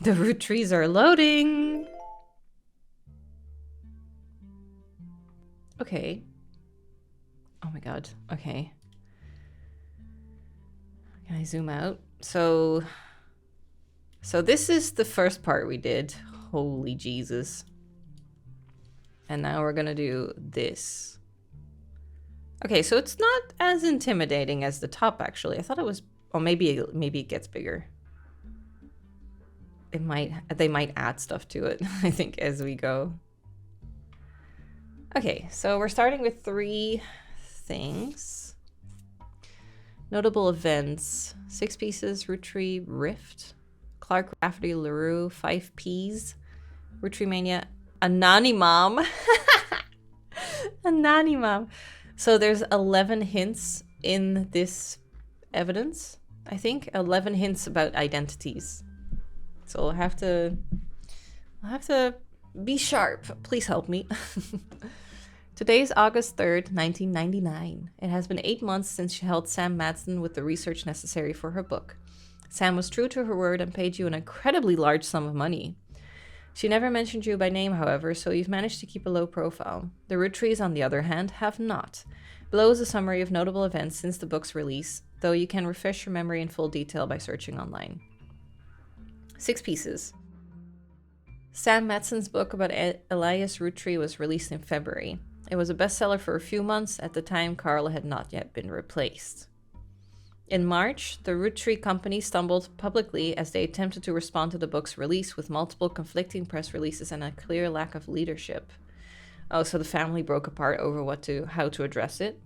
The root trees are loading. Okay. Oh my god. Okay. Can I zoom out? So this is the first part we did. Holy Jesus. And now we're gonna do this. Okay, so it's not as intimidating as the top, actually. I thought it was... Oh, maybe it gets bigger. They might add stuff to it, I think, as we go. Okay, so we're starting with 3 things. Notable events. 6 pieces, Roottreemania Rift. Clark Rafferty LaRue, 5 Ps. Roottreemania Anonymom. Anonymom. So there's 11 hints in this evidence, I think. 11 hints about identities. So I'll have to be sharp. Please help me. Today's August 3rd, 1999. It has been 8 months since she helped Sam Madsen with the research necessary for her book. Sam was true to her word and paid you an incredibly large sum of money. She never mentioned you by name, however, so you've managed to keep a low profile. The Roottrees, on the other hand, have not. Below is a summary of notable events since the book's release, though you can refresh your memory in full detail by searching online. 6 pieces. Sam Madsen's book about Elias Roottree was released in February. It was a bestseller for a few months. At the time, Carl had not yet been replaced. In March, the Roottree company stumbled publicly as they attempted to respond to the book's release with multiple conflicting press releases and a clear lack of leadership. Oh, so the family broke apart over how to address it.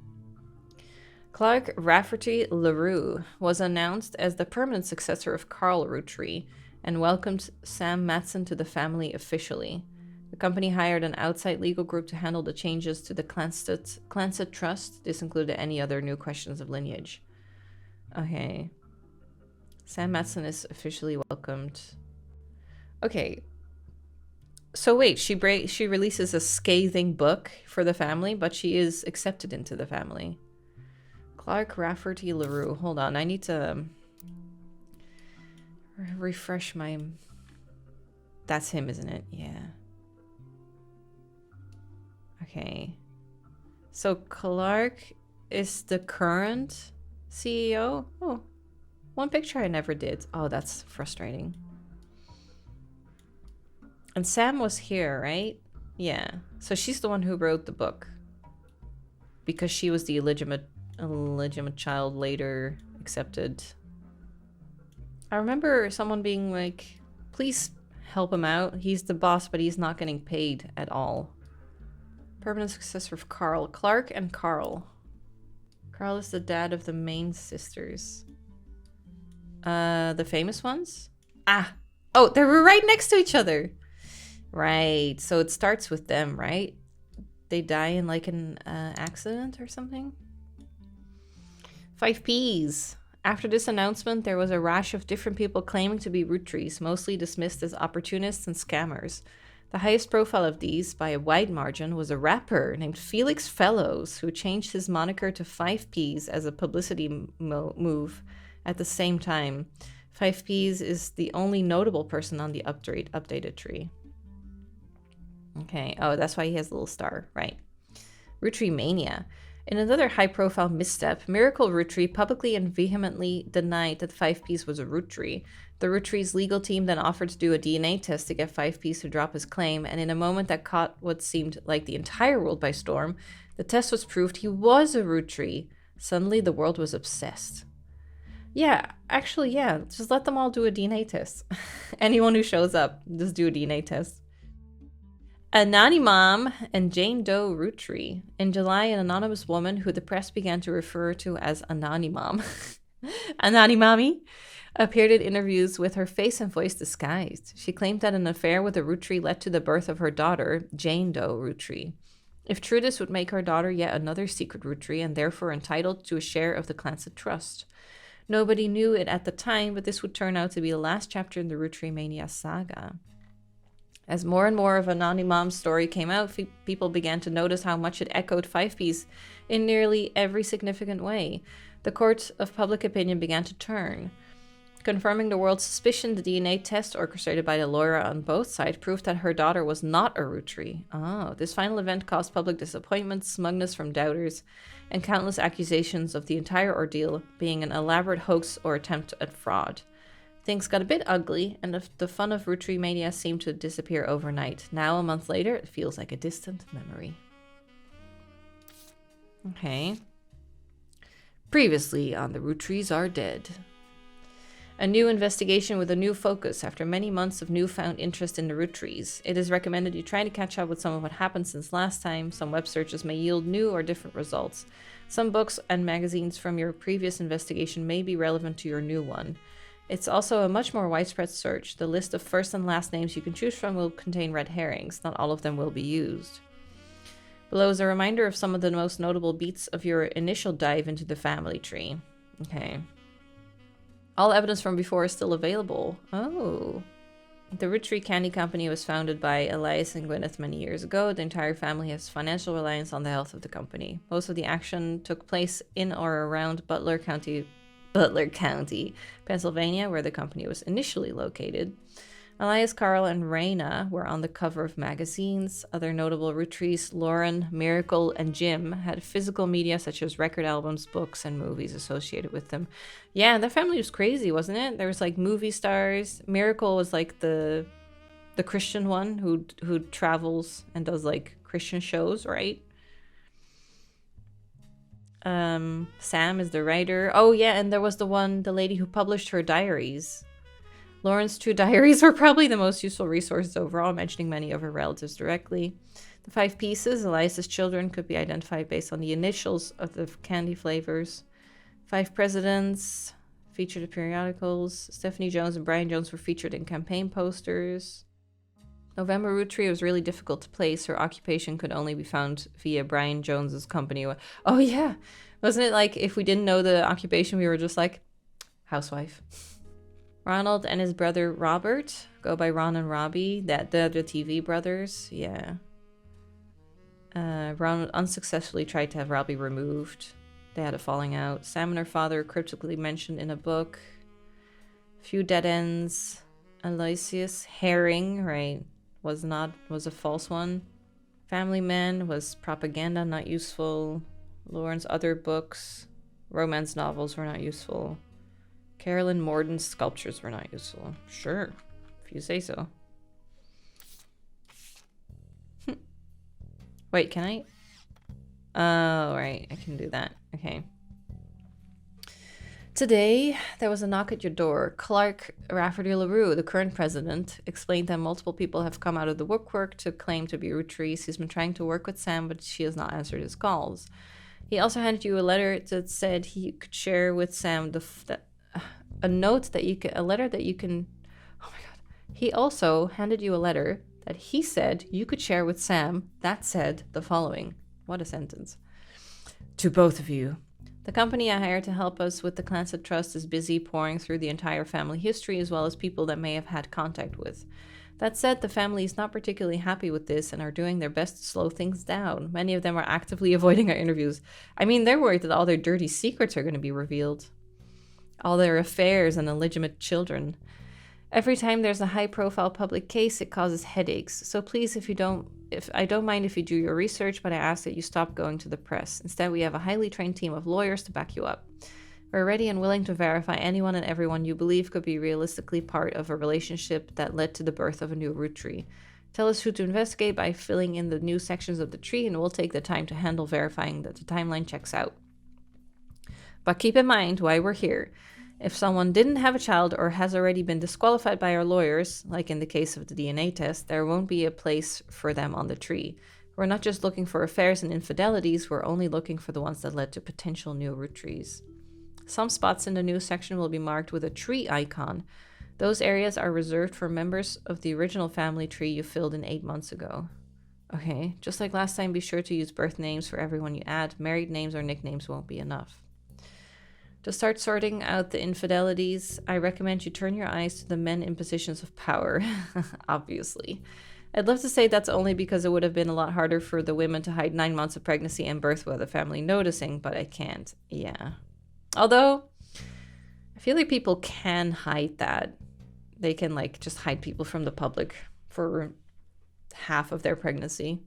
Clark Rafferty LaRue was announced as the permanent successor of Carl Roottree and welcomed Sam Madsen to the family officially. The company hired an outside legal group to handle the changes to the Clanset Trust. This included any other new questions of lineage. Okay. Sam Madsen is officially welcomed. Okay. So wait, she releases a scathing book for the family, but she is accepted into the family. Clark Rafferty LaRue. Hold on, I need to refresh my... That's him, isn't it? Yeah. Okay. So Clark is the current CEO? Oh, one picture I never did. Oh, that's frustrating. And Sam was here, right? Yeah. So she's the one who wrote the book. Because she was the illegitimate child later accepted. I remember someone being like, please help him out. He's the boss, but he's not getting paid at all. Permanent successor of Carl. Clark and Carl. Carl is the dad of the main sisters. The famous ones? Ah! Oh, they were right next to each other! Right, so it starts with them, right? They die in like an accident or something? 5 Ps. After this announcement, there was a rash of different people claiming to be Roottrees, mostly dismissed as opportunists and scammers. The highest profile of these, by a wide margin, was a rapper named Felix Fellows, who changed his moniker to 5 Ps as a publicity move at the same time. 5 Ps is the only notable person on the updated tree. Okay, oh, that's why he has a little star, right. Roottreemania. In another high-profile misstep, Miracle Roottree publicly and vehemently denied that 5 Ps was a Roottree. The Roottree's legal team then offered to do a DNA test to get 5 Ps to drop his claim, and in a moment that caught what seemed like the entire world by storm, the test was proved he was a Roottree. Suddenly, the world was obsessed. Yeah, actually, yeah, just let them all do a DNA test. Anyone who shows up, just do a DNA test. Anonymom and Jane Doe Roottree. In July, an anonymous woman who the press began to refer to as Anonymom, Anonymami, appeared in interviews with her face and voice disguised. She claimed that an affair with a Roottree led to the birth of her daughter, Jane Doe Roottree. If true, this would make her daughter yet another secret Roottree and therefore entitled to a share of the Clanset Trust. Nobody knew it at the time, but this would turn out to be the last chapter in the Roottreemania saga. As more and more of Anonymom's story came out, people began to notice how much it echoed 5 Ps in nearly every significant way. The court of public opinion began to turn. Confirming the world's suspicion, the DNA test orchestrated by the lawyer on both sides proved that her daughter was not a Rootree. Oh, this final event caused public disappointment, smugness from doubters, and countless accusations of the entire ordeal being an elaborate hoax or attempt at fraud. Things got a bit ugly, and the fun of Roottreemania seemed to disappear overnight. Now, a month later, it feels like a distant memory. Okay. Previously on The Roottrees Are Dead. A new investigation with a new focus after many months of newfound interest in the Roottrees. It is recommended you try to catch up with some of what happened since last time. Some web searches may yield new or different results. Some books and magazines from your previous investigation may be relevant to your new one. It's also a much more widespread search. The list of first and last names you can choose from will contain red herrings. Not all of them will be used. Below is a reminder of some of the most notable beats of your initial dive into the family tree. Okay. All evidence from before is still available. Oh. The Roottreemania Candy Company was founded by Elias and Gwyneth many years ago. The entire family has financial reliance on the health of the company. Most of the action took place in or around Butler County, Pennsylvania, where the company was initially located. Elias, Carl, and Raina were on the cover of magazines. Other notable Rootrees, Lauren, Miracle, and Jim, had physical media such as record albums, books, and movies associated with them. Yeah, that family was crazy, wasn't it? There was like movie stars. Miracle was like the Christian one who travels and does like Christian shows, right? Sam is the writer. Oh yeah, and there was the lady who published her diaries. Lauren's two diaries were probably the most useful resources overall, mentioning many of her relatives directly. The 5 pieces, Elias's children, could be identified based on the initials of the candy flavors. 5 presidents featured in periodicals. Stephanie Jones and Brian Jones were featured in campaign posters. November Roottree was really difficult to place. Her occupation could only be found via Brian Jones's company. Oh yeah, wasn't it like if we didn't know the occupation, we were just like, housewife. Ronald and his brother Robert go by Ron and Robbie, the TV brothers. Yeah. Ronald unsuccessfully tried to have Robbie removed. They had a falling out. Sam and her father cryptically mentioned in a book. Few dead ends. Aloysius Herring, right, was a false one. Family Men was propaganda, not useful. Lauren's other books, romance novels, were not useful. Carolyn Morden's sculptures were not useful. Sure, if you say so. Wait, can I? Oh, right, I can do that. Okay. Today, there was a knock at your door. Clark Rafferty LaRue, the current president, explained that multiple people have come out of the woodwork to claim to be Rootrees. He's been trying to work with Sam, but she has not answered his calls. He also handed you a letter that said he could share with Sam a letter that you can. Oh my God! He also handed you a letter that he said you could share with Sam. That said the following. What a sentence! To both of you. The company I hired to help us with the Clanset Trust is busy pouring through the entire family history as well as people that may have had contact with. That said, the family is not particularly happy with this and are doing their best to slow things down. Many of them are actively avoiding our interviews. I mean, they're worried that all their dirty secrets are going to be revealed. All their affairs and illegitimate children. Every time there's a high-profile public case, it causes headaches. So please, I don't mind if you do your research, but I ask that you stop going to the press. Instead, we have a highly trained team of lawyers to back you up. We're ready and willing to verify anyone and everyone you believe could be realistically part of a relationship that led to the birth of a new root tree. Tell us who to investigate by filling in the new sections of the tree, and we'll take the time to handle verifying that the timeline checks out. But keep in mind why we're here. If someone didn't have a child or has already been disqualified by our lawyers, like in the case of the DNA test, there won't be a place for them on the tree. We're not just looking for affairs and infidelities, we're only looking for the ones that led to potential new root trees. Some spots in the new section will be marked with a tree icon. Those areas are reserved for members of the original family tree you filled in 8 months ago. Okay, just like last time, be sure to use birth names for everyone you add. Married names or nicknames won't be enough. To start sorting out the infidelities, I recommend you turn your eyes to the men in positions of power, obviously. I'd love to say that's only because it would have been a lot harder for the women to hide 9 months of pregnancy and birth without the family noticing, but I can't. Yeah. Although, I feel like people can hide that. They can like just hide people from the public for half of their pregnancy.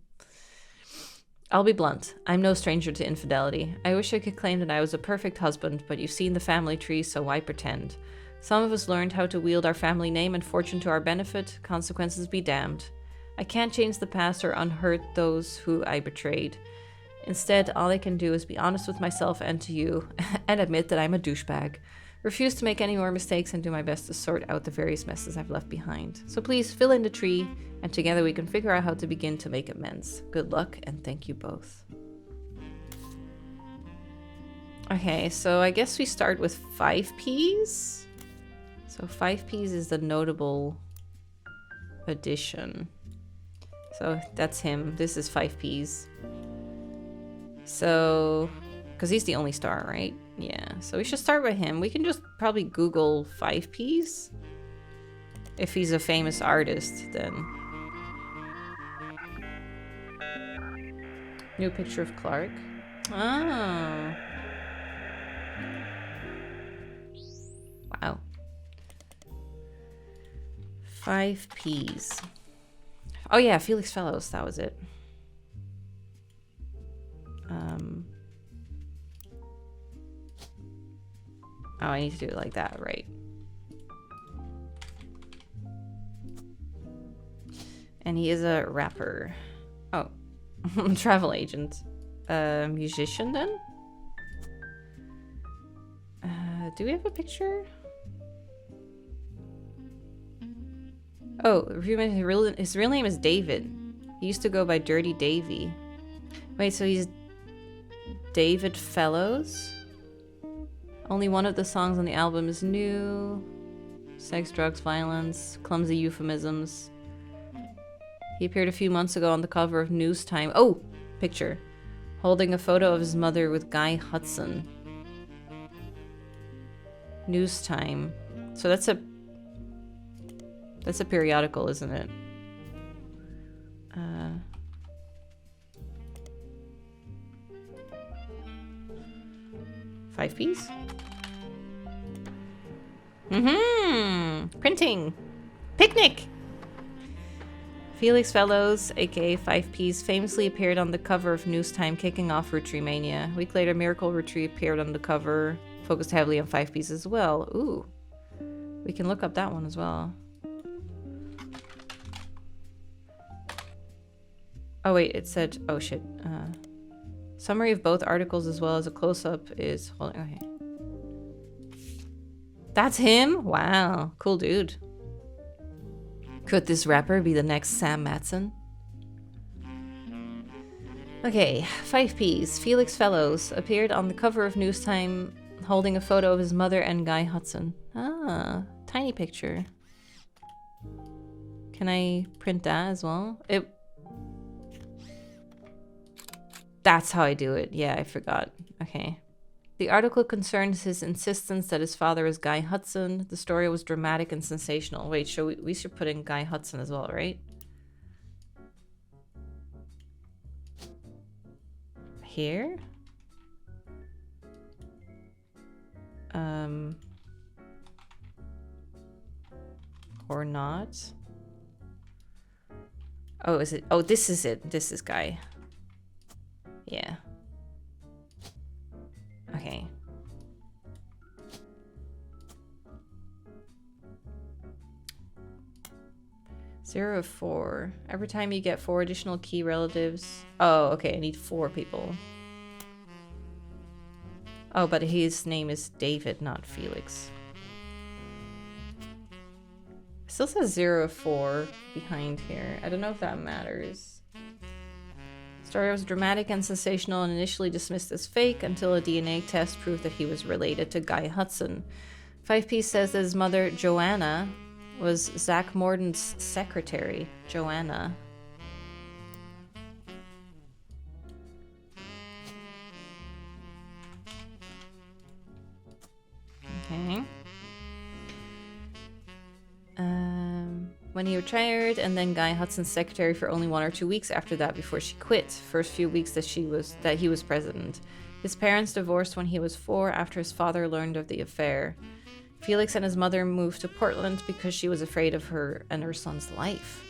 I'll be blunt. I'm no stranger to infidelity. I wish I could claim that I was a perfect husband, but you've seen the family tree, so why pretend? Some of us learned how to wield our family name and fortune to our benefit. Consequences be damned. I can't change the past or unhurt those who I betrayed. Instead, all I can do is be honest with myself and to you, and admit that I'm a douchebag. Refuse to make any more mistakes and do my best to sort out the various messes I've left behind. So please fill in the tree, and together we can figure out how to begin to make amends. Good luck, and thank you both. Okay, so I guess we start with 5Ps. So 5Ps is the notable addition. So that's him. This is 5Ps. So, because he's the only star, right? Yeah, so we should start with him. We can just probably Google 5Ps. If he's a famous artist, then. New picture of Clark. Oh. Wow. 5Ps. Oh yeah, Felix Fellows, that was it. Oh, I need to do it like that, right? And he is a rapper. Oh, travel agent. Musician then? Do we have a picture? Oh, his real name is David. He used to go by Dirty Davy. Wait, so he's David Fellows? Only one of the songs on the album is new. Sex, drugs, violence, clumsy euphemisms. He appeared a few months ago on the cover of News Time. Oh, picture. Holding a photo of his mother with Guy Hudson. News Time. So that's a periodical, isn't it? 5Ps? Printing. Picnic. Felix Fellows, aka 5Ps, famously appeared on the cover of News Time, kicking off Roottreemania. A week later, Miracle Retreat appeared on the cover, focused heavily on 5Ps as well. Ooh. We can look up that one as well. Oh wait, it said, oh shit. Summary of both articles as well as a close-up is, hold on, okay. That's him? Wow, cool dude. Could this rapper be the next Sam Matson? Okay, 5Ps. Felix Fellows appeared on the cover of News Time holding a photo of his mother and Guy Hudson. Ah, tiny picture. Can I print that as well? That's how I do it. Yeah, I forgot. Okay. The article concerns his insistence that his father is Guy Hudson. The story was dramatic and sensational. Wait, we should put in Guy Hudson as well, right? Here? Or not? Oh, is it? Oh, this is it. This is Guy. Yeah. Okay. Zero of 4. Every time you get 4 additional key relatives. Oh, okay. I need 4 people. Oh, but his name is David, not Felix. It still says 0 of 4 behind here. I don't know if that matters. The story was dramatic and sensational and initially dismissed as fake until a DNA test proved that he was related to Guy Hudson. 5P says that his mother, Joanna, was Zach Morton's secretary. Joanna. Okay. When he retired, and then Guy Hudson's secretary for only 1 or 2 weeks after that before she quit. First few weeks that he was president. His parents divorced when he was 4 after his father learned of the affair. Felix and his mother moved to Portland because she was afraid of her and her son's life.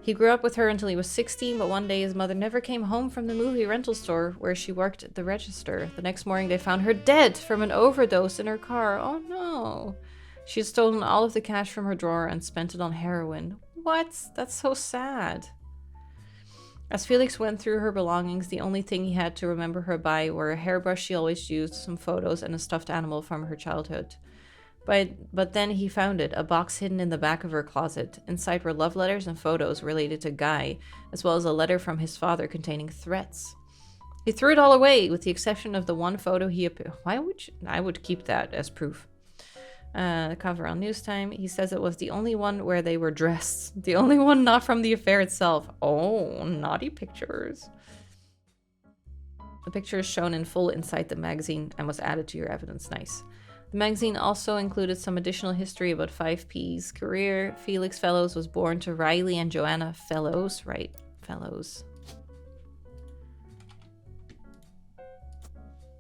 He grew up with her until he was 16, but one day his mother never came home from the movie rental store where she worked at the register. The next morning they found her dead from an overdose in her car. Oh no. She had stolen all of the cash from her drawer and spent it on heroin. What? That's so sad. As Felix went through her belongings, the only thing he had to remember her by were a hairbrush she always used, some photos, and a stuffed animal from her childhood. But then he found it, a box hidden in the back of her closet. Inside were love letters and photos related to Guy, as well as a letter from his father containing threats. He threw it all away, with the exception of the one photo I would keep that as proof. The cover on Newstime, he says it was the only one where they were dressed. The only one not from the affair itself. Oh, naughty pictures. The picture is shown in full inside the magazine and was added to your evidence. Nice. The magazine also included some additional history about 5P's career. Felix Fellows was born to Riley and Joanna Fellows. Right, Fellows.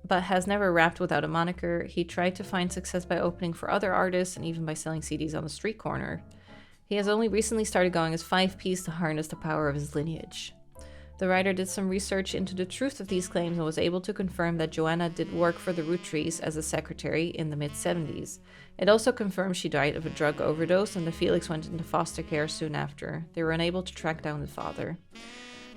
But has never rapped without a moniker. He tried to find success by opening for other artists and even by selling CDs on the street corner. He has only recently started going as 5P's to harness the power of his lineage. The writer did some research into the truth of these claims and was able to confirm that Joanna did work for the Roottrees as a secretary in the mid-70s. It also confirmed she died of a drug overdose and that Felix went into foster care soon after. They were unable to track down the father.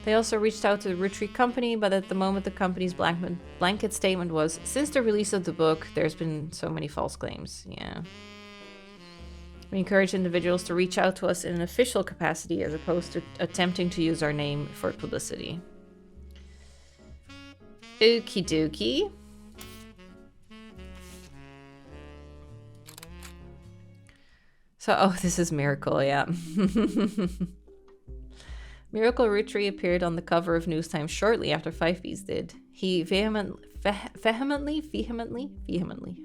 They also reached out to the Rootree company, but at the moment the company's blanket statement was, since the release of the book, there's been so many false claims. Yeah. We encourage individuals to reach out to us in an official capacity as opposed to attempting to use our name for publicity. Okie dokie. So, oh, this is Miracle, yeah. Miracle Rootree appeared on the cover of Newstime shortly after 5P's did. He vehemently, I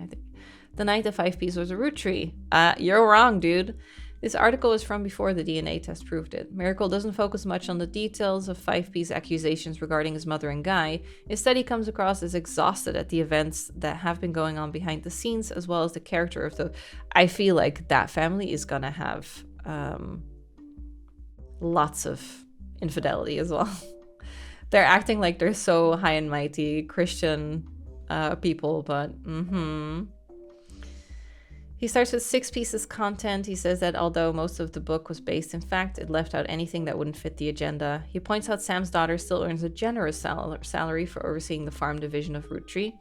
think, denied that 5P's was a Rootree. You're wrong, dude. This article is from before the DNA test proved it. Miracle doesn't focus much on the details of 5P's accusations regarding his mother and Guy. Instead, he comes across as exhausted at the events that have been going on behind the scenes, as well as the character of the... I feel like that family is gonna have lots of infidelity as well. They're acting like they're so high and mighty Christian people, but He starts with 6 pieces content. He says that although most of the book was based in fact, it left out anything that wouldn't fit the agenda. He points out Sam's daughter still earns a generous salary for overseeing the farm division of Rootree,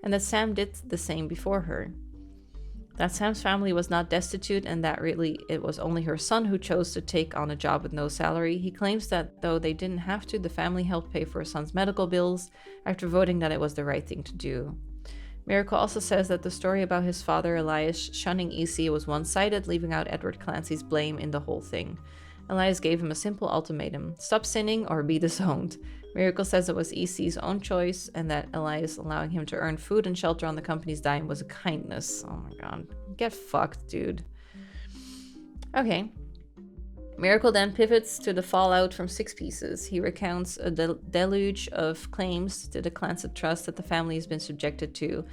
and that Sam did the same before her. That Sam's family was not destitute, and that really it was only her son who chose to take on a job with no salary. He claims that though they didn't have to, the family helped pay for her son's medical bills after voting that it was the right thing to do. Miracle also says that the story about his father Elias shunning EC was one-sided, leaving out Edward Clancy's blame in the whole thing. Elias gave him a simple ultimatum: stop sinning or be disowned. Miracle says it was EC's own choice and that Elias allowing him to earn food and shelter on the company's dime was a kindness. Oh my god. Get fucked, dude. Okay. Miracle then pivots to the fallout from 6 pieces. He recounts a deluge of claims to the Clancy Trust that the family has been subjected to.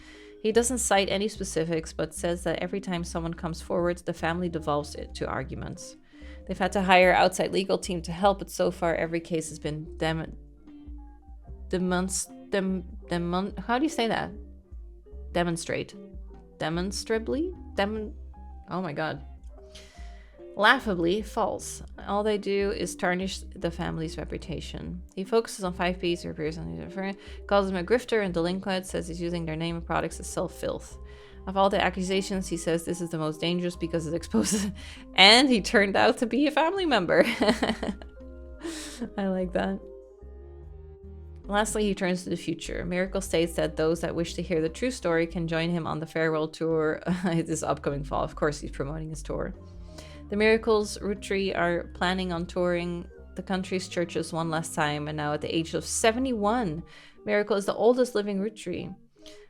He doesn't cite any specifics, but says that every time someone comes forward, the family devolves it to arguments. They've had to hire an outside legal team to help, but so far every case has been how do you say that? Demonstrably? Oh my god. Laughably false. All they do is tarnish the family's reputation. He focuses on 5Ps who appears on the calls him a grifter and delinquent, says he's using their name and products to sell filth. Of all the accusations, he says this is the most dangerous because it exposes and he turned out to be a family member. I like that. Lastly, he turns to the future. Miracle states that those that wish to hear the true story can join him on the farewell tour this upcoming fall. Of course, he's promoting his tour. The Miracles Rootree are planning on touring the country's churches one last time, and now at the age of 71, Miracle is the oldest living Rootree.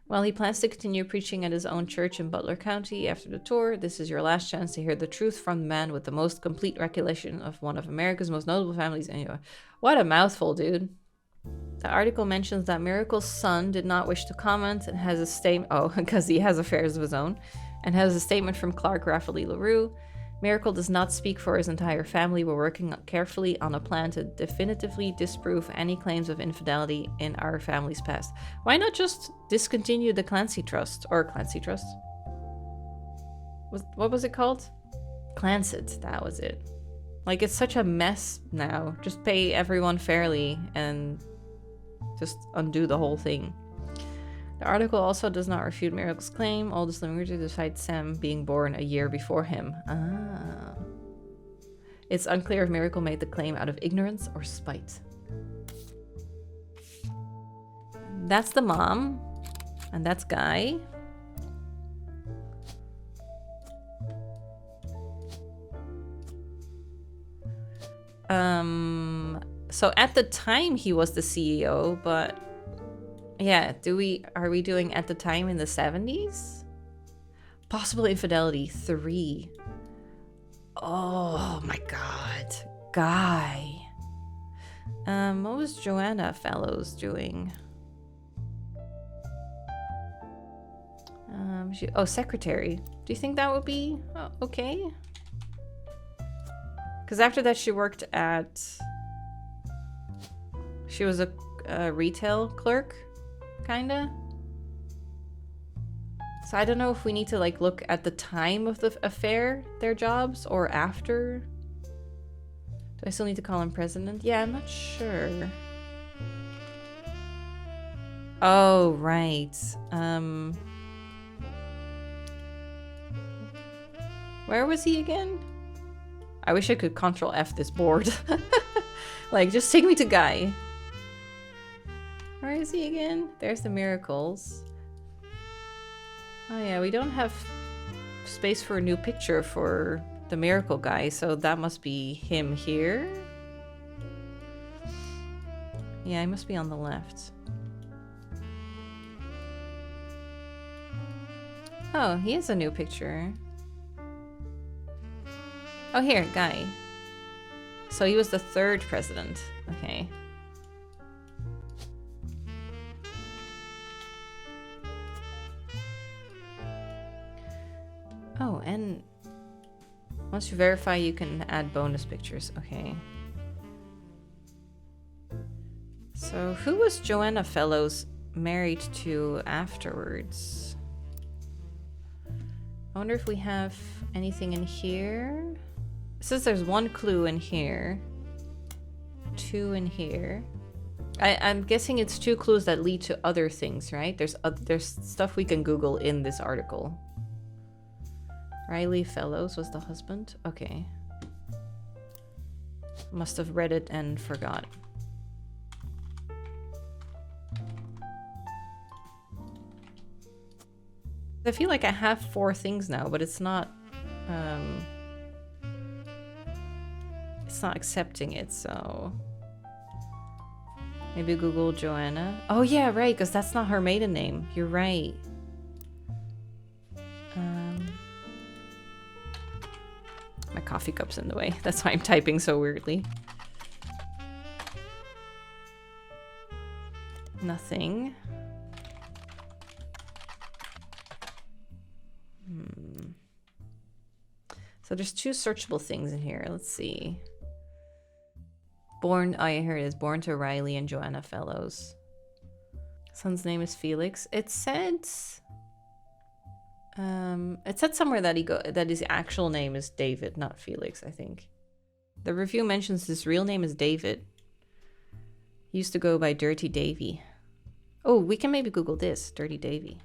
While he plans to continue preaching at his own church in Butler County after the tour, this is your last chance to hear the truth from the man with the most complete recollection of one of America's most notable families. Anyway, what a mouthful, dude. The article mentions that Miracle's son did not wish to comment and has a statement. Oh, because he has affairs of his own. And has a statement from Clark Rafferty LaRue. Miracle does not speak for his entire family. We're working carefully on a plan to definitively disprove any claims of infidelity in our family's past. Why not just discontinue the Clancy Trust? Or Clancy Trust? What was it called? Clancet, that was it. Like, it's such a mess now. Just pay everyone fairly and just undo the whole thing. The article also does not refute Miracle's claim. Oldest living relative despite Sam being born a year before him. Ah. It's unclear if Miracle made the claim out of ignorance or spite. That's the mom. And that's Guy. So at the time he was the CEO, but yeah, are we doing at the time in the 70s? Possible infidelity 3. Oh my god. Guy. What was Joanna Fellows doing? Secretary. Do you think that would be okay? Because after that she worked at... She was a retail clerk, kinda. So I don't know if we need to like look at the time of the affair, their jobs, or after. Do I still need to call him president? Yeah, I'm not sure. Oh, right. Where was he again? I wish I could Control F this board. Like, just take me to Guy. Where is he again? There's the Miracles. Oh yeah, we don't have space for a new picture for the Miracle Guy, so that must be him here. Yeah, he must be on the left. Oh, he has a new picture. Oh, here, Guy. So he was the 3rd president. Okay. Oh, and once you verify, you can add bonus pictures. Okay. So who was Joanna Fellows married to afterwards? I wonder if we have anything in here. It says there's 1 clue in here. 2 in here. I'm guessing it's 2 clues that lead to other things, right? There's stuff we can Google in this article. Riley Fellows was the husband? Okay. Must have read it and forgot. I feel like I have 4 things now, but it's not accepting it, so maybe Google Joanna. Oh yeah, right, because that's not her maiden name. You're right. My coffee cup's in the way. That's why I'm typing so weirdly. Nothing. So there's 2 searchable things in here. Let's see. Born, oh yeah, here it is. Born to Riley and Joanna Fellows. Son's name is Felix. It said somewhere that his actual name is David, not Felix, I think. The review mentions his real name is David. He used to go by Dirty Davy. Oh, we can maybe Google this, Dirty Davy.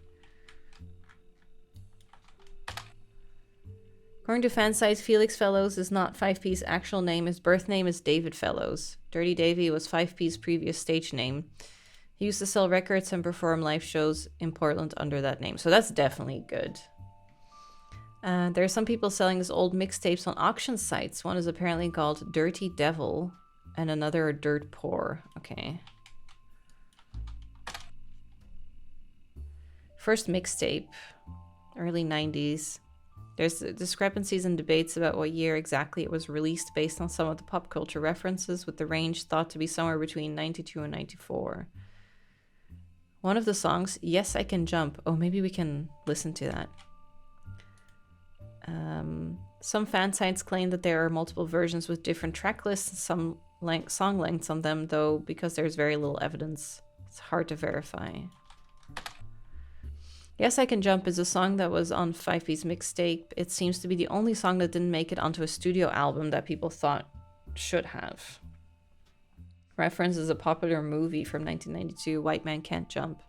According to fan sites, Felix Fellows is not 5P's actual name. His birth name is David Fellows. Dirty Davy was 5P's previous stage name. He used to sell records and perform live shows in Portland under that name. So that's definitely good. There are some people selling his old mixtapes on auction sites. One is apparently called Dirty Devil and another Dirt Poor. Okay. First mixtape, early 90s. There's discrepancies and debates about what year exactly it was released based on some of the pop culture references, with the range thought to be somewhere between 92 and 94. One of the songs, Yes I Can Jump. Oh, maybe we can listen to that. Some fan sites claim that there are multiple versions with different track lists, some song lengths on them, though because there's very little evidence, it's hard to verify. Yes, I Can Jump is a song that was on 5P's mixtape. It seems to be the only song that didn't make it onto a studio album that people thought should have. Reference is a popular movie from 1992, White Man Can't Jump.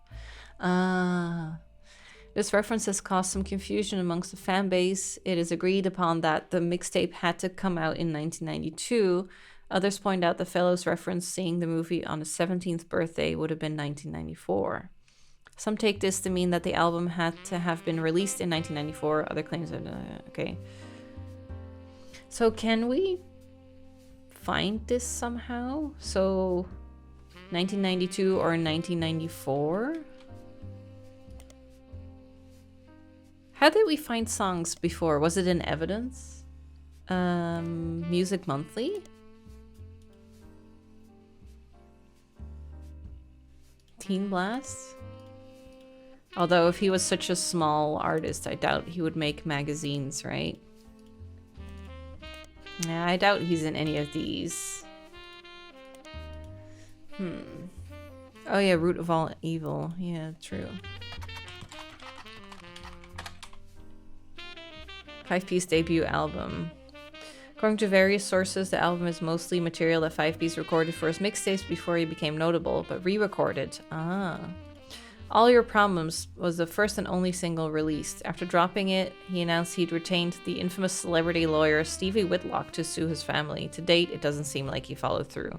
This reference has caused some confusion amongst the fan base. It is agreed upon that the mixtape had to come out in 1992. Others point out the fellow's reference seeing the movie on his 17th birthday would have been 1994. Some take this to mean that the album had to have been released in 1994. Other claims are okay. So can we find this somehow? So 1992 or 1994? How did we find songs before? Was it in evidence? Music Monthly? Teen Blast? Although if he was such a small artist, I doubt he would make magazines, right? Yeah, I doubt he's in any of these. Oh yeah, Root of All Evil. Yeah, true. 5P's debut album. According to various sources, the album is mostly material that 5P's recorded for his mixtapes before he became notable, but re-recorded. All Your Problems was the first and only single released. After dropping it, he announced he'd retained the infamous celebrity lawyer Stevie Whitlock to sue his family. To date, it doesn't seem like he followed through.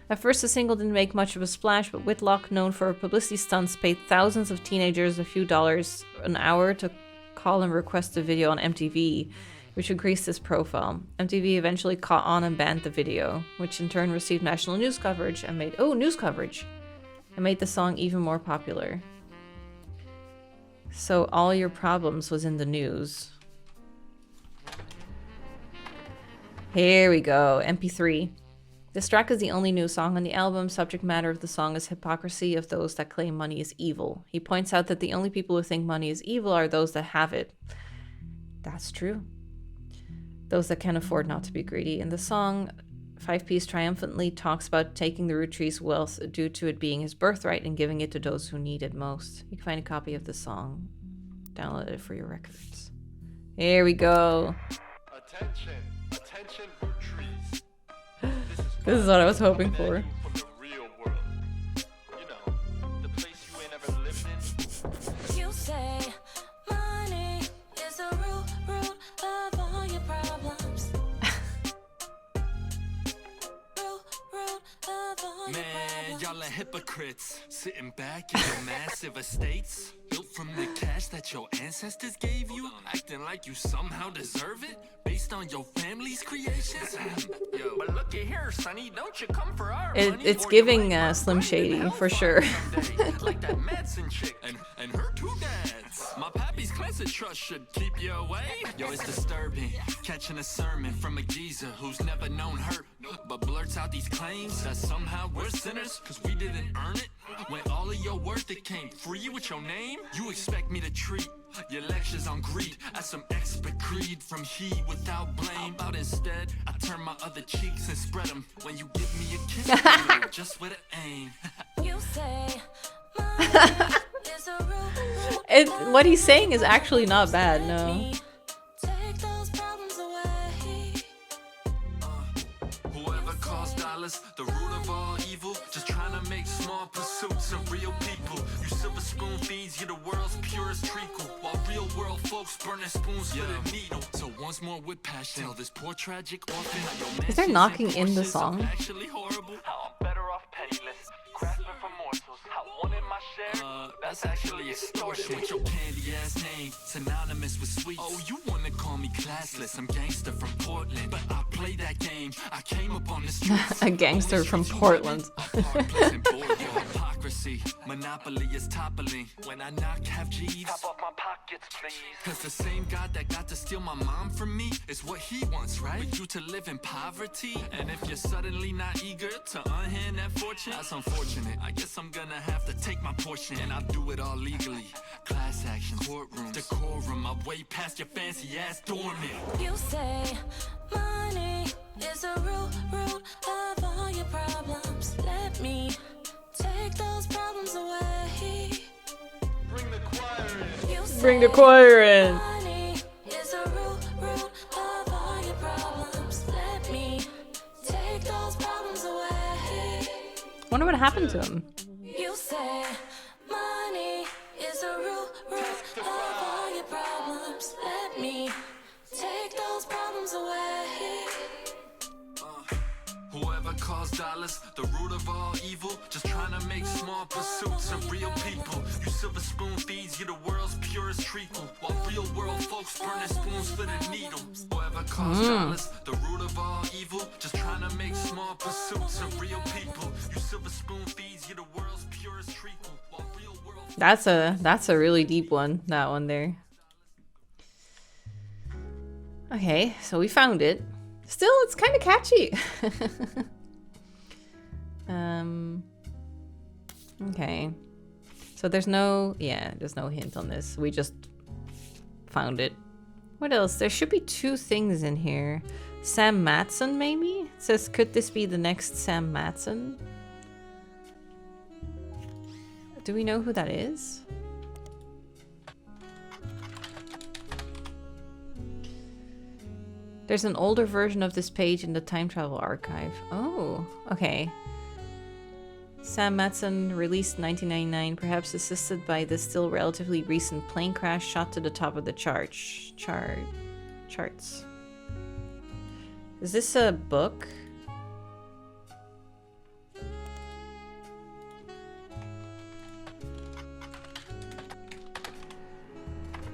At first, the single didn't make much of a splash, but Whitlock, known for publicity stunts, paid thousands of teenagers a few dollars an hour to call and request a video on MTV, which increased his profile. MTV eventually caught on and banned the video, which in turn received national news coverage and made the song even more popular. So All Your Problems was in the news. Here we go, MP3. This track is the only new song on the album. Subject matter of the song is hypocrisy of those that claim money is evil. He points out that the only people who think money is evil are those that have it. That's true. Those that can afford not to be greedy. In the song, 5Piece triumphantly talks about taking the Roottree's wealth due to it being his birthright and giving it to those who need it most. You can find a copy of the song. Download it for your records. Here we go. Attention, attention, Roottrees. This is what I was hoping for. From the real world. You know, the place you ain't ever lived in. You say money is the root of all your problems. root of all your Man, problems. y'all are hypocrites, sitting back in your massive estates, built from the cash that your ancestors gave you, acting like you somehow deserve it, based on your family's creations. Yo, but look at here, sonny, don't you come for our money? It's giving Slim Shady, for sure. Like that Madsen chick and her two dads. My pappy's cleansing trust should keep you away. Yo, it's disturbing, catching a sermon from a geezer who's never known hurt, but blurts out these claims that somehow we're sinners cause we didn't earn it. When all of your worth it came free with your name, you expect me to treat your lectures on greed as some expert creed from he without blame. How about instead I turn my other cheeks and spread them when you give me a kiss, just with an aim. You say money is the root. What he's saying is actually not bad, no. Take those problems away. Whoever calls dollars the root of all evil, just trying to make small pursuits of real people. You silver spoon feeds you the world's purest treacle, while real world folks burning spoons with a needle. So once more with passion, tell this poor tragic orphan how your Is there mansions knocking and in the Porsches song? are actually horrible. How I'm better off penniless, grasping for morsels. How wanted my share. That's actually extortion with your candy ass name, synonymous with sweets. Oh, you wanna call me classless? I'm gangster from Portland, but I play that game. I came up on the streets. A gangster from Portland. Hypocrisy democracy. Monopoly is toppling. When I knock, have G's. Top off my pockets, please. Cause the same God that got to steal my mom from me is what he wants, right? For you to live in poverty. And if you're suddenly not eager to unhand that fortune, that's unfortunate. I guess I'm gonna have to take my portion. And I'll do it all legally. Class action, courtrooms, decorum. I'm way past your fancy ass dormant. You say money is the root of all your problems. Let me take those problems away. Bring the choir in. You say Bring the choir in. money is the root of all your problems. Let me take those problems away. Wonder what happened to him. You say money is the root of all your problems. Let me take those problems away. Whoever calls dollars the root of all evil, just trying to make small pursuits of real people. You silver spoon feeds you the world's purest treacle, while real world folks burn their spoons for the needle. Whoever calls dollars the root of all evil, just trying to make small pursuits of real people. You silver spoon feeds you the world's purest treacle, while real world. That's a really deep one, that one there. Okay, so we found it. Still, it's kind of catchy. Okay. So there's no hint on this. We just found it. What else? There should be two things in here. Sam Matson, maybe? It says, could this be the next Sam Matson? Do we know who that is? There's an older version of this page in the Time Travel Archive. Oh, okay. Sam Matson, released 1999, perhaps assisted by the still relatively recent plane crash shot to the top of the charts. Is this a book?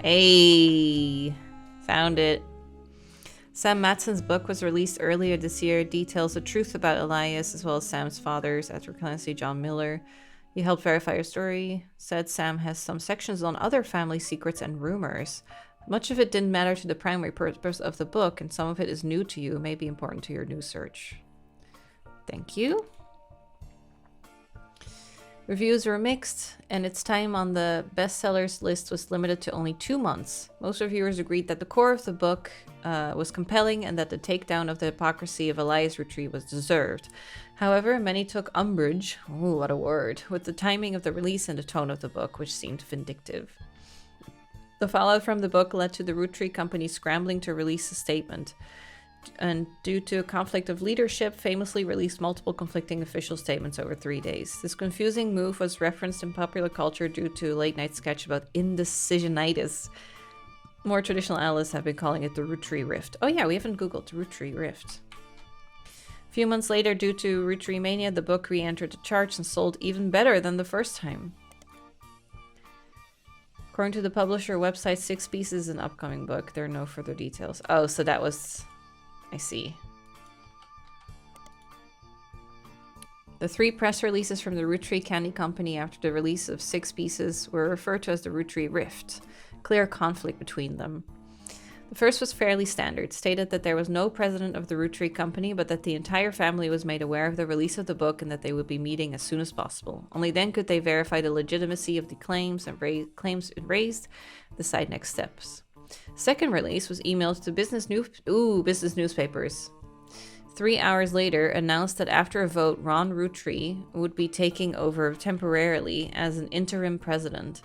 Hey, found it. Sam Matson's book was released earlier this year. Details the truth about Elias as well as Sam's father's, Ezra Clancy, John Miller. He helped verify her story. Said Sam has some sections on other family secrets and rumors. Much of it didn't matter to the primary purpose of the book, and some of it is new to you, may be important to your new search. Thank you. Reviews were mixed, and its time on the bestsellers list was limited to only 2 months. Most reviewers agreed that the core of the book was compelling and that the takedown of the hypocrisy of Elias' retreat was deserved. However, many took umbrage, ooh, what a word, with the timing of the release and the tone of the book, which seemed vindictive. The fallout from the book led to the Roottreemania company scrambling to release a statement, and due to a conflict of leadership, famously released multiple conflicting official statements over 3 days. This confusing move was referenced in popular culture due to a late-night sketch about indecisionitis. More traditional analysts have been calling it the Roottreemania Rift. Oh yeah, we haven't googled Roottreemania Rift. A few months later, due to Roottreemania, the book re-entered the charts and sold even better than the first time. According to the publisher website, 6 pieces an upcoming book. There are no further details. Oh, so that was... I see. The 3 press releases from the Roottreemania Candy Company after the release of 6 pieces were referred to as the Roottreemania Rift. Clear conflict between them. The first was fairly standard, stated that there was no president of the Roottreemania Company, but that the entire family was made aware of the release of the book and that they would be meeting as soon as possible. Only then could they verify the legitimacy of the claims it raised, decide next steps. Second release was emailed to business newspapers. 3 hours later, announced that after a vote, Ron Roottreemania would be taking over temporarily as an interim president.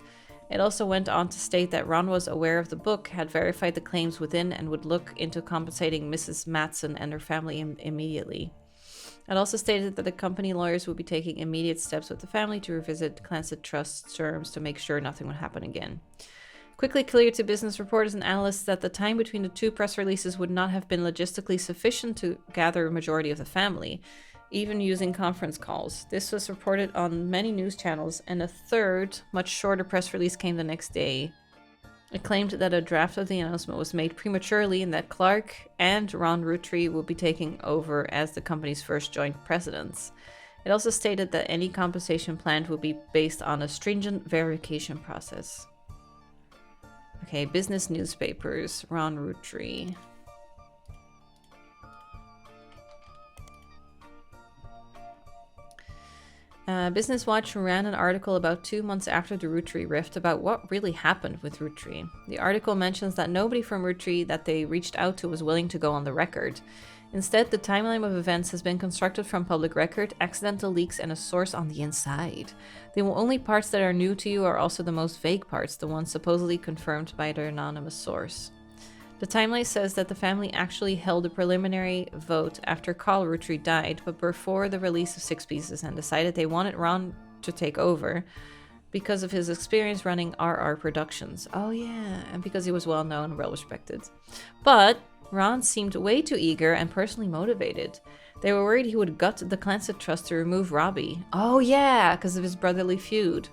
It also went on to state that Ron was aware of the book, had verified the claims within, and would look into compensating Mrs. Matson and her family immediately. It also stated that the company lawyers would be taking immediate steps with the family to revisit Clancy Trust's terms to make sure nothing would happen again. Quickly cleared to business reporters and analysts that the time between the 2 press releases would not have been logistically sufficient to gather a majority of the family, even using conference calls. This was reported on many news channels, and a third, much shorter press release came the next day. It claimed that a draft of the announcement was made prematurely and that Clark and Ron Roottreemania will be taking over as the company's first joint presidents. It also stated that any compensation planned would be based on a stringent verification process. Okay, business newspapers, Ron Roottree. Business Watch ran an article about 2 months after the Roottree rift about what really happened with Roottree. The article mentions that nobody from Roottree that they reached out to was willing to go on the record. Instead, the timeline of events has been constructed from public record, accidental leaks, and a source on the inside. The only parts that are new to you are also the most vague parts, the ones supposedly confirmed by their anonymous source. The timeline says that the family actually held a preliminary vote after Carl Roottree died, but before the release of Six Pieces, and decided they wanted Ron to take over because of his experience running RR Productions. Oh yeah, and because he was well known and well respected. But Ron seemed way too eager and personally motivated. They were worried he would gut the Clancy Trust to remove Robbie. Oh yeah, because of his brotherly feud.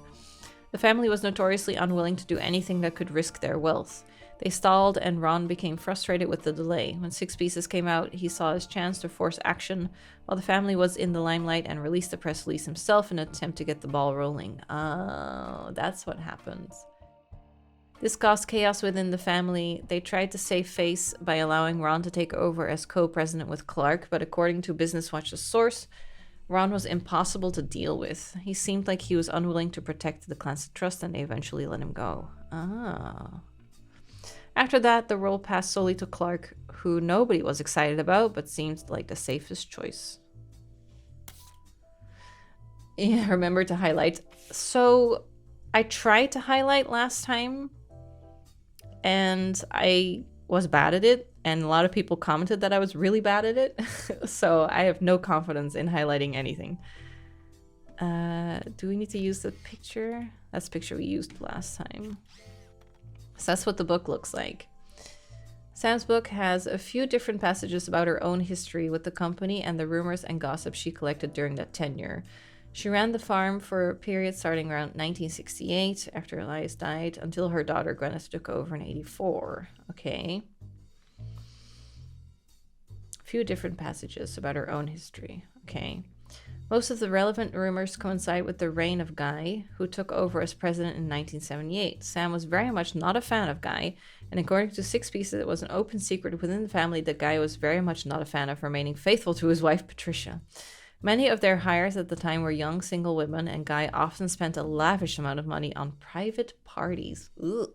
The family was notoriously unwilling to do anything that could risk their wealth. They stalled, and Ron became frustrated with the delay. When Six Pieces came out, he saw his chance to force action while the family was in the limelight and released the press release himself in an attempt to get the ball rolling. Oh, that's what happens. This caused chaos within the family. They tried to save face by allowing Ron to take over as co-president with Clark, but according to Business Watch's source, Ron was impossible to deal with. He seemed like he was unwilling to protect the Clancy Trust, and they eventually let him go. Ah. After that, the role passed solely to Clark, who nobody was excited about, but seemed like the safest choice. Yeah, remember to highlight. So, I tried to highlight last time, and I was bad at it, and a lot of people commented that I was really bad at it, so I have no confidence in highlighting anything. Do we need to use the picture? That's the picture we used last time. So that's what the book looks like. Sam's book has a few different passages about her own history with the company and the rumors and gossip she collected during that tenure. She ran the farm for a period starting around 1968, after Elias died, until her daughter Gwyneth took over in 84. Okay. A few different passages about her own history. Okay. Most of the relevant rumors coincide with the reign of Guy, who took over as president in 1978. Sam was very much not a fan of Guy, and according to Six Pieces, it was an open secret within the family that Guy was very much not a fan of remaining faithful to his wife, Patricia. Many of their hires at the time were young single women, and Guy often spent a lavish amount of money on private parties. Ugh.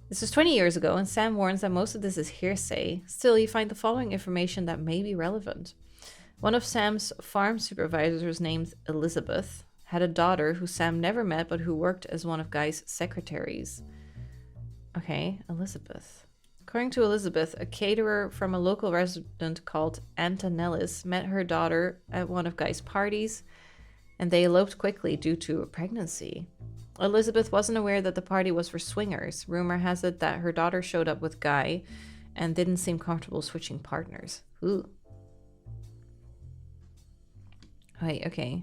This was 20 years ago, and Sam warns that most of this is hearsay. Still, you find the following information that may be relevant. One of Sam's farm supervisors, named Elizabeth, had a daughter who Sam never met but who worked as one of Guy's secretaries. Okay, Elizabeth. According to Elizabeth, a caterer from a local resident called Antonellis met her daughter at one of Guy's parties, and they eloped quickly due to a pregnancy. Elizabeth wasn't aware that the party was for swingers. Rumor has it that her daughter showed up with Guy and didn't seem comfortable switching partners. Ooh. Right, okay.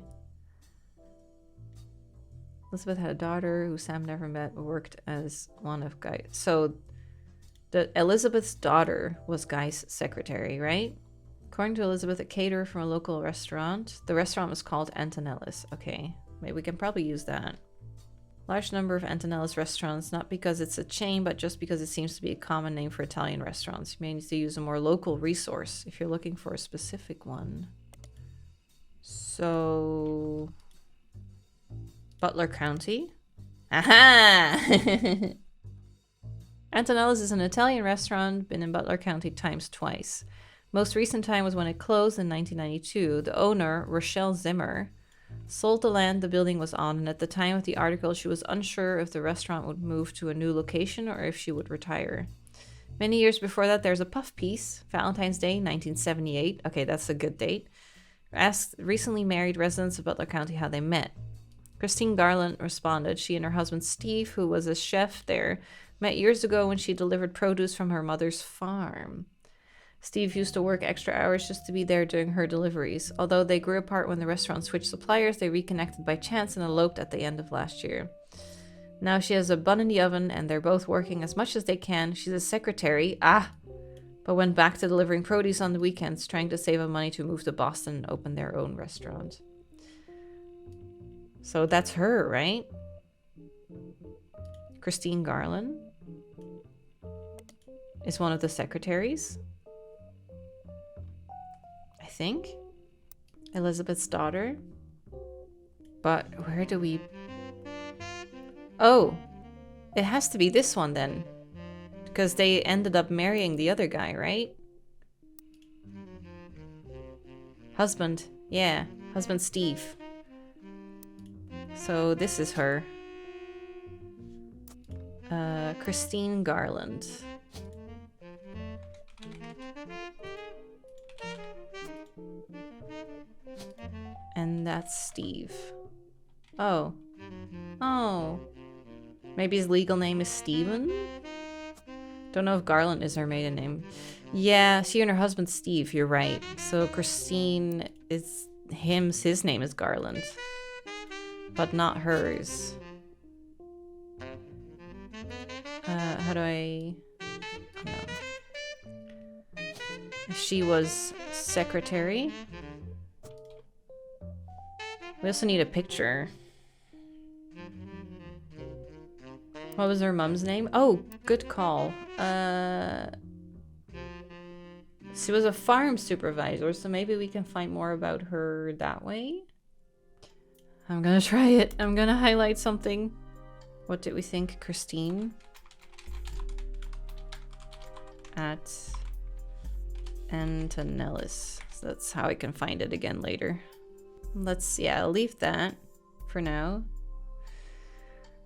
Elizabeth had a daughter who Sam never met, but worked as one of Guy. So, Elizabeth's daughter was Guy's secretary, right? According to Elizabeth, a caterer from a local restaurant. The restaurant was called Antonellis. Okay, maybe we can probably use that. Large number of Antonellis restaurants, not because it's a chain, but just because it seems to be a common name for Italian restaurants. You may need to use a more local resource if you're looking for a specific one. So, Butler County. Aha! Antonello's is an Italian restaurant, been in Butler County times twice. Most recent time was when it closed in 1992. The owner, Rochelle Zimmer, sold the land the building was on, and at the time of the article, she was unsure if the restaurant would move to a new location or if she would retire. Many years before that, there's a puff piece, Valentine's Day, 1978. Okay, that's a good date. Asked recently married residents of Butler County how they met. Christine Garland responded. She and her husband Steve, who was a chef there, met years ago when she delivered produce from her mother's farm. Steve used to work extra hours just to be there during her deliveries. Although they grew apart when the restaurant switched suppliers, they reconnected by chance and eloped at the end of last year. Now she has a bun in the oven and they're both working as much as they can. She's a secretary. but went back to delivering produce on the weekends, trying to save up money to move to Boston and open their own restaurant. So that's her, right? Christine Garland is one of the secretaries, I think. Elizabeth's daughter. But where do we... Oh, it has to be this one then. Because they ended up marrying the other guy, right? Husband. Yeah, husband Steve. So this is her. Christine Garland. And that's Steve. Oh. Oh. Maybe his legal name is Steven? Don't know if Garland is her maiden name. Yeah, she and her husband Steve, you're right. So Christine is his name is Garland. But not hers. How do I... No. She was secretary. We also need a picture. What was her mom's name? Oh, good call. She was a farm supervisor, so maybe we can find more about her that way. I'm gonna try it. I'm gonna highlight something. What did we think? Christine at Antonellis. So that's how I can find it again later. I'll leave that for now.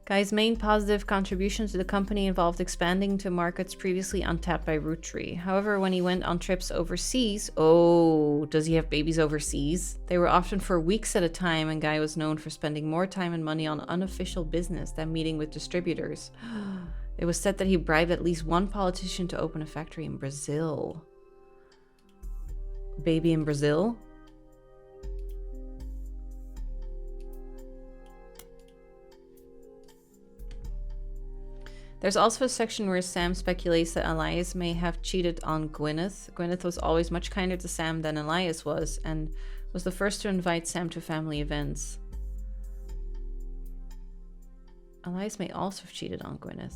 Guy's main positive contribution to the company involved expanding to markets previously untapped by Roottree. However, when he went on trips overseas... Oh, does he have babies overseas? They were often for weeks at a time, and Guy was known for spending more time and money on unofficial business than meeting with distributors. It was said that he bribed at least one politician to open a factory in Brazil. Baby in Brazil? There's also a section where Sam speculates that Elias may have cheated on Gwyneth. Gwyneth was always much kinder to Sam than Elias was, and was the first to invite Sam to family events. Elias may also have cheated on Gwyneth.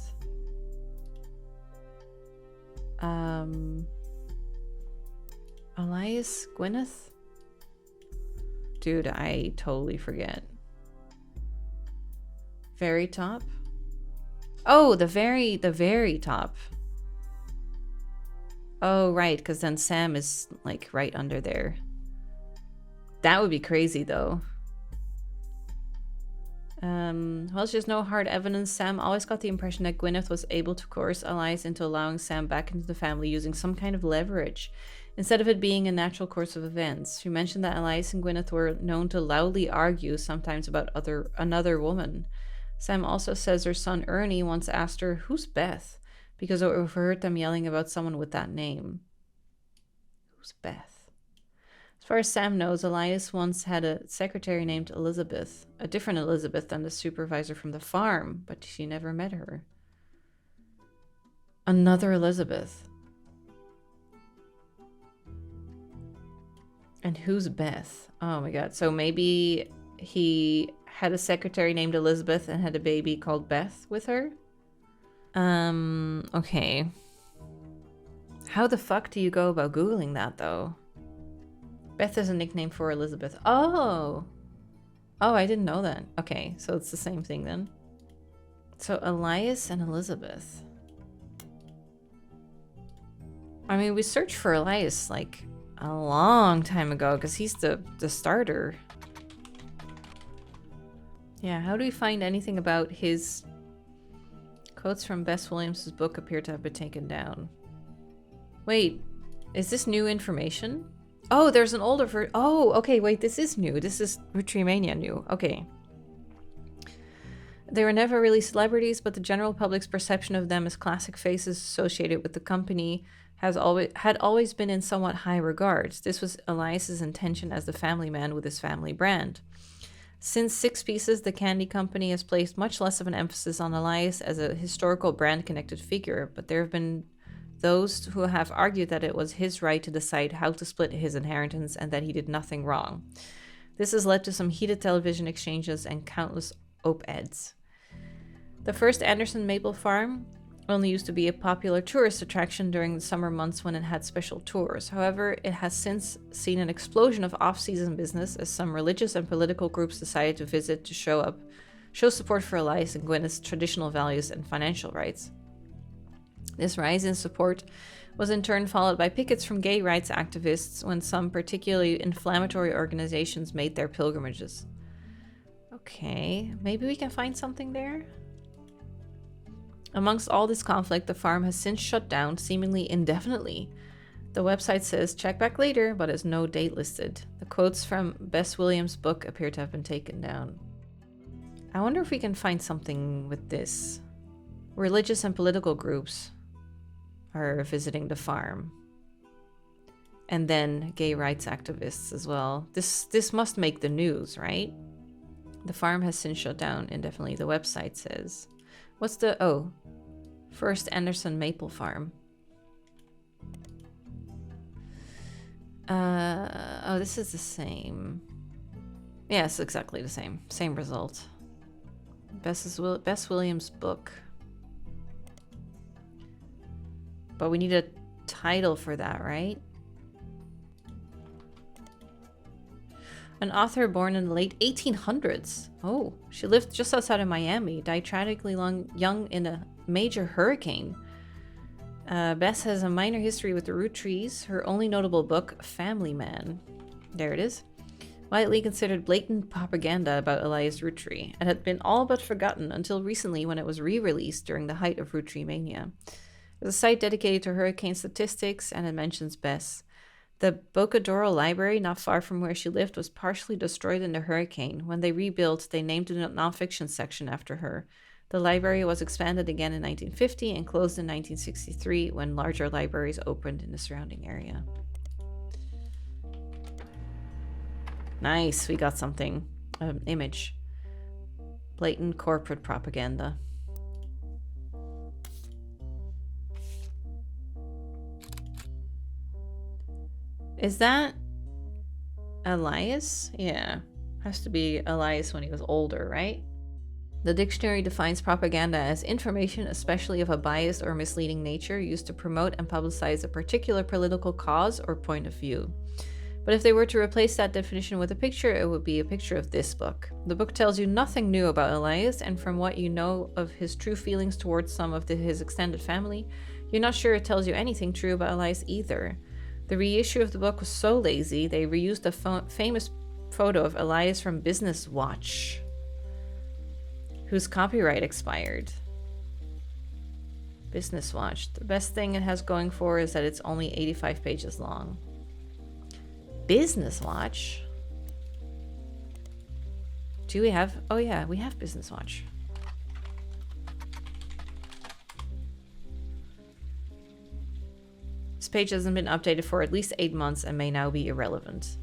Elias, Gwyneth? Dude, I totally forget. Very top? Oh, the very top. Oh, right, because then Sam is, like, right under there. That would be crazy, though. Well, there's just no hard evidence. Sam always got the impression that Gwyneth was able to coerce Elias into allowing Sam back into the family using some kind of leverage, instead of it being a natural course of events. She mentioned that Elias and Gwyneth were known to loudly argue, sometimes about another woman. Sam also says her son Ernie once asked her, "Who's Beth?" because it overheard them yelling about someone with that name. Who's Beth? As far as Sam knows, Elias once had a secretary named Elizabeth, a different Elizabeth than the supervisor from the farm, but she never met her. Another Elizabeth. And who's Beth? Oh my god, so maybe he had a secretary named Elizabeth and had a baby called Beth with her? Okay. How the fuck do you go about Googling that, though? Beth is a nickname for Elizabeth. Oh! Oh, I didn't know that. Okay, so it's the same thing then. So Elias and Elizabeth. I mean, we searched for Elias, like, a long time ago, because he's the starter. Yeah, how do we find anything about his... Quotes from Bess Williams' book appear to have been taken down. Wait, is this new information? Oh, there's an older version. Oh, okay, wait, this is new. This is Roottreemania new. Okay. They were never really celebrities, but the general public's perception of them as classic faces associated with the company had always been in somewhat high regards. This was Elias's intention as the family man with his family brand. Since Six Pieces, the candy company has placed much less of an emphasis on Elias as a historical brand-connected figure, but there have been those who have argued that it was his right to decide how to split his inheritance and that he did nothing wrong. This has led to some heated television exchanges and countless op-eds. The first Anderson maple farm only used to be a popular tourist attraction during the summer months when it had special tours. However, it has since seen an explosion of off-season business as some religious and political groups decided to visit to show support for Elias and Gwyneth's traditional values and financial rights. This rise in support was in turn followed by pickets from gay rights activists when some particularly inflammatory organizations made their pilgrimages. Okay, maybe we can find something there? Amongst all this conflict, the farm has since shut down, seemingly indefinitely. The website says, check back later, but has no date listed. The quotes from Bess Williams' book appear to have been taken down. I wonder if we can find something with this. Religious and political groups are visiting the farm. And then gay rights activists as well. This must make the news, right? The farm has since shut down indefinitely, the website says. What's the... First Anderson Maple Farm. This is the same. Yes, exactly the same. Same result. Bess Williams' book. But we need a title for that, right? An author born in the late 1800s. Oh, she lived just outside of Miami, died tragically young in a major hurricane. Bess has a minor history with the root trees. Her only notable book, Family Man. There it is. Widely considered blatant propaganda about Elias Roottreemania. It had been all but forgotten until recently when it was re-released during the height of Roottreemania. There's a site dedicated to hurricane statistics, and it mentions Bess. The Bocadoro Library, not far from where she lived, was partially destroyed in the hurricane. When they rebuilt, they named the nonfiction section after her. The library was expanded again in 1950 and closed in 1963 when larger libraries opened in the surrounding area. Nice, we got something. Image. Blatant corporate propaganda. Is that Elias? Yeah. Has to be Elias when he was older, right? The dictionary defines propaganda as information, especially of a biased or misleading nature, used to promote and publicize a particular political cause or point of view. But if they were to replace that definition with a picture, it would be a picture of this book. The book tells you nothing new about Elias, and from what you know of his true feelings towards some of his extended family, you're not sure it tells you anything true about Elias either. The reissue of the book was so lazy, they reused a famous photo of Elias from Business Watch, whose copyright expired. Business Watch. The best thing it has going for is that it's only 85 pages long. Business Watch? Do we have... Oh yeah, we have Business Watch. This page hasn't been updated for at least 8 months and may now be irrelevant.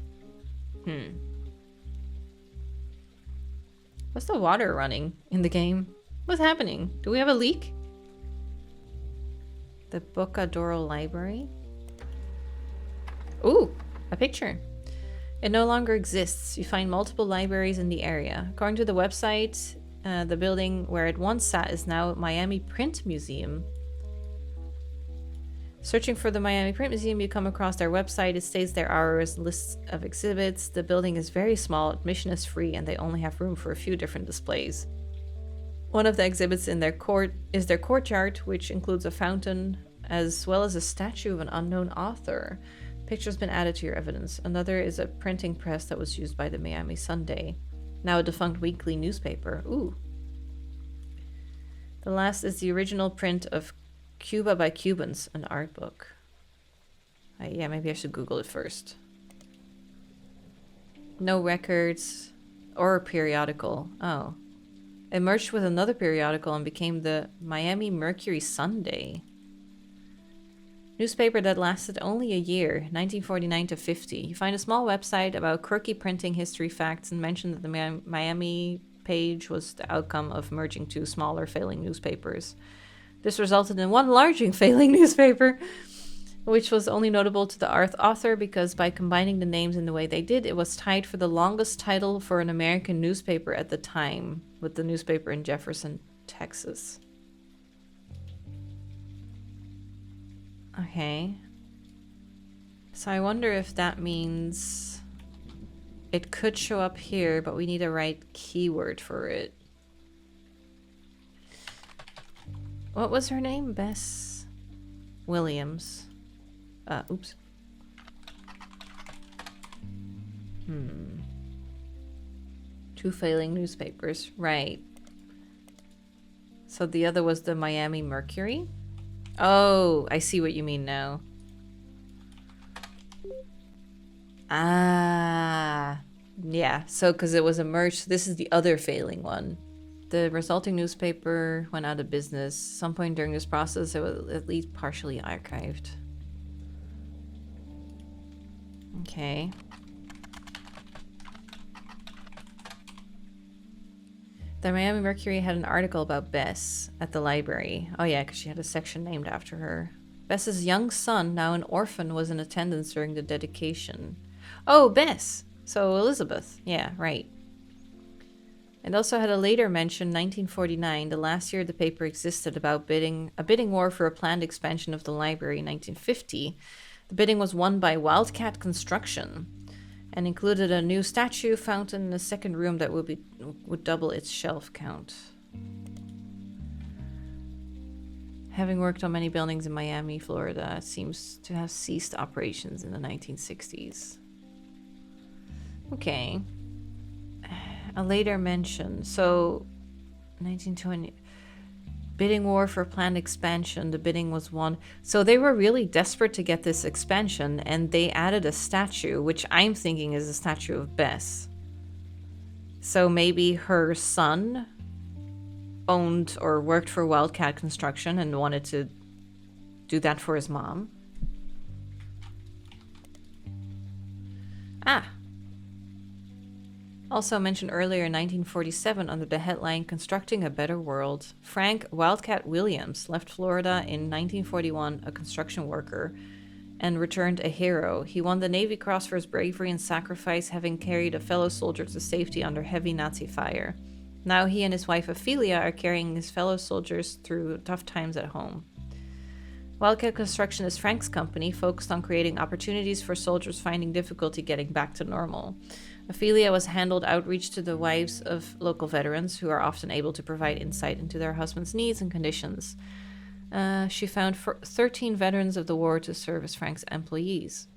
What's the water running in the game? What's happening? Do we have a leak? The Bocadoro Library? Ooh, a picture. It no longer exists. You find multiple libraries in the area. According to the website, the building where it once sat is now Miami Print Museum. Searching for the Miami Print Museum, you come across their website. It states there are lists of exhibits. The building is very small, admission is free, and they only have room for a few different displays. One of the exhibits in their court is their courtyard, which includes a fountain, as well as a statue of an unknown author. Picture's been added to your evidence. Another is a printing press that was used by the Miami Sunday, now a defunct weekly newspaper. Ooh. The last is the original print of Cuba by Cubans, an art book. Yeah, maybe I should Google it first. No records or a periodical. Oh. It merged with another periodical and became the Miami Mercury Sunday. Newspaper that lasted only a year, 1949 to 50. You find a small website about quirky printing history facts and mention that the Miami page was the outcome of merging two smaller failing newspapers. This resulted in one large and failing newspaper, which was only notable to the author because by combining the names in the way they did, it was tied for the longest title for an American newspaper at the time, with the newspaper in Jefferson, Texas. Okay. So I wonder if that means it could show up here, but we need a right keyword for it. What was her name? Bess Williams. Oops. Two failing newspapers. Right. So the other was the Miami Mercury? Oh, I see what you mean now. Ah. Yeah, so because it was a merge, this is the other failing one. The resulting newspaper went out of business. Some point during this process, it was at least partially archived. Okay. The Miami Mercury had an article about Bess at the library. Oh yeah, because she had a section named after her. Bess's young son, now an orphan, was in attendance during the dedication. Oh, Bess! So Elizabeth. Yeah, right. It also had a later mention, 1949, the last year the paper existed, about a bidding war for a planned expansion of the library in 1950. The bidding was won by Wildcat Construction and included a new statue, fountain, and a second room that would double its shelf count. Having worked on many buildings in Miami, Florida, it seems to have ceased operations in the 1960s. Okay. A later mention. So, 1920... Bidding war for planned expansion. The bidding was won. So they were really desperate to get this expansion, and they added a statue, which I'm thinking is a statue of Bess. So maybe her son owned or worked for Wildcat Construction and wanted to do that for his mom. Ah. Also mentioned earlier in 1947 under the headline Constructing a Better World, Frank Wildcat Williams left Florida in 1941 a construction worker and returned a hero. He won the Navy Cross for his bravery and sacrifice, having carried a fellow soldier to safety under heavy Nazi fire. Now he and his wife Ophelia are carrying his fellow soldiers through tough times at home. Wildcat Construction is Frank's company, focused on creating opportunities for soldiers finding difficulty getting back to normal. Ophelia was handled outreach to the wives of local veterans, who are often able to provide insight into their husbands' needs and conditions. She found 13 veterans of the war to serve as Frank's employees.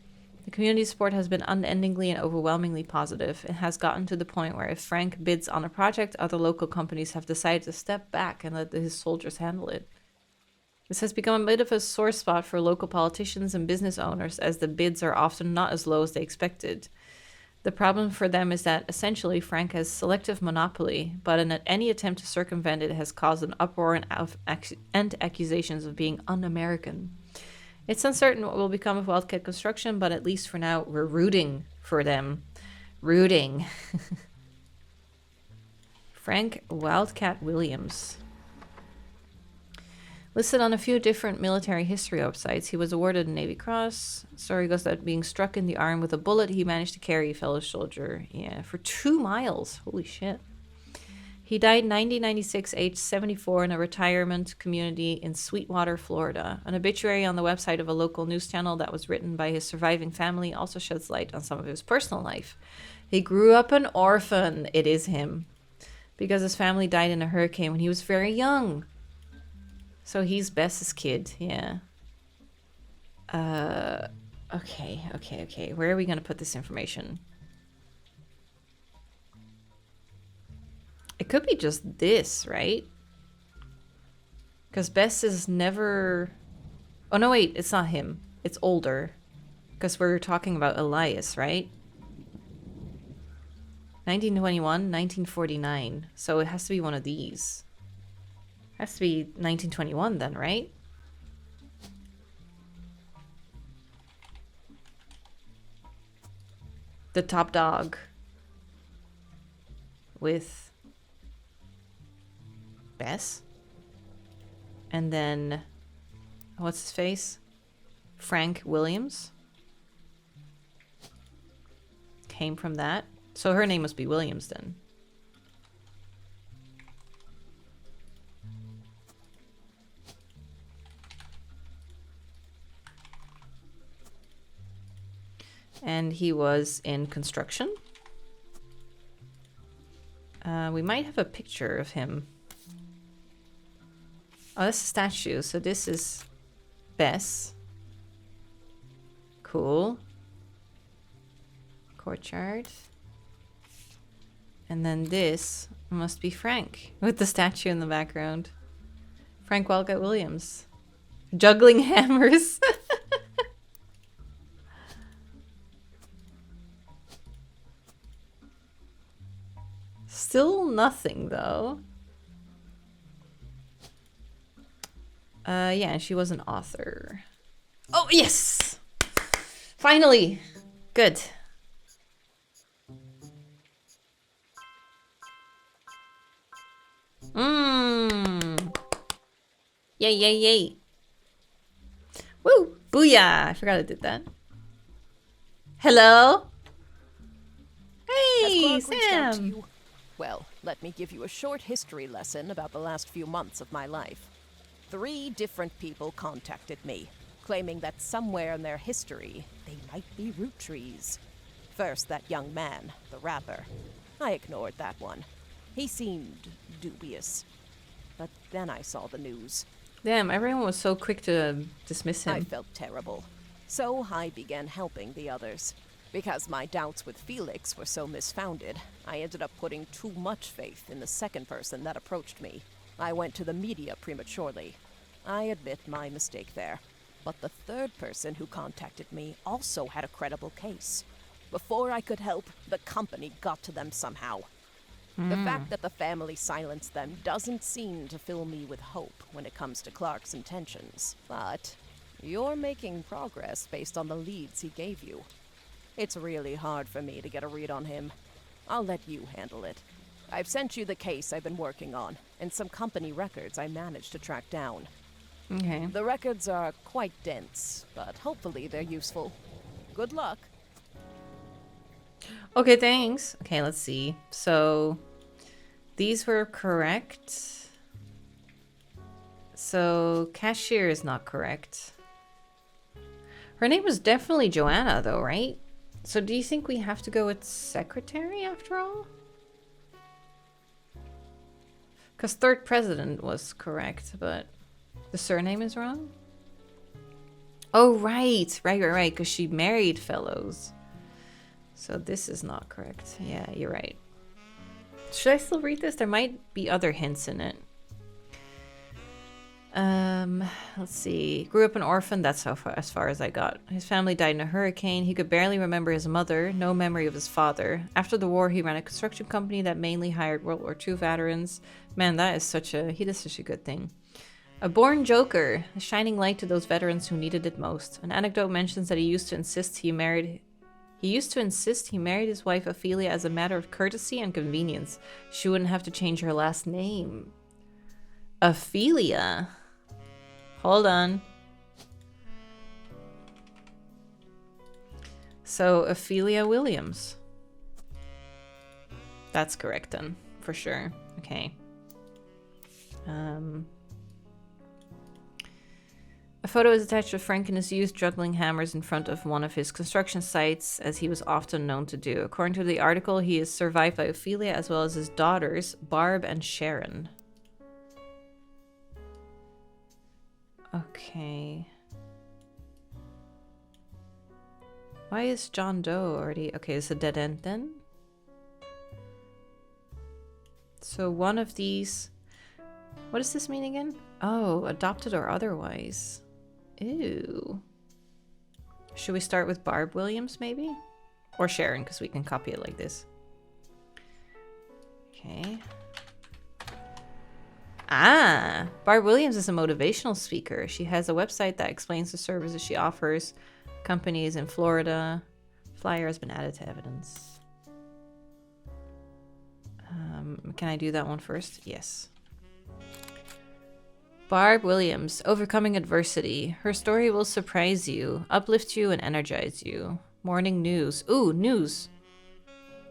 The community support has been unendingly and overwhelmingly positive. It has gotten to the point where if Frank bids on a project, other local companies have decided to step back and let his soldiers handle it. This has become a bit of a sore spot for local politicians and business owners, as the bids are often not as low as they expected. The problem for them is that essentially Frank has selective monopoly, but in any attempt to circumvent it has caused an uproar and accusations of being un-American. It's uncertain what will become of Wildcat Construction, but at least for now, we're rooting for them. Rooting. Frank Wildcat Williams. Listed on a few different military history websites, he was awarded a Navy Cross. Story goes that being struck in the arm with a bullet, he managed to carry a fellow soldier. Yeah, for 2 miles. Holy shit. He died in 1996, aged 74, in a retirement community in Sweetwater, Florida. An obituary on the website of a local news channel that was written by his surviving family also sheds light on some of his personal life. He grew up an orphan. It is him. Because his family died in a hurricane when he was very young. So he's Bess's kid, yeah. Okay. Where are we going to put this information? It could be just this, right? Because Bess is never... Oh, no, wait, it's not him. It's older. Because we're talking about Elias, right? 1921, 1949. So it has to be one of these. Has to be 1921 then, right? The top dog. With Bess? And then, what's his face? Frank Williams. Came from that. So her name must be Williams then. And he was in construction. We might have a picture of him. Oh, that's a statue. So this is Bess. Cool. Courtyard. And then this must be Frank with the statue in the background. Frank Walcott Williams. Juggling hammers. Still nothing though. Yeah, she was an author. Oh, yes! Finally! Good. Yay, yay, yay. Woo! Booyah! I forgot I did that. Hello? Hey, Has Clark reached out to Sam! you? Well, let me give you a short history lesson about the last few months of my life. 3 different people contacted me, claiming that somewhere in their history, they might be root trees. First, that young man, the rapper. I ignored that one. He seemed dubious. But then I saw the news. Damn, everyone was so quick to dismiss him. I felt terrible. So I began helping the others. Because my doubts with Felix were so misfounded, I ended up putting too much faith in the second person that approached me. I went to the media prematurely. I admit my mistake there. But the third person who contacted me also had a credible case. Before I could help, the company got to them somehow. The fact that the family silenced them doesn't seem to fill me with hope when it comes to Clark's intentions. But you're making progress based on the leads he gave you. It's really hard for me to get a read on him. I'll let you handle it. I've sent you the case I've been working on, and some company records I managed to track down. Okay. The records are quite dense, but hopefully they're useful. Good luck. Okay, thanks. Okay, let's see. So, these were correct. So, cashier is not correct. Her name was definitely Joanna, though, right? So, do you think we have to go with secretary after all? Because third president was correct, but the surname is wrong? Oh, right. Right. Because she married Fellows. So this is not correct. Yeah, you're right. Should I still read this? There might be other hints in it. Let's see. Grew up an orphan. That's as far as I got. His family died in a hurricane. He could barely remember his mother. No memory of his father. After the war, he ran a construction company that mainly hired World War II veterans. Man, he did such a good thing. A born joker, a shining light to those veterans who needed it most. An anecdote mentions that he used to insist he married his wife Ophelia as a matter of courtesy and convenience. She wouldn't have to change her last name. Ophelia. Hold on. So, Ophelia Williams. That's correct then, for sure. Okay. A photo is attached of Frank in his youth juggling hammers in front of one of his construction sites, as he was often known to do. According to the article, he is survived by Ophelia as well as his daughters, Barb and Sharon. Okay. Why is John Doe already... Okay, it's a dead end then? So one of these... What does this mean again? Oh, adopted or otherwise. Ew. Should we start with Barb Williams, maybe? Or Sharon, because we can copy it like this. Okay. Ah! Barb Williams is a motivational speaker. She has a website that explains the services she offers. Companies in Florida. Flyer has been added to evidence. Can I do that one first? Yes. Barb Williams, overcoming adversity. Her story will surprise you, uplift you, and energize you. Morning news. Ooh, news.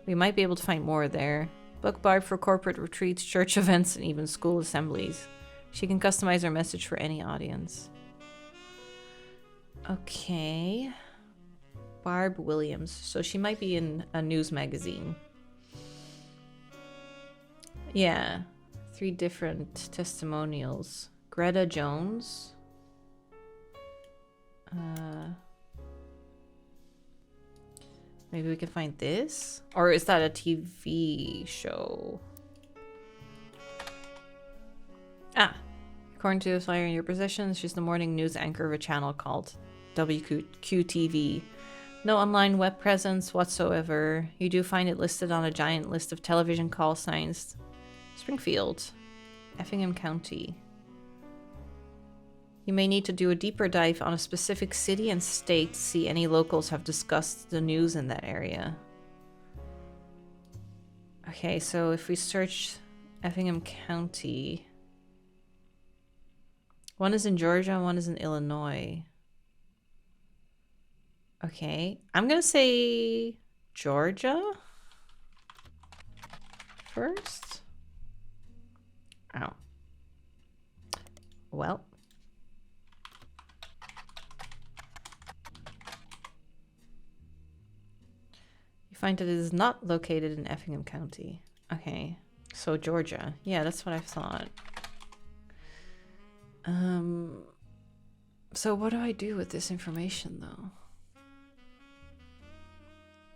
We might be able to find more there. Book Barb for corporate retreats, church events, and even school assemblies. She can customize her message for any audience. Okay. Barb Williams. So she might be in a news magazine. Yeah. 3 different testimonials. Greta Jones. Maybe we can find this? Or is that a TV show? Ah. According to a flyer in your possession, she's the morning news anchor of a channel called WQTV. No online web presence whatsoever. You do find it listed on a giant list of television call signs. Springfield. Effingham County. You may need to do a deeper dive on a specific city and state to see any locals have discussed the news in that area. Okay, so if we search Effingham County... One is in Georgia, one is in Illinois. Okay, I'm gonna say Georgia first. Oh. Well. You find that it is not located in Effingham County. Okay, so Georgia. Yeah, that's what I thought. So what do I do with this information, though?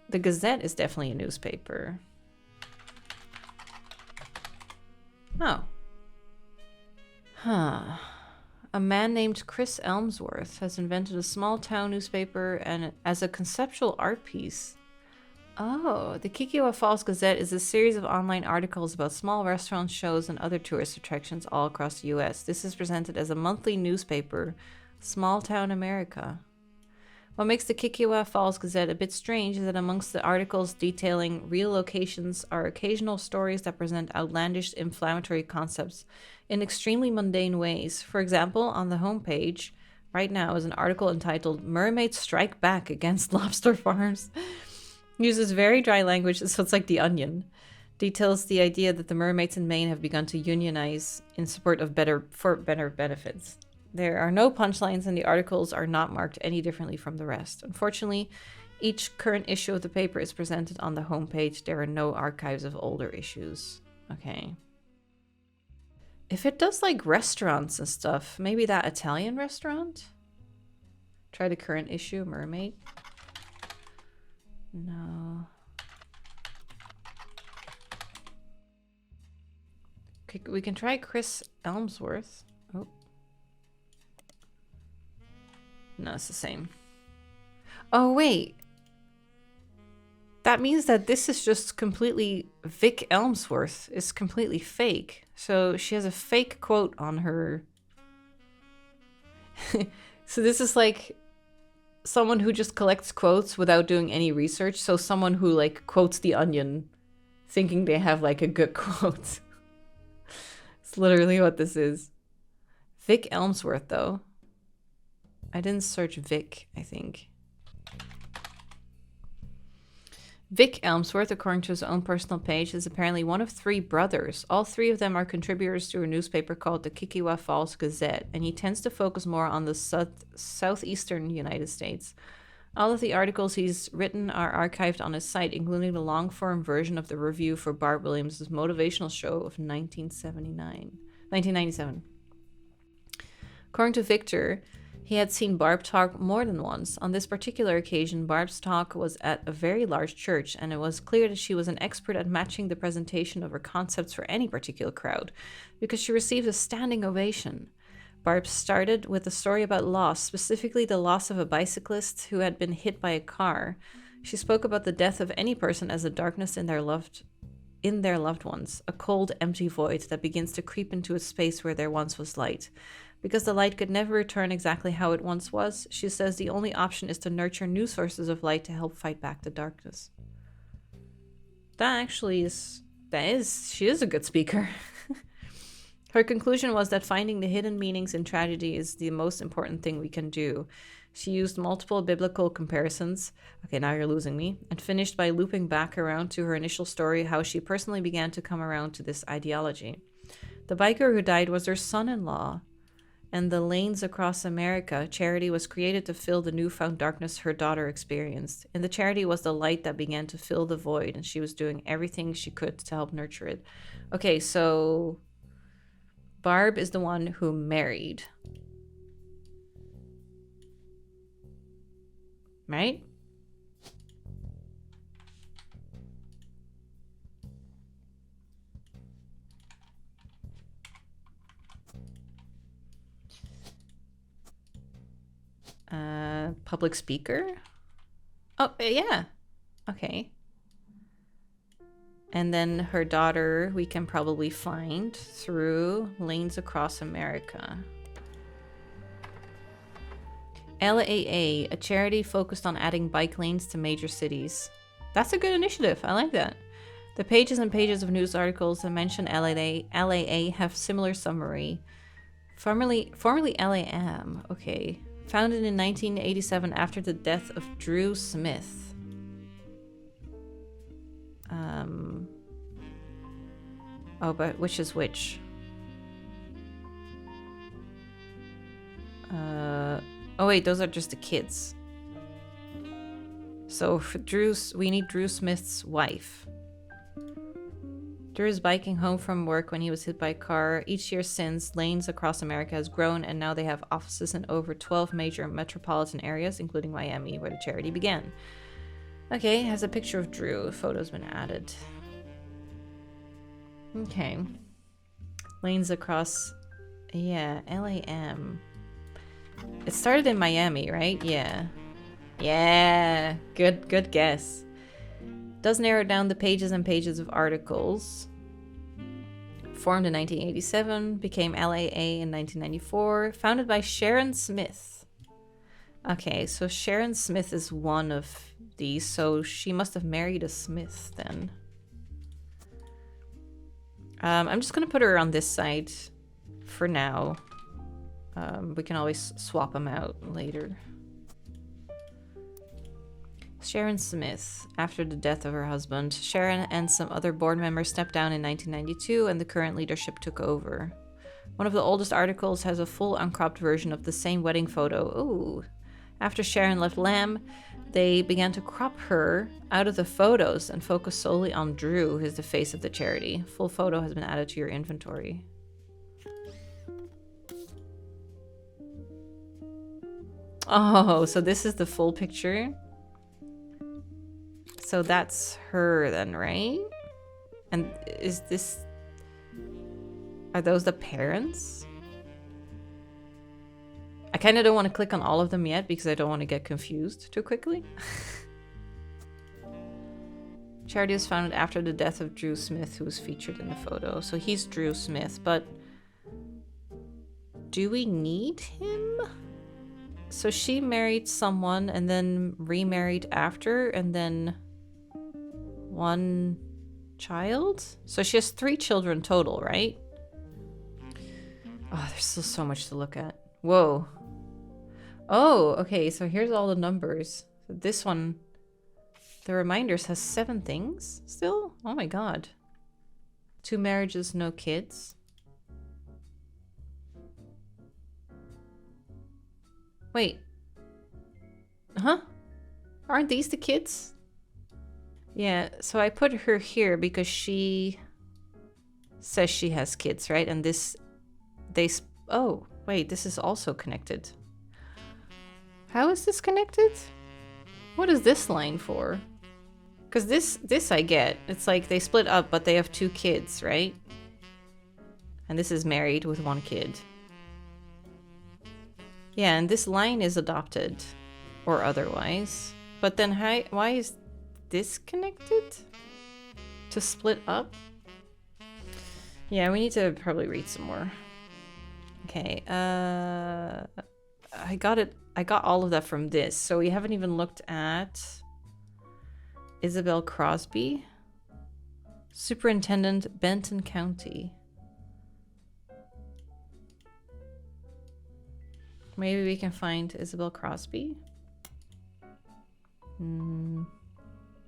The Gazette is definitely a newspaper. Oh. Huh. A man named Chris Elmsworth has invented a small town newspaper and as a conceptual art piece. Oh, the Kikiowa Falls Gazette is a series of online articles about small restaurants, shows, and other tourist attractions all across the U.S. This is presented as a monthly newspaper, Small Town America. What makes the Kikiowa Falls Gazette a bit strange is that amongst the articles detailing real locations are occasional stories that present outlandish, inflammatory concepts in extremely mundane ways. For example, on the homepage right now is an article entitled "Mermaids Strike Back Against Lobster Farms." Uses very dry language, so it's like The Onion. Details the idea that the mermaids in Maine have begun to unionize in support of better benefits. There are no punchlines and the articles are not marked any differently from the rest. Unfortunately, each current issue of the paper is presented on the homepage. There are no archives of older issues. Okay. If it does like restaurants and stuff, maybe that Italian restaurant? Try the current issue, Mermaid. No. Okay, we can try Chris Elmsworth. Oh. No, it's the same. Oh, wait. That means that this is just completely... Vic Elmsworth is completely fake. So she has a fake quote on her. So this is like... someone who just collects quotes without doing any research. So someone who like quotes The Onion thinking they have like a good quote. It's literally what this is. Vic Elmsworth though. I didn't search Vic, I think. Vic Elmsworth, according to his own personal page, is apparently one of 3 brothers. All 3 of them are contributors to a newspaper called the Kikiowa Falls Gazette, and he tends to focus more on the southeastern United States. All of the articles he's written are archived on his site, including the long-form version of the review for Barb Williams' motivational show of 1997. According to Victor, he had seen Barb talk more than once. On this particular occasion, Barb's talk was at a very large church, and it was clear that she was an expert at matching the presentation of her concepts for any particular crowd, because she received a standing ovation. Barb started with a story about loss, specifically the loss of a bicyclist who had been hit by a car. She spoke about the death of any person as a darkness in their loved ones, a cold, empty void that begins to creep into a space where there once was light. Because the light could never return exactly how it once was, she says the only option is to nurture new sources of light to help fight back the darkness. That actually is... she is a good speaker. Her conclusion was that finding the hidden meanings in tragedy is the most important thing we can do. She used multiple biblical comparisons, okay, now you're losing me, and finished by looping back around to her initial story how she personally began to come around to this ideology. The biker who died was her son-in-law, and the Lanes Across America charity was created to fill the newfound darkness her daughter experienced. And the charity was the light that began to fill the void, and she was doing everything she could to help nurture it. Okay, so Barb is the one who married. Right? Public speaker? Oh, yeah. Okay. And then her daughter we can probably find through Lanes Across America. LAA, a charity focused on adding bike lanes to major cities. That's a good initiative. I like that. The pages and pages of news articles that mention LAA have similar summary. Formerly LAM. Okay. Founded in 1987 after the death of Drew Smith. Oh, but which is which? Oh wait, those are just the kids. So for we need Drew Smith's wife. Drew is biking home from work when he was hit by a car. Each year since, Lanes Across America has grown, and now they have offices in over 12 major metropolitan areas, including Miami, where the charity began. Okay, has a picture of Drew. A photo's been added. Okay. Lanes Across... Yeah, LAM. It started in Miami, right? Yeah. Yeah! Good guess. Does narrow down the pages and pages of articles. Formed in 1987, became LAA in 1994, founded by Sharon Smith. Okay, so Sharon Smith is one of these, so she must have married a Smith then. I'm just gonna put her on this side for now. We can always swap them out later. Sharon Smith. After the death of her husband, Sharon and some other board members stepped down in 1992 and the current leadership took over. One of the oldest articles has a full uncropped version of the same wedding photo. Ooh. After Sharon left LAM, they began to crop her out of the photos and focus solely on Drew, who's the face of the charity. Full photo has been added to your inventory. Oh, so this is the full picture? So that's her then, right? And is this... Are those the parents? I kind of don't want to click on all of them yet because I don't want to get confused too quickly. Charity was founded after the death of Drew Smith, who was featured in the photo. So he's Drew Smith, but... Do we need him? So she married someone and then remarried after, and then... one child? So she has 3 children total, right? Oh, there's still so much to look at. Whoa. Oh, okay, so here's all the numbers. So this one, the reminders, has 7 things still? Oh my god. 2 marriages, no kids. Wait. Huh? Aren't these the kids? Yeah, so I put her here because she says she has kids, right? And this, oh, wait, this is also connected. How is this connected? What is this line for? Because this I get. It's like they split up, but they have 2 kids, right? And this is married with 1 kid. Yeah, and this line is adopted or otherwise. But then why is this connected to split up? Yeah, we need to probably read some more. Okay, I got all of that from this. So we haven't even looked at Isabel Crosby, Superintendent, Benton County. Maybe we can find Isabel Crosby.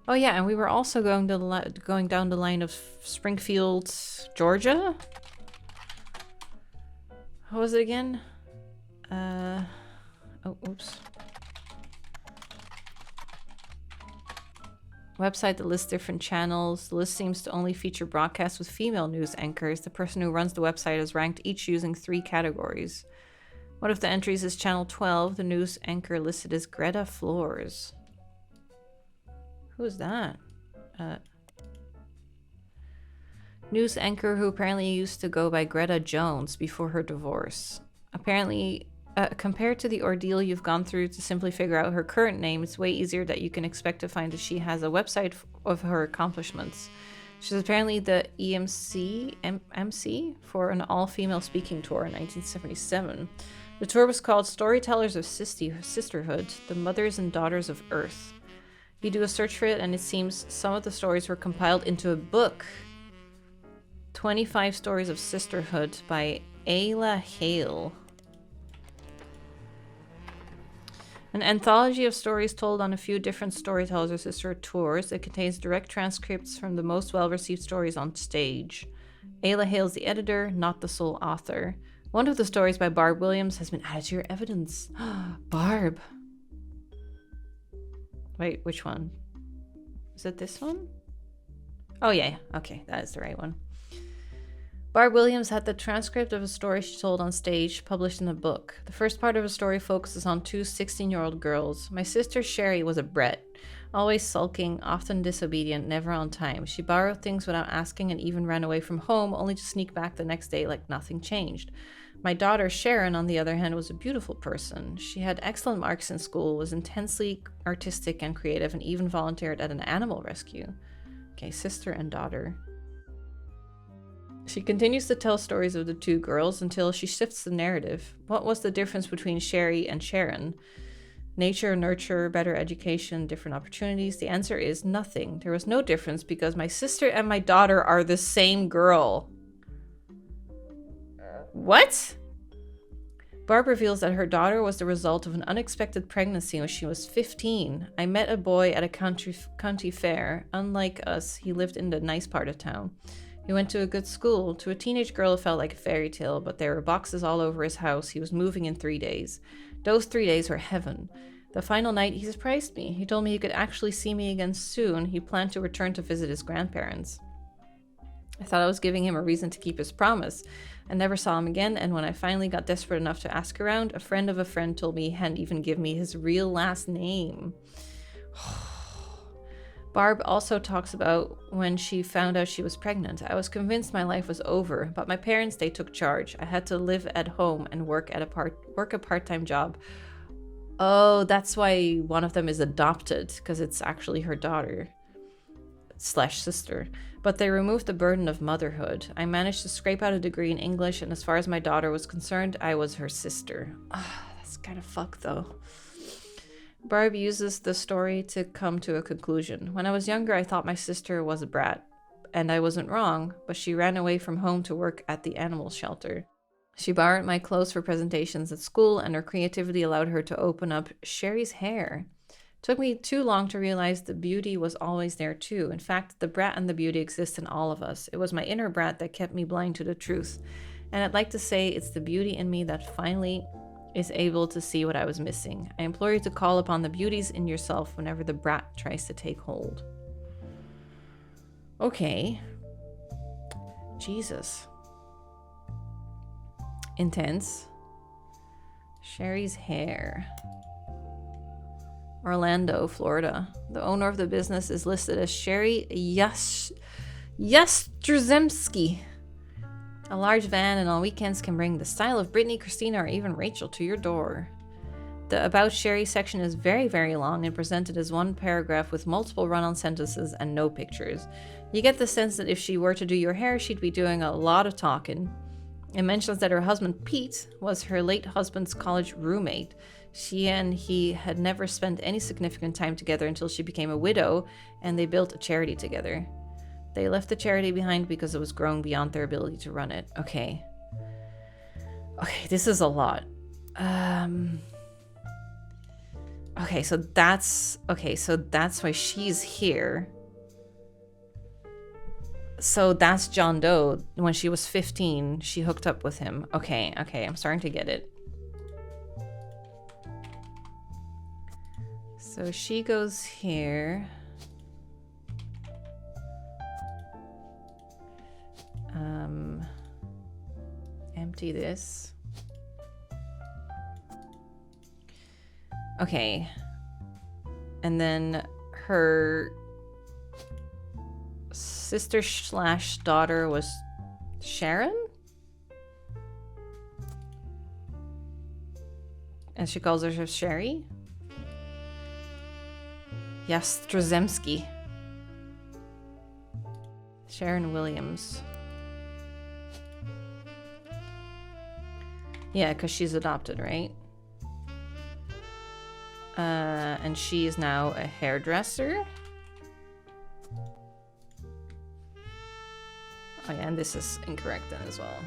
Oh yeah, and we were also going down the line of Springfield, Georgia. What was it again? Oh, oops. Website that lists different channels. The list seems to only feature broadcasts with female news anchors. The person who runs the website is ranked each using 3 categories. One of the entries is Channel 12. The news anchor listed is Greta Flores. Who is that? News anchor who apparently used to go by Greta Jones before her divorce. Apparently, compared to the ordeal you've gone through to simply figure out her current name, it's way easier that you can expect to find that she has a website of her accomplishments. She's apparently the MC for an all-female speaking tour in 1977. The tour was called Storytellers of Sisterhood, the Mothers and Daughters of Earth. You do a search for it, and it seems some of the stories were compiled into a book. 25 Stories of Sisterhood by Ayla Hale. An anthology of stories told on a few different Storytellers of Sisterhood tours. It contains direct transcripts from the most well-received stories on stage. Ayla Hale's the editor, not the sole author. One of the stories by Barb Williams has been added to your evidence. Barb. Wait, which one? Is it this one? Oh yeah, okay, that is the right one. Barb Williams had the transcript of a story she told on stage published in a book. The first part of a story focuses on 2 16-year-old girls. My sister Sherry was a brat, always sulking, often disobedient, never on time. She borrowed things without asking and even ran away from home, only to sneak back the next day like nothing changed. My daughter Sharon, on the other hand, was a beautiful person. She had excellent marks in school, was intensely artistic and creative, and even volunteered at an animal rescue. Okay, sister and daughter. She continues to tell stories of the 2 girls until she shifts the narrative. What was the difference between Sherry and Sharon? Nature, nurture, better education, different opportunities? The answer is nothing. There was no difference because my sister and my daughter are the same girl. What? Barb reveals that her daughter was the result of an unexpected pregnancy when she was 15. I met a boy at a county fair. Unlike us, he lived in the nice part of town. He went to a good school. To a teenage girl, it felt like a fairy tale, but there were boxes all over his house. He was moving in 3 days. Those 3 days were heaven. The final night, he surprised me. He told me he could actually see me again soon. He planned to return to visit his grandparents. I thought I was giving him a reason to keep his promise. I never saw him again, and when I finally got desperate enough to ask around, a friend of a friend told me he hadn't even given me his real last name. Barb also talks about when she found out she was pregnant. I was convinced my life was over, but my parents, they took charge. I had to live at home and work a part-time job. Oh, that's why one of them is adopted, because it's actually her daughter / sister. But they removed the burden of motherhood. I managed to scrape out a degree in English, and as far as my daughter was concerned, I was her sister. That's kind of fucked, though. Barb uses the story to come to a conclusion. When I was younger, I thought my sister was a brat, and I wasn't wrong, but she ran away from home to work at the animal shelter. She borrowed my clothes for presentations at school, and her creativity allowed her to open up Sherry's hair. It took me too long to realize the beauty was always there too. In fact, the brat and the beauty exist in all of us. It was my inner brat that kept me blind to the truth. And I'd like to say it's the beauty in me that finally is able to see what I was missing. I implore you to call upon the beauties in yourself whenever the brat tries to take hold. Okay. Jesus. Intense. Sherry's hair. Orlando, Florida. The owner of the business is listed as Sherry Jastrzemski. A large van and on weekends can bring the style of Brittany, Christina, or even Rachel to your door. The About Sherry section is very, very long and presented as one paragraph with multiple run-on sentences and no pictures. You get the sense that if she were to do your hair, she'd be doing a lot of talking. It mentions that her husband, Pete, was her late husband's college roommate. She and he had never spent any significant time together until she became a widow, and they built a charity together. They left the charity behind because it was growing beyond their ability to run it. Okay, this is a lot. Okay, so that's why she's here. So that's John Doe. When she was 15, she hooked up with him. Okay, I'm starting to get it. So she goes here. Empty this. Okay. And then her sister / daughter was Sharon? And she calls herself Sherry? Jastrzemski. Sharon Williams. Yeah, because she's adopted, right? And she is now a hairdresser. Oh yeah, and this is incorrect then as well.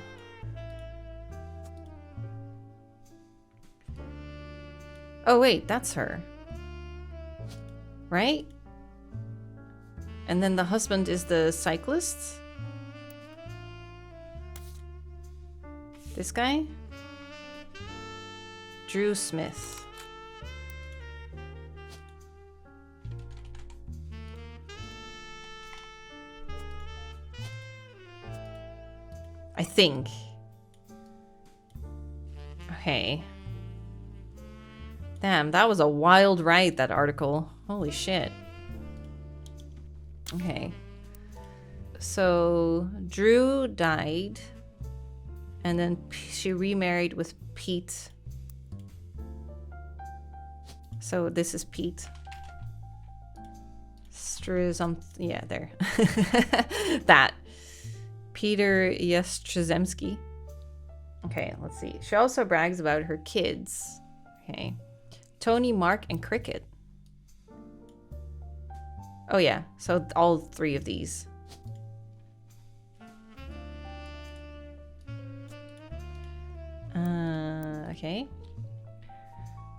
Oh wait, that's her. Right? And then the husband is the cyclist? This guy? Drew Smith. I think. Okay. Damn, that was a wild ride, that article. Holy shit. Okay. So, Drew died. And then she remarried with Pete. So, this is Pete. Yeah, there. That. Peter Jastrzemski. Okay, let's see. She also brags about her kids. Okay. Tony, Mark, and Cricket. Oh yeah, so all 3 of these. Okay.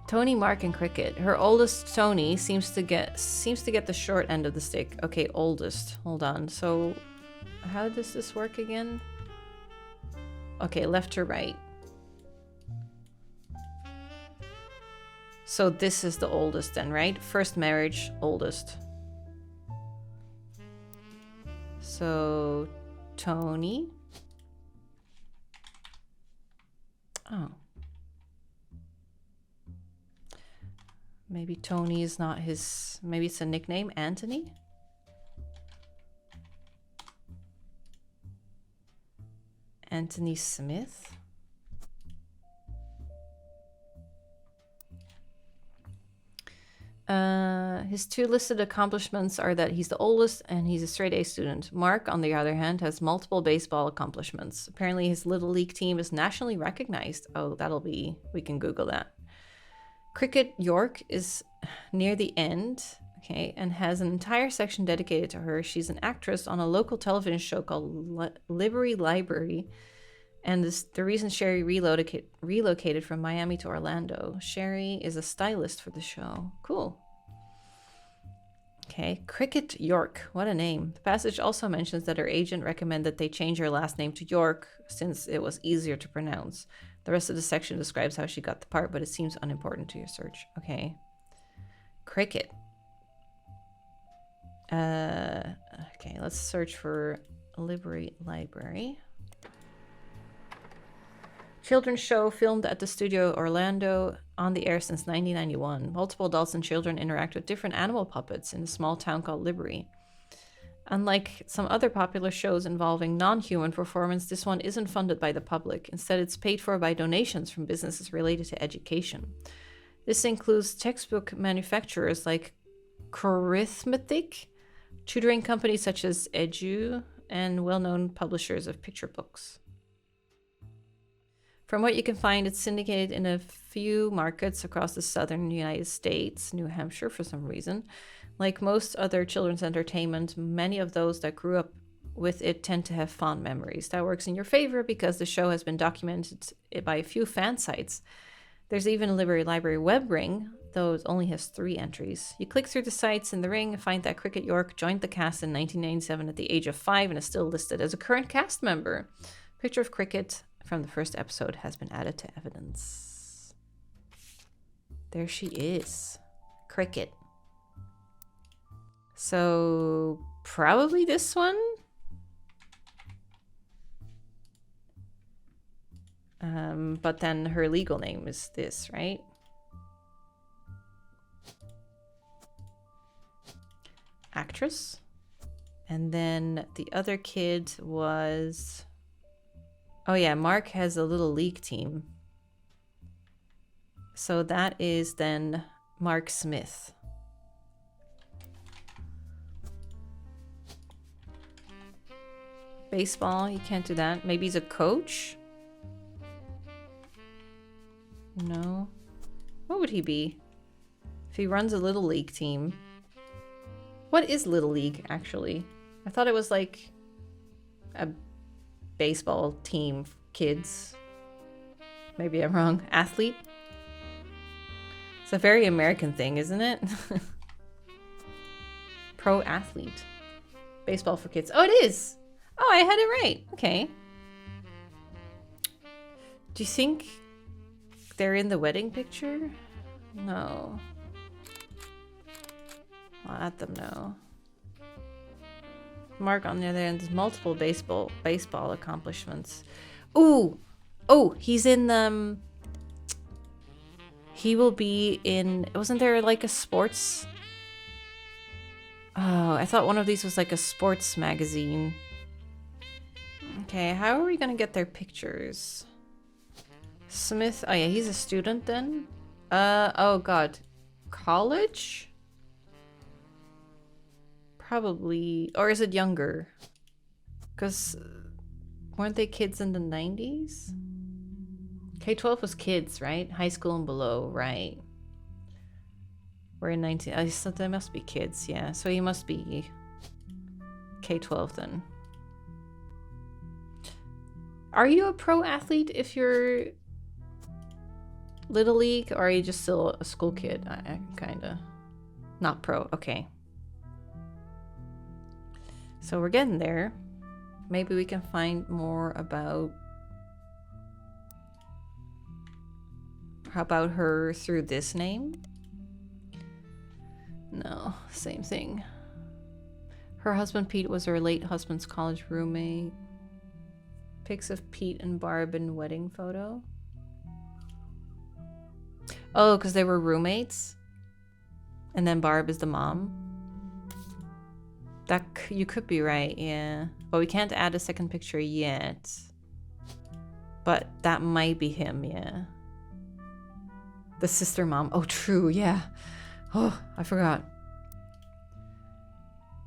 Tony, Mark, and Cricket. Her oldest, Tony, seems to get the short end of the stick. Okay, oldest. Hold on. So, how does this work again? Okay, left to right. So this is the oldest then, right? First marriage, oldest. So, Tony. Oh. Maybe Tony is not his... Maybe it's a nickname, Anthony? Anthony Smith? His 2 listed accomplishments are that he's the oldest and he's a straight A student. Mark, on the other hand, has multiple baseball accomplishments. Apparently his Little League team is nationally recognized. Oh, we can Google that. Cricket York is near the end, okay, and has an entire section dedicated to her. She's an actress on a local television show called Library Library. And the reason Sherry relocated from Miami to Orlando. Sherry is a stylist for the show. Cool. Okay, Cricket York. What a name. The passage also mentions that her agent recommended they change her last name to York since it was easier to pronounce. The rest of the section describes how she got the part, but it seems unimportant to your search. Okay. Cricket. Okay, let's search for Library Library. Children's show filmed at the studio Orlando, on the air since 1991. Multiple adults and children interact with different animal puppets in a small town called Library. Unlike some other popular shows involving non-human performance, this one isn't funded by the public. Instead, it's paid for by donations from businesses related to education. This includes textbook manufacturers like Corithmetic, tutoring companies such as Edu, and well-known publishers of picture books. From what you can find, it's syndicated in a few markets across the southern United States, New Hampshire for some reason. Like most other children's entertainment, many of those that grew up with it tend to have fond memories. That works in your favor because the show has been documented by a few fan sites There's even a library web ring, though it only has 3 entries. You click through the sites in the ring and find that Cricket York joined the cast in 1997 at the age of 5 and is still listed as a current cast member. Picture of Cricket from the first episode has been added to evidence. There she is. Cricket. So, probably this one? But then her legal name is this, right? Actress. And then the other kid was... Oh yeah, Mark has a little league team. So that is then Mark Smith. Baseball, you can't do that. Maybe he's a coach? No. What would he be? If he runs a little league team. What is little league, actually? I thought it was like a baseball team, kids. Maybe I'm wrong. Athlete? It's a very American thing, isn't it? Pro athlete. Baseball for kids. Oh, it is! Oh, I had it right. Okay. Do you think they're in the wedding picture? No. I'll add them now. Mark on the other end, there's multiple baseball accomplishments. Ooh! Oh, he's in he will be in... Wasn't there like a sports... Oh, I thought one of these was like a sports magazine. Okay, how are we gonna get their pictures? Smith... Oh yeah, he's a student then? Oh god. College? Probably... Or is it younger? Because... Weren't they kids in the 90s? K-12 was kids, right? High school and below, right. We're in 19... Oh, so they must be kids, yeah. So he must be... K-12 then. Are you a pro athlete if you're... Little League? Or are you just still a school kid? I kinda... Not pro, okay. So we're getting there. Maybe we can find more about... How about her through this name? No, same thing. Her husband Pete was her late husband's college roommate. Pics of Pete and Barb in wedding photo. Oh, because they were roommates? And then Barb is the mom? That you could be right, yeah. But we can't add a second picture yet. But that might be him, yeah. The sister mom. Oh, true, yeah. Oh, I forgot.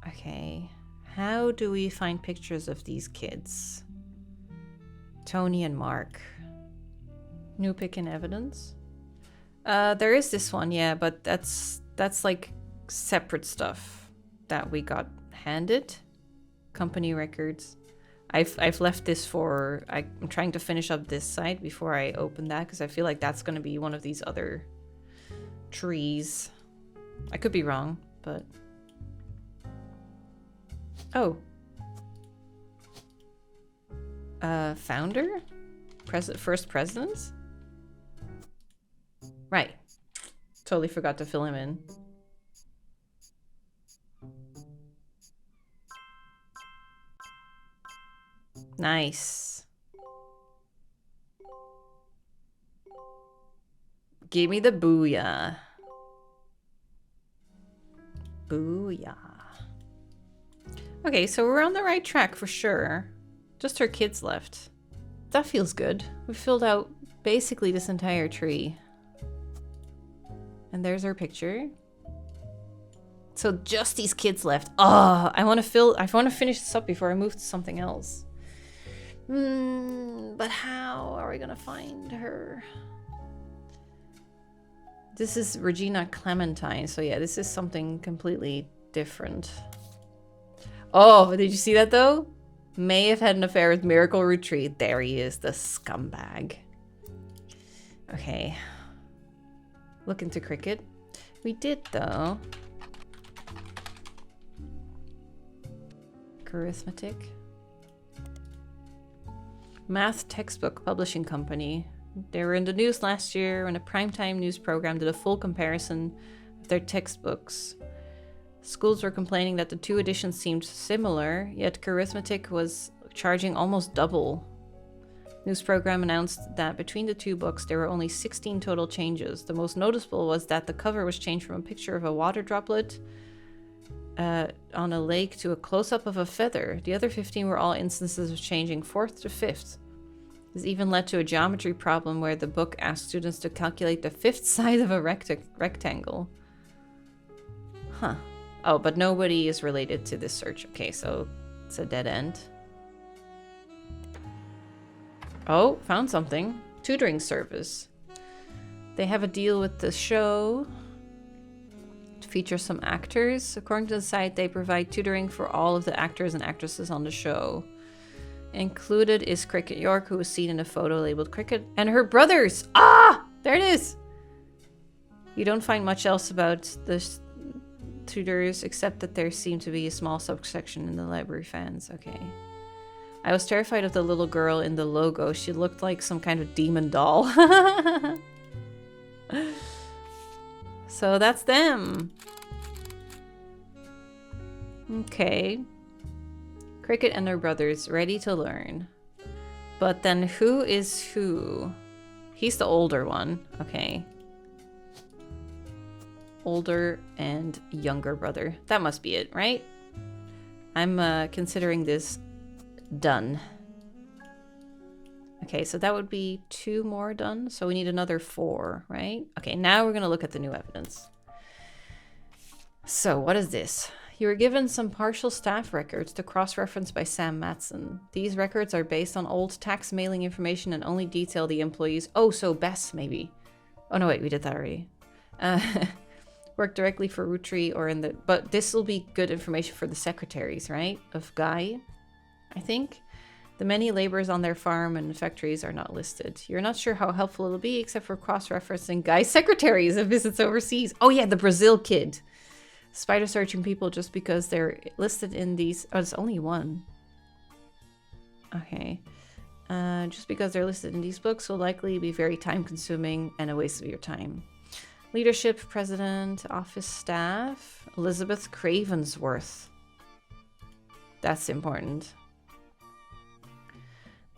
Okay. How do we find pictures of these kids? Tony and Mark. New pick in evidence? There is this one, yeah, but that's like separate stuff that we got handed. Company records. I've left this for... I'm trying to finish up this side before I open that, because I feel like that's going to be one of these other trees. I could be wrong, but... Oh. Founder? First presidents? Right. Totally forgot to fill him in. Nice. Give me the booyah. Booyah. Okay, so we're on the right track for sure. Just her kids left. That feels good. We filled out basically this entire tree. And there's our picture. So just these kids left. Oh, I want to finish this up before I move to something else. But how are we gonna find her? This is Regina Clementine, so yeah, this is something completely different. Oh, did you see that though? May have had an affair with Miracle Retreat. There he is, the scumbag. Okay, look into cricket. We did, though. Arithmetic. Math Textbook Publishing Company. They were in the news last year when a primetime news program did a full comparison of their textbooks. Schools were complaining that the two editions seemed similar, yet Arithmetic was charging almost double. News program announced that between the two books there were only 16 total changes. The most noticeable was that the cover was changed from a picture of a water droplet on a lake to a close-up of a feather. The other 15 were all instances of changing 4th to 5th. This even led to a geometry problem where the book asked students to calculate the 5th side of a rectangle. Huh. Oh, but nobody is related to this search. Okay, so it's a dead end. Oh, found something. Tutoring service. They have a deal with the show to feature some actors. According to the site, they provide tutoring for all of the actors and actresses on the show. Included is Cricket York, who was seen in a photo labeled Cricket, and her brothers. Ah! There it is! You don't find much else about the tutors, except that there seemed to be a small subsection in the library fans. Okay. I was terrified of the little girl in the logo. She looked like some kind of demon doll. So that's them. Okay. Cricket and her brothers, ready to learn. But then who is who? He's the older one. Okay. Older and younger brother. That must be it, right? I'm considering this done. Okay, so that would be 2 more done. So we need another 4, right? Okay, now we're going to look at the new evidence. So what is this? You were given some partial staff records to cross-reference by Sam Matson. These records are based on old tax mailing information and only detail the employees. Oh, so Bess, maybe. Oh, no, wait, we did that already. Work directly for Roottreemania or in the... But this will be good information for the secretaries, right? Of Guy, I think. The many laborers on their farm and factories are not listed. You're not sure how helpful it'll be, except for cross-referencing Guy's secretaries and visits overseas. Oh, yeah, the Brazil kid. Spider searching people just because they're listed in these... Oh, it's only one. Okay. Just because they're listed in these books will likely be very time-consuming and a waste of your time. Leadership, president, office staff, Elizabeth Cravensworth. That's important.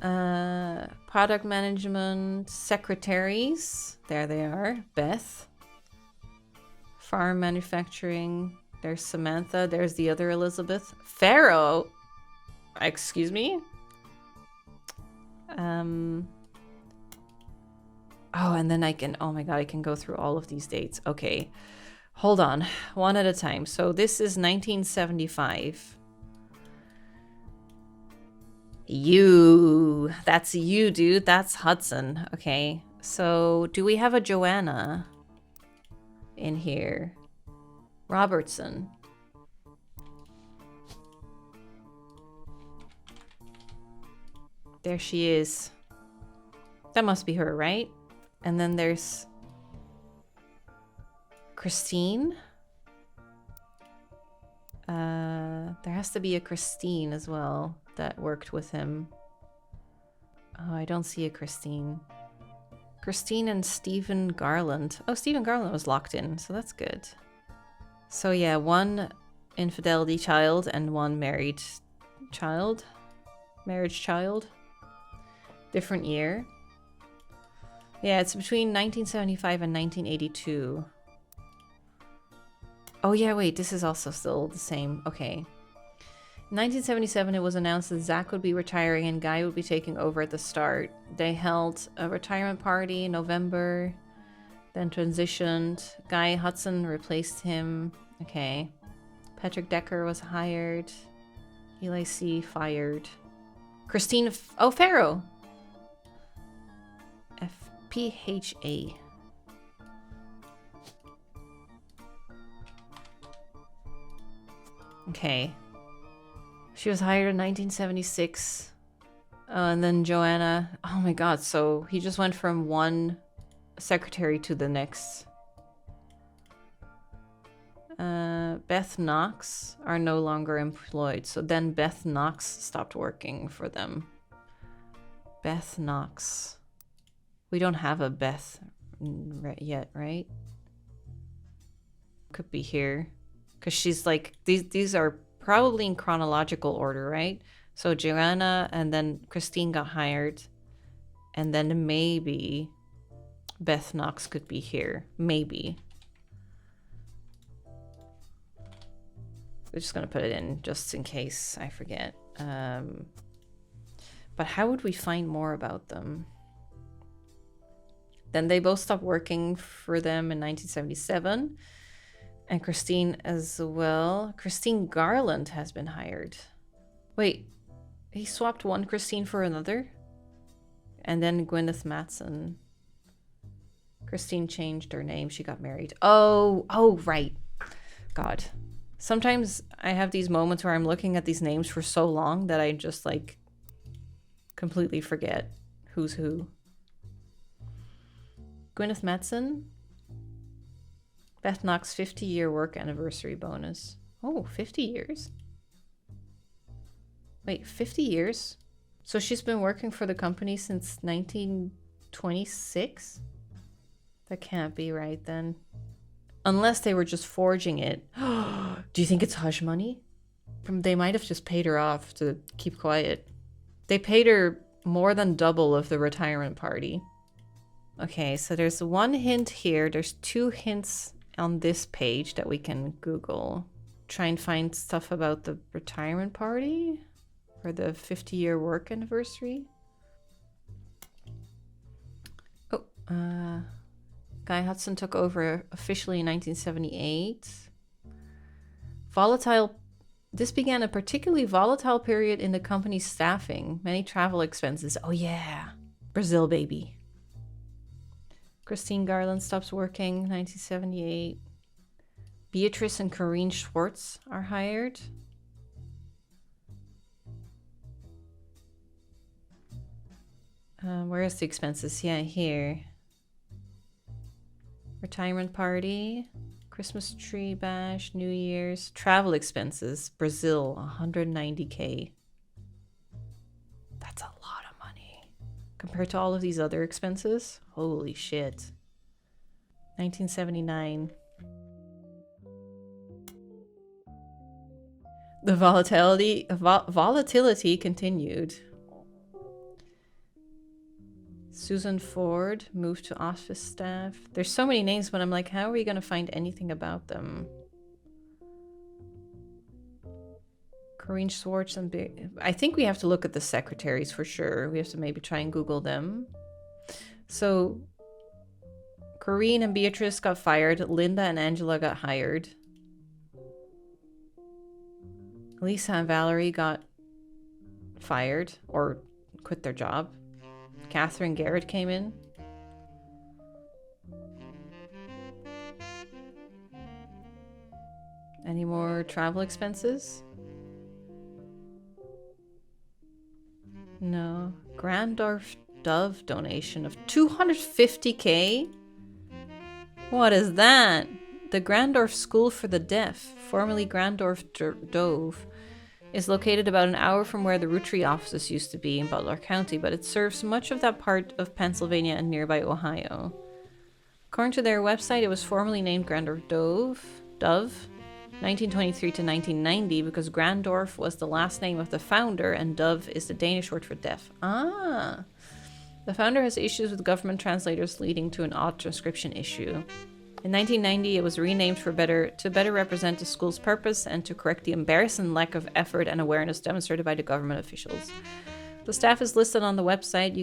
Product management, secretaries. There they are. Beth. Farm manufacturing. There's Samantha. There's the other Elizabeth. Pharaoh. Excuse me? Oh, and then I can... Oh my god, I can go through all of these dates. Okay. Hold on. One at a time. So this is 1975. You. That's you, dude. That's Hudson. Okay. So do we have a Joanna in here? Robertson. There she is. That must be her, right? And then there's Christine. There has to be a Christine as well that worked with him. Oh, I don't see a Christine. Christine and Stephen Garland. Oh, Stephen Garland was locked in, so that's good. So yeah, 1 infidelity child and 1 married child. Marriage child. Different year. Yeah, it's between 1975 and 1982. Oh yeah, wait, this is also still the same. Okay. In 1977, it was announced that Zach would be retiring and Guy would be taking over at the start. They held a retirement party in November, then transitioned. Guy Hudson replaced him. Okay. Patrick Decker was hired. Eli C. fired. Christine... Oh, Pharaoh! FPHA. Okay. She was hired in 1976. And then Joanna. Oh my god, so he just went from one secretary to the next. Beth Knox are no longer employed. So then Beth Knox stopped working for them. Beth Knox. We don't have a Beth yet, right? Could be here. Because she's like, these are probably in chronological order, right? So Joanna and then Christine got hired. And then maybe Beth Knox could be here. Maybe. We're just going to put it in just in case I forget. But how would we find more about them? Then they both stopped working for them in 1977. And Christine as well. Christine Garland has been hired. Wait, he swapped one Christine for another? And then Gwyneth Matson. Christine changed her name. She got married. Oh, right. God. Sometimes I have these moments where I'm looking at these names for so long that I just like completely forget who's who. Gwyneth Matson. Beth Knox 50-year work anniversary bonus. Oh, 50 years? Wait, 50 years? So she's been working for the company since 1926? That can't be right then. Unless they were just forging it. Do you think it's hush money? They might have just paid her off to keep quiet. They paid her more than double of the retirement party. Okay, so there's one hint here. There's 2 hints on this page that we can Google. Try and find stuff about the retirement party or the 50-year work anniversary. Oh, Guy Hudson took over officially in 1978. This began a particularly volatile period in the company's staffing. Many travel expenses. Oh yeah, Brazil baby. Christine Garland stops working 1978. Beatrice and Corrine Schwartz are hired. Where is the expenses? Yeah, here. Retirement party, Christmas tree bash, New Year's, travel expenses, Brazil, 190K. That's a lot of money. Compared to all of these other expenses, holy shit. 1979. The volatility continued. Susan Ford moved to office staff. There's so many names, but I'm like, how are we going to find anything about them? Corrine Schwartz and I think we have to look at the secretaries for sure. We have to maybe try and Google them. So Corrine and Beatrice got fired. Linda and Angela got hired. Lisa and Valerie got fired or quit their job. Catherine Garrett came in. Any more travel expenses? No. Grandorf Dove donation of 250K? What is that? The Grandorf School for the Deaf, formerly Grandorf Dove, is located about an hour from where the Roottreemania offices used to be in Butler County, but it serves much of that part of Pennsylvania and nearby Ohio. According to their website, it was formerly named Grandorf Dove, 1923 to 1990, because Grandorf was the last name of the founder and Dove is the Danish word for deaf. Ah! The founder has issues with government translators, leading to an odd transcription issue. In 1990, it was renamed to better represent the school's purpose and to correct the embarrassing lack of effort and awareness demonstrated by the government officials. The staff is listed on the website.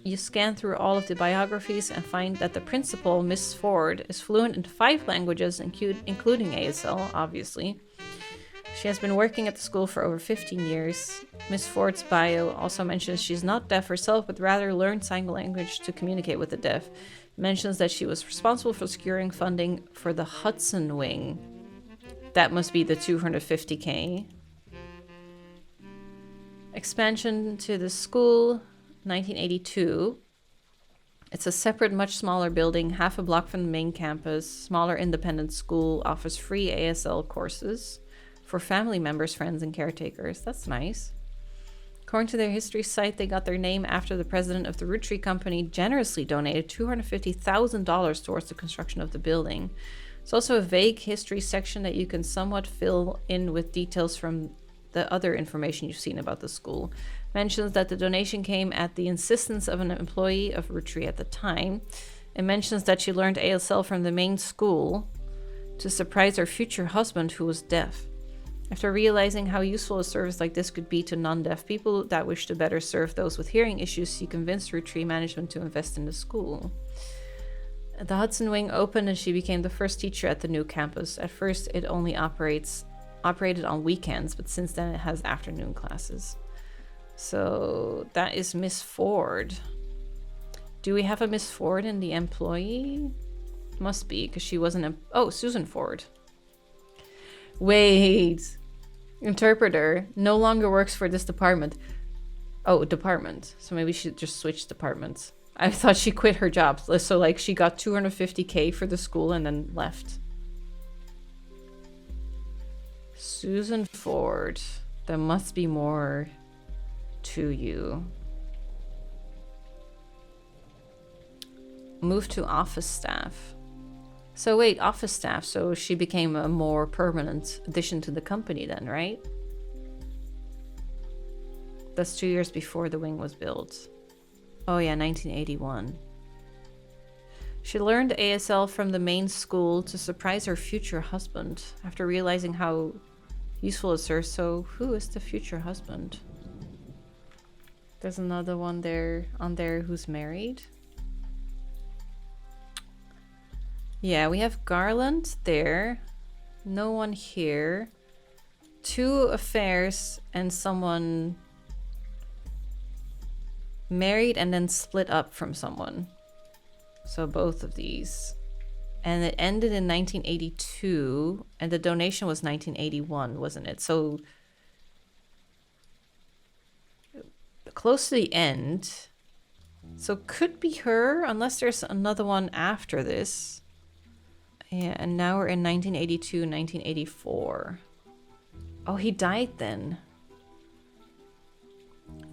You scan through all of the biographies and find that the principal, Miss Ford, is fluent in 5 languages, including ASL, obviously. She has been working at the school for over 15 years. Miss Ford's bio also mentions she's not deaf herself, but rather learned sign language to communicate with the deaf. It mentions that she was responsible for securing funding for the Hudson Wing. That must be the 250K. Expansion to the school, 1982. It's a separate, much smaller building, half a block from the main campus. Smaller independent school, offers free ASL courses for family members, friends, and caretakers. That's nice. According to their history site, they got their name after the president of the Roottreemania company generously donated $250,000 towards the construction of the building. There's also a vague history section that you can somewhat fill in with details from the other information you've seen about the school. Mentions that the donation came at the insistence of an employee of Roottreemania at the time. It mentions that she learned ASL from the main school to surprise her future husband, who was deaf. After realizing how useful a service like this could be to non-deaf people that wish to better serve those with hearing issues, she convinced Roottreemania management to invest in the school. The Hudson Wing opened and she became the first teacher at the new campus. At first, it only operated on weekends, but since then it has afternoon classes. So that is Miss Ford. Do we have a Miss Ford in the employee? Must be, because she wasn't oh, Susan Ford. Wait. Interpreter no longer works for this department. Oh, department. So maybe she just switched departments. I thought she quit her job. So like she got $250K for the school and then left. Susan Ford. There must be more to you. Moved to office staff. So wait, office staff. So she became a more permanent addition to the company then, right? That's 2 years before the wing was built. Oh yeah, 1981. She learned ASL from the main school to surprise her future husband after realizing how useful it serves. So who is the future husband? There's another one there on there who's married. Yeah, we have Garland there. No one here. 2 affairs and someone married and then split up from someone. So both of these. And it ended in 1982 and the donation was 1981, wasn't it? So close to the end. So could be her unless there's another one after this. Yeah, and now we're in 1982, 1984. Oh, he died then.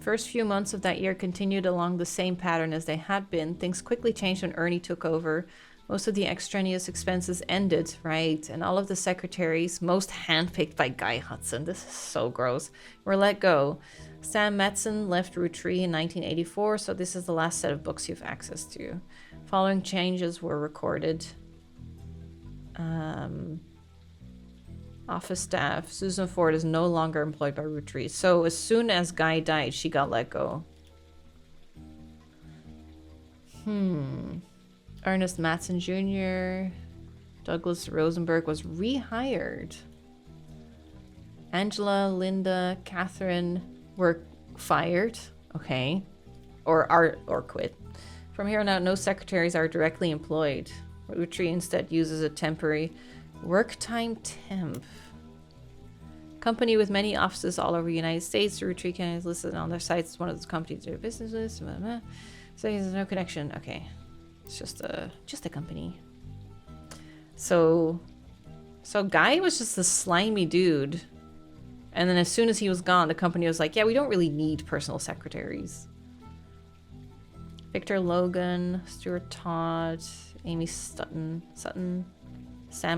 First few months of that year continued along the same pattern as they had been. Things quickly changed when Ernie took over. Most of the extraneous expenses ended, right? And all of the secretaries, most handpicked by Guy Hudson, this is so gross, were let go. Sam Metzen left Roottreemania in 1984, so this is the last set of books you have access to. Following changes were recorded. Office staff. Susan Ford is no longer employed by Roottreemania. So as soon as Guy died, she got let go. Ernest Matson Jr. Douglas Rosenberg was rehired. Angela, Linda, Catherine were fired. Okay. Or quit. From here on out, no secretaries are directly employed. Roottreemania instead uses a temporary work time temp. Company with many offices all over the United States. Roottreemania is listed on their sites as one of those companies they do business with. So there's no connection. Okay. It's just a company. So Guy was just a slimy dude. And then as soon as he was gone, the company was like, yeah, we don't really need personal secretaries. Victor Logan, Stuart Todd, Amy Sutton, Sam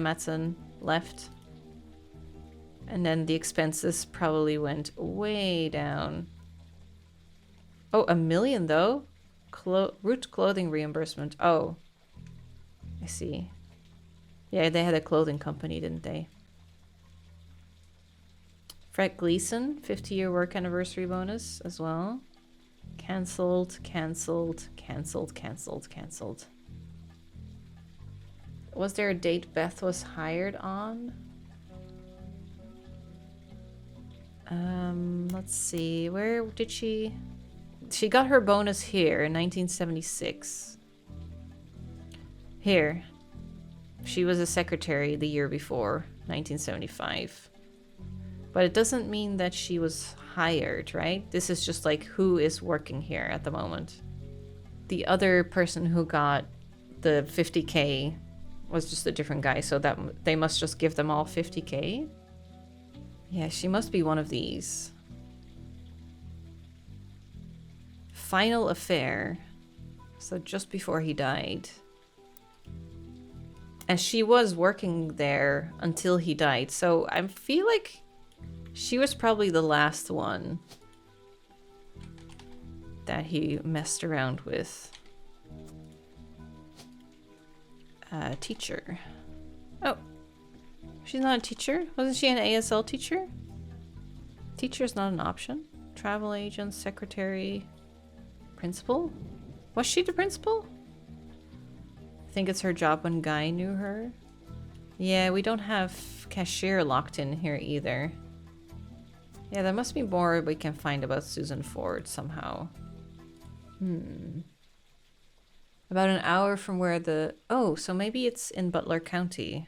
Metzen left. And then the expenses probably went way down. Oh, $1 million though? Root clothing reimbursement. Oh, I see. Yeah, they had a clothing company, didn't they? Fred Gleason, 50-year work anniversary bonus as well. Cancelled. Was there a date Beth was hired on? Let's see. Where did she... She got her bonus here in 1976. Here. She was a secretary the year before, 1975. But it doesn't mean that she was hired, right? This is just like who is working here at the moment. the other person who got the 50K was just a different guy, so that they must just give them all 50K. Yeah, she must be one of these. Final affair. So just before he died. And she was working there until he died. So I feel like she was probably the last one that he messed around with. Teacher. Oh. She's not a teacher? Wasn't she an ASL teacher? Teacher is not an option. Travel agent, secretary, principal? Was she the principal? I think it's her job when Guy knew her. Yeah, we don't have cashier locked in here either. Yeah, there must be more we can find about Susan Ford somehow. About an hour from where the... Oh, so maybe it's in Butler County.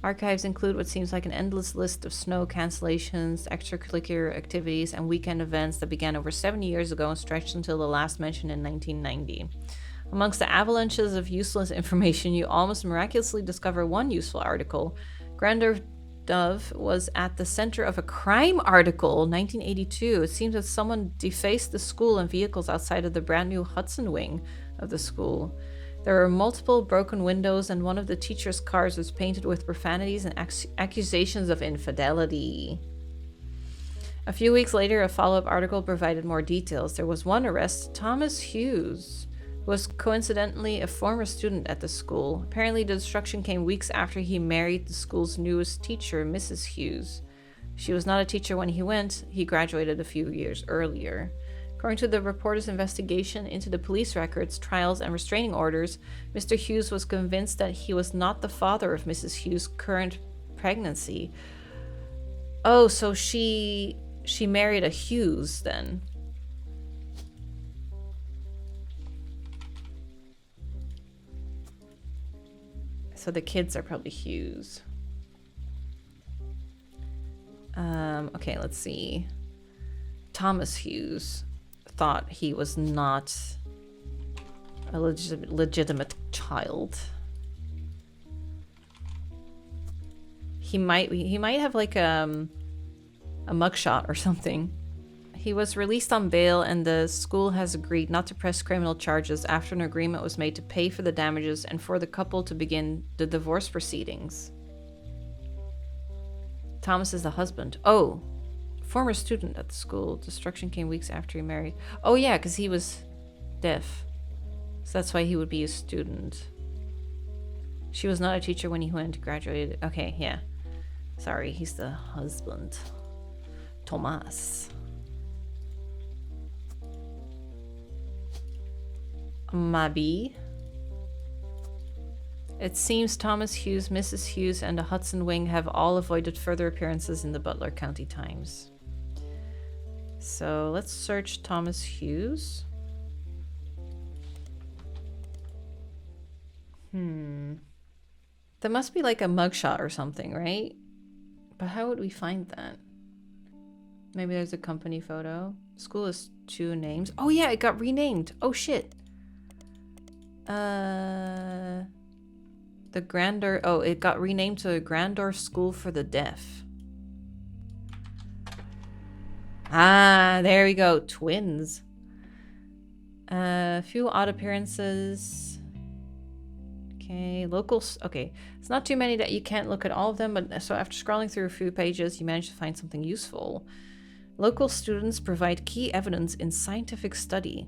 Archives include what seems like an endless list of snow cancellations, extracurricular activities, and weekend events that began over 70 years ago and stretched until the last mention in 1990. Amongst the avalanches of useless information, you almost miraculously discover one useful article. Grandeur Dove was at the center of a crime article, 1982. It seems that someone defaced the school and vehicles outside of the brand new Hudson wing of the school. There were multiple broken windows, and one of the teacher's cars was painted with profanities and accusations of infidelity. A few weeks later, a follow-up article provided more details. There was one arrest, Thomas Hughes, who was coincidentally a former student at the school. Apparently, the destruction came weeks after he married the school's newest teacher, Mrs. Hughes. She was not a teacher when he went. He graduated a few years earlier. According to the reporter's investigation into the police records, trials, and restraining orders, Mr. Hughes was convinced that he was not the father of Mrs. Hughes' current pregnancy. Oh, so she married a Hughes then. So the kids are probably Hughes. Okay, let's see. Thomas Hughes thought he was not a legitimate child. He might have like a mugshot or something. He was released on bail, and the school has agreed not to press criminal charges after an agreement was made to pay for the damages and for the couple to begin the divorce proceedings. Thomas is the husband. Oh, former student at the school. Destruction came weeks after he married. Oh yeah, because he was deaf. So that's why he would be a student. She was not a teacher when he went to graduate. Okay, yeah. Sorry, he's the husband. Thomas. Maybe. It seems Thomas Hughes, Mrs. Hughes, and the Hudson Wing have all avoided further appearances in the Butler County Times. So let's search Thomas Hughes. There must be like a mugshot or something, right? But how would we find that? Maybe there's a company photo. School has 2 names. Oh yeah, it got renamed. Oh shit. The Grandeur... Oh, it got renamed to Grandeur School for the Deaf. Ah, there we go. Twins. A few odd appearances. Okay, locals. Okay, it's not too many that you can't look at all of them, but so after scrolling through a few pages, you managed to find something useful. Local students provide key evidence in scientific study.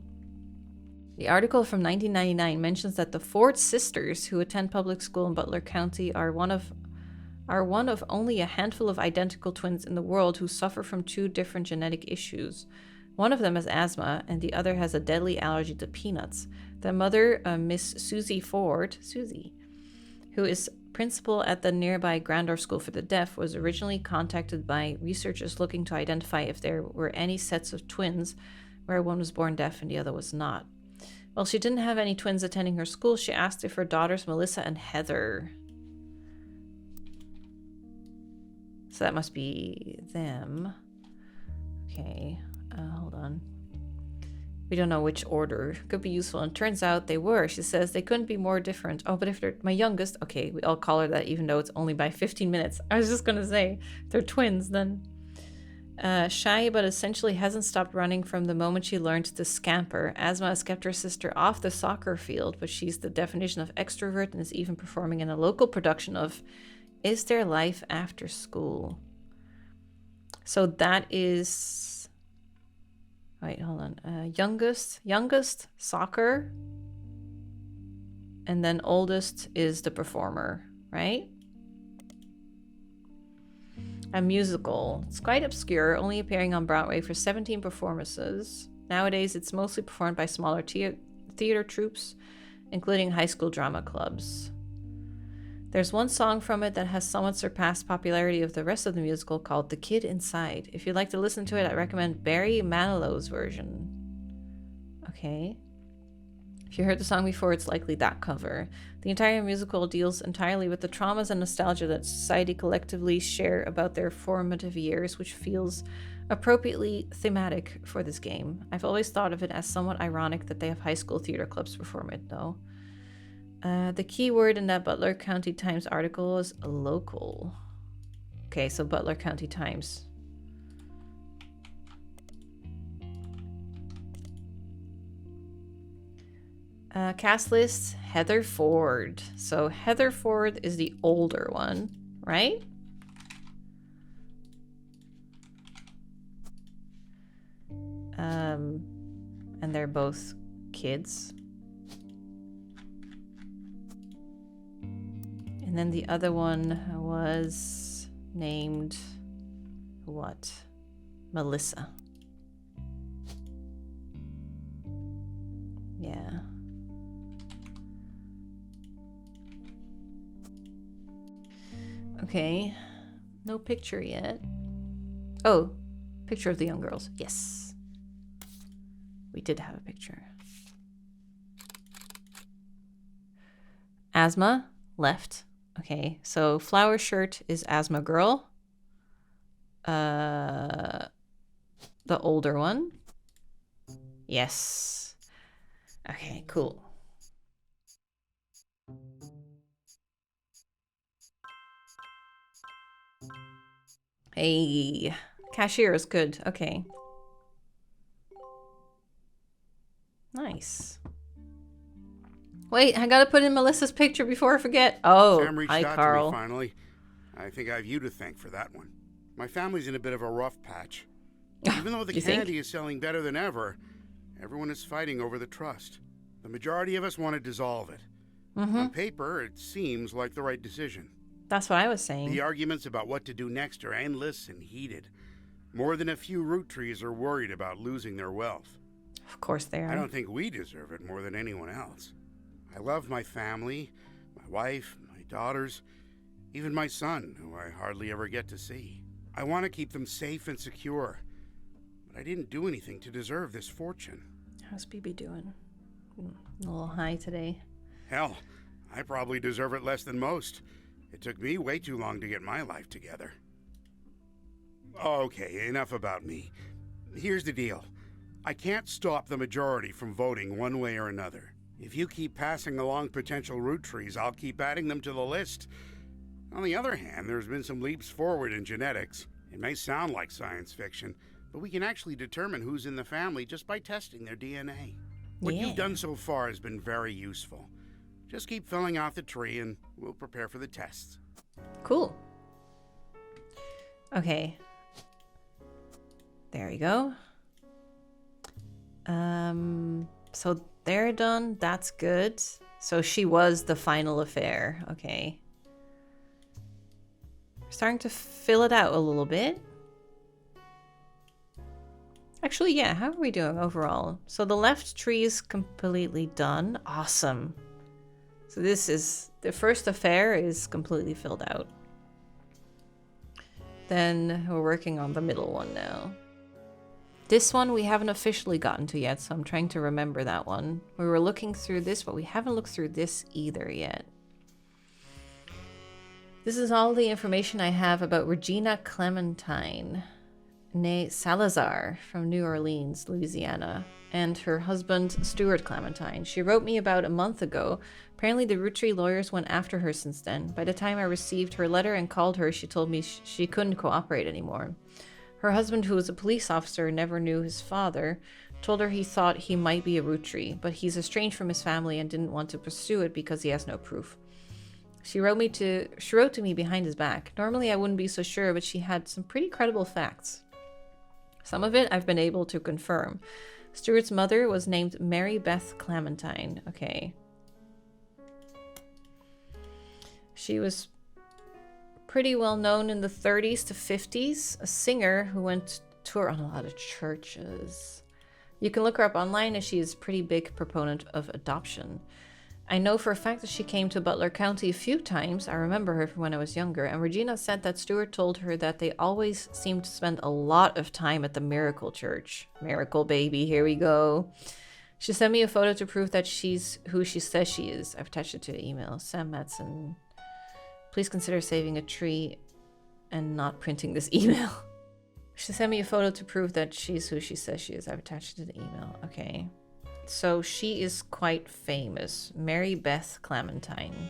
The article from 1999 mentions that the Ford sisters, who attend public school in Butler County, are one of only a handful of identical twins in the world who suffer from 2 different genetic issues. One of them has asthma, and the other has a deadly allergy to peanuts. Their mother, Miss Susie Ford, who is principal at the nearby Grandeur School for the Deaf, was originally contacted by researchers looking to identify if there were any sets of twins where one was born deaf and the other was not. While she didn't have any twins attending her school, she asked if her daughters Melissa and Heather. So that must be them. Okay, hold on. We don't know which order. Could be useful. And turns out they were. She says they couldn't be more different. Oh, but if they're my youngest, okay, we all call her that even though it's only by 15 minutes. I was just gonna say, if they're twins, then. Shy, but essentially hasn't stopped running from the moment she learned to scamper. Asma has kept her sister off the soccer field, but she's the definition of extrovert and is even performing in a local production of Is There Life After School? So that is... Wait, hold on. Youngest, soccer. And then oldest is the performer, right? A musical. It's quite obscure, only appearing on Broadway for 17 performances. Nowadays, it's mostly performed by smaller theater troupes, including high school drama clubs. There's one song from it that has somewhat surpassed popularity of the rest of the musical called The Kid Inside. If you'd like to listen to it, I recommend Barry Manilow's version. Okay. If you heard the song before, it's likely that cover. The entire musical deals entirely with the traumas and nostalgia that society collectively share about their formative years, which feels appropriately thematic for this game. I've always thought of it as somewhat ironic that they have high school theater clubs perform it, though. The key word in that Butler County Times article is local. Okay, so Butler County Times. Cast list, Heather Ford. So Heather Ford is the older one, right? And they're both kids. And then the other one was named what? Melissa. Yeah. Okay. No picture yet. Oh, picture of the young girls. Yes. We did have a picture. Asma, left. Okay, so flower shirt is Asma girl. The older one. Yes. Okay, cool. Hey, cashier is good. Okay. Nice. Wait, I gotta put in Melissa's picture before I forget. Oh, Sam reached hi, out Carl. to me finally. I think I have you to thank for that one. My family's in a bit of a rough patch. Even though the You candy think? is selling better than ever, everyone is fighting over the trust. The majority of us want to dissolve it. On paper, it seems like the right decision. That's what I was saying. The arguments about what to do next are endless and heated. More than a few root trees are worried about losing their wealth. Of course they are. I don't think we deserve it more than anyone else. I love my family, my wife, my daughters, even my son, who I hardly ever get to see. I want to keep them safe and secure, but I didn't do anything to deserve this fortune. How's BB doing? A little high today. Hell, I probably deserve it less than most. It took me way too long to get my life together. Okay, enough about me. Here's the deal. I can't stop the majority from voting one way or another. If you keep passing along potential root trees, I'll keep adding them to the list. On the other hand, there's been some leaps forward in genetics. It may sound like science fiction, but we can actually determine who's in the family just by testing their DNA. What Yeah. you've done so far has been very useful. Just keep filling out the tree and we'll prepare for the tests. Cool. Okay. There you go. So they're done. That's good. So she was the final affair. Okay. We're starting to fill it out a little bit. Actually, yeah, how are we doing overall? So the left tree is completely done. Awesome. So this is, the first affair is completely filled out. Then we're working on the middle one now. This one we haven't officially gotten to yet, so I'm trying to remember that one. We were looking through this, but we haven't looked through this either yet. This is all the information I have about Regina Clementine. née Salazar from New Orleans, Louisiana, and her husband, Stuart Clementine. She wrote me about a month ago. Apparently, the Roottreemania lawyers went after her since then. By the time I received her letter and called her, she told me she couldn't cooperate anymore. Her husband, who was a police officer and never knew his father, told her he thought he might be a Roottreemania, but he's estranged from his family and didn't want to pursue it because he has no proof. She wrote to me behind his back. Normally I wouldn't be so sure, but she had some pretty credible facts. Some of it I've been able to confirm. Stuart's mother was named Mary Beth Clementine. Okay. She was pretty well known in the 30s to 50s, a singer who went to tour on a lot of churches. You can look her up online, as she is a pretty big proponent of adoption. I know for a fact that she came to Butler County a few times. I remember her from when I was younger, and Regina said that Stuart told her that they always seemed to spend a lot of time at the Miracle Church. Miracle baby, here we go. She sent me a photo to prove that she's who she says she is. I've attached it to the email. Sam Madsen, please consider saving a tree and not printing this email. She sent me a photo to prove that she's who she says she is. I've attached it to the email. Okay. So she is quite famous. Mary Beth Clementine.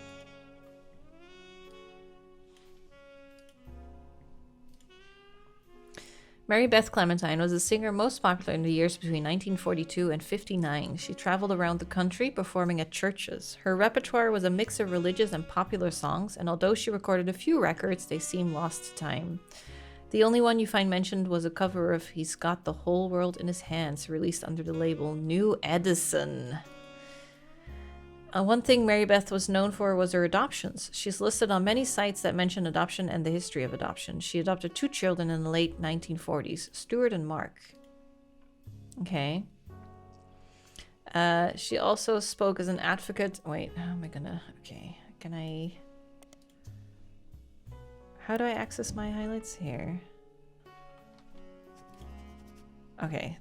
Mary Beth Clementine was a singer most popular in the years between 1942 and 59. She traveled around the country performing at churches. Her repertoire was a mix of religious and popular songs, and although she recorded a few records, they seem lost to time. The only one you find mentioned was a cover of He's Got the Whole World in His Hands, released under the label New Edison. One thing Mary Beth was known for was her adoptions. She's listed on many sites that mention adoption and the history of adoption. She adopted 2 children in the late 1940s, Stuart and Mark. Okay. She also spoke as an advocate. Wait, how am I gonna... Okay, can I... How do I access my highlights here? Okay.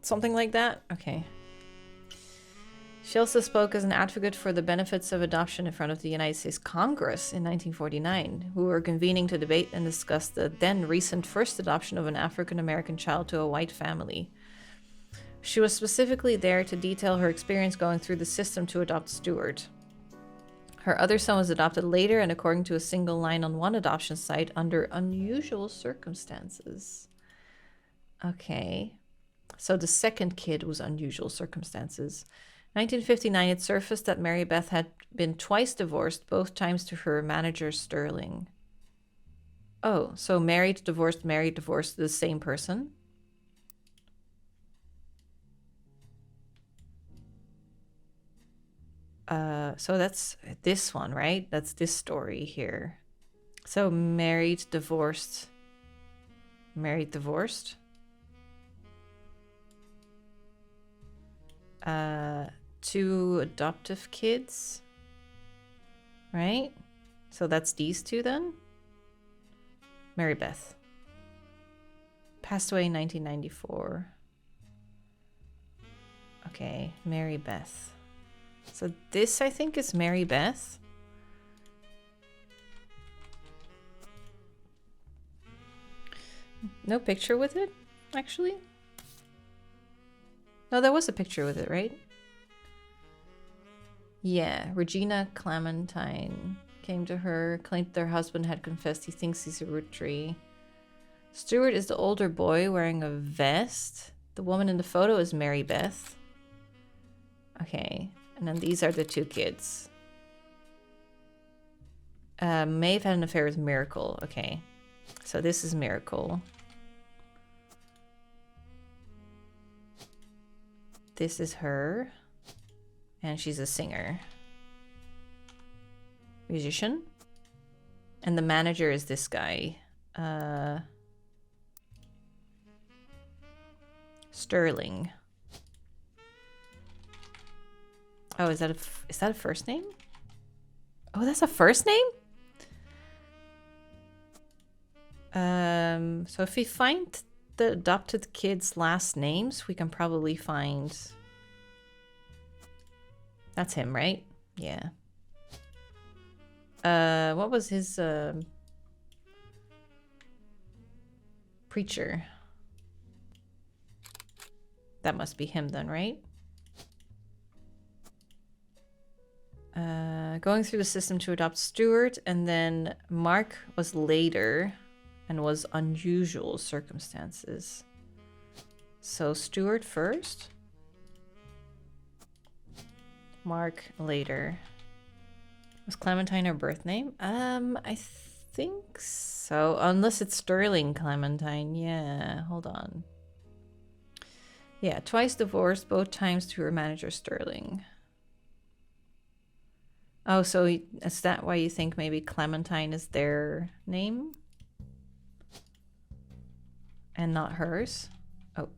Something like that? Okay. She also spoke as an advocate for the benefits of adoption in front of the United States Congress in 1949, who were convening to debate and discuss the then recent first adoption of an African-American child to a white family. She was specifically there to detail her experience going through the system to adopt Stuart. Her other son was adopted later, and according to a single line on one adoption site, under unusual circumstances. Okay. So the second kid was unusual circumstances. 1959, it surfaced that Mary Beth had been twice divorced, both times to her manager, Sterling. Oh, so married, divorced, the same person? So that's this one, right? That's this story here. So married, divorced. 2 adoptive kids, right? So that's these 2 then. Mary Beth. Passed away in 1994. Okay, Mary Beth. So this, I think, is Mary Beth. No picture with it, actually. No, there was a picture with it, right? Yeah, Regina Clementine came to her, claimed their husband had confessed he thinks he's a Roottreemania. Stuart is the older boy wearing a vest. The woman in the photo is Mary Beth. Okay, and then these are the 2 kids. Maeve had an affair with Miracle. Okay, so this is Miracle. This is her. And she's a singer. Musician. And the manager is this guy. Sterling. Oh, is that a first name? Oh, that's a first name? So if we find the adopted kids' last names, we can probably find... That's him, right? Yeah. What was his... Preacher. That must be him then, right? Going through the system to adopt Stuart, and then Mark was later and was unusual circumstances. So Stuart first. Mark later. Was Clementine her birth name? I think so. Unless it's Sterling Clementine. Yeah, hold on. Yeah, twice divorced, both times to her manager Sterling. Oh, so is that why you think maybe Clementine is their name? And not hers? Oh,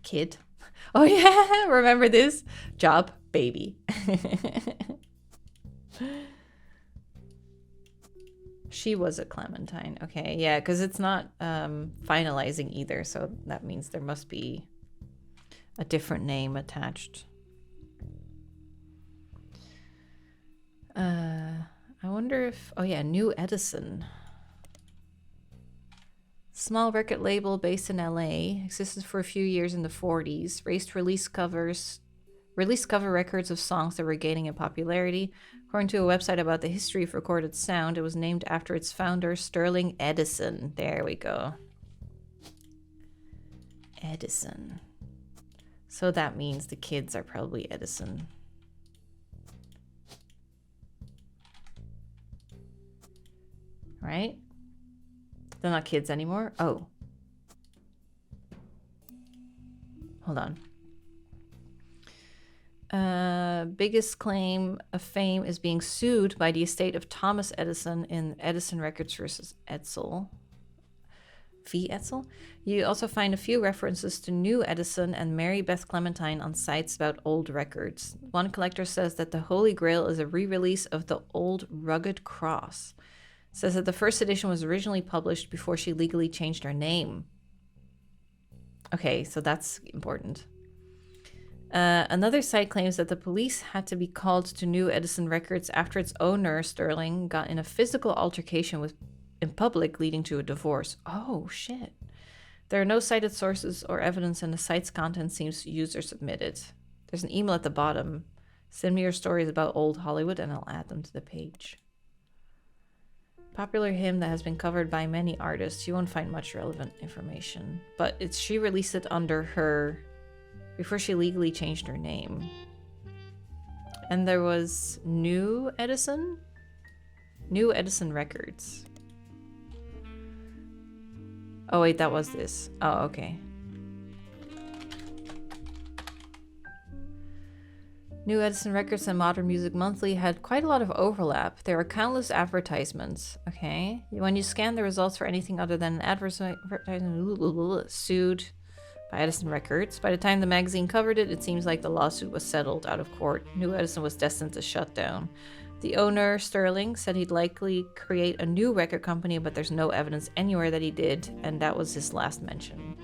Kid. Oh yeah, remember this? Job, baby. She was a Clementine. Okay, yeah, because it's not finalizing either, so that means there must be a different name attached. I wonder if... Oh yeah, New Edison. Small record label based in LA, existed for a few years in the 40s, raced release cover records of songs that were gaining in popularity. According to a website about the history of recorded sound, it was named after its founder, Sterling Edison. There we go. Edison. So that means the kids are probably Edison. Right? They're not kids anymore? Oh. Hold on. Biggest claim of fame is being sued by the estate of Thomas Edison in Edison Records versus Edsel. V. Edsel? You also find a few references to New Edison and Mary Beth Clementine on sites about old records. One collector says that the Holy Grail is a re-release of the Old Rugged Cross. Says that the first edition was originally published before she legally changed her name. Okay, so that's important. Another site claims that the police had to be called to New Edison Records after its owner, Sterling, got in a physical altercation in public, leading to a divorce. Oh, shit. There are no cited sources or evidence, and the site's content seems user-submitted. There's an email at the bottom. Send me your stories about old Hollywood, and I'll add them to the page. Popular hymn that has been covered by many artists. You won't find much relevant information. But she released it under her... before she legally changed her name. And there was New Edison? New Edison Records. Oh wait, that was this. Oh, okay. New Edison Records and Modern Music Monthly had quite a lot of overlap. There are countless advertisements. Okay. When you scan the results for anything other than an advertisement, sued by Edison Records. By the time the magazine covered it, it seems like the lawsuit was settled out of court. New Edison was destined to shut down. The owner, Sterling, said he'd likely create a new record company, but there's no evidence anywhere that he did, and that was his last mention.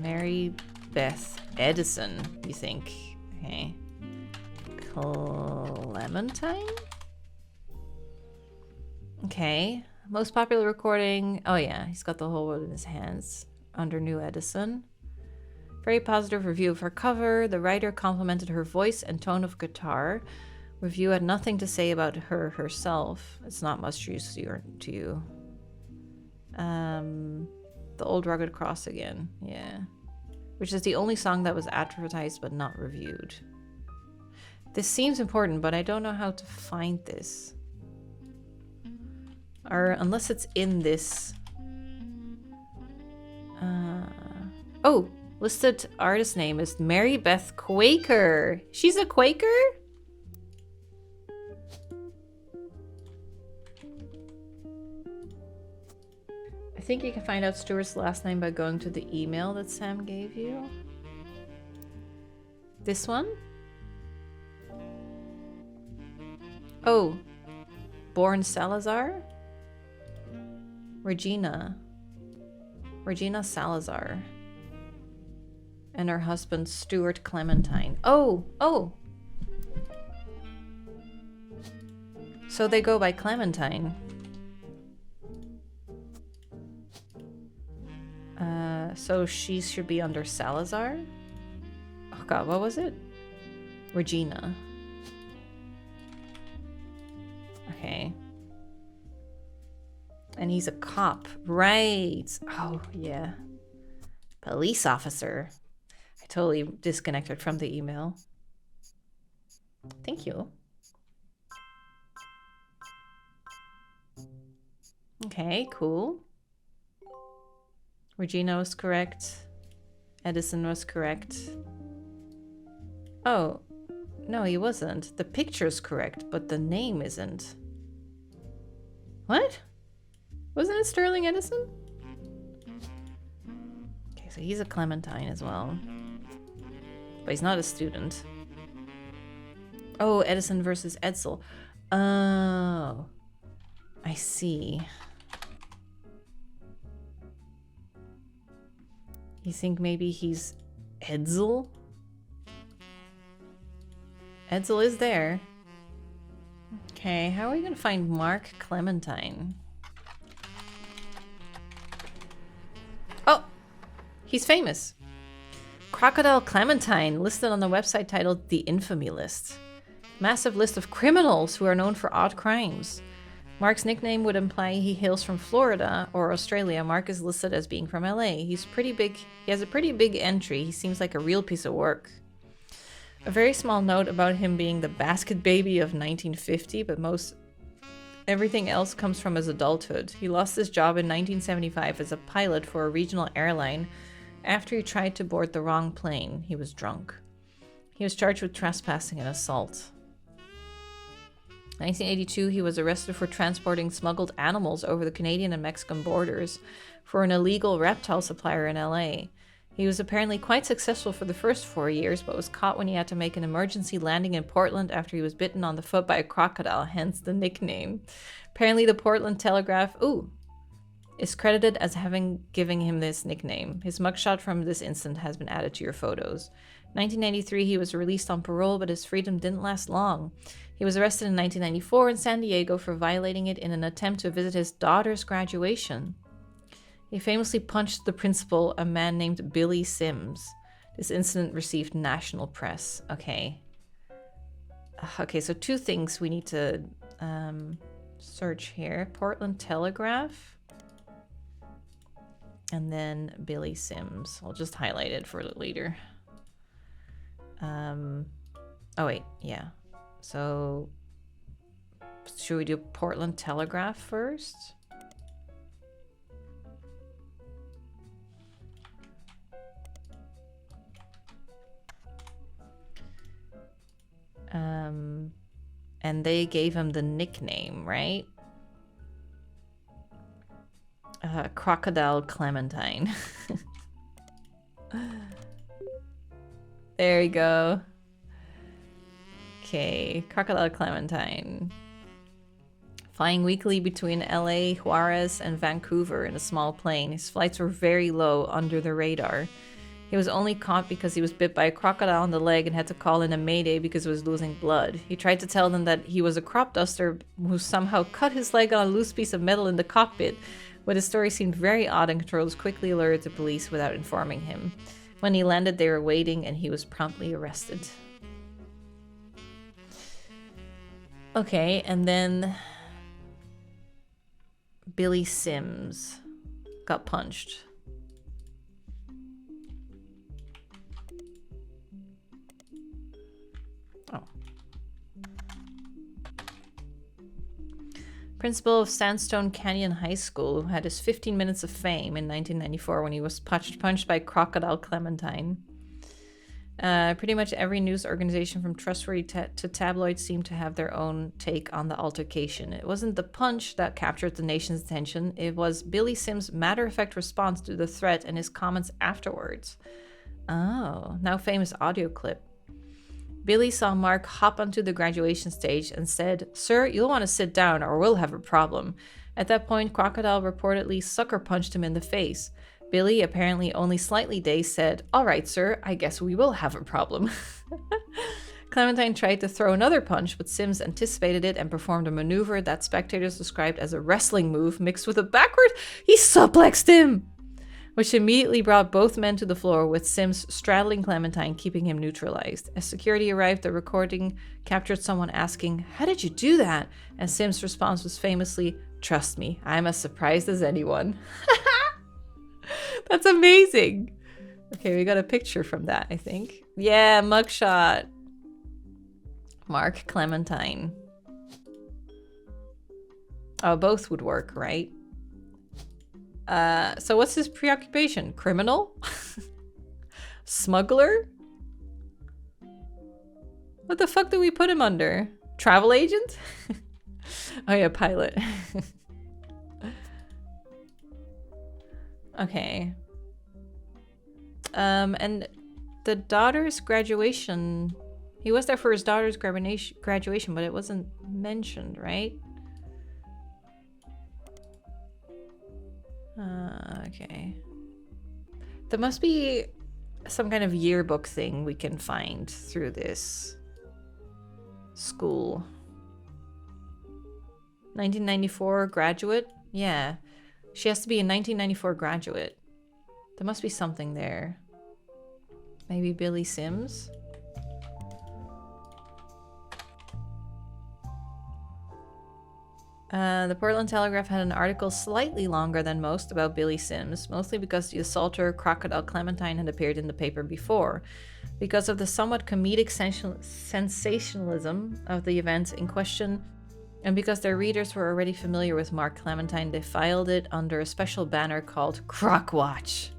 Mary Beth Edison, you think? Okay. Clementine? Okay. Most popular recording. Oh yeah, he's got the whole world in his hands. Under New Edison. Very positive review of her cover. The writer complimented her voice and tone of guitar. Review had nothing to say about her herself. It's not much use to you. The Old Rugged Cross again. Yeah. Which is the only song that was advertised but not reviewed. This seems important, but I don't know how to find this. Or unless it's in this. Oh, listed artist name is Mary Beth Quaker. She's a Quaker? I think you can find out Stuart's last name by going to the email that Sam gave you. This one? Oh, Born Salazar? Regina Salazar. And her husband, Stuart Clementine. Oh! Oh! So they go by Clementine. So she should be under Salazar? Oh god, what was it? Regina. Okay. And he's a cop. Right. Oh, yeah. Police officer. I totally disconnected from the email. Thank you. Okay, cool. Regina was correct. Edison was correct. Oh, no, he wasn't. The picture's correct, but the name isn't. What? Wasn't it Sterling Edison? Okay, so he's a Clementine as well. But he's not a student. Oh, Edison versus Edsel. Oh. I see. You think maybe he's Edsel? Edsel is there. Okay, how are we gonna find Mark Clementine? Oh! He's famous. Crocodile Clementine, listed on the website titled The Infamy List. Massive list of criminals who are known for odd crimes. Mark's nickname would imply he hails from Florida or Australia. Mark is listed as being from LA. He's pretty big. He has a pretty big entry. He seems like a real piece of work. A very small note about him being the basket baby of 1950, but everything else comes from his adulthood. He lost his job in 1975 as a pilot for a regional airline after he tried to board the wrong plane. He was drunk. He was charged with trespassing and assault. 1982, he was arrested for transporting smuggled animals over the Canadian and Mexican borders for an illegal reptile supplier in LA. He was apparently quite successful for the first 4 years, but was caught when he had to make an emergency landing in Portland after he was bitten on the foot by a crocodile, hence the nickname. Apparently the Portland Telegraph, is credited as having given him this nickname. His mugshot from this incident has been added to your photos. 1993, he was released on parole, but his freedom didn't last long. He was arrested in 1994 in San Diego for violating it in an attempt to visit his daughter's graduation. He famously punched the principal, a man named Billy Sims. This incident received national press. Okay. Okay, so two things we need to search here. Portland Telegraph. And then Billy Sims. I'll just highlight it for later. Oh wait, yeah. So, should we do Portland Telegraph first? And they gave him the nickname, right? Crocodile Clementine. There you go. Okay, Crocodile Clementine. Flying weekly between LA, Juarez, and Vancouver in a small plane. His flights were very low, under the radar. He was only caught because he was bit by a crocodile on the leg and had to call in a mayday because he was losing blood. He tried to tell them that he was a crop duster who somehow cut his leg on a loose piece of metal in the cockpit, but his story seemed very odd and controllers quickly alerted the police without informing him. When he landed, they were waiting and he was promptly arrested. Okay, and then Billy Sims got punched. Oh. Principal of Sandstone Canyon High School, who had his 15 minutes of fame in 1994 when he was punched by Crocodile Clementine. Pretty much every news organization from trustworthy to tabloid seemed to have their own take on the altercation. It wasn't the punch that captured the nation's attention, it was Billy Sims' matter-of-fact response to the threat and his comments afterwards. Oh, now famous audio clip. Billy saw Mark hop onto the graduation stage and said, "Sir, you'll want to sit down or we'll have a problem." At that point, Crocodile reportedly sucker punched him in the face. Billy, apparently only slightly dazed, said, "All right, sir, I guess we will have a problem." Clementine tried to throw another punch, but Sims anticipated it and performed a maneuver that spectators described as a wrestling move mixed with a backward. He suplexed him, which immediately brought both men to the floor, with Sims straddling Clementine, keeping him neutralized. As security arrived, the recording captured someone asking, "How did you do that?" And Sims' response was famously, "Trust me, I'm as surprised as anyone." That's amazing. Okay, we got a picture from that, I think. Yeah, mugshot. Mark Clementine. Oh, both would work, right? So what's his preoccupation? Criminal? Smuggler? What the fuck did we put him under? Travel agent? Oh yeah, pilot. Okay. And the daughter's graduation... He was there for his daughter's graduation, but it wasn't mentioned, right? Okay. There must be some kind of yearbook thing we can find through this school. 1994 graduate? Yeah. She has to be a 1994 graduate. There must be something there. Maybe Billy Sims? The Portland Telegraph had an article slightly longer than most about Billy Sims, mostly because the assaulter, Crocodile Clementine, had appeared in the paper before. Because of the somewhat comedic sensationalism of the events in question, and because their readers were already familiar with Mark Clementine, they filed it under a special banner called Croc Watch.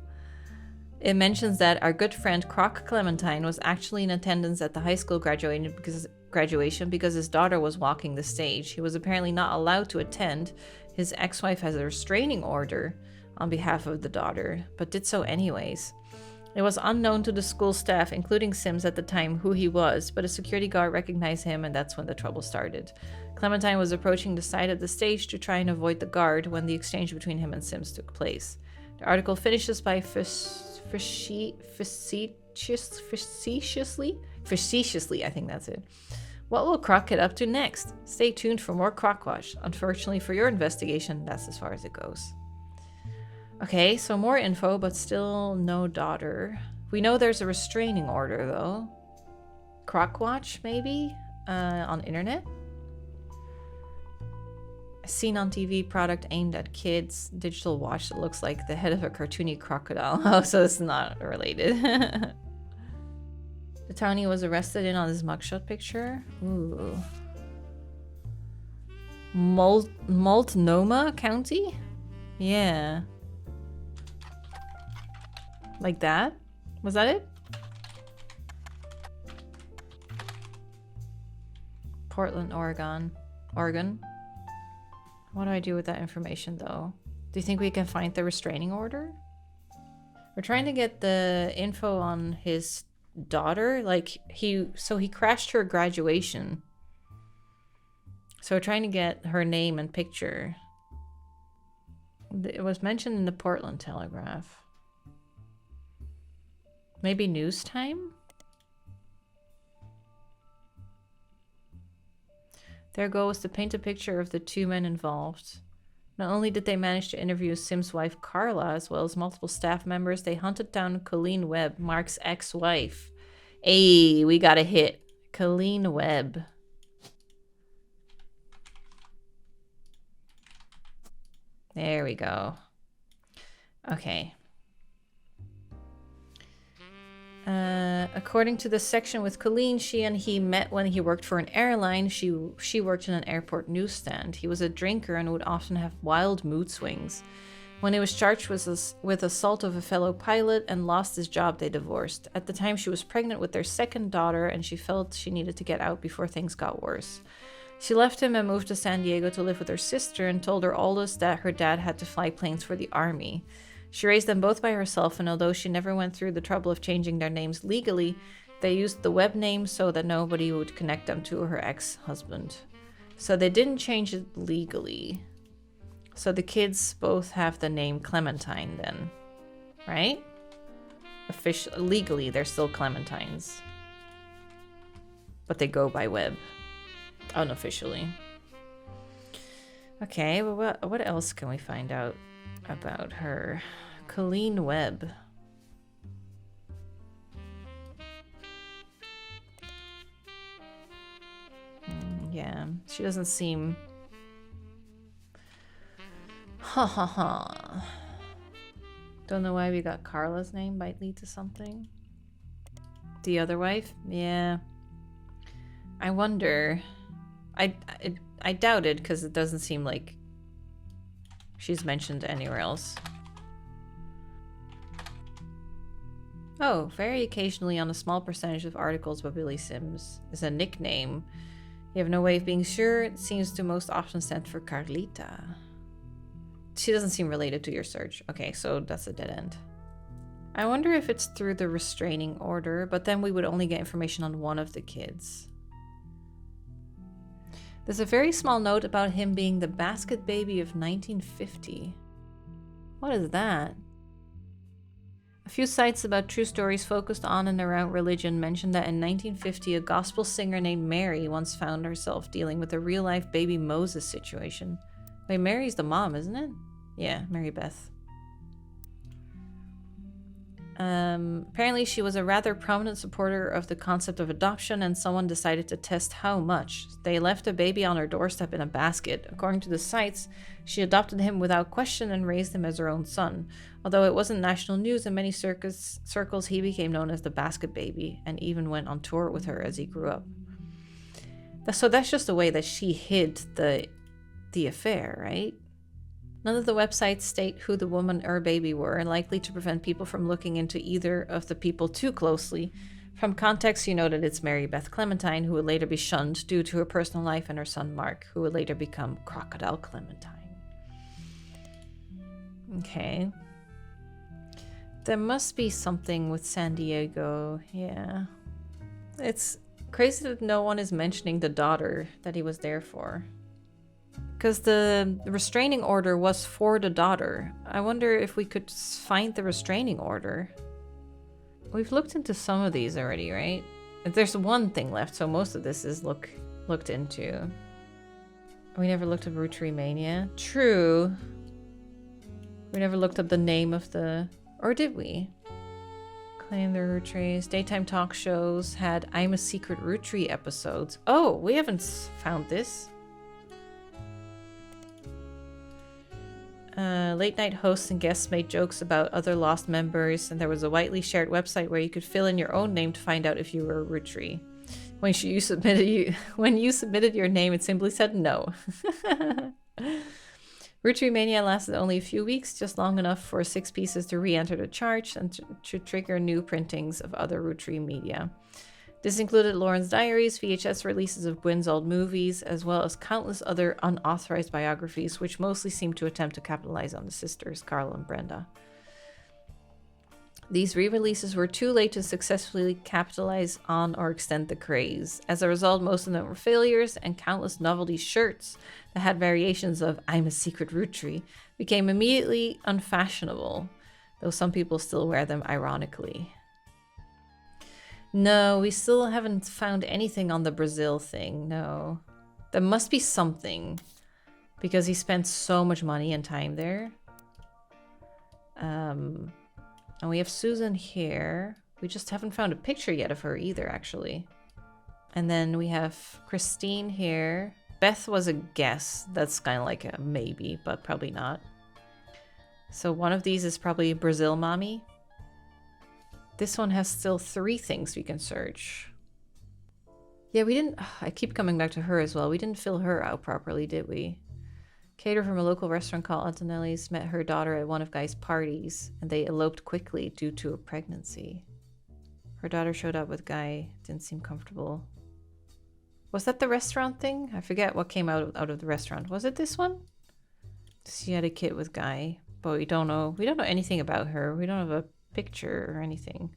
It mentions that our good friend Croc Clementine was actually in attendance at the high school graduation because his daughter was walking the stage. He was apparently not allowed to attend. His ex-wife has a restraining order on behalf of the daughter, but did so anyways. It was unknown to the school staff, including Sims at the time, who he was, but a security guard recognized him, and that's when the trouble started. Clementine was approaching the side of the stage to try and avoid the guard when the exchange between him and Sims took place. The article finishes by facetiously, I think that's it. What will Croc get up to next? Stay tuned for more Crocwash. Unfortunately for your investigation, that's as far as it goes. Okay, so more info, but still no daughter. We know there's a restraining order, though. Crocwatch, maybe? On internet? A seen on TV product aimed at kids. Digital watch that looks like the head of a cartoony crocodile. Oh, so it's not related. The town he was arrested in on his mugshot picture. Ooh. Multnomah County? Yeah. Like that? Was that it? Portland, Oregon. What do I do with that information, though? Do you think we can find the restraining order? We're trying to get the info on his daughter. Like, he crashed her graduation. So we're trying to get her name and picture. It was mentioned in the Portland Telegraph. Maybe News Time? Their goal was to paint a picture of the two men involved. Not only did they manage to interview Sim's wife Carla, as well as multiple staff members, they hunted down Colleen Webb, Mark's ex-wife. Hey, we got a hit. Colleen Webb. There we go. Okay. According to the section with Colleen, she and he met when he worked for an airline. She worked in an airport newsstand. He was a drinker and would often have wild mood swings. When he was charged with assault of a fellow pilot and lost his job, they divorced. At the time, she was pregnant with their second daughter, and she felt she needed to get out before things got worse. She left him and moved to San Diego to live with her sister and told her oldest that her dad had to fly planes for the army. She raised them both by herself, and although she never went through the trouble of changing their names legally, they used the web name so that nobody would connect them to her ex-husband. So they didn't change it legally. So the kids both have the name Clementine then. right? Legally, they're still Clementines. But they go by Webb. Unofficially. Okay, well, what else can we find out about her? Colleen Webb. Yeah, she doesn't seem... Ha ha ha. Don't know why we got Carla's name. Might lead to something. The other wife? Yeah. I wonder... I doubt it, because it doesn't seem like she's mentioned anywhere else. Oh, very occasionally on a small percentage of articles by Billy Sims is a nickname. You have no way of being sure. It seems to most often stand for Carlita. She doesn't seem related to your search. Okay, so that's a dead end. I wonder if it's through the restraining order, but then we would only get information on one of the kids. There's a very small note about him being the basket baby of 1950. What is that? A few sites about true stories focused on and around religion mention that in 1950 a gospel singer named Mary once found herself dealing with a real-life baby Moses situation. Wait, Mary's the mom, isn't it? Yeah, Mary Beth. Apparently she was a rather prominent supporter of the concept of adoption, and someone decided to test how much. They left a baby on her doorstep in a basket. According to the sites, she adopted him without question and raised him as her own son. Although it wasn't national news in many circles, he became known as the basket baby and even went on tour with her as he grew up. So that's just the way that she hid the affair, right? None of the websites state who the woman or baby were, likely to prevent people from looking into either of the people too closely. From context, you know that it's Mary Beth Clementine, who would later be shunned due to her personal life, and her son Mark, who would later become Crocodile Clementine. Okay. There must be something with San Diego, yeah. It's crazy that no one is mentioning the daughter that he was there for. Because the restraining order was for the daughter. I wonder if we could find the restraining order. We've looked into some of these already, right? There's one thing left, so most of this is looked into. We never looked up Roottreemania. True. We never looked up the name of the... Or did we? Claim the Roottrees. Daytime talk shows had I'm a Secret Roottree episodes. Oh, we haven't found this. Late night hosts and guests made jokes about other lost members, and there was a widely shared website where you could fill in your own name to find out if you were a Rootree. When you submitted your name, it simply said no. Roottreemania lasted only a few weeks, just long enough for 6 pieces to re-enter the charts and to trigger new printings of other Roottree media. This included Lauren's diaries, VHS releases of Gwen's old movies, as well as countless other unauthorized biographies, which mostly seemed to attempt to capitalize on the sisters, Carla and Brenda. These re-releases were too late to successfully capitalize on or extend the craze. As a result, most of them were failures, and countless novelty shirts that had variations of I'm a Secret Roottree became immediately unfashionable, though some people still wear them ironically. No, we still haven't found anything on the Brazil thing, no. There must be something, because he spent so much money and time there. And we have Susan here. We just haven't found a picture yet of her either, actually. And then we have Christine here. Beth was a guess. That's kind of like a maybe, but probably not. So one of these is probably Brazil Mommy. This one has still 3 things we can search. Yeah, we didn't... I keep coming back to her as well. We didn't fill her out properly, did we? Cater from a local restaurant called Antonelli's met her daughter at one of Guy's parties, and they eloped quickly due to a pregnancy. Her daughter showed up with Guy. Didn't seem comfortable. Was that the restaurant thing? I forget what came out of the restaurant. Was it this one? She had a kid with Guy, but we don't know anything about her. We don't have a picture or anything.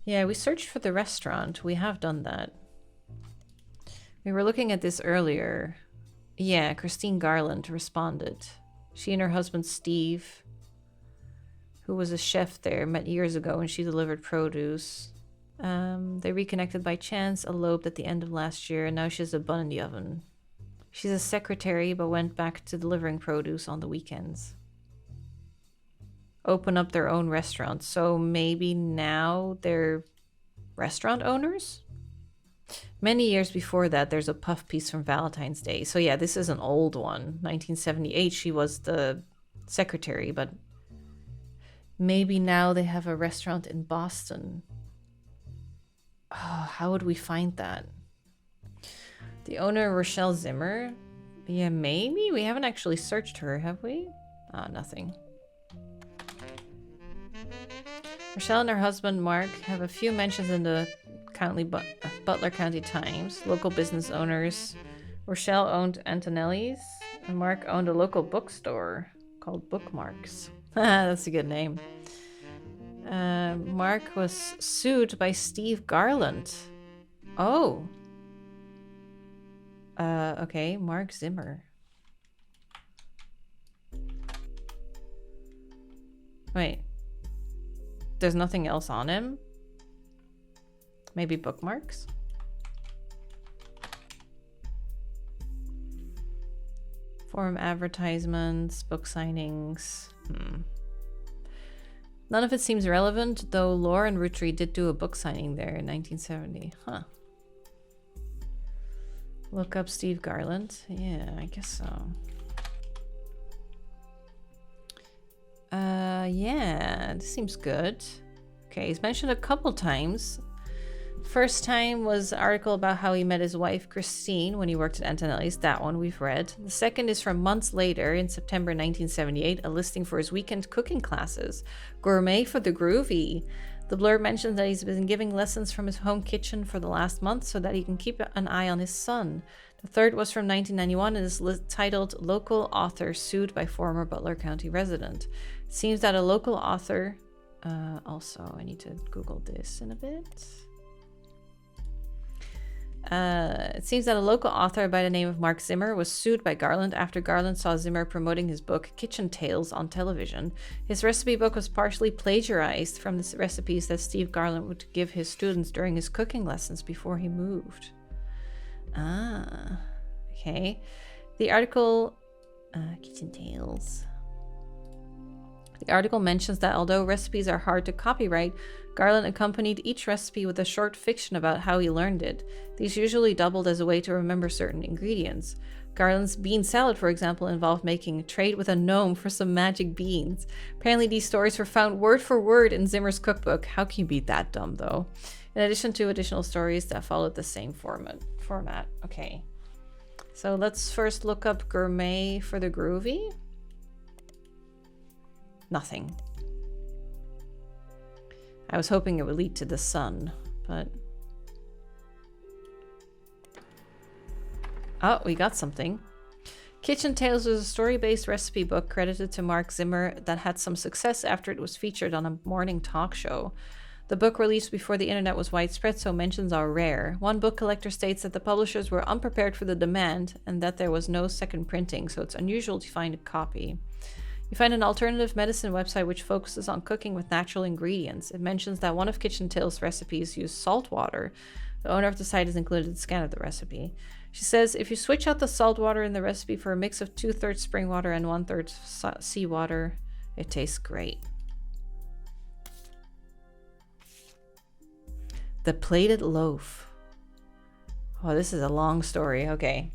Yeah, we searched for the restaurant. We have done that. We were looking at this earlier. Yeah, Christine Garland responded. She and her husband Steve who was a chef there, met years ago when she delivered produce. They reconnected by chance, eloped at the end of last year, and now she has a bun in the oven. She's a secretary, but went back to delivering produce on the weekends. Open up their own restaurant, so maybe now they're restaurant owners? Many years before that, there's a puff piece from Valentine's Day. So yeah, this is an old one. 1978, she was the secretary, but maybe now they have a restaurant in Boston. Oh, how would we find that? The owner, Rochelle Zimmer? Yeah, maybe? We haven't actually searched her, have we? Ah, nothing. Rochelle and her husband, Mark, have a few mentions in the Butler County Times. Local business owners. Rochelle owned Antonelli's, and Mark owned a local bookstore called Bookmarks. That's a good name. Mark was sued by Steve Garland. Oh. Okay, Mark Zimmer. Wait. There's nothing else on him? Maybe bookmarks? Forum advertisements, book signings. None of it seems relevant, though Laura and Roottreemania did do a book signing there in 1970. Huh. Look up Steve Garland. Yeah, I guess so. Yeah, this seems good. Okay, he's mentioned a couple times. First time was an article about how he met his wife, Christine, when he worked at Antonelli's. That one we've read. The second is from months later, in September 1978, a listing for his weekend cooking classes. Gourmet for the groovy. The blurb mentions that he's been giving lessons from his home kitchen for the last month so that he can keep an eye on his son. The third was from 1991 and is titled Local Author Sued by Former Butler County Resident. It seems that a local author... also, I need to Google this in a bit. It seems that a local author by the name of Mark Zimmer was sued by Garland after Garland saw Zimmer promoting his book Kitchen Tales on television. His recipe book was partially plagiarized from the recipes that Steve Garland would give his students during his cooking lessons before he moved. Ah, okay. The article, Kitchen Tales. The article mentions that although recipes are hard to copyright, Garland accompanied each recipe with a short fiction about how he learned it. These usually doubled as a way to remember certain ingredients. Garland's bean salad, for example, involved making a trade with a gnome for some magic beans. Apparently these stories were found word for word in Zimmer's cookbook. How can you be that dumb, though? In addition to additional stories that followed the same format. Okay. So let's first look up Gourmet for the Groovy. Nothing. I was hoping it would lead to the sun, but... Oh, we got something. Kitchen Tales was a story-based recipe book credited to Mark Zimmer that had some success after it was featured on a morning talk show. The book released before the internet was widespread, so mentions are rare. One book collector states that the publishers were unprepared for the demand and that there was no second printing, so it's unusual to find a copy. You find an alternative medicine website which focuses on cooking with natural ingredients. It mentions that one of Kitchen Tales' recipes used salt water. The owner of the site has included a scan of the recipe. She says, if you switch out the salt water in the recipe for a mix of 2/3 spring water and 1/3 seawater, it tastes great. The Plated Loaf. Oh, this is a long story. Okay.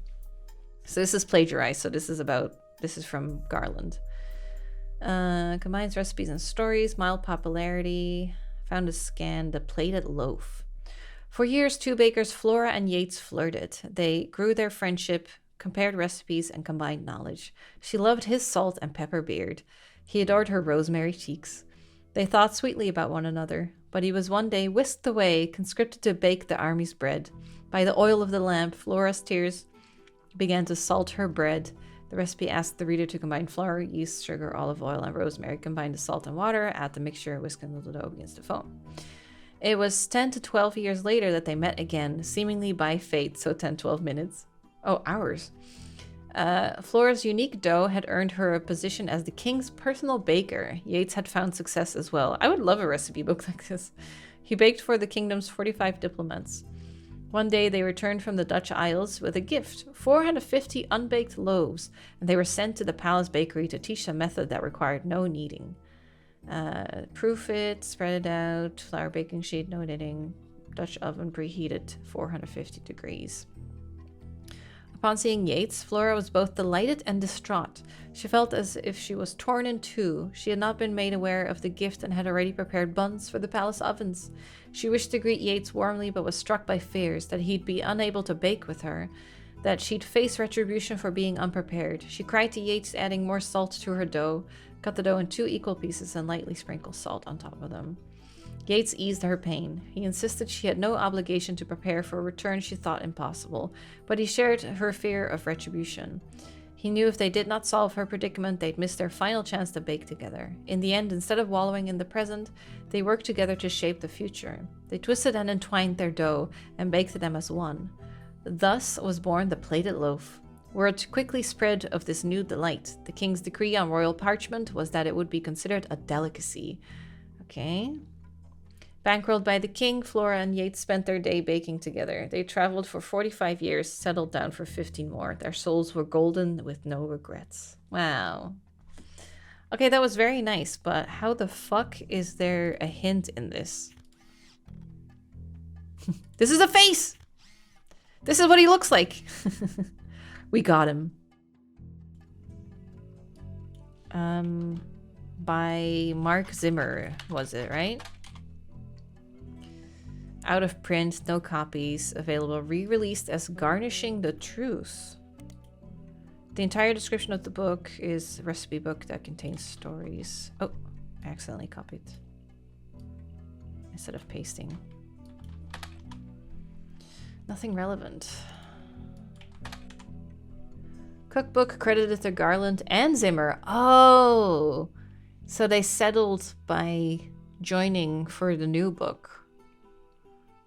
So this is plagiarized. So this is from Garland. Combines recipes and stories, mild popularity. Found a scan, The Plated Loaf. For years, two bakers, Flora and Yates, flirted. They grew their friendship, compared recipes, and combined knowledge. She loved his salt and pepper beard. He adored her rosemary cheeks. They thought sweetly about one another, but he was one day whisked away, conscripted to bake the army's bread. By the oil of the lamp, Flora's tears began to salt her bread. The recipe asked the reader to combine flour, yeast, sugar, olive oil, and rosemary. Combine the salt and water, add the mixture, whisk until the dough begins to foam. It was 10 to 12 years later that they met again, seemingly by fate, so 10, 12 minutes. Oh, hours. Flora's unique dough had earned her a position as the king's personal baker. Yates had found success as well. I would love a recipe book like this. He baked for the kingdom's 45 diplomats. One day they returned from the Dutch Isles with a gift, 450 unbaked loaves, and they were sent to the palace bakery to teach a method that required no kneading. Proof it, spread it out, flour baking sheet, no kneading, Dutch oven preheated 450 degrees. Upon seeing Yates, Flora was both delighted and distraught. She felt as if she was torn in two. She had not been made aware of the gift and had already prepared buns for the palace ovens. She wished to greet Yates warmly, but was struck by fears that he'd be unable to bake with her, that she'd face retribution for being unprepared. She cried to Yates, adding more salt to her dough, cut the dough in 2 equal pieces, and lightly sprinkled salt on top of them. Yates eased her pain. He insisted she had no obligation to prepare for a return she thought impossible, but he shared her fear of retribution. He knew if they did not solve her predicament, they'd miss their final chance to bake together. In the end, instead of wallowing in the present, they worked together to shape the future. They twisted and entwined their dough and baked them as one. Thus was born the plated loaf. Word quickly spread of this new delight. The king's decree on royal parchment was that it would be considered a delicacy. Okay. Bankrolled by the king, Flora and Yates spent their day baking together. They traveled for 45 years, settled down for 15 more. Their souls were golden with no regrets. Wow. Okay, that was very nice, but how the fuck is there a hint in this? This is a face! This is what he looks like! We got him. By Mark Zimmer, was it, right? Out of print, no copies, available, re-released as Garnishing the Truth. The entire description of the book is a recipe book that contains stories. Oh, I accidentally copied instead of pasting. Nothing relevant. Cookbook credited to Garland and Zimmer. Oh, so they settled by joining for the new book.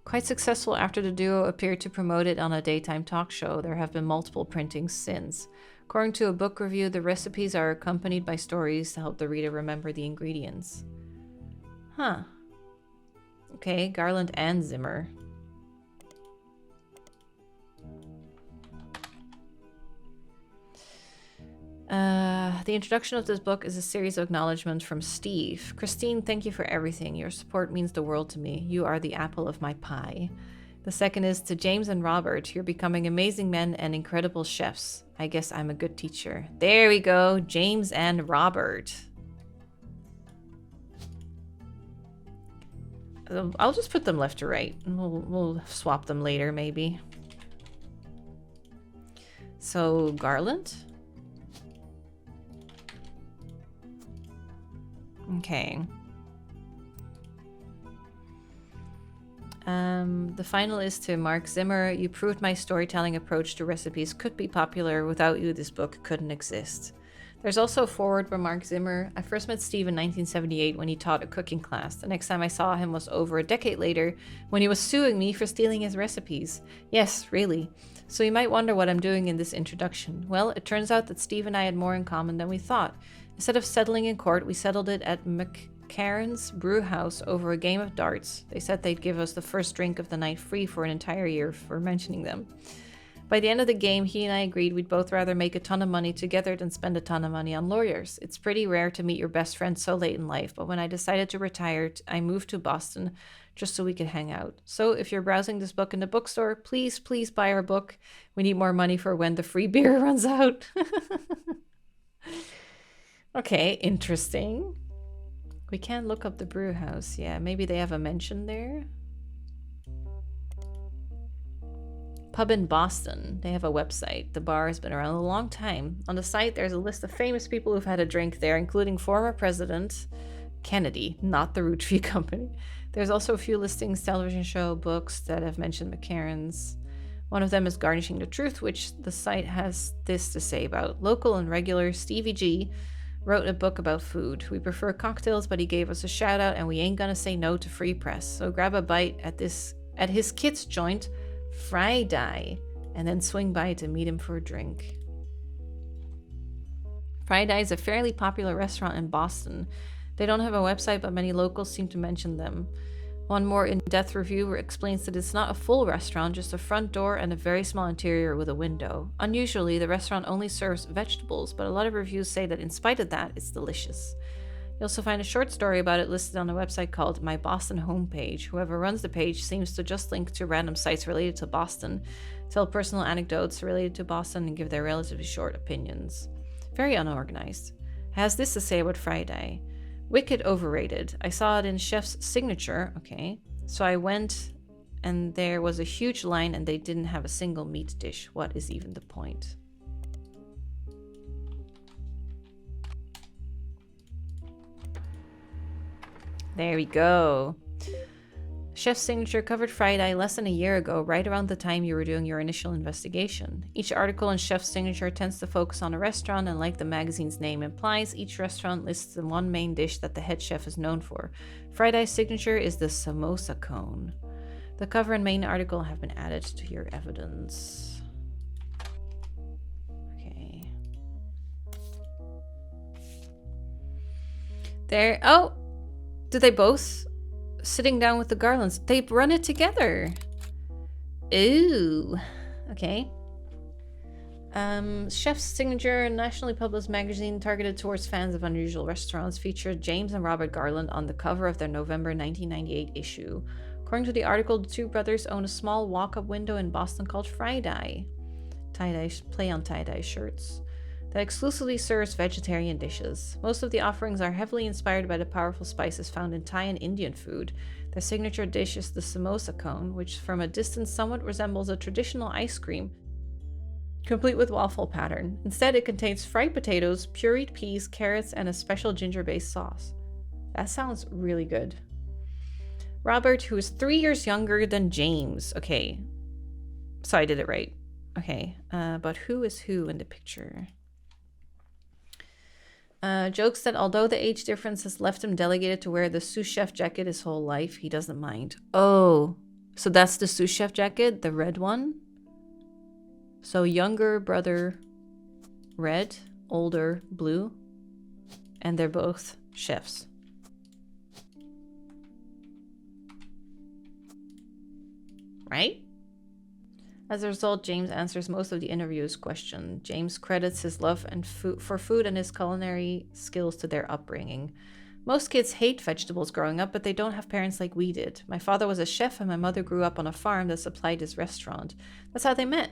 Quite successful after the duo appeared to promote it on a daytime talk show. There have been multiple printings since. According to a book review, the recipes are accompanied by stories to help the reader remember the ingredients. Huh. Okay, Garland and Zimmer. The introduction of this book is a series of acknowledgements from Steve. Christine, thank you for everything. Your support means the world to me. You are the apple of my pie. The second is to James and Robert. You're becoming amazing men and incredible chefs. I guess I'm a good teacher. There we go. James and Robert. I'll just put them left to right. We'll swap them later, maybe. So, Garland? Okay. The final is to Mark Zimmer. You proved my storytelling approach to recipes could be popular. Without you, this book couldn't exist. There's also a foreword by Mark Zimmer. I first met Steve in 1978 when he taught a cooking class. The next time I saw him was over a decade later when he was suing me for stealing his recipes. Yes, really. So you might wonder what I'm doing in this introduction. Well, it turns out that Steve and I had more in common than we thought. Instead of settling in court, we settled it at McCarran's brew house over a game of darts. They said they'd give us the first drink of the night free for an entire year for mentioning them. By the end of the game, he and I agreed we'd both rather make a ton of money together than spend a ton of money on lawyers. It's pretty rare to meet your best friend so late in life, but when I decided to retire, I moved to Boston just so we could hang out. So if you're browsing this book in the bookstore, please buy our book. We need more money for when the free beer runs out. Okay, interesting. We can look up the brew house. Yeah, maybe they have a mention there. Pub in Boston. They have a website. The bar has been around a long time. On the site, there's a list of famous people who've had a drink there, including former President Kennedy, not the Roottreemania Company. There's also a few listings, television show, books that have mentioned McCarran's. One of them is Garnishing the Truth, which the site has this to say about. Local and regular Stevie G wrote a book about food. We prefer cocktails, but he gave us a shout out and we ain't gonna say no to free press. So grab a bite at his kids' joint, Friday, and then swing by to meet him for a drink. Fried Eye is a fairly popular restaurant in Boston. They don't have a website, but many locals seem to mention them. One more in-depth review explains that it's not a full restaurant, just a front door and a very small interior with a window. Unusually, the restaurant only serves vegetables, but a lot of reviews say that in spite of that, it's delicious. You also find a short story about it listed on a website called My Boston Homepage. Whoever runs the page seems to just link to random sites related to Boston, tell personal anecdotes related to Boston, and give their relatively short opinions. Very unorganized. Has this to say about Fried Eye? Wicked overrated. I saw it in Chef's Signature. Okay. So I went and there was a huge line and they didn't have a single meat dish. What is even the point? There we go. Chef's Signature covered Fried Eye less than a year ago, right around the time you were doing your initial investigation. Each article in Chef's Signature tends to focus on a restaurant, and like the magazine's name implies, each restaurant lists the one main dish that the head chef is known for. Fried Eye's signature is the samosa cone. The cover and main article have been added to your evidence. Okay. There. Oh! Did they both? Sitting down with the garlands. They run it together. Ooh. Okay. Chef's Signature, a nationally published magazine targeted towards fans of unusual restaurants, featured James and Robert Garland on the cover of their November 1998 issue. According to the article, the two brothers own a small walk-up window in Boston called Fried Eye. Tie-dye, play on tie-dye shirts. That exclusively serves vegetarian dishes. Most of the offerings are heavily inspired by the powerful spices found in Thai and Indian food. Their signature dish is the samosa cone, which from a distance somewhat resembles a traditional ice cream, complete with waffle pattern. Instead, it contains fried potatoes, pureed peas, carrots, and a special ginger-based sauce. That sounds really good. Robert, who is 3 years younger than James. Okay, so I did it right. Okay, but who is who in the picture? Jokes that although the age difference has left him delegated to wear the sous chef jacket his whole life, he doesn't mind. Oh, so that's the sous chef jacket, the red one? So younger brother red, older blue, and they're both chefs. Right? As a result, James answers most of the interviewer's question. James credits his love and for food and his culinary skills to their upbringing. Most kids hate vegetables growing up, but they don't have parents like we did. My father was a chef and my mother grew up on a farm that supplied his restaurant. That's how they met.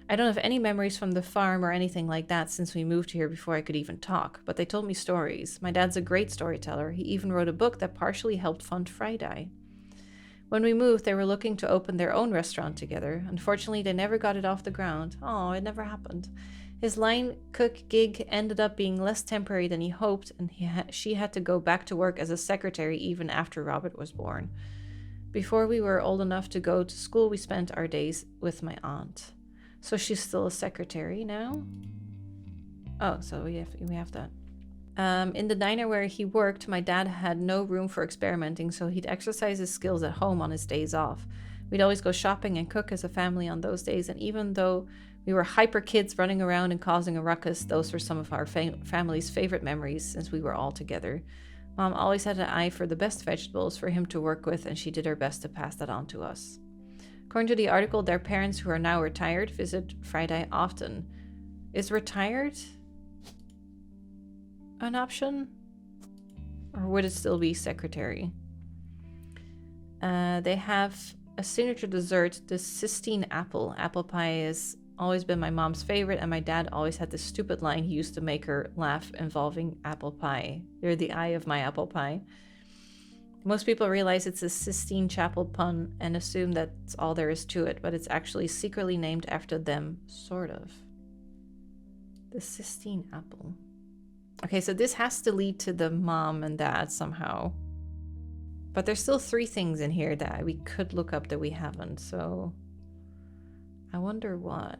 I don't have any memories from the farm or anything like that since we moved here before I could even talk, but they told me stories. My dad's a great storyteller. He even wrote a book that partially helped fund Fried Eye. When we moved, they were looking to open their own restaurant together. Unfortunately, they never got it off the ground. Oh, it never happened. His line cook gig ended up being less temporary than he hoped, and she had to go back to work as a secretary even after Robert was born. Before we were old enough to go to school, we spent our days with my aunt. So she's still a secretary now? Oh, so we have that. In the diner where he worked, my dad had no room for experimenting, so he'd exercise his skills at home on his days off. We'd always go shopping and cook as a family on those days, and even though we were hyper kids running around and causing a ruckus, those were some of our family's favorite memories since we were all together. Mom always had an eye for the best vegetables for him to work with, and she did her best to pass that on to us. According to the article, their parents, who are now retired, visit Fried Eye often. Is retired an option? Or would it still be secretary? They have a signature dessert, the Sistine apple. Apple pie has always been my mom's favorite, and my dad always had this stupid line he used to make her laugh involving apple pie. You're the eye of my apple pie. Most people realize it's a Sistine Chapel pun and assume that's all there is to it, but it's actually secretly named after them, sort of. The Sistine apple. Okay, so this has to lead to the mom and dad somehow. But there's still 3 things in here that we could look up that we haven't, so I wonder what.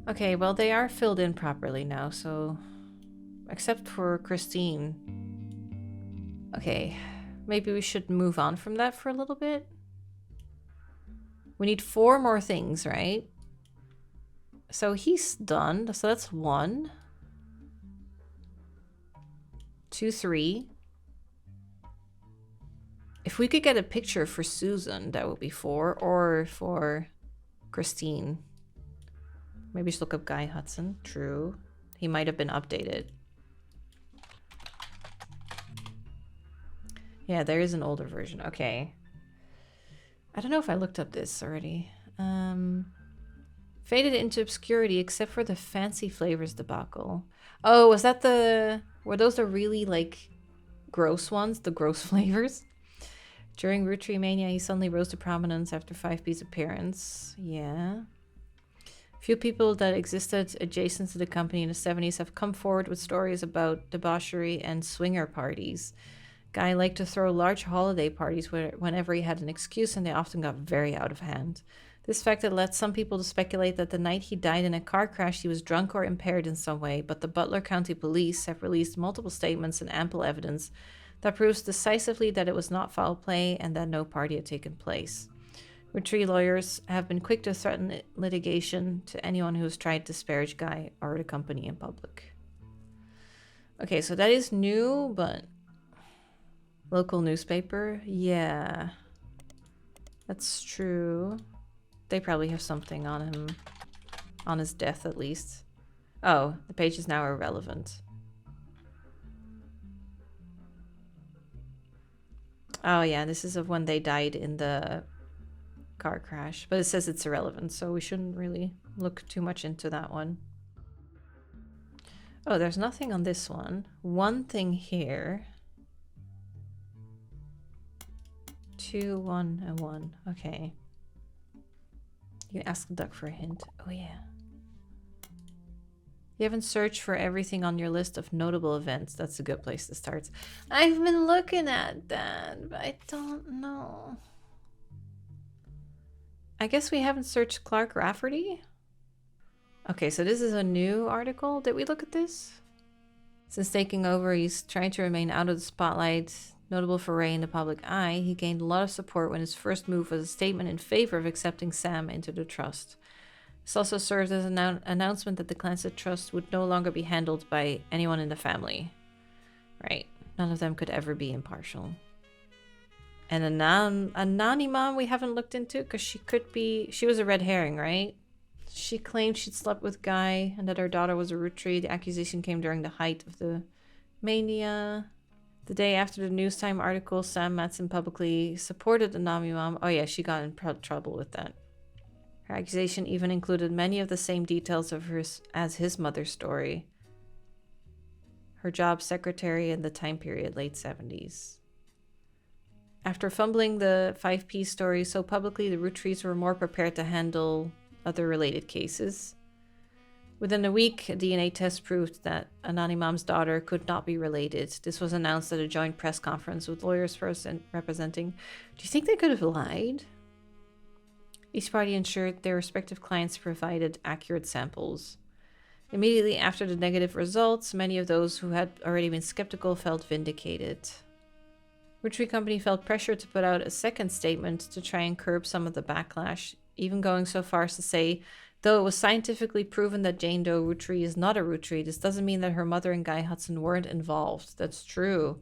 Okay, well, they are filled in properly now, so except for Christine. Okay, maybe we should move on from that for a little bit. We need 4 more things, right? So he's done, so that's 1. 2-3. If we could get a picture for Susan, that would be 4. Or for Christine. Maybe just look up Guy Hudson. True. He might have been updated. Yeah, there is an older version. Okay. I don't know if I looked up this already. Faded into obscurity except for the fancy flavors debacle. Oh, was that the... Were those the really, like, gross ones? The gross flavors? During Roottreemania, he suddenly rose to prominence after 5P's appearance. Yeah. Few people that existed adjacent to the company in the 70s have come forward with stories about debauchery and swinger parties. Guy liked to throw large holiday parties whenever he had an excuse, and they often got very out of hand. This fact had led some people to speculate that the night he died in a car crash, he was drunk or impaired in some way, but the Butler County Police have released multiple statements and ample evidence that proves decisively that it was not foul play and that no party had taken place. Roottreemania lawyers have been quick to threaten litigation to anyone who has tried to disparage Guy or the company in public. Okay, so that is new, but... Local newspaper? Yeah. That's true. They probably have something on him. On his death, at least. Oh, the page is now irrelevant. Oh yeah, this is of when they died in the car crash. But it says it's irrelevant, so we shouldn't really look too much into that one. Oh, there's nothing on this one. One thing here. 2, 1, and 1. Okay. You can ask the duck for a hint. Oh yeah. You haven't searched for everything on your list of notable events. That's a good place to start. I've been looking at that, but I don't know. I guess we haven't searched Clark Rafferty. Okay, so this is a new article. Did we look at this? Since taking over, he's trying to remain out of the spotlight. Notable foray in the public eye, he gained a lot of support when his first move was a statement in favor of accepting Sam into the trust. This also served as an announcement that the Clancy Trust would no longer be handled by anyone in the family. Right. None of them could ever be impartial. And a nanny mom we haven't looked into because she could be... She was a red herring, right? She claimed she'd slept with Guy and that her daughter was a Roottreemania. The accusation came during the height of the mania. The day after the News Time article, Sam Matson publicly supported the Nami mom. Oh yeah, she got in trouble with that. Her accusation even included many of the same details of hers as his mother's story. Her job secretary in the time period, late 70s. After fumbling the 5P story so publicly, the Roottrees were more prepared to handle other related cases. Within a week, a DNA test proved that Anani Mom's daughter could not be related. This was announced at a joint press conference with lawyers representing. Do you think they could have lied? Each party ensured their respective clients provided accurate samples. Immediately after the negative results, many of those who had already been skeptical felt vindicated. Roottreemania Company felt pressure to put out a second statement to try and curb some of the backlash, even going so far as to say, though it was scientifically proven that Jane Doe Roottreemania is not a Roottreemania, this doesn't mean that her mother and Guy Hudson weren't involved. That's true.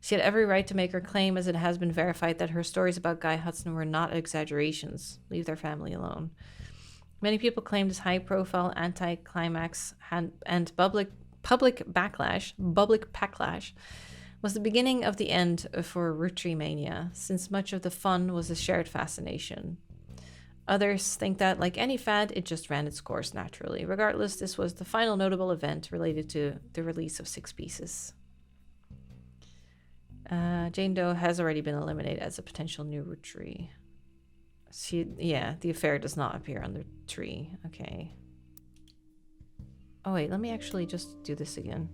She had every right to make her claim, as it has been verified that her stories about Guy Hudson were not exaggerations. Leave their family alone. Many people claim this high-profile anti-climax and public backlash was the beginning of the end for Roottreemania, since much of the fun was a shared fascination. Others think that, like any fad, it just ran its course naturally. Regardless, this was the final notable event related to the release of 6 pieces. Jane Doe has already been eliminated as a potential new Roottreemania. The affair does not appear on the tree. Okay. Oh wait, let me actually just do this again.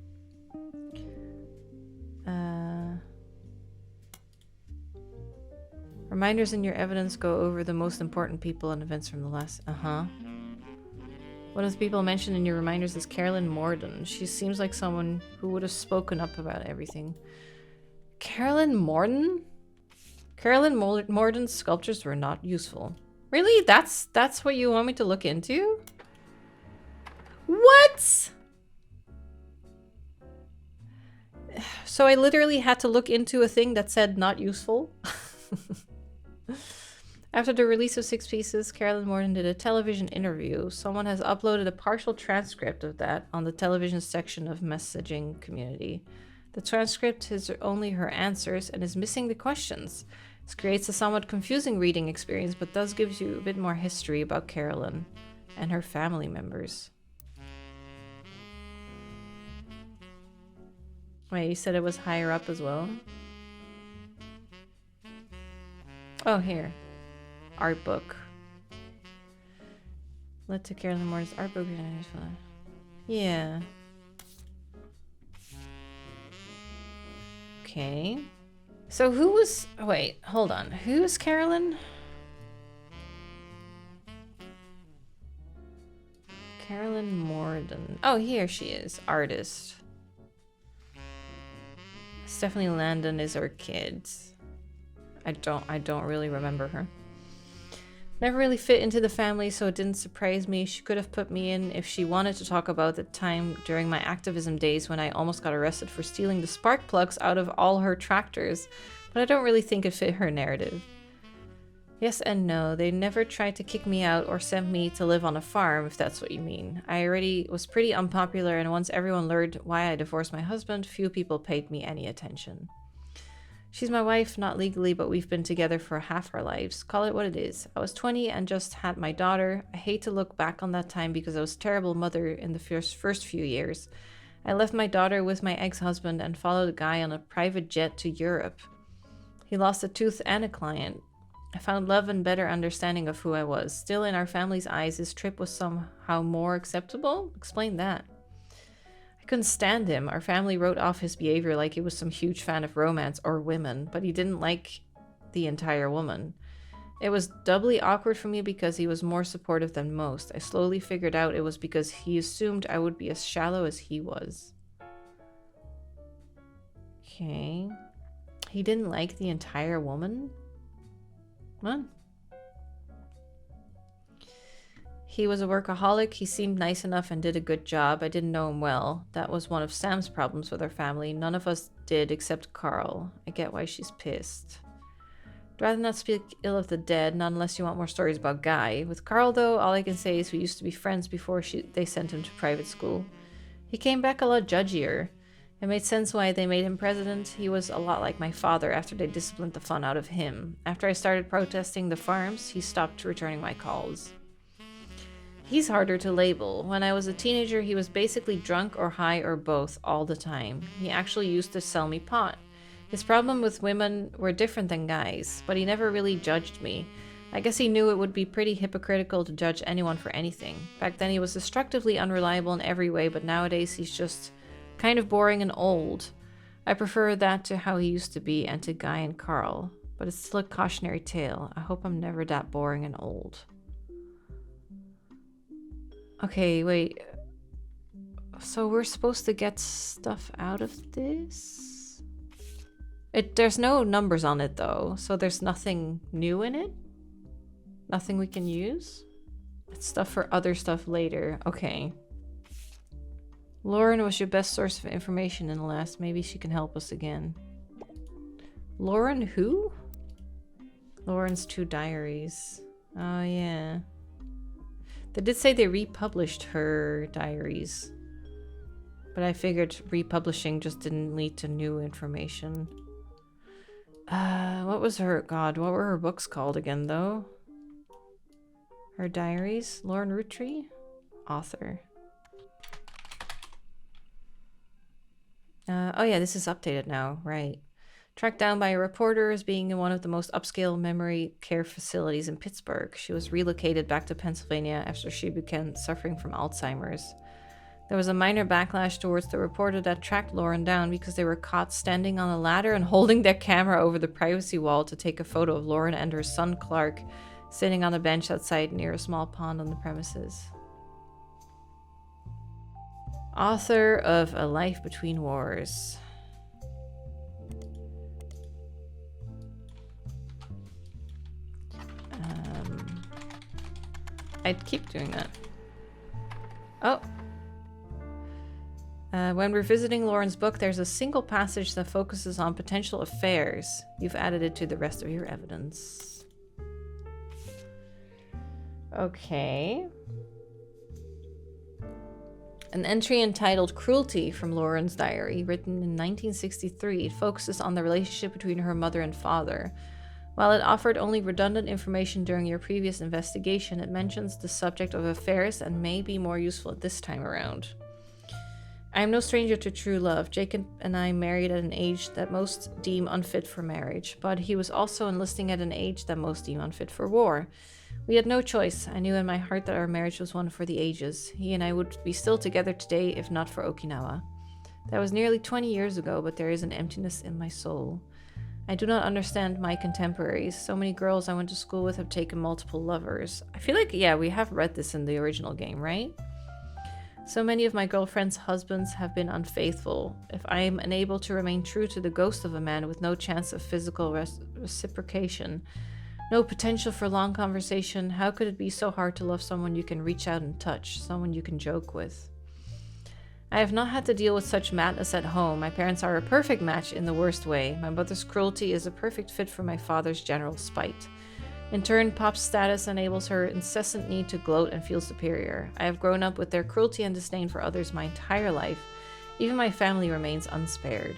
Reminders in your evidence go over the most important people and events from the last... One of the people mentioned in your reminders is Carolyn Morden. She seems like someone who would have spoken up about everything. Carolyn Morden? Carolyn Morden's sculptures were not useful. Really? That's what you want me to look into? What? So I literally had to look into a thing that said not useful. After the release of Six Pieces, Carolyn Morton did a television interview. Someone has uploaded a partial transcript of that on the television section of messaging community. The transcript is only her answers and is missing the questions. This creates a somewhat confusing reading experience, but does give you a bit more history about Carolyn and her family members. Wait, you said it was higher up as well? Oh, here. Art book. Led to Carolyn Morton's art book. Yeah. Okay. So who was... Oh, wait, hold on. Who's Carolyn? Carolyn Morton. Oh, here she is. Artist. Stephanie Landon is her kid. I don't really remember her. Never really fit into the family, so it didn't surprise me. She could have put me in if she wanted to talk about the time during my activism days when I almost got arrested for stealing the spark plugs out of all her tractors, but I don't really think it fit her narrative. Yes and no. They never tried to kick me out or send me to live on a farm, if that's what you mean. I already was pretty unpopular, and once everyone learned why I divorced my husband, few people paid me any attention. She's my wife, not legally, but we've been together for half our lives. Call it what it is. I was 20 and just had my daughter. I hate to look back on that time because I was a terrible mother in the first few years. I left my daughter with my ex-husband and followed a guy on a private jet to Europe. He lost a tooth and a client. I found love and better understanding of who I was. Still, in our family's eyes, his trip was somehow more acceptable? Explain that. Couldn't stand him. Our family wrote off his behavior like he was some huge fan of romance or women, but he didn't like the entire woman. It was doubly awkward for me because he was more supportive than most. I slowly figured out it was because he assumed I would be as shallow as he was. Okay. He didn't like the entire woman? What? He was a workaholic. He seemed nice enough and did a good job. I didn't know him well. That was one of Sam's problems with our family. None of us did except Carl. I get why she's pissed. I'd rather not speak ill of the dead, not unless you want more stories about Guy. With Carl, though, all I can say is we used to be friends before they sent him to private school. He came back a lot judgier. It made sense why they made him president. He was a lot like my father after they disciplined the fun out of him. After I started protesting the farms, he stopped returning my calls. He's harder to label. When I was a teenager, he was basically drunk or high or both all the time. He actually used to sell me pot. His problem with women were different than guys, but he never really judged me. I guess he knew it would be pretty hypocritical to judge anyone for anything. Back then he was destructively unreliable in every way, but nowadays he's just kind of boring and old. I prefer that to how he used to be and to Guy and Carl, but it's still a cautionary tale. I hope I'm never that boring and old. Okay, wait. So we're supposed to get stuff out of this? There's no numbers on it though, so there's nothing new in it? Nothing we can use? It's stuff for other stuff later. Okay. Lauren was your best source of information in the last. Maybe she can help us again. Lauren who? Lauren's 2 diaries. Oh yeah. They did say they republished her diaries, but I figured republishing just didn't lead to new information. What was her... God, what were her books called again, though? Her diaries? Lauren Roottreemania? Author. Oh yeah, this is updated now, right. Tracked down by a reporter as being in one of the most upscale memory care facilities in Pittsburgh. She was relocated back to Pennsylvania after she began suffering from Alzheimer's. There was a minor backlash towards the reporter that tracked Lauren down because they were caught standing on a ladder and holding their camera over the privacy wall to take a photo of Lauren and her son Clark sitting on a bench outside near a small pond on the premises. Author of A Life Between Wars. I'd keep doing that. Oh. When revisiting Lauren's book, there's a single passage that focuses on potential affairs. You've added it to the rest of your evidence. Okay. An entry entitled Cruelty from Lauren's diary, written in 1963, it focuses on the relationship between her mother and father. While it offered only redundant information during your previous investigation, it mentions the subject of affairs and may be more useful at this time around. I am no stranger to true love. Jacob and I married at an age that most deem unfit for marriage, but he was also enlisting at an age that most deem unfit for war. We had no choice. I knew in my heart that our marriage was one for the ages. He and I would be still together today if not for Okinawa. That was nearly 20 years ago, but there is an emptiness in my soul. I do not understand my contemporaries. So many girls I went to school with have taken multiple lovers. I feel like, yeah, we have read this in the original game, right? So many of my girlfriends' husbands have been unfaithful. If I am unable to remain true to the ghost of a man with no chance of physical reciprocation, no potential for long conversation, how could it be so hard to love someone you can reach out and touch, someone you can joke with? I have not had to deal with such madness at home. My parents are a perfect match in the worst way. My mother's cruelty is a perfect fit for my father's general spite. In turn, Pop's status enables her incessant need to gloat and feel superior. I have grown up with their cruelty and disdain for others my entire life. Even my family remains unspared.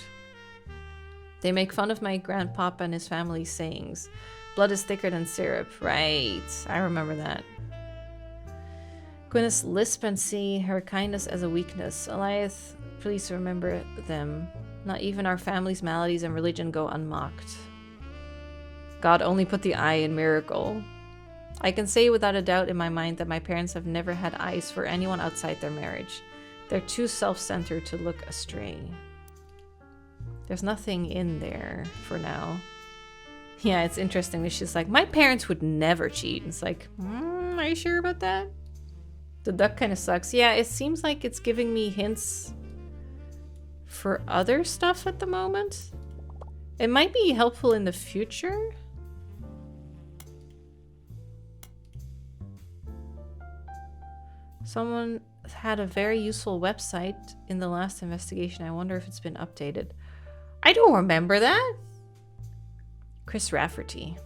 They make fun of my grandpapa and his family's sayings. Blood is thicker than syrup. Right, I remember that. Gwyneth lisp and see her kindness as a weakness. Eliath, please remember them. Not even our family's maladies and religion go unmocked. God only put the eye in miracle. I can say without a doubt in my mind that my parents have never had eyes for anyone outside their marriage. They're too self-centered to look astray. There's nothing in there for now. Yeah, it's interesting that she's like, my parents would never cheat. It's like, are you sure about that? The duck kind of sucks. Yeah, it seems like it's giving me hints for other stuff at the moment. It might be helpful in the future. Someone had a very useful website in the last investigation. I wonder if it's been updated. I don't remember that. Chris Rafferty.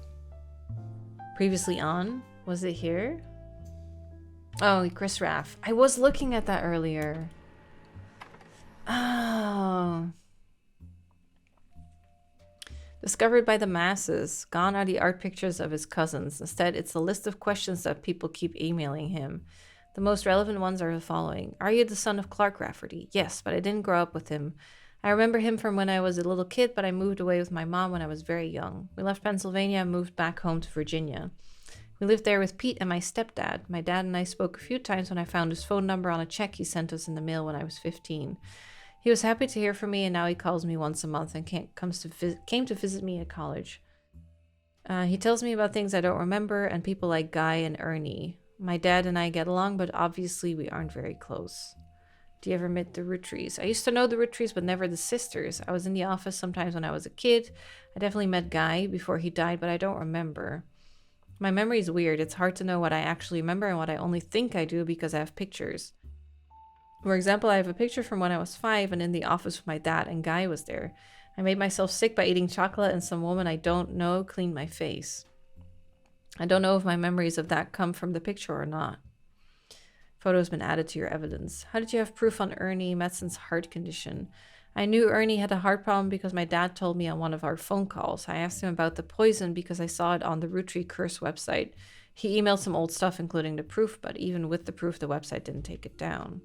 Previously on. Was it here? Oh, Chris Raff. I was looking at that earlier. Oh. Discovered by the masses. Gone are the art pictures of his cousins. Instead, it's a list of questions that people keep emailing him. The most relevant ones are the following. Are you the son of Clark Rafferty? Yes, but I didn't grow up with him. I remember him from when I was a little kid, but I moved away with my mom when I was very young. We left Pennsylvania and moved back home to Virginia. We lived there with Pete and my stepdad. My dad and I spoke a few times when I found his phone number on a check he sent us in the mail when I was 15. He was happy to hear from me, and now he calls me once a month and came to visit me at college. He tells me about things I don't remember and people like Guy and Ernie. My dad and I get along, but obviously we aren't very close. Do you ever meet the Roottrees? I used to know the Roottrees, but never the sisters. I was in the office sometimes when I was a kid. I definitely met Guy before he died, but I don't remember. My memory is weird. It's hard to know what I actually remember and what I only think I do because I have pictures. For example, I have a picture from when I was 5 and in the office with my dad, and Guy was there. I made myself sick by eating chocolate, and some woman I don't know cleaned my face. I don't know if my memories of that come from the picture or not. Photo has been added to your evidence. How did you have proof on Ernie Madsen's heart condition? I knew Ernie had a heart problem because my dad told me on one of our phone calls. I asked him about the poison because I saw it on the Roottree Curse website. He emailed some old stuff, including the proof, but even with the proof, the website didn't take it down.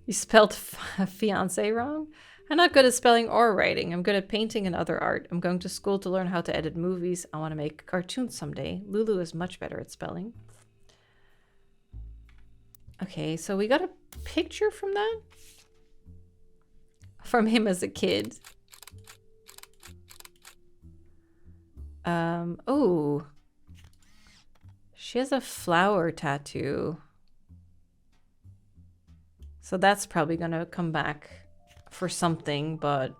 You spelled fiancé wrong? I'm not good at spelling or writing. I'm good at painting and other art. I'm going to school to learn how to edit movies. I want to make cartoons someday. Lulu is much better at spelling. Okay, so we got a picture from that? From him as a kid. Oh. She has a flower tattoo. So that's probably gonna come back for something, but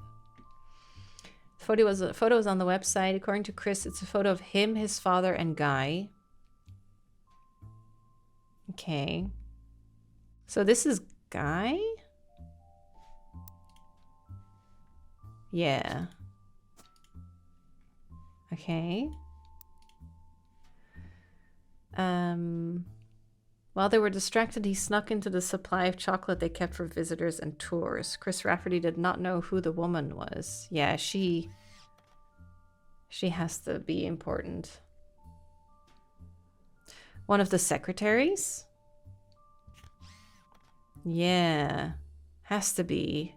the photo is on the website. According to Chris, it's a photo of him, his father, and Guy. Okay. So this is Guy? Yeah. Okay. While they were distracted, he snuck into the supply of chocolate they kept for visitors and tours. Chris Rafferty did not know who the woman was. Yeah, she has to be important. One of the secretaries? Yeah, has to be.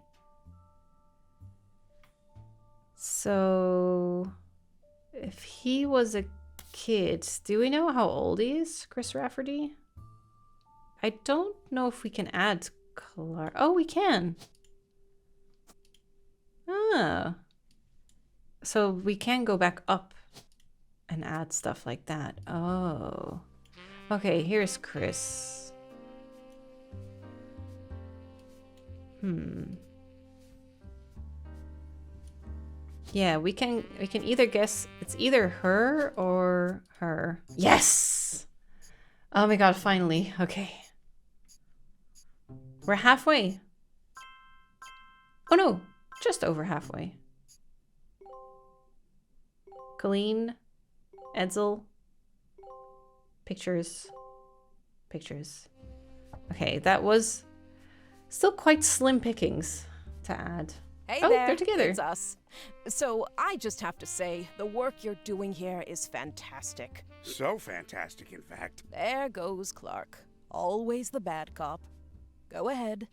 So, if he was a kid, do we know how old he is, Chris Rafferty? I don't know if we can add Clark. Oh, we can. Ah. So we can go back up and add stuff like that. Oh. Okay, here's Chris. Yeah, we can either guess it's either her or her. Yes! Oh my god, finally. Okay. We're halfway. Oh no, just over halfway. Colleen, Edsel, pictures. Okay, that was still quite slim pickings to add. Hey Oh, there, they're together. it's us. So I just have to say, the work you're doing here is fantastic. So fantastic, in fact. There goes Clark. Always the bad cop. Go ahead.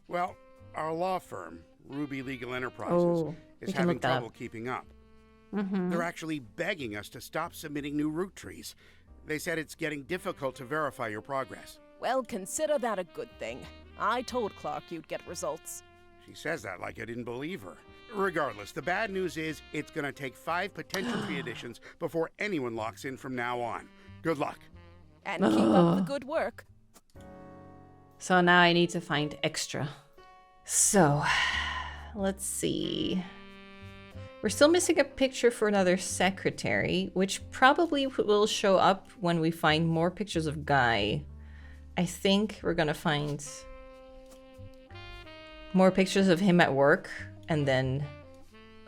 Well, our law firm, Ruby Legal Enterprises, Oh, is we can having look that trouble up. keeping up. They're actually begging us to stop submitting new root trees. They said it's getting difficult to verify your progress. Well, consider that a good thing. I told Clark you'd get results. She says that like I didn't believe her. Regardless, the bad news is it's going to take 5 potential tree additions before anyone locks in from now on. Good luck. And keep up the good work. So now I need to find extra. So, let's see. We're still missing a picture for another secretary, which probably will show up when we find more pictures of Guy. I think we're gonna find more pictures of him at work, and then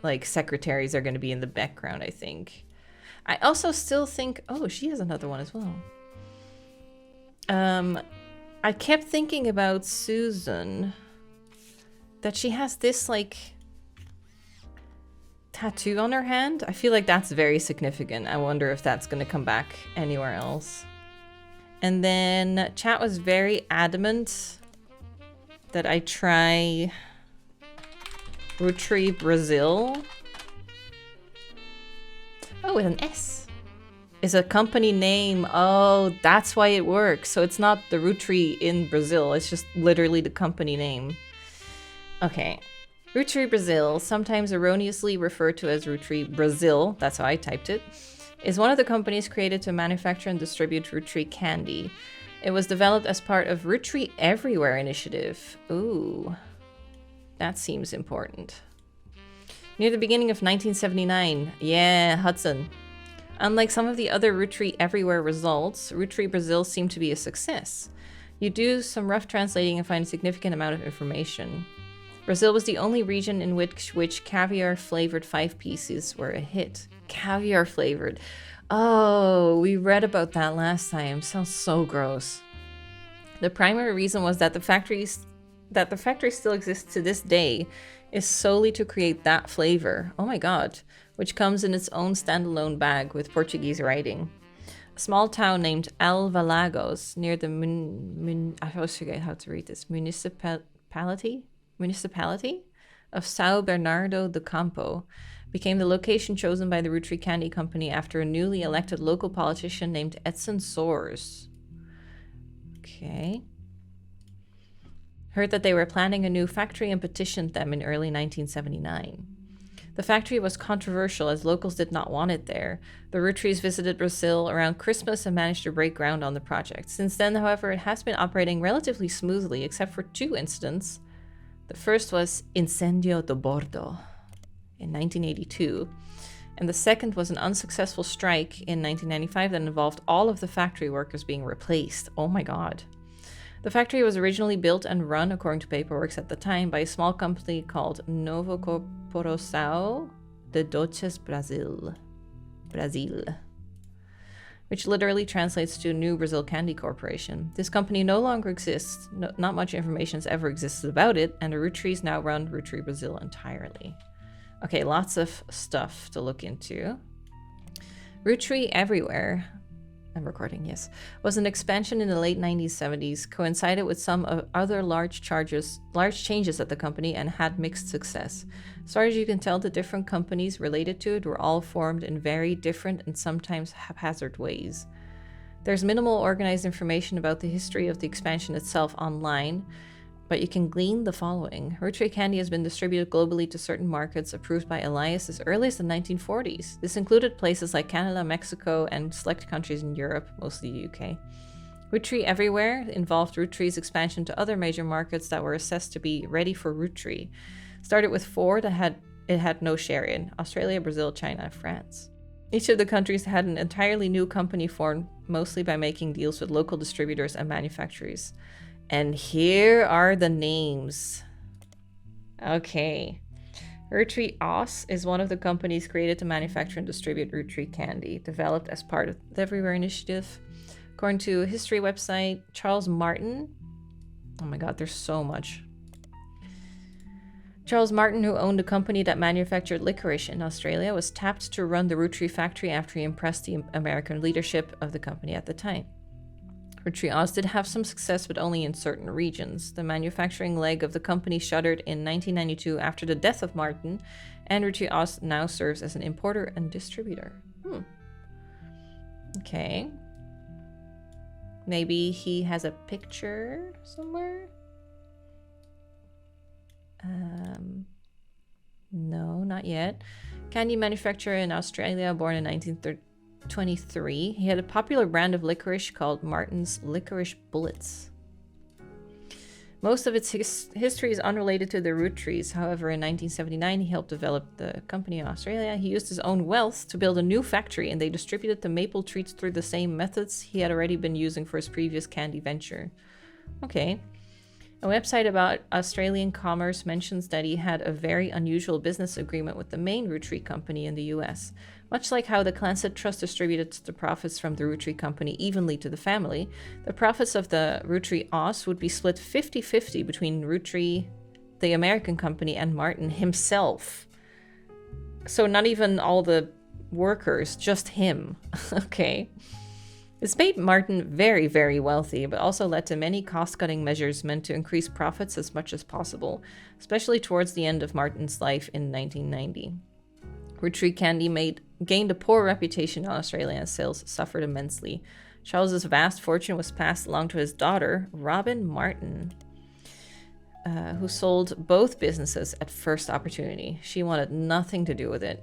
like secretaries are gonna be in the background, I think. I also still think, oh, she has another one as well. I kept thinking about Susan, that she has this like tattoo on her hand. I feel like that's very significant. I wonder if that's going to come back anywhere else. And then chat was very adamant that I try Roottreemania Brazil. Oh, with an S. Is a company name. Oh, that's why it works. So it's not the Roottreemania in Brazil. It's just literally the company name. Okay. Roottreemania Brazil, sometimes erroneously referred to as Roottreemania Brazil, that's how I typed it, is one of the companies created to manufacture and distribute Roottreemania candy. It was developed as part of Roottreemania Everywhere initiative. Ooh, that seems important. Near the beginning of 1979, yeah, Hudson. Unlike some of the other Roottreemania Everywhere results, Roottreemania Brazil seemed to be a success. You do some rough translating and find a significant amount of information. Brazil was the only region in which caviar-flavored 5 pieces were a hit. Caviar-flavored. Oh, we read about that last time. Sounds so gross. The primary reason was that the factory still exists to this day is solely to create that flavor. Oh my god. Which comes in its own standalone bag with Portuguese writing. A small town named Alvalagos near the I always forget how to read this. Municipality of São Bernardo do Campo became the location chosen by the Roottreemania Candy Company after a newly elected local politician named Edson Soares. Okay. Heard that they were planning a new factory and petitioned them in early 1979. The factory was controversial as locals did not want it there. The Rootrees visited Brazil around Christmas and managed to break ground on the project. Since then, however, it has been operating relatively smoothly except for 2 incidents. The first was Incendio do Bordo in 1982, and the second was an unsuccessful strike in 1995 that involved all of the factory workers being replaced. Oh my god. The factory was originally built and run, according to paperwork at the time, by a small company called Novo Corporação de Doces Brasil, which literally translates to New Brazil Candy Corporation. This company no longer exists. Not much information has ever existed about it, and the Roottrees now run Roottree Brazil entirely. Okay, lots of stuff to look into. Roottree Everywhere, I'm recording, yes, was an expansion in the late 1970s, coincided with some other large changes at the company, and had mixed success. As far as you can tell, the different companies related to it were all formed in very different and sometimes haphazard ways. There's minimal organized information about the history of the expansion itself online, but you can glean the following. Roottrie candy has been distributed globally to certain markets approved by Elias as early as the 1940s. This included places like Canada, Mexico, and select countries in Europe, mostly the UK. Roottree Everywhere involved Roottree's expansion to other major markets that were assessed to be ready for Roottree. Started with 4 that it had no share in: Australia, Brazil, China, and France. Each of the countries had an entirely new company formed, mostly by making deals with local distributors and manufacturers. And here are the names. Okay. Roottree Aus is one of the companies created to manufacture and distribute Roottree candy, developed as part of the Everywhere initiative. According to a history website, Charles Martin, oh my god, there's so much. Charles Martin, who owned a company that manufactured licorice in Australia, was tapped to run the Roottree factory after he impressed the American leadership of the company at the time. Roottree Aus did have some success, but only in certain regions. The manufacturing leg of the company shuttered in 1992 after the death of Martin, and Roottree Aus now serves as an importer and distributor. Okay. Maybe he has a picture somewhere? No, not yet. Candy manufacturer in Australia, born in 1923. He had a popular brand of licorice called Martin's Licorice Bullets. Most of its history is unrelated to the Roottrees. However, in 1979, he helped develop the company in Australia. He used his own wealth to build a new factory, and they distributed the maple treats through the same methods he had already been using for his previous candy venture. Okay. A website about Australian commerce mentions that he had a very unusual business agreement with the main Roottree company in the US. Much like how the Clanset Trust distributed the profits from the Roottree company evenly to the family, the profits of the Roottree Aus would be split 50-50 between Roottree, the American company, and Martin himself. So not even all the workers, just him. Okay. This made Martin very, very wealthy, but also led to many cost-cutting measures meant to increase profits as much as possible, especially towards the end of Martin's life in 1990. Roottree candy gained a poor reputation in Australia, and sales suffered immensely. Charles's vast fortune was passed along to his daughter, Robin Martin, who sold both businesses at first opportunity. She wanted nothing to do with it.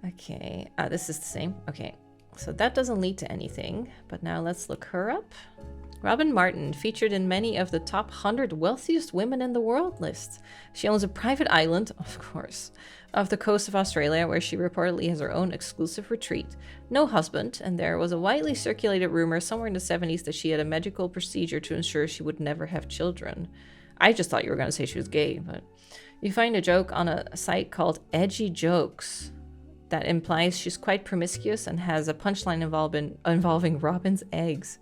Okay, this is the same. Okay, so that doesn't lead to anything, but now let's look her up. Robin Martin, featured in many of the top 100 wealthiest women in the world lists. She owns a private island, of course, off the coast of Australia, where she reportedly has her own exclusive retreat. No husband, and there was a widely circulated rumor somewhere in the 70s that she had a medical procedure to ensure she would never have children. I just thought you were going to say she was gay, but you find a joke on a site called Edgy Jokes that implies she's quite promiscuous and has a punchline involving Robin's eggs.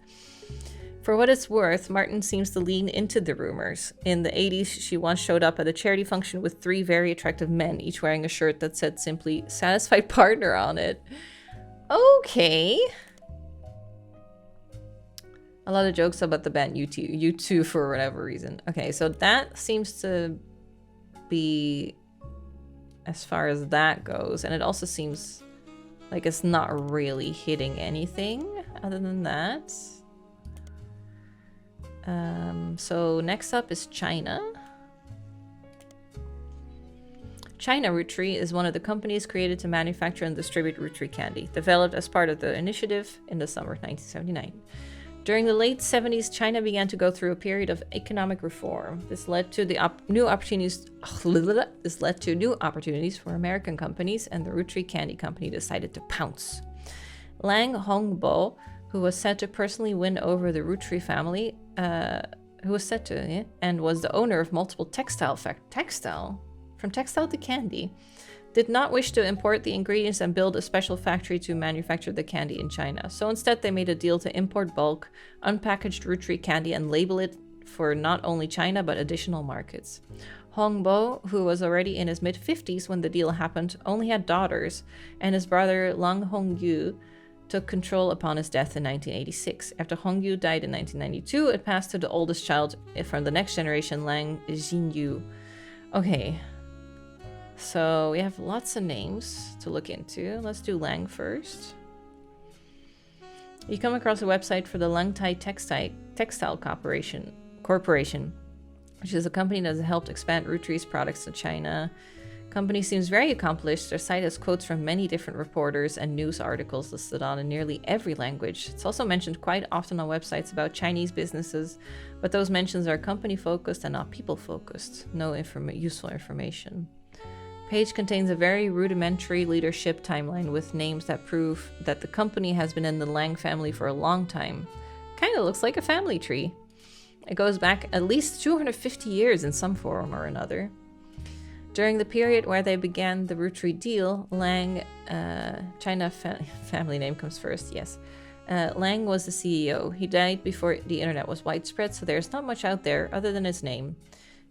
For what it's worth, Martin seems to lean into the rumors. In the 80s, she once showed up at a charity function with 3 very attractive men, each wearing a shirt that said simply, "Satisfied Partner" on it. Okay. A lot of jokes about the band U2 for whatever reason. Okay, so that seems to be as far as that goes, and it also seems like it's not really hitting anything other than that. So next up is China. China Roottree is one of the companies created to manufacture and distribute Roottree candy, developed as part of the initiative in the summer of 1979. During the late 70s, China began to go through a period of economic reform. This led to new opportunities for American companies, and the Roottree Candy Company decided to pounce. Lang Hongbo who was said to personally win over the Roottreemania family, and was the owner of multiple textile from textile to candy, did not wish to import the ingredients and build a special factory to manufacture the candy in China. So instead, they made a deal to import bulk, unpackaged Roottreemania candy and label it for not only China but additional markets. Hong Bo, who was already in his mid-50s when the deal happened, only had daughters, and his brother Lang Hongyu took control upon his death in 1986. After Hongyu died in 1992, it passed to the oldest child from the next generation, Lang Xinyu. Okay, so we have lots of names to look into. Let's do Lang first. You come across a website for the Langtai Textile Corporation, which is a company that has helped expand Roottree's products to China. Company seems very accomplished. Their site has quotes from many different reporters and news articles listed on in nearly every language. It's also mentioned quite often on websites about Chinese businesses, but those mentions are company-focused and not people-focused. No useful information. Page contains a very rudimentary leadership timeline with names that prove that the company has been in the Lang family for a long time. Kind of looks like a family tree. It goes back at least 250 years in some form or another. During the period where they began the Roottreemania deal, Lang, family name comes first, yes. Lang was the CEO. He died before the internet was widespread, so there's not much out there other than his name.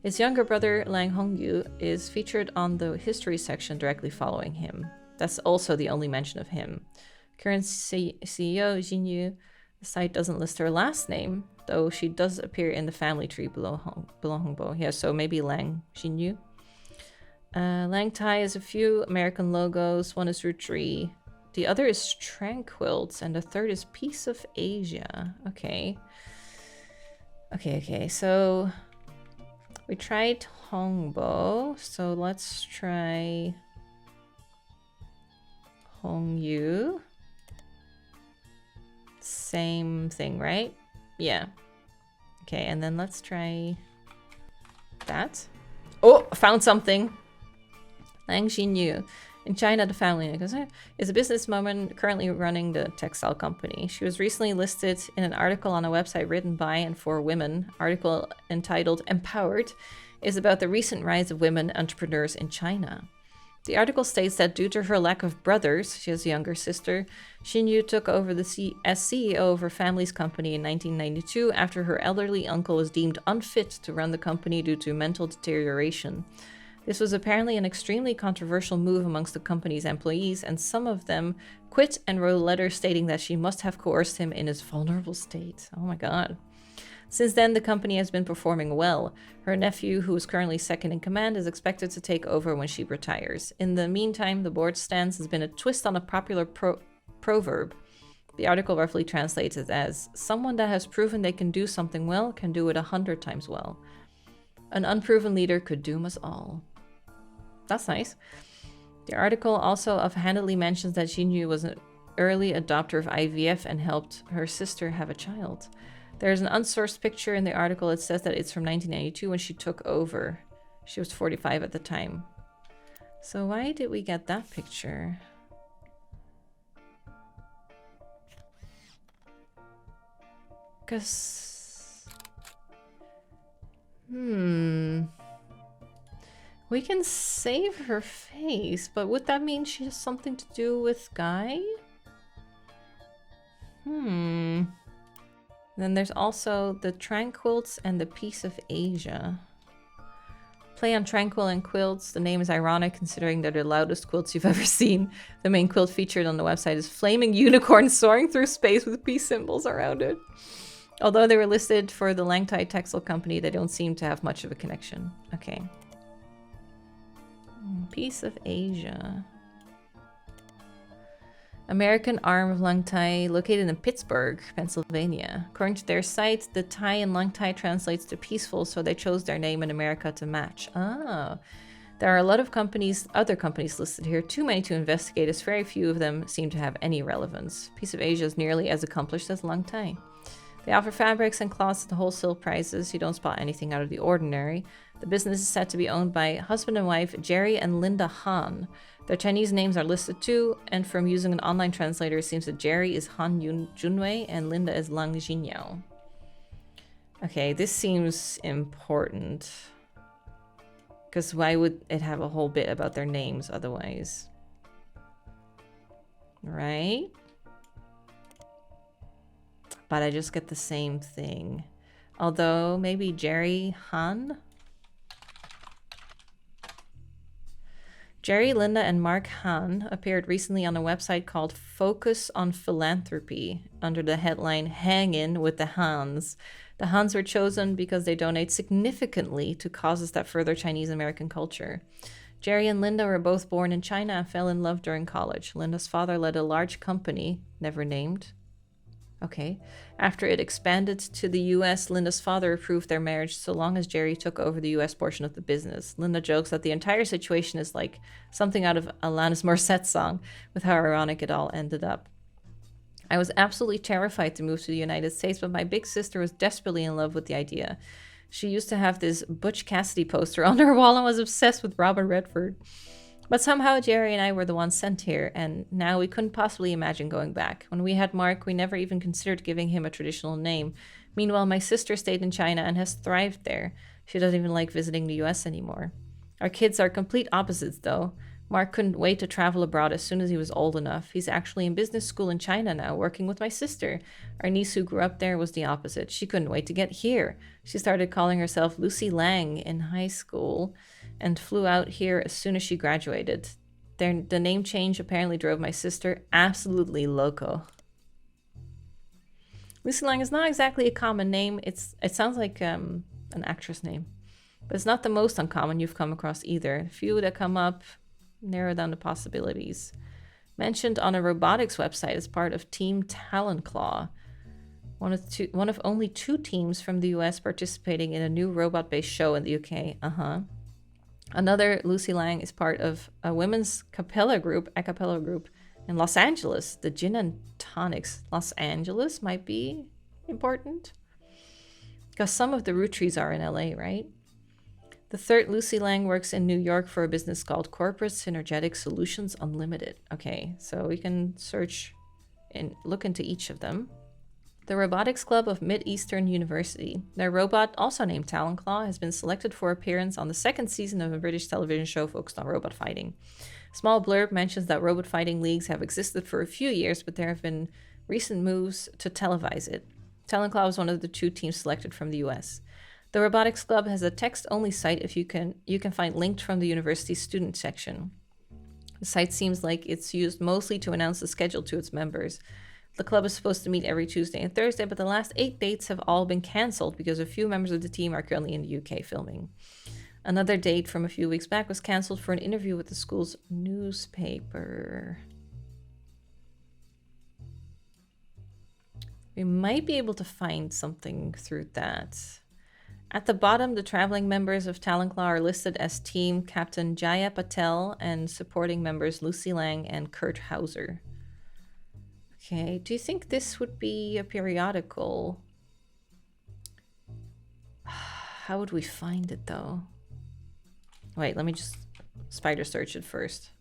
His younger brother, Lang Hongyu, is featured on the history section directly following him. That's also the only mention of him. Current CEO, Xinyu, the site doesn't list her last name, though she does appear in the family tree below Hongbo. Yeah, so maybe Lang Xinyu. Langtai has a few American logos. One is Roottreemania, the other is Tranquils, and the third is Piece of Asia. Okay. So we tried Hongbo, so let's try Hongyu. Same thing, right? Yeah. Okay, and then let's try that. Oh, found something. Lang Xinyu. In China, the family is a businesswoman currently running the textile company. She was recently listed in an article on a website written by and for women. Article entitled "Empowered" is about the recent rise of women entrepreneurs in China. The article states that due to her lack of brothers, she has a younger sister, Xinyu took over as CEO of her family's company in 1992 after her elderly uncle was deemed unfit to run the company due to mental deterioration. This was apparently an extremely controversial move amongst the company's employees, and some of them quit and wrote a letter stating that she must have coerced him in his vulnerable state. Oh my god. Since then, the company has been performing well. Her nephew, who is currently second in command, is expected to take over when she retires. In the meantime, the board's stance has been a twist on a popular proverb. The article roughly translates it as, "Someone that has proven they can do something well can do it 100 times well. An unproven leader could doom us all." That's nice. The article also offhandedly mentions that Xinyu was an early adopter of IVF and helped her sister have a child. There's an unsourced picture in the article. It says that it's from 1992 when she took over. She was 45 at the time. So why did we get that picture? Because... We can save her face, but would that mean she has something to do with Guy? Then there's also the Tranquils and the Piece of Asia. Play on Tranquil and quilts. The name is ironic considering they're the loudest quilts you've ever seen. The main quilt featured on the website is flaming unicorn soaring through space with peace symbols around it. Although they were listed for the Langtai Textile Company, they don't seem to have much of a connection. Okay. Piece of Asia. American arm of Langtai, located in Pittsburgh, Pennsylvania. According to their site, the Tai in Langtai translates to peaceful, so they chose their name in America to match. Ah. There are a lot of other companies listed here, too many to investigate, as very few of them seem to have any relevance. Piece of Asia is nearly as accomplished as Langtai. They offer fabrics and cloths at wholesale prices. You don't spot anything out of the ordinary. The business is said to be owned by husband and wife Jerry and Linda Han. Their Chinese names are listed too, and from using an online translator, it seems that Jerry is Han Junwei and Linda is Lang Jinyao. Okay, this seems important. Because why would it have a whole bit about their names otherwise? Right? But I just get the same thing. Although, maybe Jerry Han? Jerry, Linda, and Mark Han appeared recently on a website called Focus on Philanthropy under the headline Hang In with the Hans. The Hans were chosen because they donate significantly to causes that further Chinese American culture. Jerry and Linda were both born in China and fell in love during college. Linda's father led a large company, never named. Okay. After it expanded to the US, Linda's father approved their marriage so long as Jerry took over the US portion of the business. Linda jokes that the entire situation is like something out of Alanis Morissette's song, with how ironic it all ended up. I was absolutely terrified to move to the United States, but my big sister was desperately in love with the idea. She used to have this Butch Cassidy poster on her wall and was obsessed with Robert Redford. But somehow Jerry and I were the ones sent here, and now we couldn't possibly imagine going back. When we had Mark, we never even considered giving him a traditional name. Meanwhile, my sister stayed in China and has thrived there. She doesn't even like visiting the US anymore. Our kids are complete opposites, though. Mark couldn't wait to travel abroad as soon as he was old enough. He's actually in business school in China now, working with my sister. Our niece who grew up there was the opposite. She couldn't wait to get here. She started calling herself Lucy Lang in high school and flew out here as soon as she graduated. The name change apparently drove my sister absolutely loco. Lucy Lang is not exactly a common name. It sounds like an actress name, but it's not the most uncommon you've come across either. A few that come up narrow down the possibilities. Mentioned on a robotics website as part of Team Talonclaw, one of only 2 teams from the US participating in a new robot-based show in the UK. Another Lucy Lang is part of a women's a cappella group in Los Angeles, the Gin and Tonics. Los Angeles might be important because some of the Roottrees are in LA, right? The third Lucy Lang works in New York for a business called Corporate Synergetic Solutions Unlimited. Okay, so we can search and look into each of them. The Robotics Club of Mid-Eastern University. Their robot, also named Talonclaw, has been selected for appearance on the 2nd season of a British television show focused on robot fighting. Small blurb mentions that robot fighting leagues have existed for a few years, but there have been recent moves to televise it. Talonclaw was one of the 2 teams selected from the US. The Robotics Club has a text-only site you can find linked from the university's student section. The site seems like it's used mostly to announce the schedule to its members. The club is supposed to meet every Tuesday and Thursday, but the last 8 dates have all been cancelled because a few members of the team are currently in the UK filming. Another date from a few weeks back was cancelled for an interview with the school's newspaper. We might be able to find something through that. At the bottom, the traveling members of Talonclaw are listed as Team Captain Jaya Patel and supporting members Lucy Lang and Kurt Hauser. Okay, do you think this would be a periodical? How would we find it though? Wait, let me just spider search it first.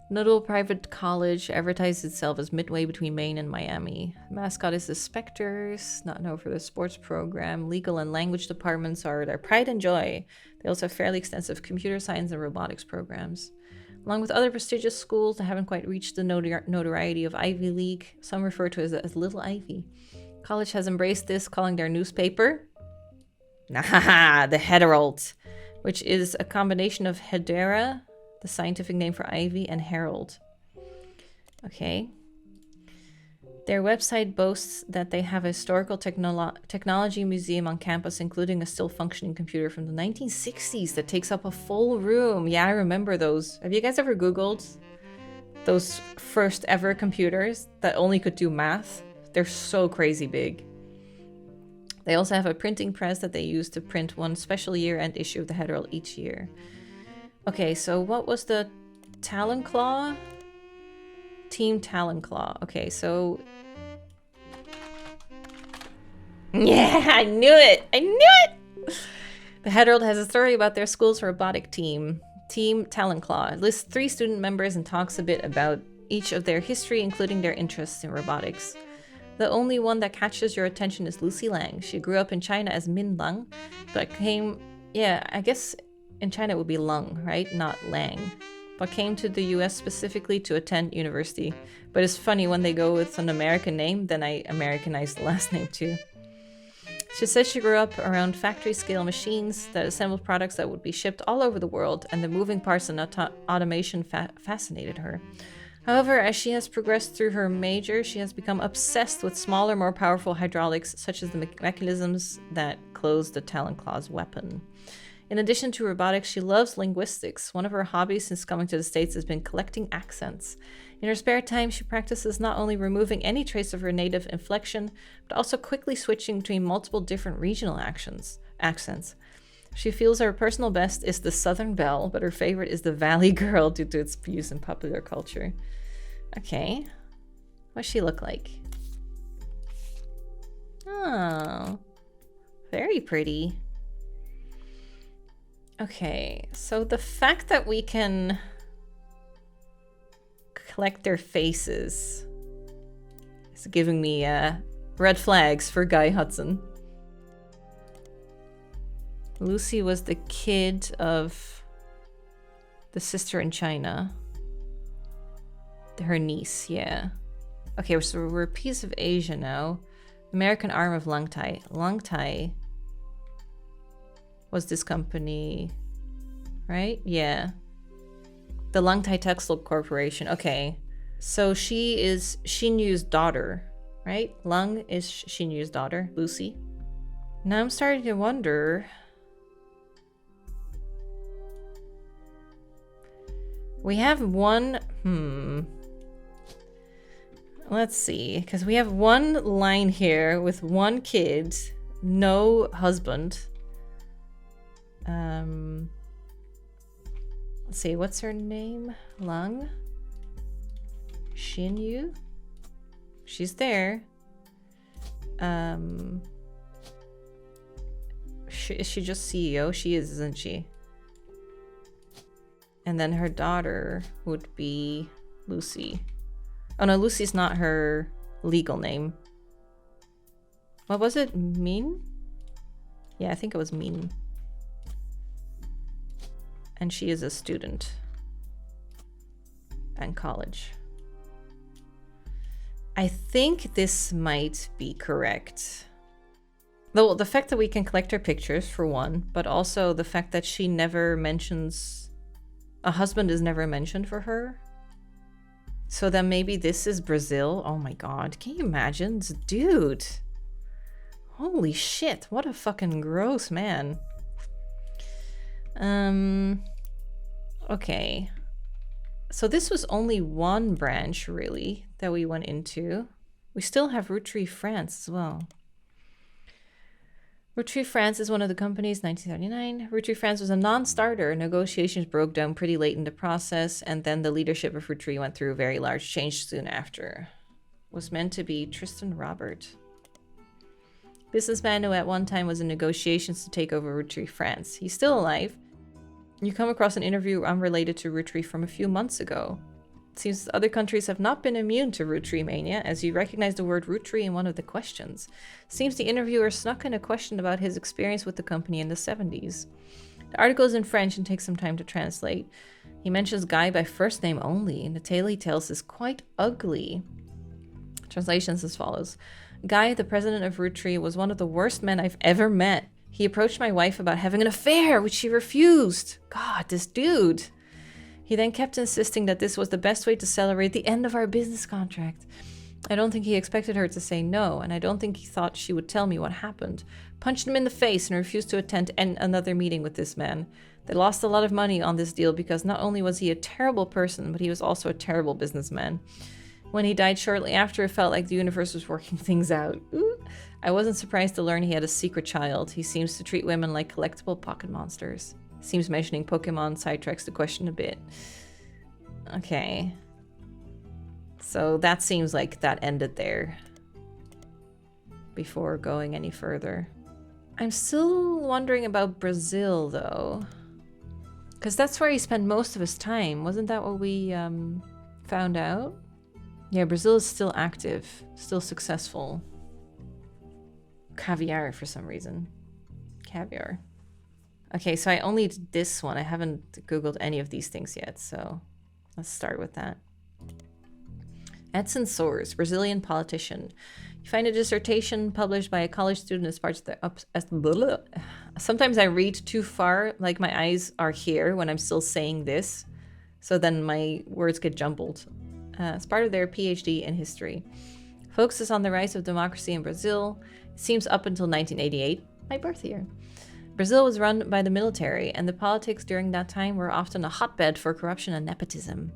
Notable private college advertises itself as midway between Maine and Miami. Mascot is the Spectres, not known for the sports program. Legal and language departments are their pride and joy. They also have fairly extensive computer science and robotics programs. Along with other prestigious schools that haven't quite reached the notoriety of Ivy League, some refer to it as Little Ivy. College has embraced this, calling their newspaper the Herald, which is a combination of Hedera, the scientific name for ivy, and Herald. Okay. Their website boasts that they have a historical technology museum on campus, including a still functioning computer from the 1960s that takes up a full room. Yeah, I remember those. Have you guys ever Googled those first ever computers that only could do math? They're so crazy big. They also have a printing press that they use to print one special year-end issue of the Herald each year. Okay, so what was the Talonclaw? Team Talonclaw. Okay, so... Yeah, I knew it! I knew it! The Herald has a story about their school's robotic team, Team Talonclaw. It lists 3 student members and talks a bit about each of their history, including their interests in robotics. The only one that catches your attention is Lucy Lang. She grew up in China as Min Lang, but I guess in China it would be Lung, right? Not Lang. But came to the US specifically to attend university. But it's funny, when they go with an American name, then I Americanize the last name too. She says she grew up around factory-scale machines that assembled products that would be shipped all over the world, and the moving parts and automation fascinated her. However, as she has progressed through her major, she has become obsessed with smaller, more powerful hydraulics, such as the mechanisms that close the Talonclaw's weapon. In addition to robotics, she loves linguistics. One of her hobbies since coming to the States has been collecting accents. In her spare time, she practices not only removing any trace of her native inflection, but also quickly switching between multiple different regional accents. She feels her personal best is the Southern Belle, but her favorite is the Valley Girl due to its use in popular culture. Okay. What's she look like? Oh. Very pretty. Okay, so the fact that we can collect their faces is giving me red flags for Guy Hudson. Lucy was the kid of the sister in China. Her niece, yeah. Okay, so we're a piece of Asia now. American arm of Langtai. Langtai was this company, right? Yeah. The Langtai Textile Corporation. Okay. So she is Xin Yu's daughter, right? Lang is Xin Yu's daughter, Lucy. Now I'm starting to wonder... We have one... Let's see, because we have one line here with one kid, no husband. Let's see, what's her name? Lang? Xin Yu? She's there. Is she just CEO? She is, isn't she? And then her daughter would be Lucy. Oh no, Lucy's not her legal name. What was it? Min? Yeah, I think it was Min. And she is a student in college. I think this might be correct. Though the fact that we can collect her pictures, for one, but also the fact that she never mentions... A husband is never mentioned for her. So then maybe this is Brazil. Oh my god, can you imagine? This dude. Holy shit, what a fucking gross man. Okay. So this was only one branch, really, that we went into. We still have Roottreemania, France as well. Roottreemania, France is one of the companies, 1979. Roottreemania, France was a non-starter. Negotiations broke down pretty late in the process, and then the leadership of Roottreemania went through a very large change soon after. Was meant to be Tristan Robert. Businessman who at one time was in negotiations to take over Roottreemania, France. He's still alive. You come across an interview unrelated to Roottreemania from a few months ago. It seems other countries have not been immune to Roottreemania, as you recognize the word Roottreemania in one of the questions. Seems the interviewer snuck in a question about his experience with the company in the 70s. The article is in French and takes some time to translate. He mentions Guy by first name only, and the tale he tells is quite ugly. Translations as follows. Guy, the president of Roottreemania, was one of the worst men I've ever met. He approached my wife about having an affair, which she refused. God, this dude. He then kept insisting that this was the best way to celebrate the end of our business contract. I don't think he expected her to say no, and I don't think he thought she would tell me what happened. Punched him in the face and refused to attend another meeting with this man. They lost a lot of money on this deal because not only was he a terrible person, but he was also a terrible businessman. When he died shortly after, it felt like the universe was working things out. Ooh. I wasn't surprised to learn he had a secret child. He seems to treat women like collectible pocket monsters. Seems mentioning Pokemon sidetracks the question a bit. Okay. So that seems like that ended there. Before going any further. I'm still wondering about Brazil, though. Because that's where he spent most of his time. Wasn't that what we found out? Yeah, Brazil is still active, still successful. Caviar for some reason. Caviar. Okay, so I only did this one. I haven't Googled any of these things yet, so let's start with that. Edson Soares, Brazilian politician. You find a dissertation published by a college student as part of the... Sometimes I read too far, like my eyes are here when I'm still saying this, so then my words get jumbled. As part of their PhD in history. Focuses on the rise of democracy in Brazil. It seems up until 1988, my birth year. Brazil was run by the military, and the politics during that time were often a hotbed for corruption and nepotism.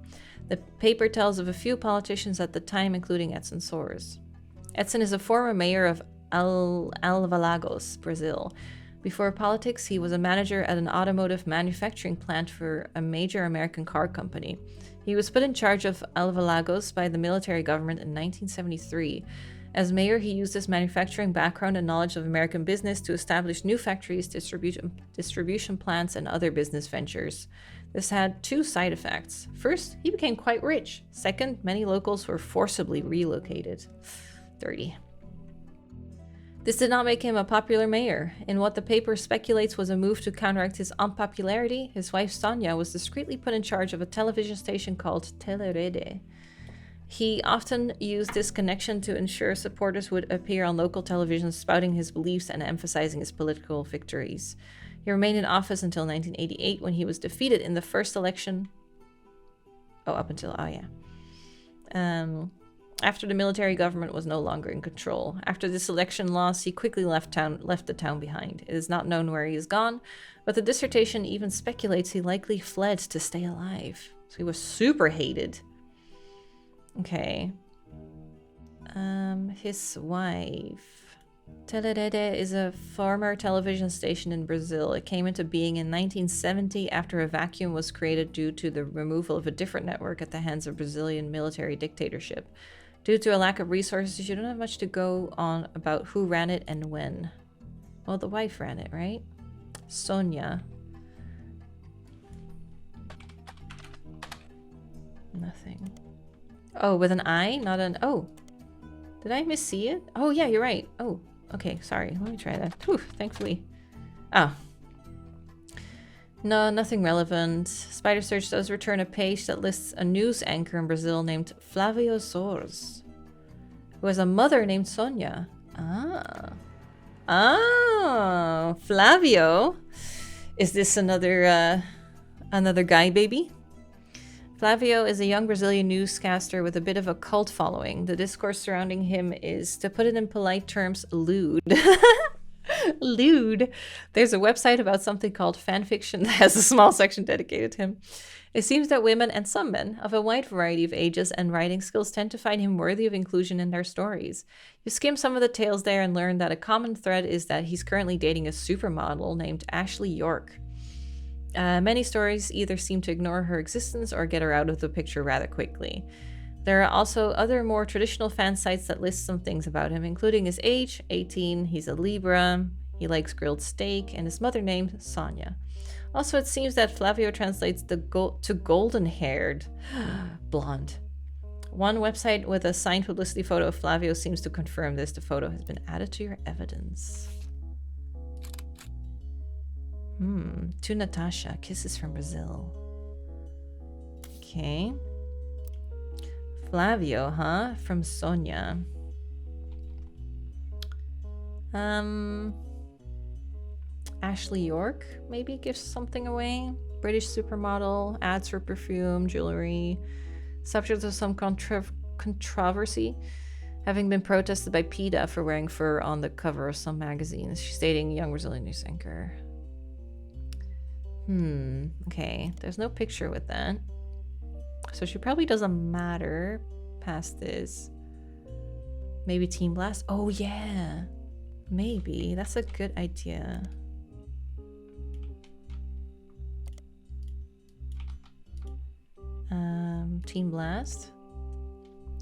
The paper tells of a few politicians at the time, including Edson Soares. Edson is a former mayor of Alvalagos, Brazil. Before politics, he was a manager at an automotive manufacturing plant for a major American car company. He was put in charge of Alvalagos by the military government in 1973. As mayor, he used his manufacturing background and knowledge of American business to establish new factories, distribution plants, and other business ventures. This had two side effects. First, he became quite rich. Second, many locals were forcibly relocated. 30. This did not make him a popular mayor. In what the paper speculates was a move to counteract his unpopularity, his wife Sonia was discreetly put in charge of a television station called Telerede. He often used this connection to ensure supporters would appear on local television spouting his beliefs and emphasizing his political victories. He remained in office until 1988 when he was defeated in the first election. After the military government was no longer in control. After this election loss, he quickly left the town behind. It is not known where he has gone, but the dissertation even speculates he likely fled to stay alive. So he was super hated. Okay. His wife. Telerede is a former television station in Brazil. It came into being in 1970 after a vacuum was created due to the removal of a different network at the hands of Brazilian military dictatorship. Due to a lack of resources, you don't have much to go on about who ran it and when. Well, the wife ran it, right? Sonia. Nothing. Oh, with an I, not an... Oh. Did I missee it? Oh, yeah, you're right. Oh, okay, sorry. Let me try that. Whew, thankfully. Oh. No, nothing relevant. Spider Search does return a page that lists a news anchor in Brazil named Flavio Soares, who has a mother named Sonia. Ah, Flavio. Is this another guy baby? Flavio is a young Brazilian newscaster with a bit of a cult following. The discourse surrounding him is, to put it in polite terms, lewd. Lewd. There's a website about something called fanfiction that has a small section dedicated to him. It seems that women and some men of a wide variety of ages and writing skills tend to find him worthy of inclusion in their stories. You skim some of the tales there and learn that a common thread is that he's currently dating a supermodel named Ashley York. Many stories either seem to ignore her existence or get her out of the picture rather quickly. There are also other more traditional fan sites that list some things about him, including his age, 18, he's a Libra, he likes grilled steak, and his mother named Sonia. Also, it seems that Flavio translates to golden-haired, blonde. One website with a signed publicity photo of Flavio seems to confirm this. The photo has been added to your evidence. To Natasha, kisses from Brazil. Okay. Flavio, huh? From Sonia. Ashley York maybe gives something away. British supermodel, ads for perfume, jewelry. Subject of some controversy, having been protested by PETA for wearing fur on the cover of some magazines. She's dating a young Brazilian news anchor. Okay. There's no picture with that. So she probably doesn't matter past this. Maybe Team Blast? Oh, yeah. Maybe. That's a good idea. Team Blast?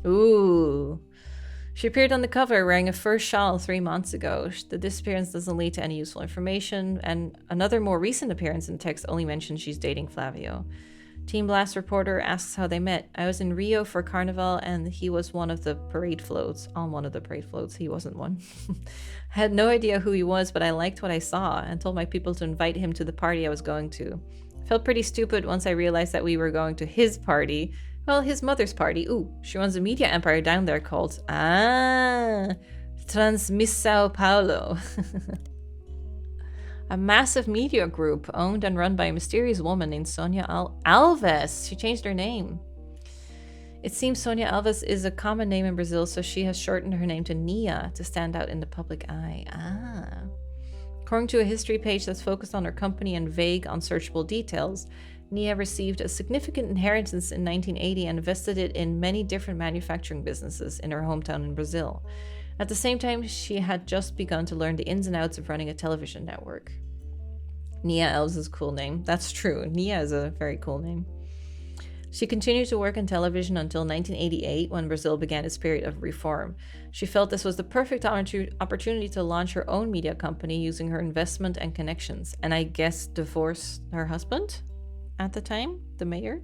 Ooh. She appeared on the cover wearing a fur shawl 3 months ago. The disappearance doesn't lead to any useful information, and another more recent appearance in text only mentions she's dating Flavio. Team Blast reporter asks how they met. I was in Rio for Carnival, and he was one of the parade floats. On one of the parade floats, he wasn't one. I had no idea who he was, but I liked what I saw and told my people to invite him to the party I was going to. Felt pretty stupid once I realized that we were going to his party. Well, his mother's party. Ooh, she runs a media empire down there called Transmissão Paulo. A massive media group owned and run by a mysterious woman named Sonia Alves. She changed her name. It seems Sonia Alves is a common name in Brazil, so she has shortened her name to Nia to stand out in the public eye. According to a history page that's focused on her company and vague, unsearchable details, Nia received a significant inheritance in 1980 and invested it in many different manufacturing businesses in her hometown in Brazil. At the same time, she had just begun to learn the ins and outs of running a television network. Nia Alves is a cool name. That's true. Nia is a very cool name. She continued to work in television until 1988 when Brazil began its period of reform. She felt this was the perfect opportunity to launch her own media company using her investment and connections, and I guess divorce her husband at the time, the mayor.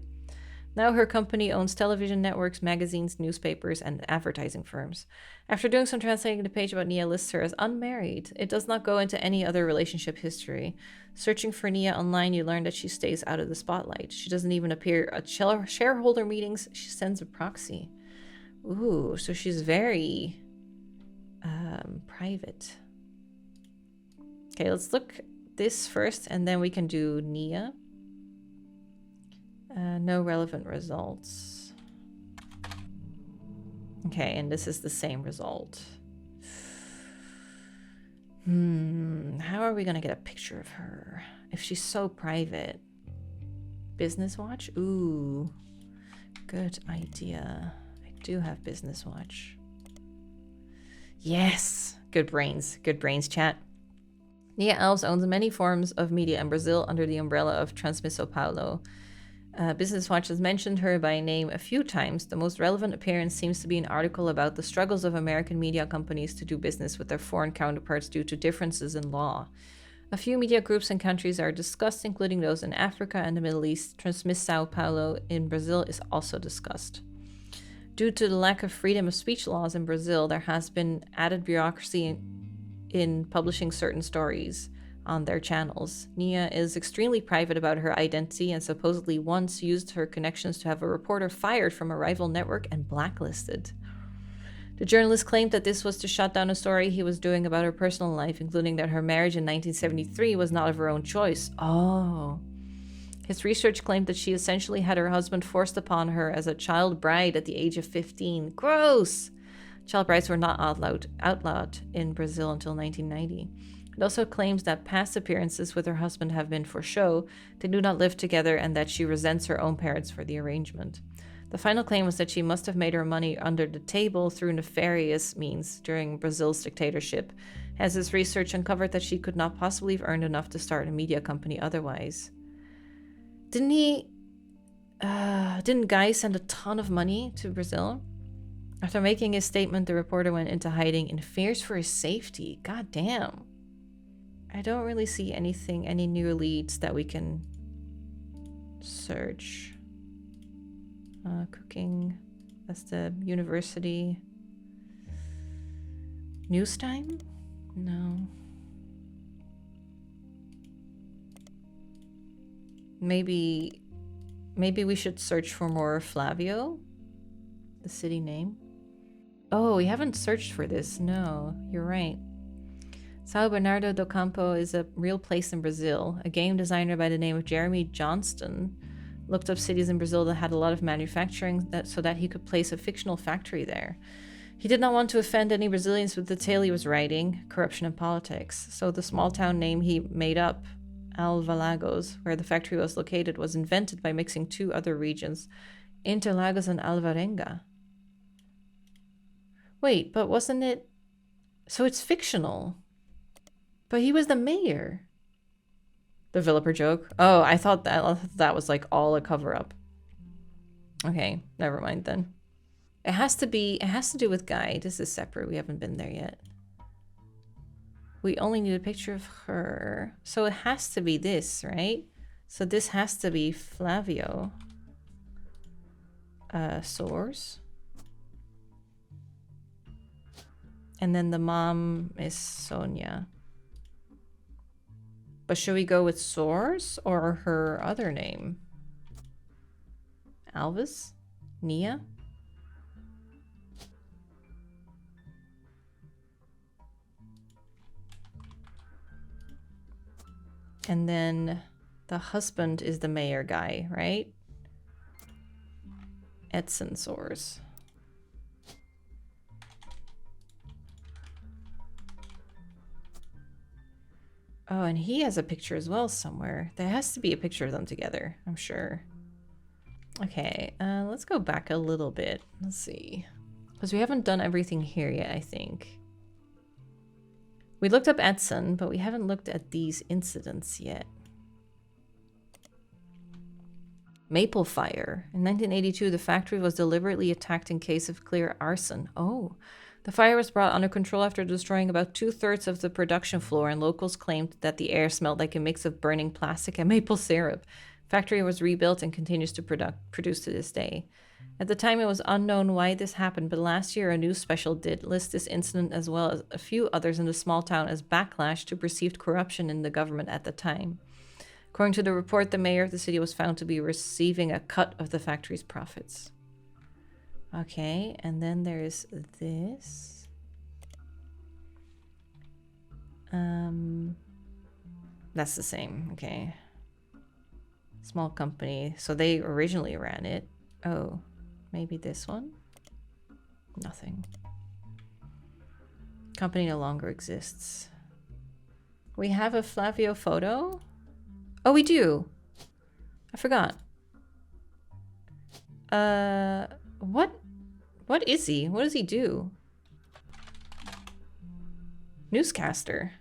Now her company owns television networks, magazines, newspapers, and advertising firms. After doing some translating, the page about Nia lists her as unmarried. It does not go into any other relationship history. Searching for Nia online, you learn that she stays out of the spotlight. She doesn't even appear at shareholder meetings. She sends a proxy. Ooh, so she's very private. Okay, let's look this first, and then we can do Nia. No relevant results. Okay, and this is the same result. How are we gonna get a picture of her if she's so private? Business Watch? Ooh, good idea. I do have Business Watch. Yes, good brains, chat. Nia Alves owns many forms of media in Brazil under the umbrella of Transmissão Paulo. Business Watch has mentioned her by name a few times. The most relevant appearance seems to be an article about the struggles of American media companies to do business with their foreign counterparts due to differences in law. A few media groups and countries are discussed, including those in Africa and the Middle East. Transmissão Paulo in Brazil is also discussed. Due to the lack of freedom of speech laws in Brazil, there has been added bureaucracy in publishing certain stories on their channels. Nia is extremely private about her identity and supposedly once used her connections to have a reporter fired from a rival network and blacklisted. The journalist claimed that this was to shut down a story he was doing about her personal life, including that her marriage in 1973 was not of her own choice. Oh. His research claimed that she essentially had her husband forced upon her as a child bride at the age of 15. Gross! Child brides were not outlawed in Brazil until 1990. It also claims that past appearances with her husband have been for show, they do not live together, and that she resents her own parents for the arrangement. The final claim was that she must have made her money under the table through nefarious means during Brazil's dictatorship, as his research uncovered that she could not possibly have earned enough to start a media company otherwise. Didn't Guy send a ton of money to Brazil? After making his statement, the reporter went into hiding in fears for his safety. God damn. I don't really see any new leads that we can search. Cooking. That's the university. News time? No. Maybe we should search for more Flavio? The city name? Oh, we haven't searched for this. No, you're right. São Bernardo do Campo is a real place in Brazil. A game designer by the name of Jeremy Johnston looked up cities in Brazil that had a lot of manufacturing so that he could place a fictional factory there. He did not want to offend any Brazilians with the tale he was writing, corruption and politics, so the small town name he made up, Alvalagos, where the factory was located, was invented by mixing two other regions, Interlagos and Alvarenga. Wait, but wasn't it... So it's fictional. But he was the mayor. Developer joke. Oh, I thought that was like all a cover-up. Okay, never mind then. It has to do with Guy. This is separate. We haven't been there yet. We only need a picture of her. So it has to be this, right? So this has to be Flavio. Source. And then the mom is Sonia. But should we go with Source or her other name? Alvis? Nia? And then the husband is the mayor guy, right? Edson Source. Oh, and he has a picture as well somewhere. There has to be a picture of them together, I'm sure. Okay, let's go back a little bit. Let's see. Because we haven't done everything here yet, I think. We looked up Edson, but we haven't looked at these incidents yet. Maple fire. In 1982, the factory was deliberately attacked in case of clear arson. Oh. The fire was brought under control after destroying about 2/3 of the production floor, and locals claimed that the air smelled like a mix of burning plastic and maple syrup. The factory was rebuilt and continues to produce to this day. At the time, it was unknown why this happened, but last year a news special did list this incident as well as a few others in the small town as backlash to perceived corruption in the government at the time. According to the report, the mayor of the city was found to be receiving a cut of the factory's profits. Okay, and then there's this. That's the same, okay. Small company. So they originally ran it. Oh, maybe this one? Nothing. Company no longer exists. We have a Flavio photo? Oh, we do. I forgot. What is he? What does he do? Newscaster.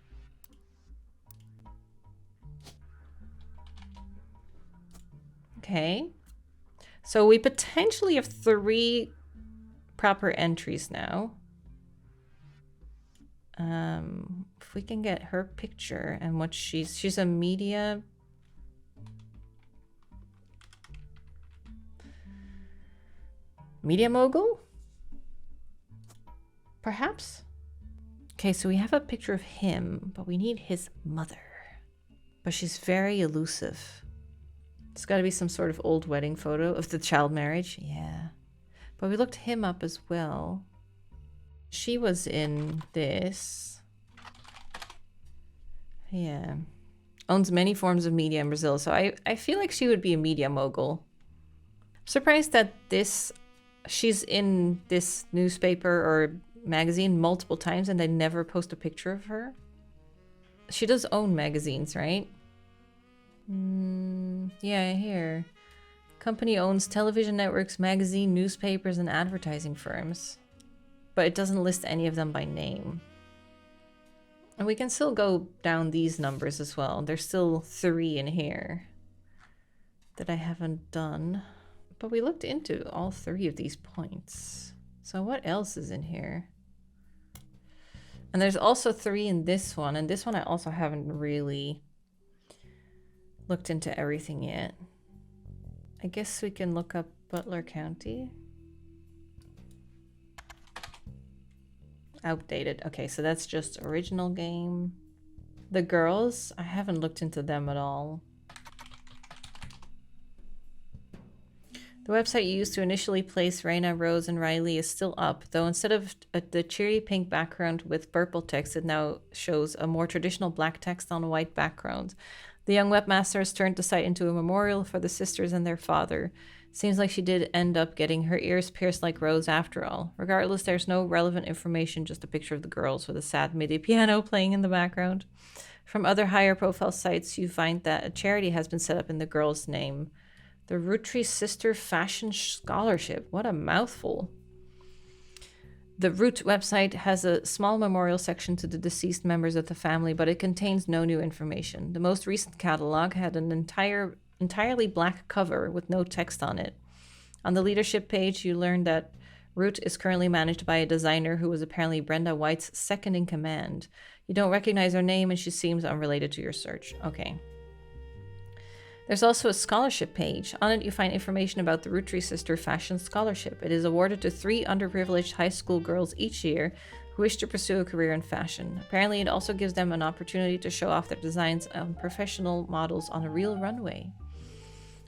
Okay. So we potentially have 3 proper entries now. If we can get her picture and what she's a media mogul? Perhaps? Okay, so we have a picture of him, but we need his mother. But she's very elusive. It's got to be some sort of old wedding photo of the child marriage. Yeah. But we looked him up as well. She was in this. Yeah. Owns many forms of media in Brazil. So I feel like she would be a media mogul. I'm surprised that she's in this newspaper or magazine multiple times and they never post a picture of her. She does own magazines, right? Yeah, here. Company owns television networks, magazine, newspapers, and advertising firms. But it doesn't list any of them by name. And we can still go down these numbers as well. There's still 3 in here that I haven't done. But we looked into all 3 of these points. So what else is in here? And there's also 3 in this one. And this one I also haven't really looked into everything yet. I guess we can look up Butler County. Outdated. Okay, so that's just original game. The girls, I haven't looked into them at all. The website used to initially place Raina, Rose, and Riley is still up, though instead of the cheery pink background with purple text, it now shows a more traditional black text on a white background. The young webmaster has turned the site into a memorial for the sisters and their father. Seems like she did end up getting her ears pierced like Rose after all. Regardless, there's no relevant information, just a picture of the girls with a sad MIDI piano playing in the background. From other higher profile sites, you find that a charity has been set up in the girl's name. The Roottreemania Sister Fashion Scholarship. What a mouthful. The Root website has a small memorial section to the deceased members of the family, but it contains no new information. The most recent catalog had an entirely black cover with no text on it. On the leadership page, you learn that Root is currently managed by a designer who was apparently Brenda White's second in command. You don't recognize her name and she seems unrelated to your search. Okay. There's also a scholarship page. On it, you find information about the Roottree Sister Fashion Scholarship. It is awarded to 3 underprivileged high school girls each year who wish to pursue a career in fashion. Apparently, it also gives them an opportunity to show off their designs on professional models on a real runway.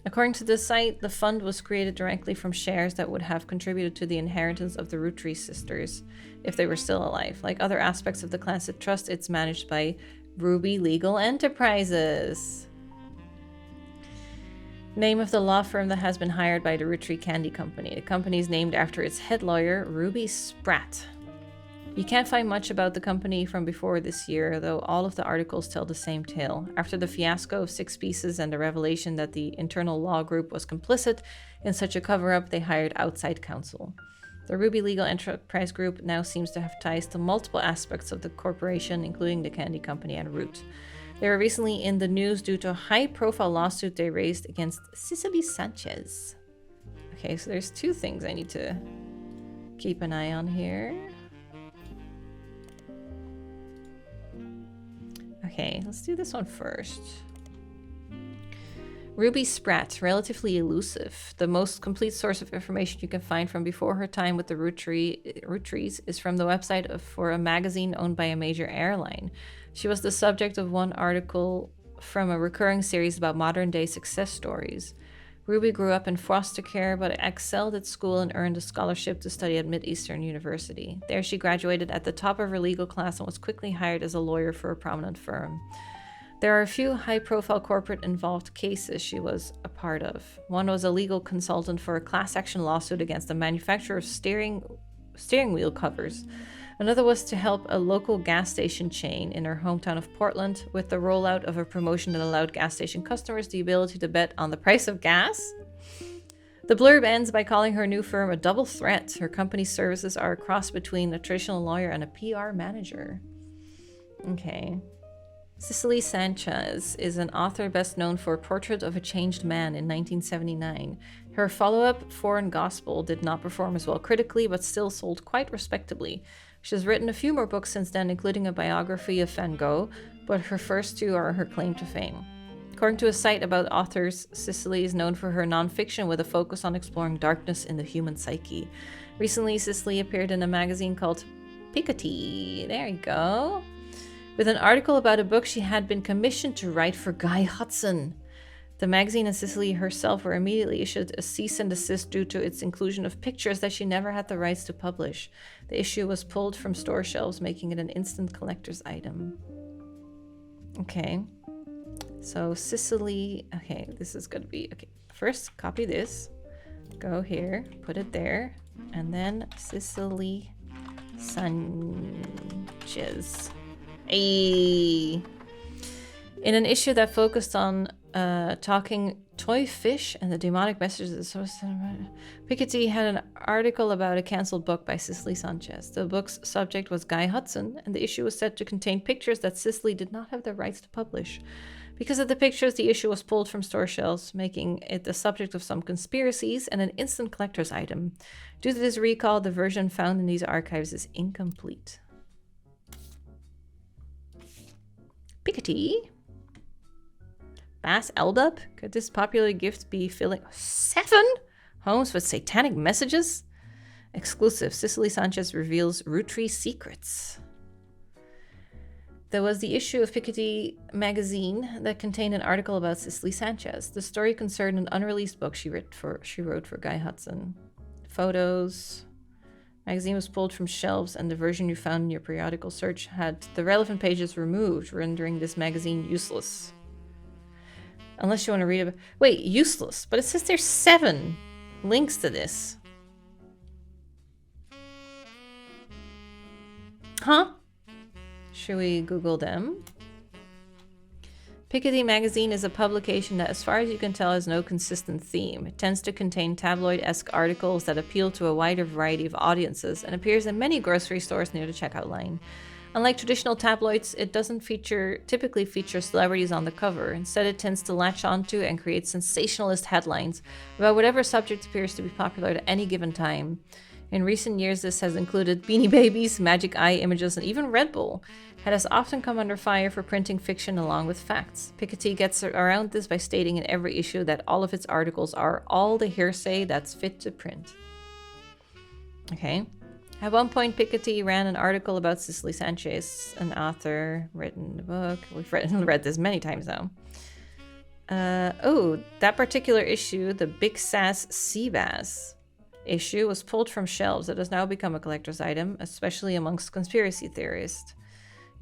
According to the site, the fund was created directly from shares that would have contributed to the inheritance of the Roottree sisters if they were still alive. Like other aspects of the Clanset Trust, it's managed by Ruby Legal Enterprises. Name of the law firm that has been hired by the Roottreemania Candy Company. The company is named after its head lawyer, Ruby Spratt. You can't find much about the company from before this year, though all of the articles tell the same tale. After the fiasco of 6 Pieces and the revelation that the internal law group was complicit in such a cover-up, they hired outside counsel. The Ruby Legal Enterprise Group now seems to have ties to multiple aspects of the corporation, including the candy company and Root. They were recently in the news due to a high-profile lawsuit they raised against Cicely Sanchez. Okay, so there's 2 things I need to keep an eye on here. Okay, let's do this one first. Ruby Spratt, relatively elusive. The most complete source of information you can find from before her time with the Roottrees is from the website for a magazine owned by a major airline. She was the subject of one article from a recurring series about modern-day success stories. Ruby grew up in foster care, but excelled at school and earned a scholarship to study at Mid-Eastern University. There she graduated at the top of her legal class and was quickly hired as a lawyer for a prominent firm. There are a few high-profile corporate-involved cases she was a part of. One was a legal consultant for a class-action lawsuit against the manufacturer of steering wheel covers. Another was to help a local gas station chain in her hometown of Portland with the rollout of a promotion that allowed gas station customers the ability to bet on the price of gas. The blurb ends by calling her new firm a double threat. Her company's services are a cross between a traditional lawyer and a PR manager. Okay. Cicely Sanchez is an author best known for Portrait of a Changed Man in 1979. Her follow-up, Foreign Gospel, did not perform as well critically, but still sold quite respectably. She has written a few more books since then, including a biography of Van Gogh, but her first 2 are her claim to fame. According to a site about authors, Cicely is known for her nonfiction with a focus on exploring darkness in the human psyche. Recently, Cicely appeared in a magazine called Piketty. There you go. With an article about a book she had been commissioned to write for Guy Hudson. The magazine and Cicely herself were immediately issued a cease and desist due to its inclusion of pictures that she never had the rights to publish. The issue was pulled from store shelves, making it an instant collector's item. Okay. So Cicely... Okay, this is going to be... Okay, first copy this. Go here. Put it there. And then Cicely Sanchez. Ayy. In an issue that focused on talking toy fish and the demonic messages, Piketty had an article about a cancelled book by Cicely Sanchez. The book's subject was Guy Hudson, and the issue was said to contain pictures that Cicely did not have the rights to publish. Because of the pictures, the issue was pulled from store shelves, making it the subject of some conspiracies and an instant collector's item. Due to this recall, the version found in these archives is incomplete. Piketty. Bass Eldub? Could this popular gift be filling 7 homes with satanic messages? Exclusive. Cicely Sanchez reveals Roottree secrets. There was the issue of Piketty magazine that contained an article about Cicely Sanchez. The story concerned an unreleased book she wrote for Guy Hudson. Photos. Magazine was pulled from shelves, and the version you found in your periodical search had the relevant pages removed, rendering this magazine useless. Unless you want to read it. Wait, useless. But it says there's 7 links to this. Huh? Should we Google them? Piketty magazine is a publication that, as far as you can tell, has no consistent theme. It tends to contain tabloid-esque articles that appeal to a wider variety of audiences and appears in many grocery stores near the checkout line. Unlike traditional tabloids, it doesn't typically feature celebrities on the cover. Instead, it tends to latch onto and create sensationalist headlines about whatever subject appears to be popular at any given time. In recent years, this has included Beanie Babies, Magic Eye images, and even Red Bull. It has often come under fire for printing fiction along with facts. Piketty gets around this by stating in every issue that all of its articles are all the hearsay that's fit to print. Okay. At one point, Piketty ran an article about Cicely Sanchez, an author, written the book. We've read this many times now. That particular issue, the Big Sass Sea Bass issue, was pulled from shelves. It has now become a collector's item, especially amongst conspiracy theorists.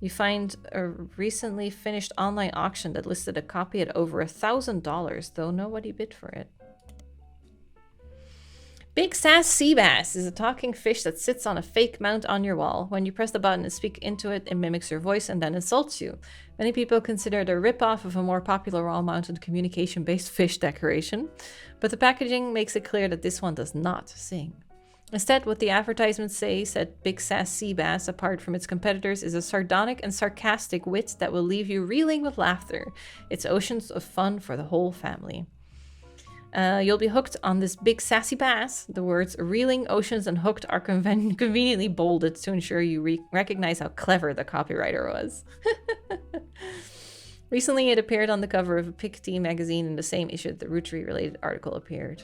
You find a recently finished online auction that listed a copy at over $1,000, though nobody bid for it. Big Sass Sea Bass is a talking fish that sits on a fake mount on your wall. When you press the button and speak into it, it mimics your voice and then insults you. Many people consider it a rip-off of a more popular wall-mounted communication-based fish decoration, but the packaging makes it clear that this one does not sing. Instead, what the advertisements say set Big Sass Sea Bass apart from its competitors is a sardonic and sarcastic wit that will leave you reeling with laughter. It's oceans of fun for the whole family. You'll be hooked on this big sassy bass. The words reeling, oceans, and hooked are conveniently bolded to ensure you recognize how clever the copywriter was. Recently, it appeared on the cover of a Piketty magazine in the same issue that the Roottreemania-related article appeared.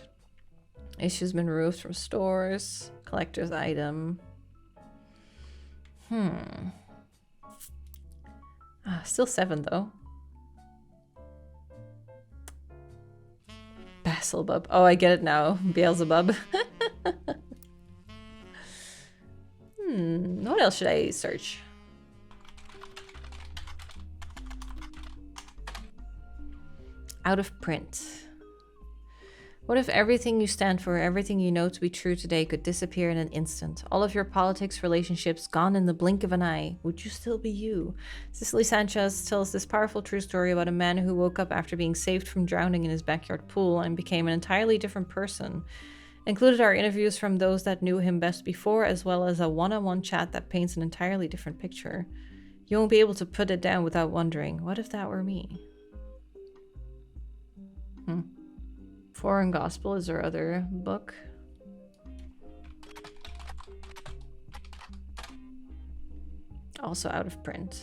Issue's been removed from stores. Collector's item. Still 7, though. Basilbub. Oh, I get it now. Beelzebub. What else should I search? Out of print. What if everything you stand for, everything you know to be true today could disappear in an instant? All of your politics, relationships, gone in the blink of an eye. Would you still be you? Cicely Sanchez tells this powerful true story about a man who woke up after being saved from drowning in his backyard pool and became an entirely different person. Included are interviews from those that knew him best before, as well as a one-on-one chat that paints an entirely different picture. You won't be able to put it down without wondering, what if that were me? Foreign Gospel is our other book. Also out of print.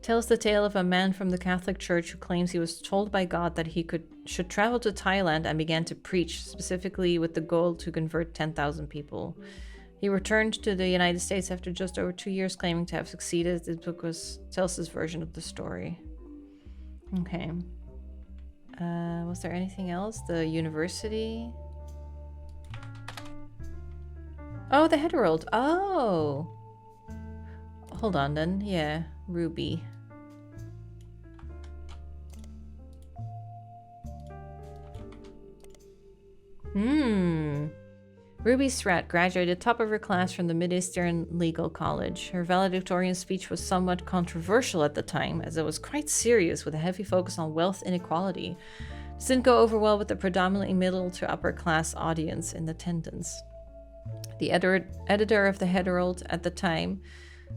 Tells the tale of a man from the Catholic Church who claims he was told by God that he should travel to Thailand and began to preach, specifically with the goal to convert 10,000 people. He returned to the United States after just over 2 years, claiming to have succeeded. This book tells his version of the story. Okay. Was there anything else? The university? Oh, the Herald. Oh! Hold on then. Yeah, Ruby. Ruby Spratt graduated top of her class from the Mid-Eastern Legal College. Her valedictorian speech was somewhat controversial at the time, as it was quite serious with a heavy focus on wealth inequality. This didn't go over well with the predominantly middle to upper class audience in attendance. The editor of the Herald at the time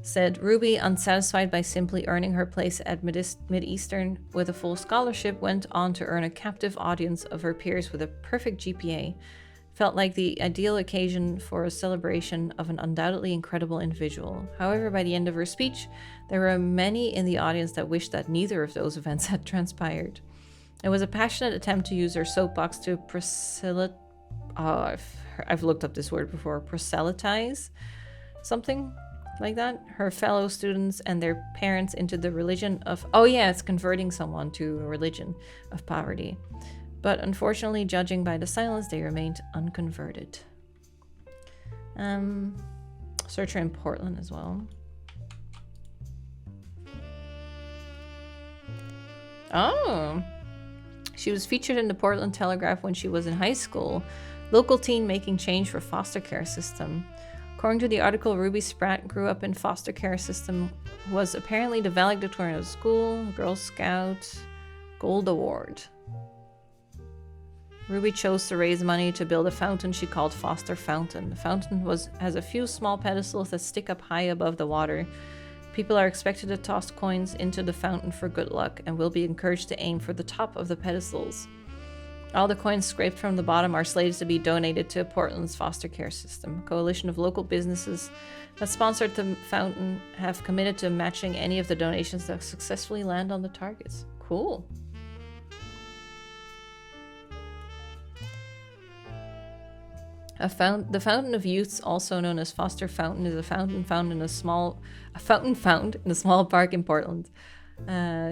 said Ruby, unsatisfied by simply earning her place at Mid-Eastern with a full scholarship, went on to earn a captive audience of her peers with a perfect GPA. Felt like the ideal occasion for a celebration of an undoubtedly incredible individual. However, by the end of her speech, there were many in the audience that wished that neither of those events had transpired. It was a passionate attempt to use her soapbox to I've looked up this word before, proselytize, something like that. Her fellow students and their parents into the religion of, it's converting someone to a religion of poverty. But unfortunately, judging by the silence, they remained unconverted. Search her in Portland as well. Oh! She was featured in the Portland Telegraph when she was in high school. Local teen making change for foster care system. According to the article, Ruby Spratt grew up in foster care system, was apparently the valedictorian of school, Girl Scout, Gold Award. Ruby chose to raise money to build a fountain she called Foster Fountain. The fountain has a few small pedestals that stick up high above the water. People are expected to toss coins into the fountain for good luck and will be encouraged to aim for the top of the pedestals. All the coins scraped from the bottom are slated to be donated to Portland's foster care system. A coalition of local businesses that sponsored the fountain have committed to matching any of the donations that successfully land on the targets. Cool. The Fountain of Youths, also known as Foster Fountain, is a fountain found in a small park in Portland.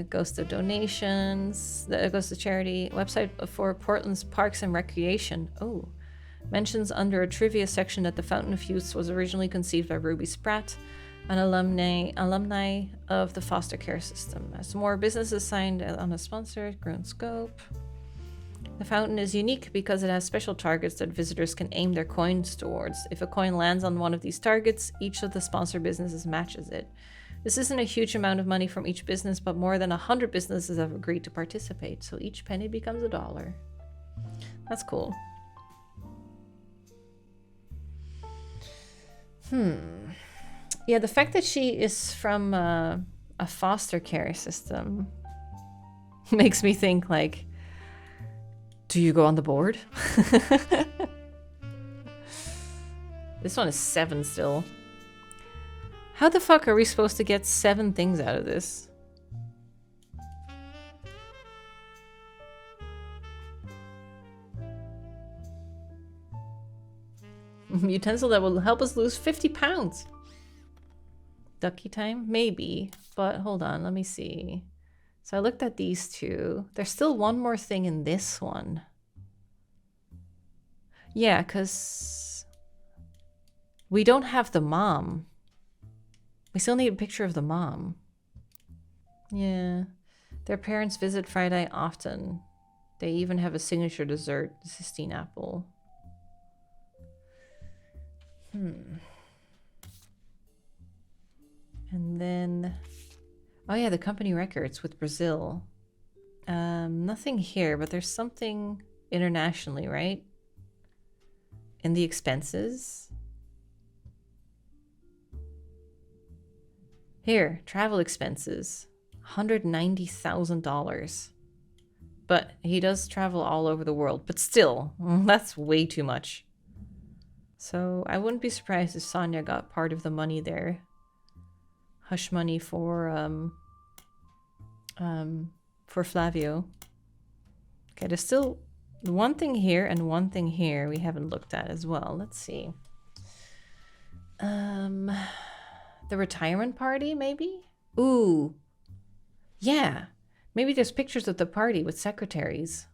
Goes to donations. That goes to charity. Website for Portland's Parks and Recreation. Oh, mentions under a trivia section that the Fountain of Youths was originally conceived by Ruby Spratt, an alumni of the foster care system. As more businesses signed on a sponsor, grown scope. The fountain is unique because it has special targets that visitors can aim their coins towards. If a coin lands on one of these targets, each of the sponsor businesses matches it. This isn't a huge amount of money from each business, but more than 100 businesses have agreed to participate, so each penny becomes $1. That's cool. Yeah, the fact that she is from a foster care system makes me think, like, do you go on the board? This one is 7 still. How the fuck are we supposed to get 7 things out of this? Utensil that will help us lose 50 pounds. Ducky time? Maybe. But hold on, let me see. So I looked at these two. There's still one more thing in this one. Yeah, because we don't have the mom. We still need a picture of the mom. Yeah. Their parents visit Friday often. They even have a signature dessert, the Sistine apple. And then... oh yeah, the company records with Brazil. Nothing here, but there's something internationally, right? In the expenses. Here, travel expenses. $190,000. But he does travel all over the world. But still, that's way too much. So I wouldn't be surprised if Sonia got part of the money there. Hush money for Flavio. Okay, there's still one thing here and one thing here we haven't looked at as well. Let's see. The retirement party, maybe? Ooh. Yeah. Maybe there's pictures of the party with secretaries.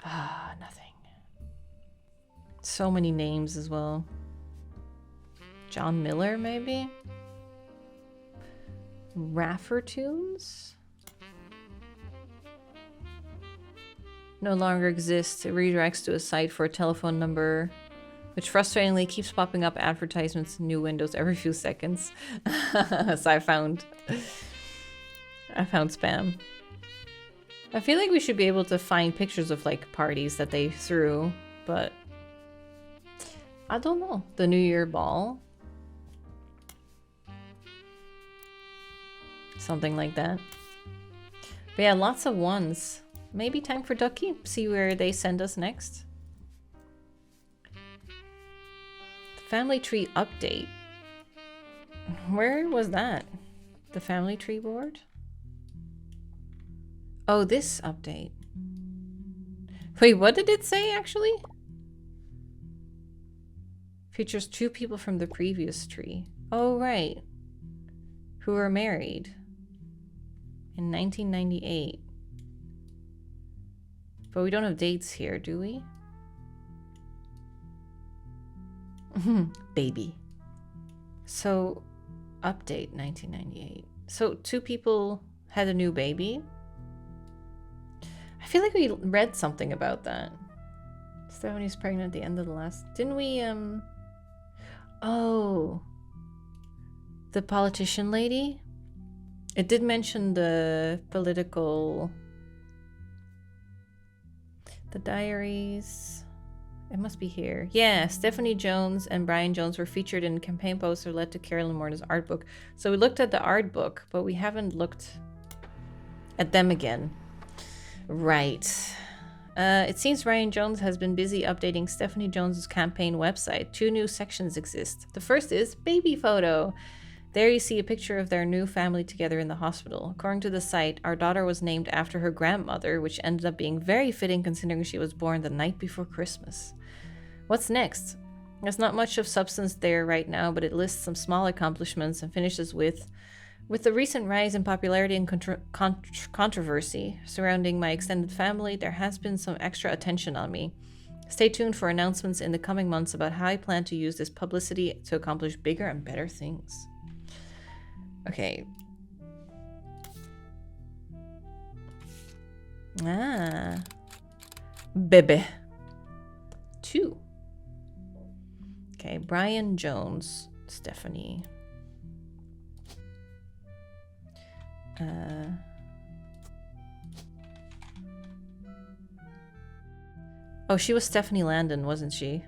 Ah, nothing. So many names as well. John Miller, maybe? Raffertunes? No longer exists. It redirects to a site for a telephone number, which frustratingly keeps popping up advertisements in new windows every few seconds. So I found spam. I feel like we should be able to find pictures of like parties that they threw, but I don't know. The New Year ball. Something like that. But yeah, lots of ones. Maybe time for Ducky. See where they send us next. The family tree update. Where was that? The family tree board? Oh, this update. Wait, what did it say actually? Features 2 people from the previous tree. Oh, right. Who were married in 1998. But we don't have dates here, do we? Baby. So, update 1998. So, 2 people had a new baby. I feel like we read something about that. Stephanie's pregnant at the end of the last... Didn't we, Oh. The politician lady? It did mention the political... The diaries... It must be here. Yeah, Stephanie Jones and Brian Jones were featured in campaign poster led to Carolyn Morton's art book. So we looked at the art book, but we haven't looked at them again. Right. It seems Ryan Jones has been busy updating Stephanie Jones's campaign website. 2 new sections exist. The first is baby photo. There you see a picture of their new family together in the hospital. According to the site, our daughter was named after her grandmother, which ended up being very fitting considering she was born the night before Christmas. What's next? There's not much of substance there right now, but it lists some small accomplishments and finishes with the recent rise in popularity and controversy surrounding my extended family, there has been some extra attention on me. Stay tuned for announcements in the coming months about how I plan to use this publicity to accomplish bigger and better things. Okay. Ah. Bebe. 2. Okay, Brian Jones, Stephanie. Oh, she was Stephanie Landon, wasn't she?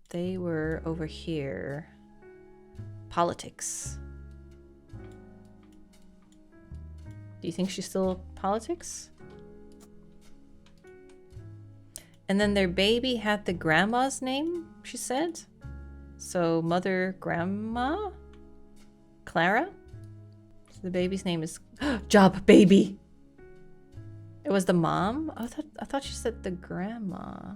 They were over here. Politics. Do you think she's still politics? And then their baby had the grandma's name, she said. So mother, grandma? Clara? So the baby's name is Job Baby. It was the mom? I thought she said the grandma.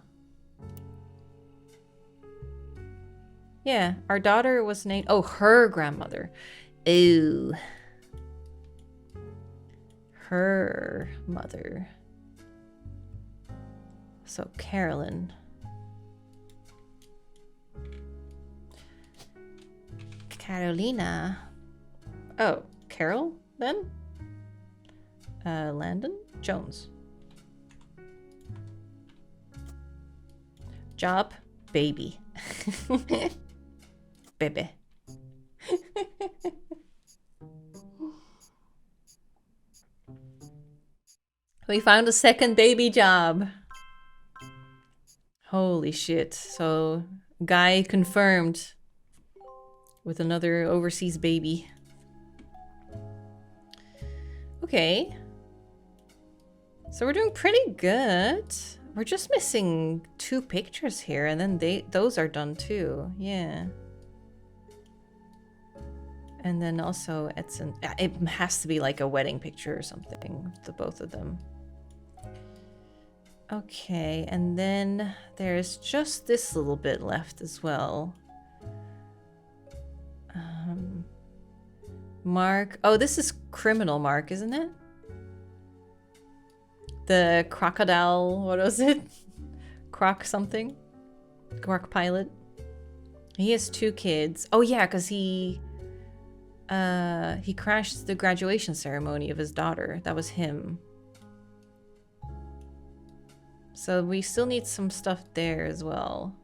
Yeah, our daughter was named... Oh, her grandmother. Ew. Her mother. So, Carolyn. Carolina. Oh, Carol, then? Landon Jones. Job, baby. Bebe. We found a second baby job. Holy shit. So, guy confirmed with another overseas baby. Okay. So we're doing pretty good. We're just missing 2 pictures here, and then those are done too. Yeah. And then also Edson. It has to be like a wedding picture or something, the both of them. Okay, and then there's just this little bit left as well. Mark. Oh, this is criminal Mark, isn't it? The crocodile, what was it? Croc something? Croc pilot. He has 2 kids. Oh yeah, because he crashed the graduation ceremony of his daughter. That was him. So we still need some stuff there as well.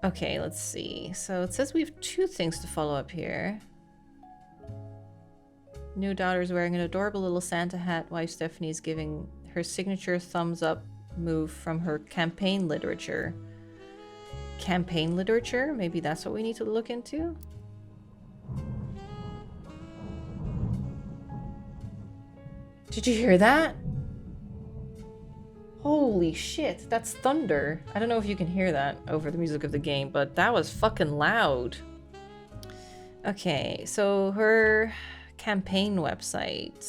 Okay, let's see. So it says we have 2 things to follow up here. New daughter's wearing an adorable little Santa hat while Stephanie's giving her signature thumbs up move from her campaign literature. Campaign literature? Maybe that's what we need to look into? Did you hear that? Holy shit, that's thunder. I don't know if you can hear that over the music of the game, but that was fucking loud. Okay, so her campaign website.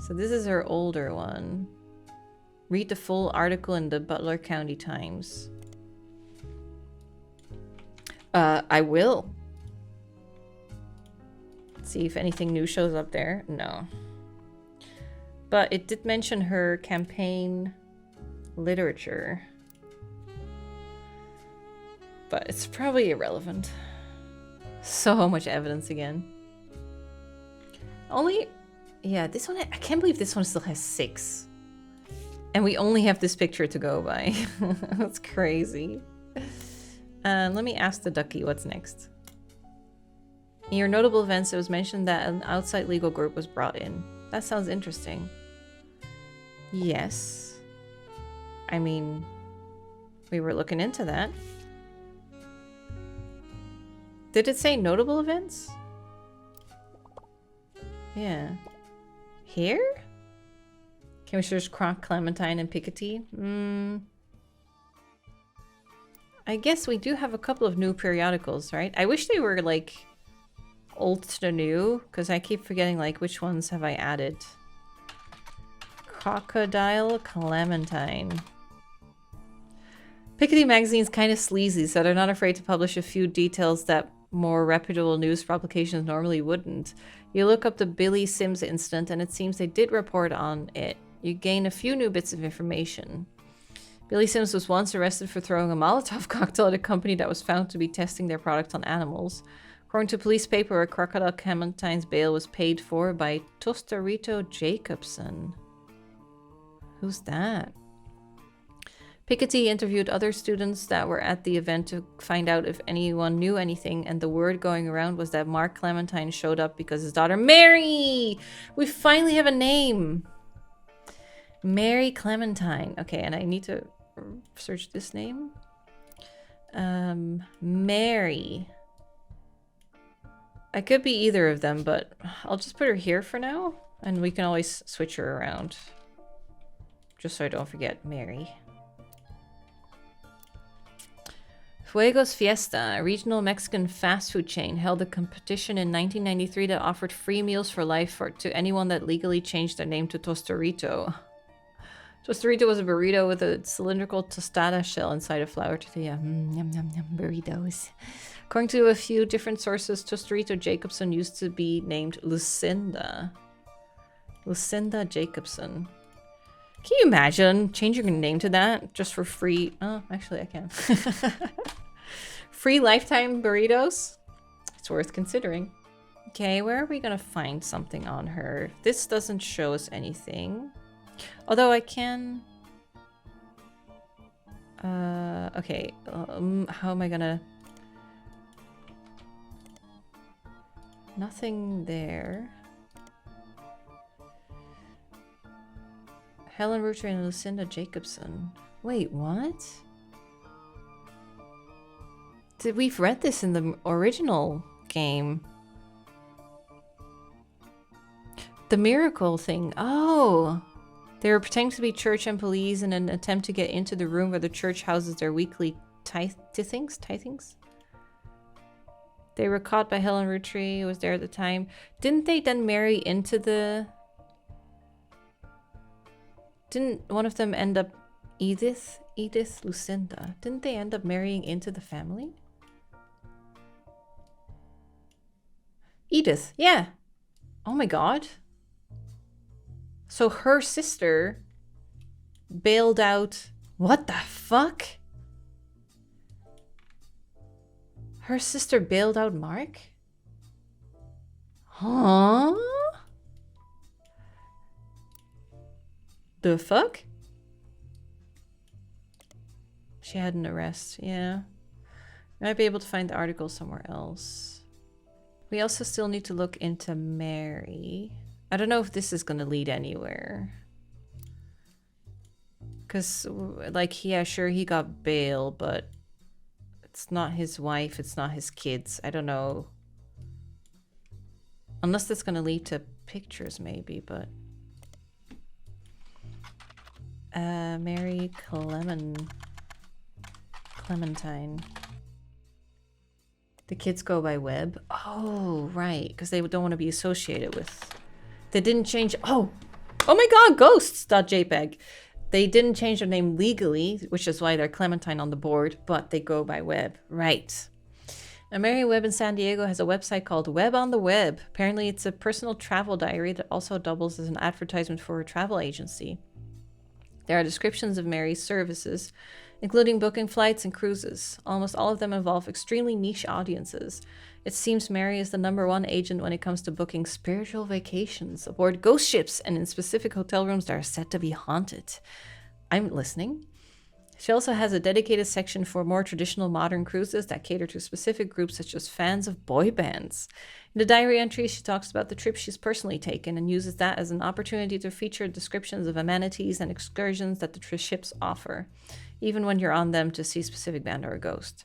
So this is her older one. Read the full article in the Butler County Times. I will. See if anything new shows up there. No. But it did mention her campaign literature. But it's probably irrelevant. So much evidence again. Only... Yeah, this one... I can't believe this one still has 6. And we only have this picture to go by. That's crazy. Let me ask the ducky what's next. In your notable events, it was mentioned that an outside legal group was brought in. That sounds interesting. Yes. I mean, we were looking into that. Did it say notable events? Yeah. Here? Commissioners Croc, Clementine, and Piketty? I guess we do have a couple of new periodicals, right? I wish they were, like, old to new, because I keep forgetting, like, which ones have I added. Crocodile Clementine. Piketty magazine's kind of sleazy, so they're not afraid to publish a few details that more reputable news publications normally wouldn't. You look up the Billy Sims incident, and it seems they did report on it. You gain a few new bits of information. Billy Sims was once arrested for throwing a Molotov cocktail at a company that was found to be testing their product on animals. According to police paperwork, Crocodile Clementine's bail was paid for by Tostarito Jacobson. Who's that? Piketty interviewed other students that were at the event to find out if anyone knew anything, and the word going around was that Mark Clementine showed up because his daughter Mary! We finally have a name! Mary Clementine. Okay, and I need to search this name. Mary. I could be either of them, but I'll just put her here for now, and we can always switch her around. Just so I don't forget Mary. Fuegos Fiesta, a regional Mexican fast food chain, held a competition in 1993 that offered free meals for life to anyone that legally changed their name to Tostarito. Tostarito was a burrito with a cylindrical tostada shell inside a flour tortilla. Yum, yum, yum, burritos. According to a few different sources, Tostarito Jacobson used to be named Lucinda. Lucinda Jacobson. Can you imagine changing your name to that just for free? Oh, actually I can. Free lifetime burritos? It's worth considering. Okay, where are we gonna find something on her? This doesn't show us anything. Although I can... okay. How am I gonna... Nothing there. Helen Roottreemania and Lucinda Jacobson. Wait, what? We've read this in the original game. The miracle thing. Oh! They were pretending to be church employees in an attempt to get into the room where the church houses their weekly tithings? They were caught by Helen Roottreemania, who was there at the time. Didn't they then marry into the... Didn't one of them end up... Edith, Lucinda. Didn't they end up marrying into the family? Edith, yeah. Oh my god. So her sister bailed out... What the fuck? Her sister bailed out Mark? Huh? The fuck? She had an arrest, yeah. I might be able to find the article somewhere else. We also still need to look into Mary. I don't know if this is going to lead anywhere. Because, like, yeah, sure, he got bail, but it's not his wife, it's not his kids. I don't know. Unless that's going to lead to pictures, maybe, but... Mary Clementine. The kids go by Web. Oh, right. Because they don't want to be associated with... They didn't change... Oh my god, ghosts.jpg. They didn't change their name legally, which is why they're Clementine on the board, but they go by Web. Right. Now, Mary Webb in San Diego has a website called Web on the Web. Apparently, it's a personal travel diary that also doubles as an advertisement for her travel agency. There are descriptions of Mary's services, including booking flights and cruises. Almost all of them involve extremely niche audiences. It seems Mary is the #1 agent when it comes to booking spiritual vacations aboard ghost ships and in specific hotel rooms that are said to be haunted. I'm listening. She also has a dedicated section for more traditional modern cruises that cater to specific groups such as fans of boy bands. In the diary entry, she talks about the trips she's personally taken and uses that as an opportunity to feature descriptions of amenities and excursions that the ships offer, even when you're on them to see a specific band or a ghost.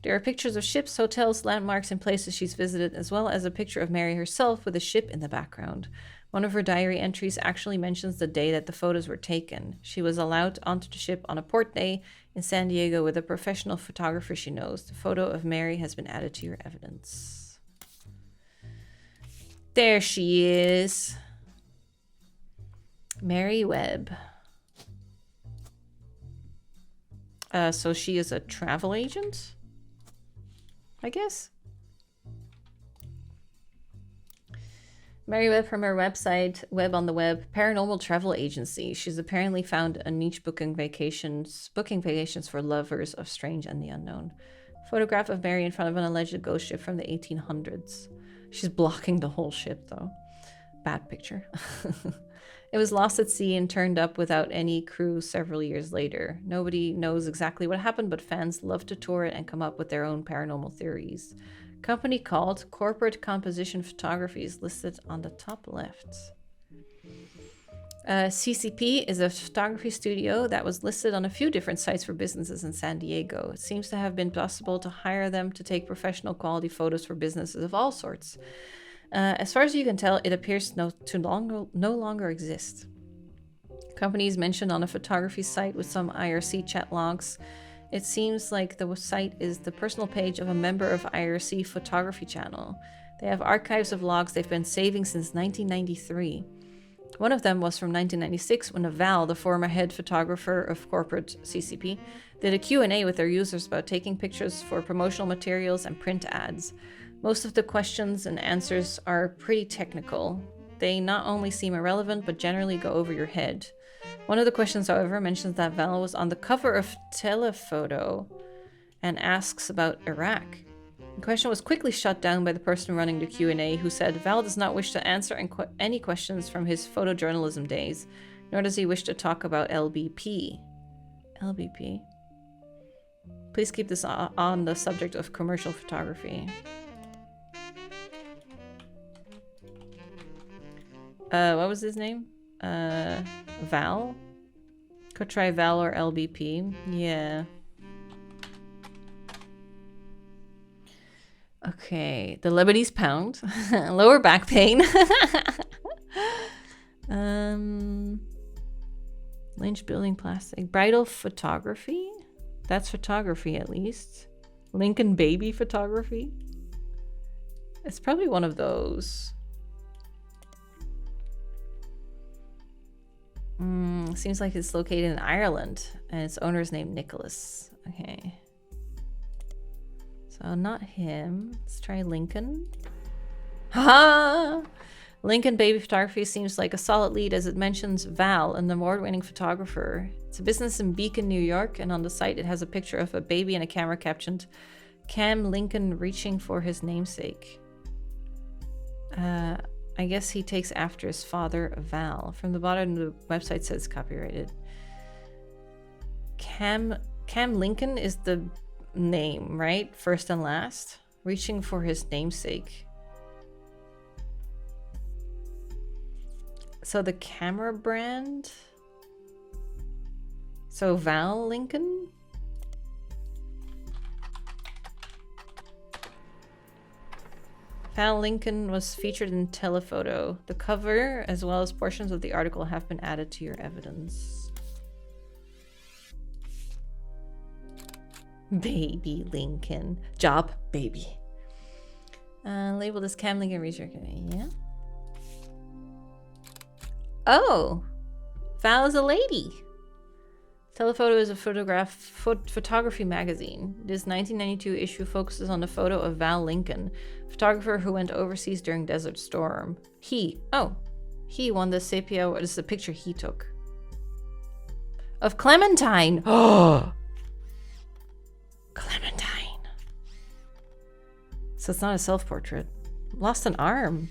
There are pictures of ships, hotels, landmarks, and places she's visited, as well as a picture of Mary herself with a ship in the background. One of her diary entries actually mentions the day that the photos were taken. She was allowed onto the ship on a port day in San Diego with a professional photographer she knows. The photo of Mary has been added to your evidence. There she is. Mary Webb. So she is a travel agent, I guess. Mary Webb from her website, Web on the Web, paranormal travel agency. She's apparently found a niche booking vacations for lovers of strange and the unknown. Photograph of Mary in front of an alleged ghost ship from the 1800s. She's blocking the whole ship, though. Bad picture. It was lost at sea and turned up without any crew several years later. Nobody knows exactly what happened, but fans love to tour it and come up with their own paranormal theories. Company called Corporate Composition Photography is listed on the top left. CCP is a photography studio that was listed on a few different sites for businesses in San Diego. It seems to have been possible to hire them to take professional quality photos for businesses of all sorts. As far as you can tell, it appears no longer exist. Companies mentioned on a photography site with some IRC chat logs. It seems like the site is the personal page of a member of IRC photography channel. They have archives of logs they've been saving since 1993. One of them was from 1996 when Val, the former head photographer of corporate CCP, did a Q&A with their users about taking pictures for promotional materials and print ads. Most of the questions and answers are pretty technical. They not only seem irrelevant, but generally go over your head. One of the questions, however, mentions that Val was on the cover of Telephoto and asks about Iraq. The question was quickly shut down by the person running the Q&A, who said Val does not wish to answer any questions from his photojournalism days, nor does he wish to talk about LBP. LBP? Please keep this on the subject of commercial photography. What was his name? Val? Could try Val or LBP. Yeah. Okay. The Lebanese pound. Lower back pain. Lynch building plastic. Bridal photography? That's photography at least. Lincoln baby photography? It's probably one of those. Seems like it's located in Ireland, and its owner is named Nicholas. Okay. So not him. Let's try Lincoln. Ha! Lincoln Baby Photography seems like a solid lead as it mentions Val, an award-winning photographer. It's a business in Beacon, New York, and on the site it has a picture of a baby and a camera captioned Cam Lincoln reaching for his namesake. I guess he takes after his father, Val. From the bottom, the website says copyrighted. Cam Lincoln is the name, right? First and last. Reaching for his namesake. So the camera brand? So Val Lincoln? Val Lincoln was featured in Telephoto. The cover, as well as portions of the article, have been added to your evidence. Baby Lincoln. Job, baby. Labeled as Cam Lincoln Research. Yeah. Oh! Val is a lady. Telephoto is a photography magazine. This 1992 issue focuses on the photo of Val Lincoln, photographer who went overseas during Desert Storm. He won the Sepia. This is a picture he took of Clementine. Oh, Clementine. So it's not a self-portrait. Lost an arm.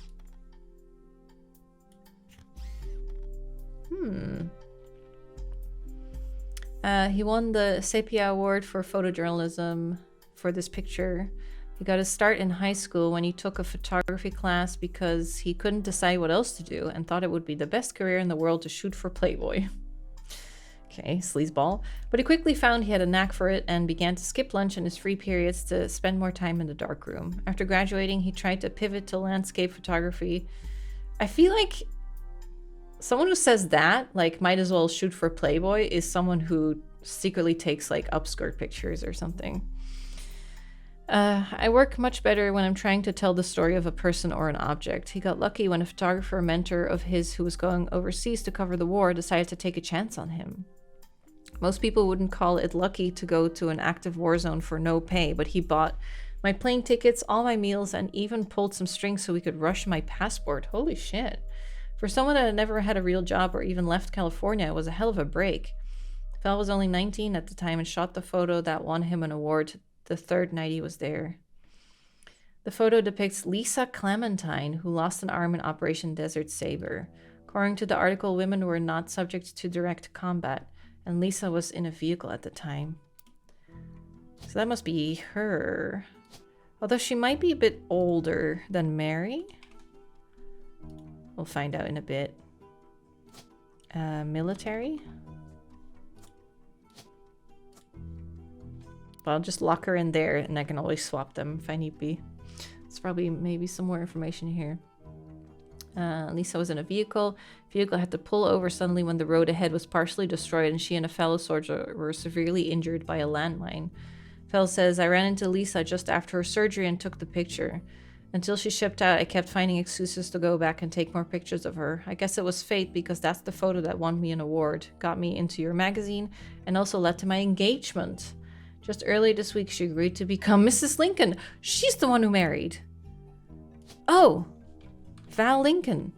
He won the Sepia Award for photojournalism for this picture. He got his start in high school when he took a photography class because he couldn't decide what else to do and thought it would be the best career in the world to shoot for Playboy. Okay, sleazeball. But he quickly found he had a knack for it and began to skip lunch in his free periods to spend more time in the darkroom. After graduating, he tried to pivot to landscape photography. I feel like someone who says that, like, might as well shoot for Playboy, is someone who secretly takes, like, upskirt pictures or something. I work much better when I'm trying to tell the story of a person or an object. He got lucky when a photographer mentor of his who was going overseas to cover the war decided to take a chance on him. Most people wouldn't call it lucky to go to an active war zone for no pay, but he bought my plane tickets, all my meals, and even pulled some strings so we could rush my passport. Holy shit. For someone that had never had a real job or even left California, it was a hell of a break. Fel was only 19 at the time and shot the photo that won him an award the third night he was there. The photo depicts Lisa Clementine, who lost an arm in Operation Desert Saber. According to the article, women were not subject to direct combat, and Lisa was in a vehicle at the time. So that must be her. Although she might be a bit older than Mary. We'll find out in a bit. Military? But I'll just lock her in there and I can always swap them if I need be. It's probably maybe some more information here. Lisa was in a vehicle. Vehicle had to pull over suddenly when the road ahead was partially destroyed and she and a fellow soldier were severely injured by a landmine. Fell says, I ran into Lisa just after her surgery and took the picture. Until she shipped out, I kept finding excuses to go back and take more pictures of her. I guess it was fate because that's the photo that won me an award, got me into your magazine, and also led to my engagement. Just early this week, she agreed to become Mrs. Lincoln. She's the one who married. Oh, Val Lincoln.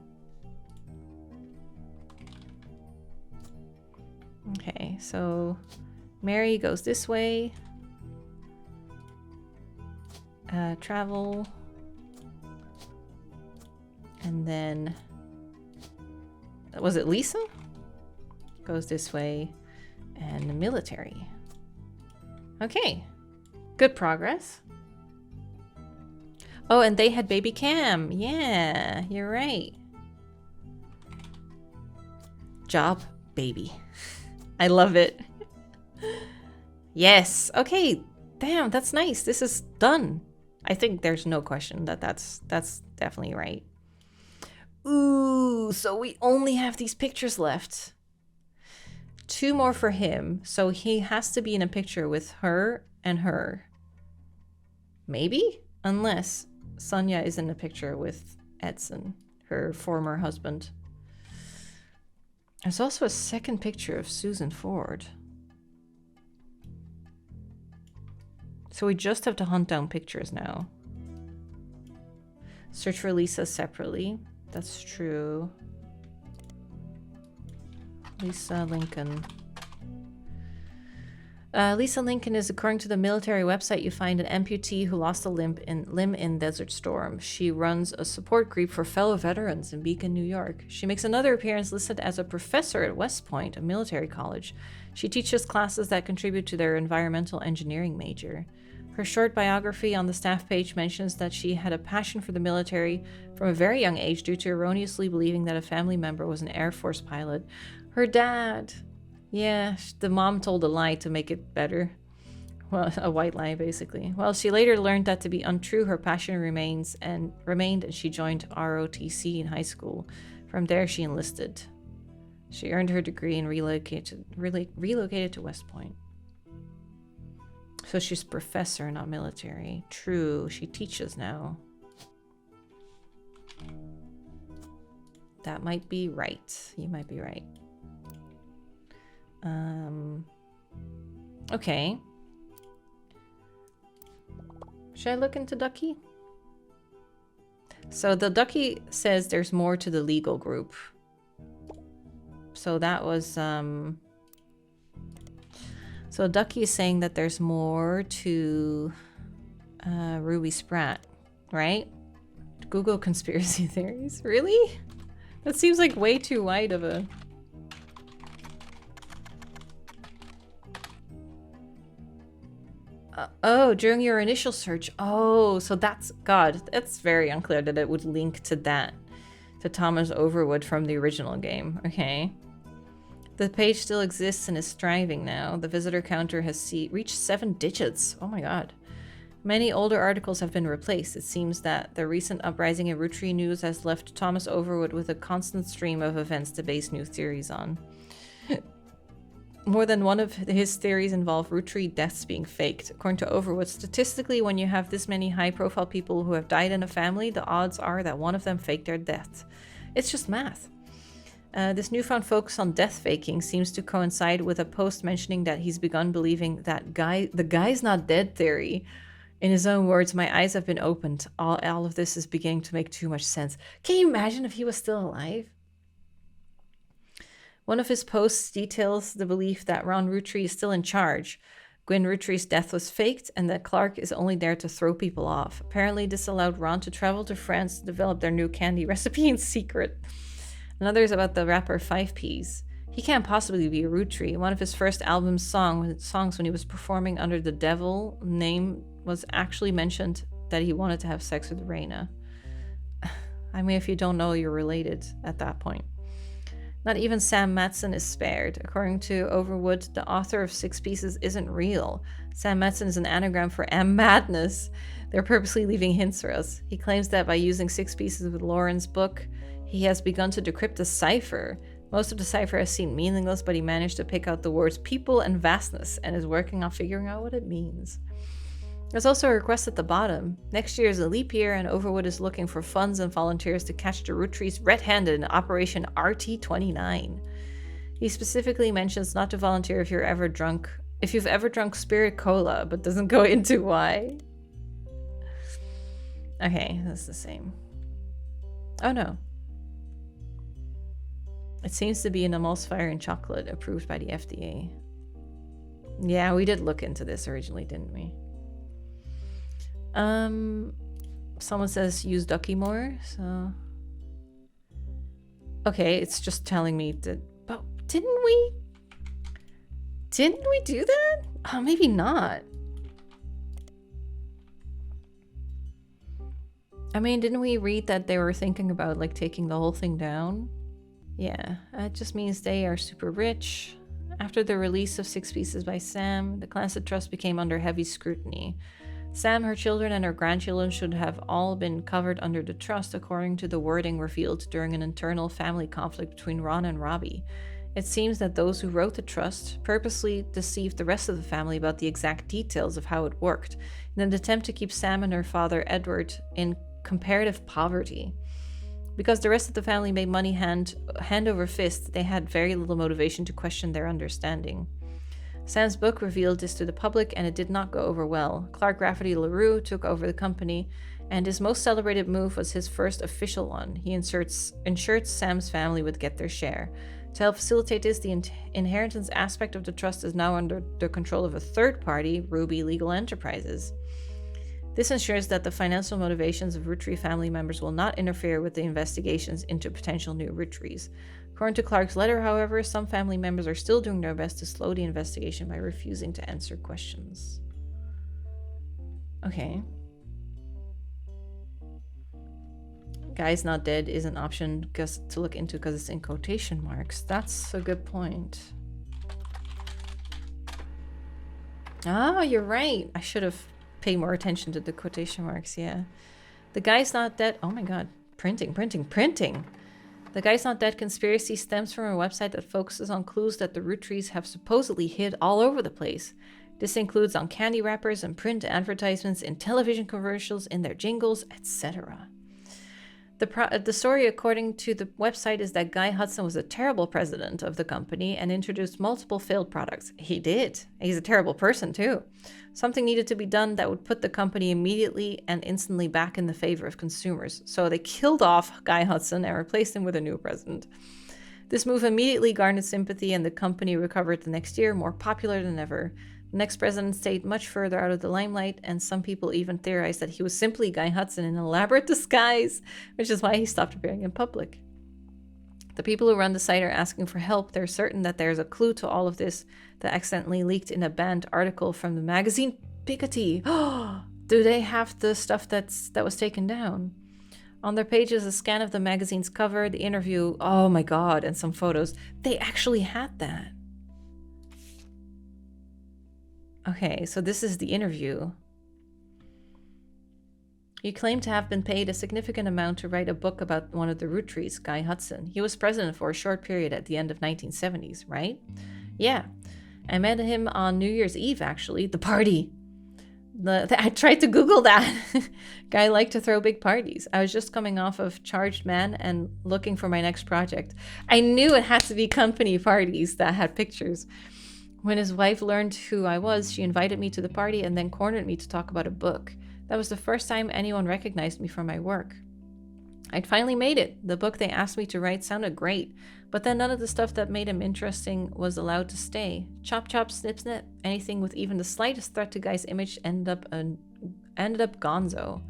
Okay, so Mary goes this way. Travel. And then, was it Lisa? Goes this way. And the military. Okay, good progress. Oh, and they had baby Cam. Yeah, you're right. Job, baby. I love it. Yes. Okay. Damn, that's nice. This is done. I think there's no question that that's definitely right. Ooh, so we only have these pictures left. 2 more for him. So he has to be in a picture with her and her. Maybe? Unless Sonia is in a picture with Edson, her former husband. There's also a second picture of Susan Ford. So we just have to hunt down pictures now. Search for Lisa separately. That's true. Lisa Lincoln. Lisa Lincoln is, according to the military website, you find an amputee who lost a limb in Desert Storm. She runs a support group for fellow veterans in Beacon, New York. She makes another appearance listed as a professor at West Point, a military college. She teaches classes that contribute to their environmental engineering major. Her short biography on the staff page mentions that she had a passion for the military from a very young age due to erroneously believing that a family member was an Air Force pilot. Her dad... Yeah, the mom told a lie to make it better. Well, a white lie, basically. Well, she later learned that to be untrue. Her passion remained, and she joined ROTC in high school. From there, she enlisted. She earned her degree and relocated to West Point. So she's professor, not military. True, she teaches now. That might be right. You might be right. Okay. Should I look into Ducky? So the Ducky says there's more to the legal group. So that was, so Ducky is saying that there's more to Ruby Spratt, right? Google conspiracy theories. Really? That seems like way too wide of a... Oh, during your initial search. Oh, so that's... God, that's very unclear that it would link to that. To Thomas Overwood from the original game. Okay. The page still exists and is thriving now. The visitor counter has reached 7 digits. Oh my god. Many older articles have been replaced. It seems that the recent uprising in Roottree news has left Thomas Overwood with a constant stream of events to base new theories on. More than one of his theories involve Roottree deaths being faked. According to Overwood, statistically, when you have this many high-profile people who have died in a family, the odds are that one of them faked their death. It's just math. This newfound focus on death faking seems to coincide with a post mentioning that he's begun believing that the guy's not dead theory. In his own words, my eyes have been opened. All of this is beginning to make too much sense. Can you imagine if he was still alive? One of his posts details the belief that Ron Roottree is still in charge. Gwyn Roottree's death was faked, and that Clark is only there to throw people off. Apparently, this allowed Ron to travel to France to develop their new candy recipe in secret. Another is about the rapper 5Ps. He can't possibly be a Roottree. One of his first album's songs when he was performing under the Devil name was actually mentioned that he wanted to have sex with Raina. I mean, if you don't know, you're related at that point. Not even Sam Matson is spared. According to Overwood, the author of 6 Pieces isn't real. Sam Matson is an anagram for M Madness. They're purposely leaving hints for us. He claims that by using 6 Pieces with Lauren's book, he has begun to decrypt the cipher. Most of the cipher has seemed meaningless, but he managed to pick out the words people and vastness and is working on figuring out what it means. There's also a request at the bottom. Next year is a leap year, and Overwood is looking for funds and volunteers to catch the Roottrees red-handed in Operation RT-29. He specifically mentions not to volunteer if you've ever drunk Spirit Cola, but doesn't go into why. Okay, that's the same. Oh no. It seems to be an emulsifier in chocolate approved by the FDA. Yeah, we did look into this originally, didn't we? Someone says use Ducky more, so... Okay, it's just telling me that... But didn't we do that? Oh, maybe not. I mean, didn't we read that they were thinking about, like, taking the whole thing down? Yeah, it just means they are super rich. After the release of 6 Pieces by Sam, the Clansett Trust became under heavy scrutiny. Sam, her children, and her grandchildren should have all been covered under the trust, according to the wording revealed during an internal family conflict between Ron and Robbie. It seems that those who wrote the trust purposely deceived the rest of the family about the exact details of how it worked, in an attempt to keep Sam and her father, Edward, in comparative poverty. Because the rest of the family made money hand over fist, they had very little motivation to question their understanding. Sam's book revealed this to the public, and it did not go over well. Clark Rafferty LaRue took over the company, and his most celebrated move was his first official one. He ensured Sam's family would get their share. To help facilitate this, the inheritance aspect of the trust is now under the control of a third party, Ruby Legal Enterprises. This ensures that the financial motivations of Roottree family members will not interfere with the investigations into potential new Roottrees. According to Clark's letter, however, some family members are still doing their best to slow the investigation by refusing to answer questions. Okay. Guy's not dead is an option to look into because it's in quotation marks. That's a good point. Ah, you're right. I should have paid more attention to the quotation marks, yeah. The guy's not dead. Oh my god. Printing. The Guy's Not Dead conspiracy stems from a website that focuses on clues that the Rootrees have supposedly hid all over the place. This includes on candy wrappers and print advertisements, in television commercials, in their jingles, etc. The story, according to the website, is that Guy Hudson was a terrible president of the company and introduced multiple failed products. He did. He's a terrible person, too. Something needed to be done that would put the company immediately and instantly back in the favor of consumers. So they killed off Guy Hudson and replaced him with a new president. This move immediately garnered sympathy, and the company recovered the next year, more popular than ever. The next president stayed much further out of the limelight, and some people even theorized that he was simply Guy Hudson in an elaborate disguise, which is why he stopped appearing in public. The people who run the site are asking for help. They're certain that there's a clue to all of this that accidentally leaked in a banned article from the magazine Piketty. Do they have the stuff that was taken down? On their pages, a scan of the magazine's cover, the interview, oh my god, and some photos. They actually had that. Okay, so this is the interview. He claimed to have been paid a significant amount to write a book about one of the Roottrees, Guy Hudson. He was president for a short period at the end of 1970s, right? Yeah. I met him on New Year's Eve, actually. The party. I tried to Google that. Guy liked to throw big parties. I was just coming off of Charged Man and looking for my next project. I knew it had to be company parties that had pictures. When his wife learned who I was, she invited me to the party and then cornered me to talk about a book. That was the first time anyone recognized me for my work. I'd finally made it. The book they asked me to write sounded great, but then none of the stuff that made him interesting was allowed to stay. Chop chop snip snip, anything with even the slightest threat to Guy's image ended up gonzo.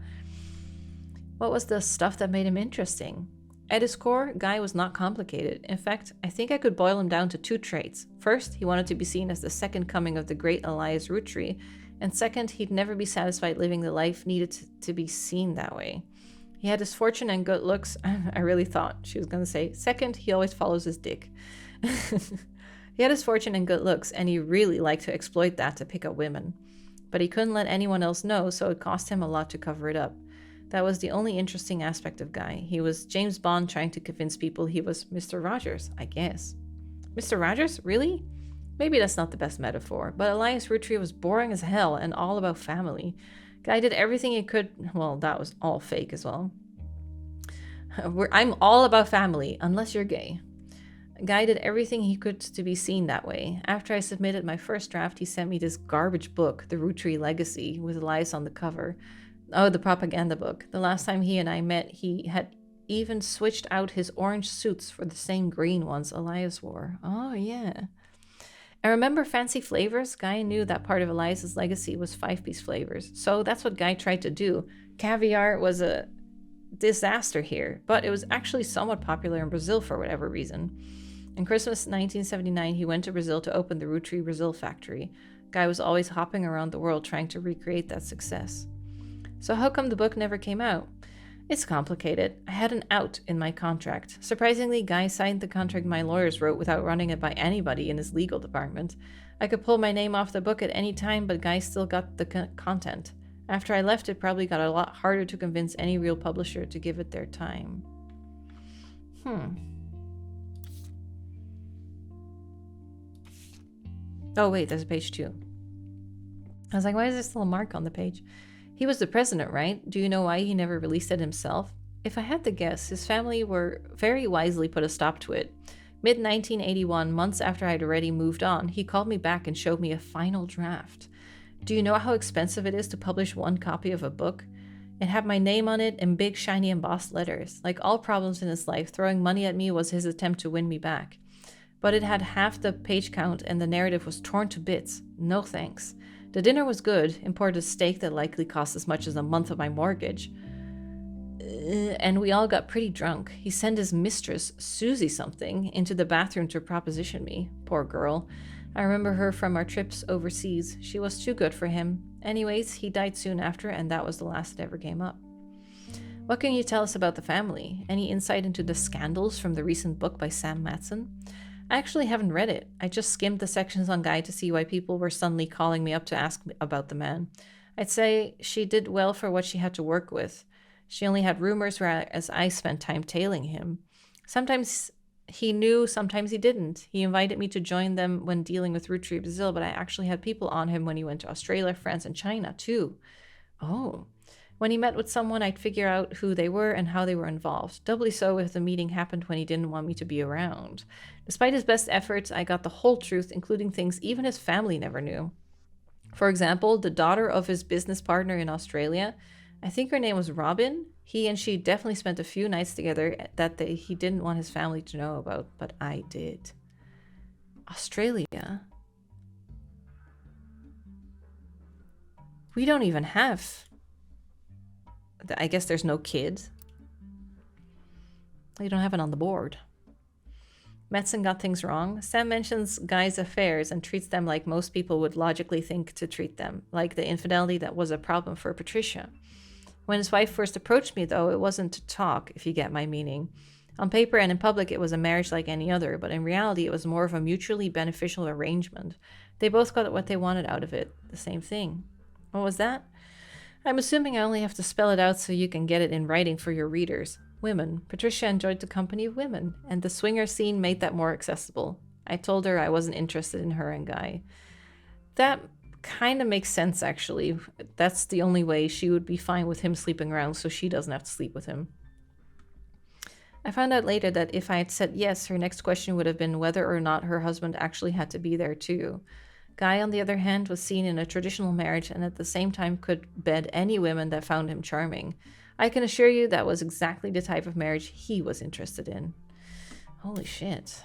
What was the stuff that made him interesting? At his core, Guy was not complicated. In fact, I think I could boil him down to 2 traits. First, he wanted to be seen as the second coming of the great Elias Roottree, and second, he'd never be satisfied living the life needed to be seen that way. He had his fortune and good looks. I really thought she was going to say, second, he always follows his dick. He had his fortune and good looks, and he really liked to exploit that to pick up women. But he couldn't let anyone else know, so it cost him a lot to cover it up. That was the only interesting aspect of Guy. He was James Bond trying to convince people he was Mr. Rogers, I guess. Mr. Rogers? Really? Maybe that's not the best metaphor, but Elias Roottree was boring as hell and all about family. Guy did everything he could. Well, that was all fake as well. I'm all about family, unless you're gay. Guy did everything he could to be seen that way. After I submitted my first draft, he sent me this garbage book, The Roottree Legacy, with Elias on the cover. Oh, the propaganda book. The last time he and I met, he had even switched out his orange suits for the same green ones Elias wore. Oh, yeah. I remember fancy flavors. Guy knew that part of Elias's legacy was 5-piece flavors. So that's what Guy tried to do. Caviar was a disaster here, but it was actually somewhat popular in Brazil for whatever reason. In Christmas 1979, he went to Brazil to open the Roottreee Brazil factory. Guy was always hopping around the world trying to recreate that success. So how come the book never came out? It's complicated. I had an out in my contract. Surprisingly, Guy signed the contract my lawyers wrote without running it by anybody in his legal department. I could pull my name off the book at any time, but Guy still got the content. After I left, it probably got a lot harder to convince any real publisher to give it their time. Oh wait, there's a page 2. I was like, why is there still a mark on the page? He was the president, right? Do you know why he never released it himself? If I had to guess, his family were very wisely put a stop to it. Mid-1981, months after I'd already moved on, he called me back and showed me a final draft. Do you know how expensive it is to publish one copy of a book? It had my name on it in big, shiny, embossed letters. Like all problems in his life, throwing money at me was his attempt to win me back. But it had half the page count and the narrative was torn to bits. No thanks. The dinner was good, imported steak that likely cost as much as a month of my mortgage. And we all got pretty drunk. He sent his mistress, Susie something, into the bathroom to proposition me. Poor girl. I remember her from our trips overseas. She was too good for him. Anyways, he died soon after, and that was the last that ever came up. What can you tell us about the family? Any insight into the scandals from the recent book by Sam Matson? I actually haven't read it. I just skimmed the sections on Guy to see why people were suddenly calling me up to ask about the man. I'd say she did well for what she had to work with. She only had rumors, whereas I spent time tailing him. Sometimes he knew, sometimes he didn't. He invited me to join them when dealing with Roottreee Brazil, but I actually had people on him when he went to Australia, France, and China, too. Oh. When he met with someone, I'd figure out who they were and how they were involved. Doubly so if the meeting happened when he didn't want me to be around. Despite his best efforts, I got the whole truth, including things even his family never knew. For example, the daughter of his business partner in Australia, I think her name was Robin. He and she definitely spent a few nights together that he didn't want his family to know about, but I did. Australia? We don't even have... I guess there's no kids. You don't have it on the board. Metzen got things wrong. Sam mentions guys' affairs and treats them like most people would logically think to treat them, like the infidelity that was a problem for Patricia. When his wife first approached me, though, it wasn't to talk, if you get my meaning. On paper and in public, it was a marriage like any other, but in reality, it was more of a mutually beneficial arrangement. They both got what they wanted out of it, the same thing. What was that? I'm assuming I only have to spell it out so you can get it in writing for your readers. Women. Patricia enjoyed the company of women, and the swinger scene made that more accessible. I told her I wasn't interested in her and Guy. That kind of makes sense, actually. That's the only way she would be fine with him sleeping around, so she doesn't have to sleep with him. I found out later that if I had said yes, her next question would have been whether or not her husband actually had to be there too. Guy, on the other hand, was seen in a traditional marriage and at the same time could bed any women that found him charming. I can assure you that was exactly the type of marriage he was interested in. Holy shit.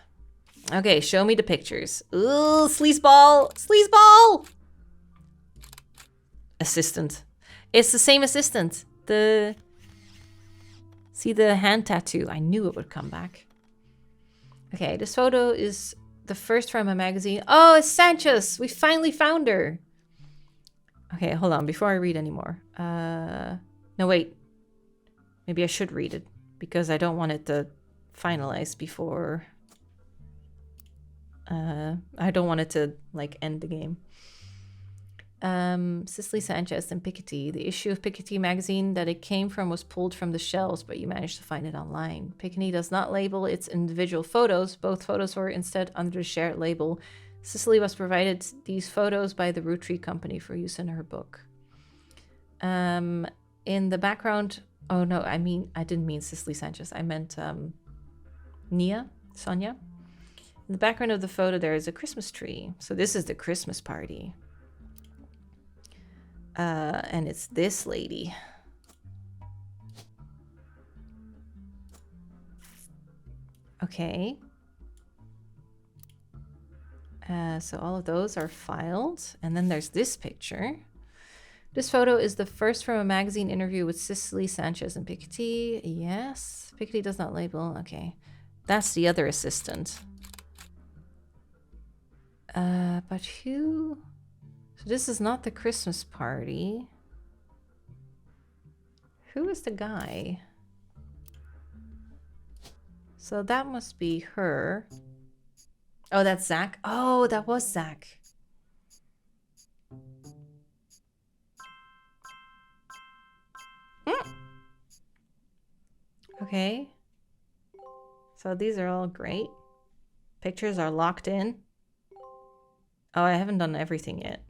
Okay, show me the pictures. Ooh, sleazeball! Sleazeball! Assistant. It's the same assistant. See the hand tattoo? I knew it would come back. Okay, this photo is the first from a magazine. Oh, it's Sanchez! We finally found her! Okay, hold on, before I read anymore. No, wait. Maybe I should read it, because I don't want it to finalize before... I don't want it to, like, end the game. Cicely Sanchez and Piketty. The issue of Piketty magazine that it came from was pulled from the shelves, but you managed to find it online. Piketty does not label its individual photos. Both photos were instead under the shared label. Cicely was provided these photos by the Roottreemania company for use in her book. In the background... Oh, no, I didn't mean Cicely Sanchez. I meant Sonia. In the background of the photo, there is a Christmas tree. So this is the Christmas party. And it's this lady. Okay. So all of those are filed. And then there's this picture. This photo is the first from a magazine interview with Cicely Sanchez and Piketty. Yes. Piketty does not label. Okay. That's the other assistant. But who... So this is not the Christmas party. Who is the guy? So that must be her. Oh, that's Zach. Oh, that was Zach. Okay. So these are all great. Pictures are locked in. Oh, I haven't done everything yet.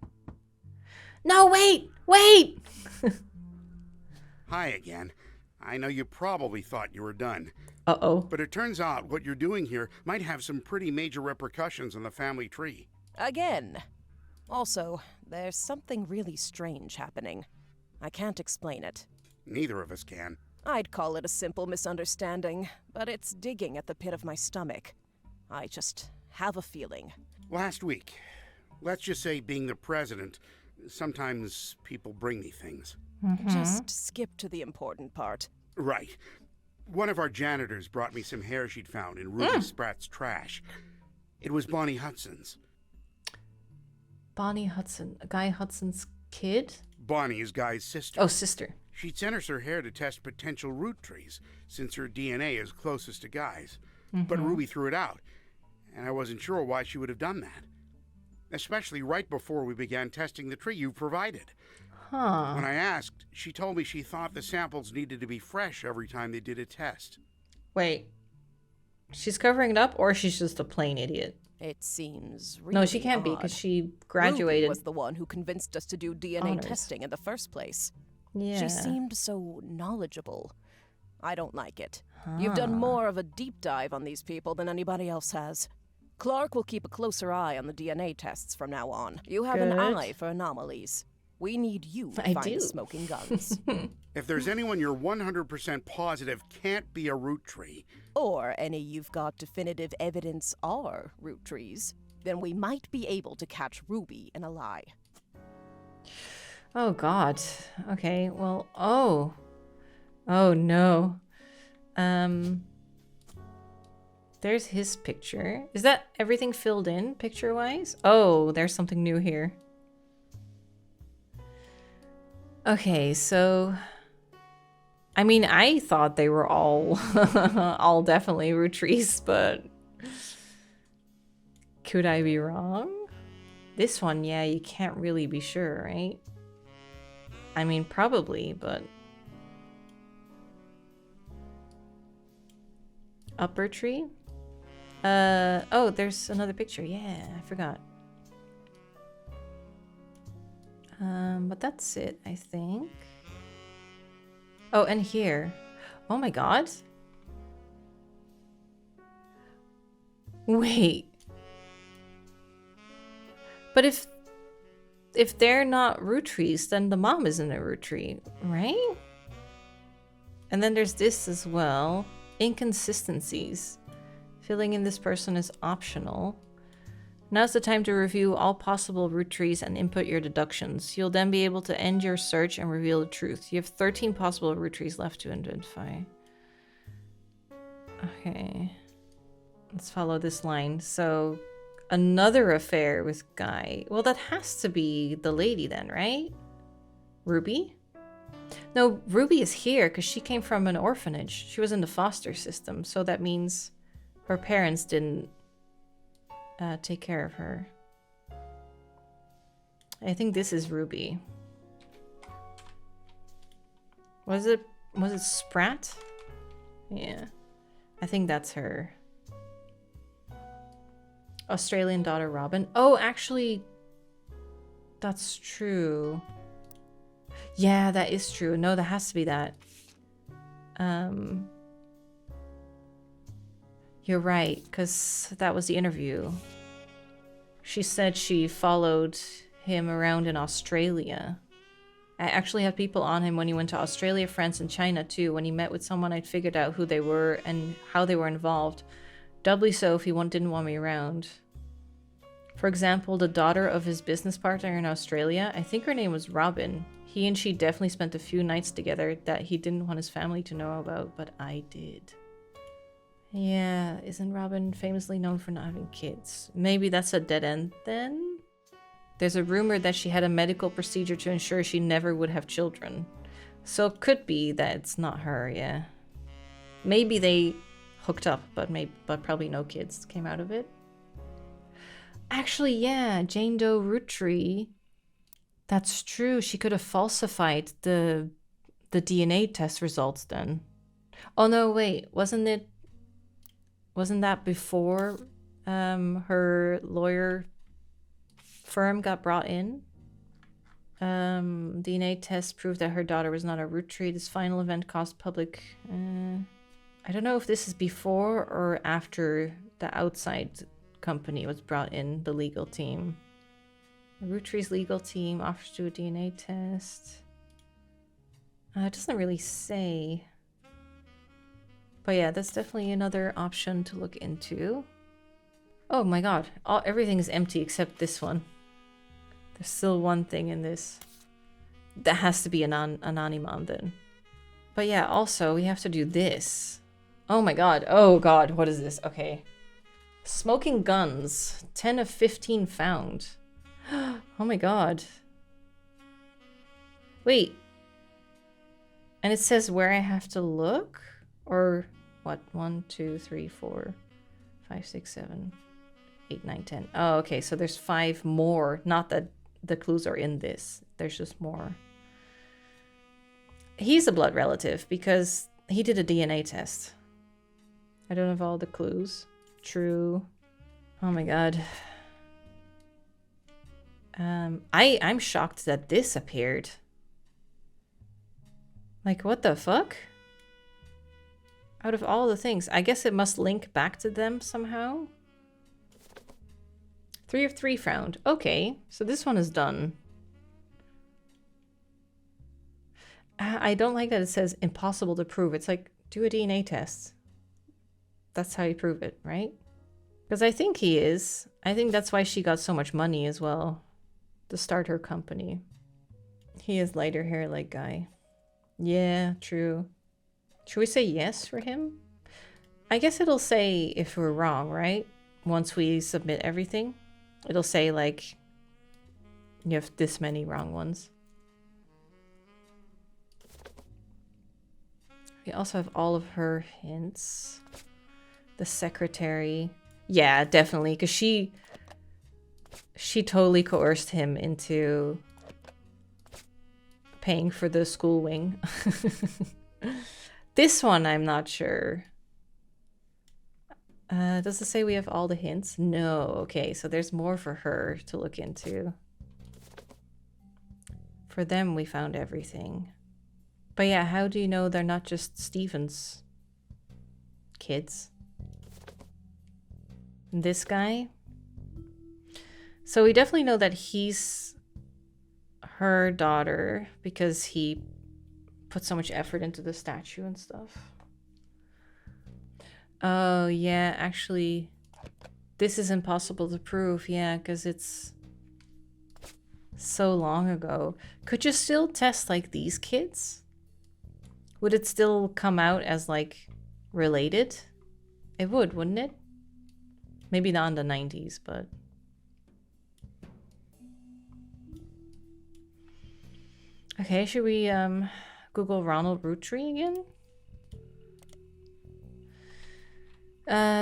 No, wait! Wait! Hi again. I know you probably thought you were done. Uh-oh. But it turns out what you're doing here might have some pretty major repercussions on the family tree. Again. Also, there's something really strange happening. I can't explain it. Neither of us can. I'd call it a simple misunderstanding, but it's digging at the pit of my stomach. I just have a feeling. Last week, let's just say being the president, sometimes people bring me things. Just skip to the important part. Right. One of our janitors brought me some hair she'd found in Ruby Spratt's trash. It was Bonnie Hudson's. Bonnie Hudson. Guy Hudson's kid? Bonnie is Guy's sister. Oh, sister. She'd sent us her hair to test potential root trees, since her DNA is closest to Guy's. But Ruby threw it out, and I wasn't sure why she would have done that. Especially right before we began testing the tree you provided. Huh. When I asked, she told me she thought the samples needed to be fresh every time they did a test. Wait. She's covering it up, or she's just a plain idiot? It seems really No, she can't be, odd. because she Ruby graduated. was the one who convinced us to do DNA Honors. testing in the first place. Yeah. She seemed so knowledgeable. I don't like it. You've done more of a deep dive on these people than anybody else has. Clark will keep a closer eye on the DNA tests from now on. You have an Good. eye for anomalies. We need you to I find do. the smoking guns. If there's anyone you're 100% positive can't be a root tree, Or any you've got definitive evidence are root trees, then we might be able to catch Ruby in a lie. Oh, God. Okay, well, oh. Oh, no. There's his picture. Is that everything filled in picture-wise? Oh, there's something new here. Okay, so... I mean, I thought they were all all definitely Rootrees, but could I be wrong? This one, yeah, you can't really be sure, right? I mean, probably, but upper tree? Oh, there's another picture. Yeah, I forgot. But that's it, I think. Oh, and here. Oh my god. Wait. But if they're not Rootrees, then the mom isn't a Rootree, right? And then there's this as well. Inconsistencies. Filling in this person is optional. Now's the time to review all possible Rootrees and input your deductions. You'll then be able to end your search and reveal the truth. You have 13 possible Rootrees left to identify. Okay. Let's follow this line. So, another affair with Guy. Well, that has to be the lady then, right? Ruby? No, Ruby is here because she came from an orphanage. She was in the foster system, so that means her parents didn't take care of her. I think this is Ruby. Was it Sprat? Yeah. I think that's her. Australian daughter Robin. Oh, actually, that's true. Yeah, that is true. No, that has to be that. You're right, because that was the interview. She said she followed him around in Australia. I actually had people on him when he went to Australia, France, and China too. When he met with someone, I'd figured out who they were and how they were involved. Doubly so if he didn't want me around. For example, the daughter of his business partner in Australia, I think her name was Robin. He and she definitely spent a few nights together that he didn't want his family to know about, but I did. Yeah, isn't Robin famously known for not having kids? Maybe that's a dead end then? There's a rumor that she had a medical procedure to ensure she never would have children. So it could be that it's not her, yeah. Maybe they hooked up, but probably no kids came out of it. Actually, yeah, Jane Doe Rootree. That's true. She could have falsified the DNA test results then. Oh no, wait, wasn't that before her lawyer firm got brought in? DNA test proved that her daughter was not a Rootree. This final event caused public... I don't know if this is before or after the outside company was brought in, the legal team. Rootree's legal team offers to do a DNA test. It doesn't really say. But yeah, that's definitely another option to look into. Oh my god, everything is empty except this one. There's still one thing in this. That has to be an Anonymon then. But yeah, also we have to do this. Oh my god, oh god, what is this? Okay. Smoking guns, 10 of 15 found. Oh my god. Wait. And it says where I have to look? Or what? 1, 2, 3, 4, 5, 6, 7, 8, 9, 10. Oh, okay. So there's 5 more. Not that the clues are in this. There's just more. He's a blood relative because he did a DNA test. I don't have all the clues. True. Oh my god. I'm shocked that this appeared. Like, what the fuck? Out of all the things, I guess it must link back to them somehow. 3 of 3 found. Okay, so this one is done. I don't like that it says impossible to prove. It's like, do a DNA test. That's how you prove it, right? Because I think he is. I think that's why she got so much money as well. To start her company. He has lighter hair like Guy. Yeah, true. Should we say yes for him? I guess it'll say if we're wrong, right? Once we submit everything, it'll say like you have this many wrong ones. We also have all of her hints. The secretary. Yeah, definitely, because she totally coerced him into paying for the school wing. This one, I'm not sure. Does it say we have all the hints? No. Okay, so there's more for her to look into. For them, we found everything. But yeah, how do you know they're not just Steven's kids? This guy? So we definitely know that he's her daughter because he put so much effort into the statue and stuff. Oh, yeah, actually, this is impossible to prove, yeah, because it's so long ago. Could you still test, like, these kids? Would it still come out as, like, related? It would, wouldn't it? Maybe not in the 90s, but... Okay, should we, Google Ronald Roottree again?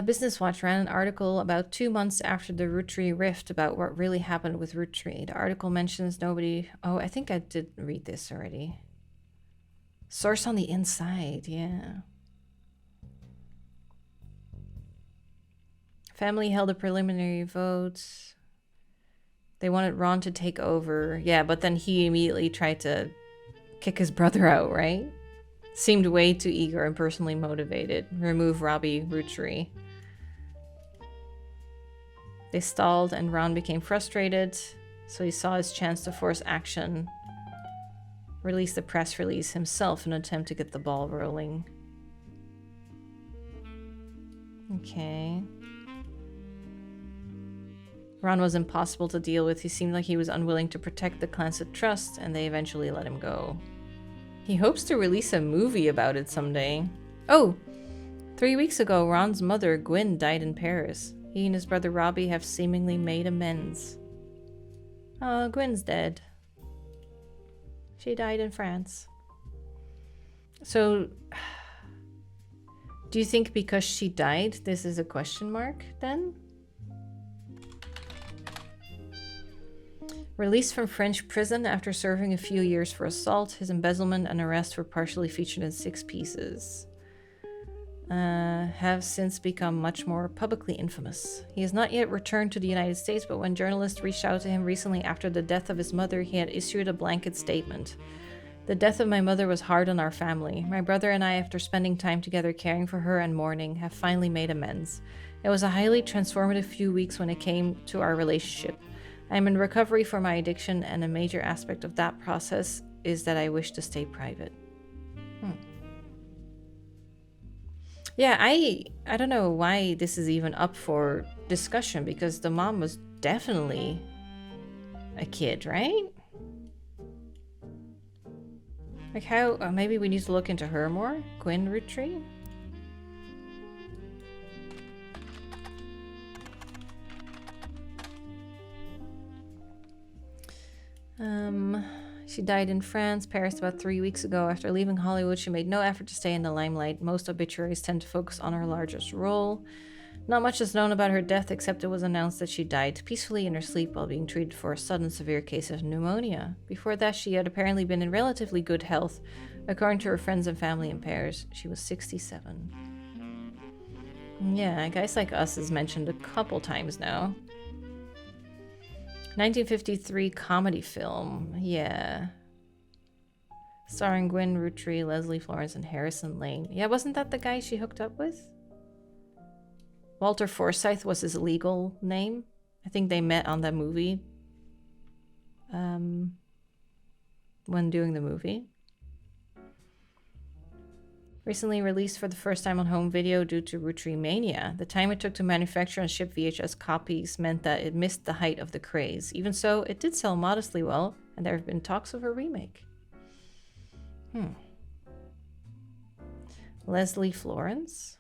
Business Watch ran an article about 2 months after the Roottree rift about what really happened with Roottree. The article mentions nobody... Oh, I think I did read this already. Source on the inside, yeah. Family held a preliminary vote. They wanted Ron to take over. Yeah, but then he immediately tried to kick his brother out, right? Seemed way too eager and personally motivated. Remove Robbie Roottree. They stalled and Ron became frustrated, so he saw his chance to force action. Released the press release himself in an attempt to get the ball rolling. Okay. Ron was impossible to deal with. He seemed like he was unwilling to protect the Clanset trust, and they eventually let him go. He hopes to release a movie about it someday. Oh! 3 weeks ago, Ron's mother, Gwyn, died in Paris. He and his brother Robbie have seemingly made amends. Oh, Gwyn's dead. She died in France. So, do you think because she died, this is a question mark, then? Released from French prison after serving a few years for assault, his embezzlement and arrest were partially featured in 6 pieces. Have since become much more publicly infamous. He has not yet returned to the United States, but when journalists reached out to him recently after the death of his mother, he had issued a blanket statement. The death of my mother was hard on our family. My brother and I, after spending time together caring for her and mourning, have finally made amends. It was a highly transformative few weeks when it came to our relationship. I am in recovery for my addiction, and a major aspect of that process is that I wish to stay private. Yeah, I don't know why this is even up for discussion, because the mom was definitely a kid, right? Like how, maybe we need to look into her more? Gwyn Roottree? She died in France, Paris about 3 weeks ago. After leaving Hollywood, she made no effort to stay in the limelight. Most obituaries tend to focus on her largest role. Not much is known about her death, except it was announced that she died peacefully in her sleep while being treated for a sudden severe case of pneumonia. Before that, she had apparently been in relatively good health. According to her friends and family in Paris, she was 67. Yeah, Guys Like Us is mentioned a couple times now. 1953 comedy film, yeah. Starring Gwyn Roottree, Leslie Florence, and Harrison Lane. Yeah, wasn't that the guy she hooked up with? Walter Forsythe was his legal name. I think they met on that movie. When doing the movie. Recently released for the first time on home video due to Roottreemania. The time it took to manufacture and ship VHS copies meant that it missed the height of the craze. Even so, it did sell modestly well, and there have been talks of a remake. Leslie Florence?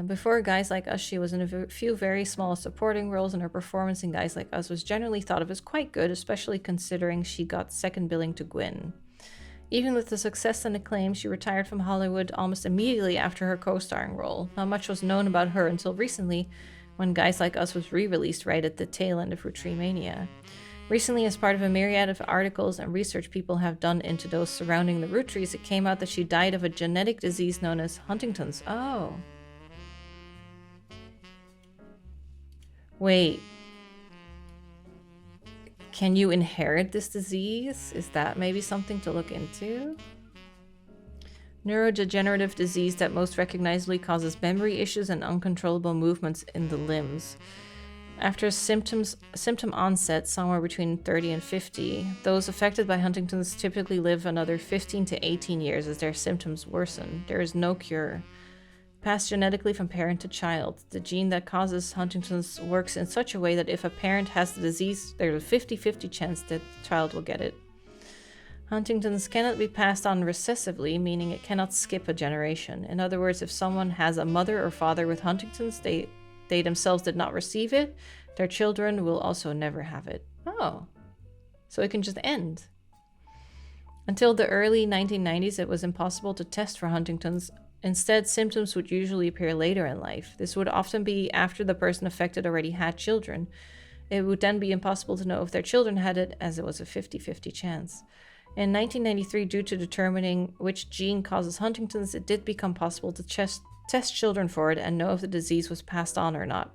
Before Guys Like Us, she was in a few very small supporting roles, and her performance in Guys Like Us was generally thought of as quite good, especially considering she got second billing to Gwyn. Even with the success and acclaim, she retired from Hollywood almost immediately after her co-starring role. Not much was known about her until recently, when Guys Like Us was re-released right at the tail end of Roottreemania. Recently, as part of a myriad of articles and research people have done into those surrounding the Roottrees, it came out that she died of a genetic disease known as Huntington's. Oh. Wait. Can you inherit this disease? Is that maybe something to look into? Neurodegenerative disease that most recognizably causes memory issues and uncontrollable movements in the limbs. After symptom onset, somewhere between 30 and 50, those affected by Huntington's typically live another 15 to 18 years as their symptoms worsen. There is no cure. Passed genetically from parent to child. The gene that causes Huntington's works in such a way that if a parent has the disease, there's a 50-50 chance that the child will get it. Huntington's cannot be passed on recessively, meaning it cannot skip a generation. In other words, if someone has a mother or father with Huntington's, they themselves did not receive it, their children will also never have it. Oh, so it can just end. Until the early 1990s, it was impossible to test for Huntington's. Instead, symptoms would usually appear later in life. This would often be after the person affected already had children. It would then be impossible to know if their children had it, as it was a 50-50 chance. In 1993, due to determining which gene causes Huntington's, it did become possible to test children for it and know if the disease was passed on or not.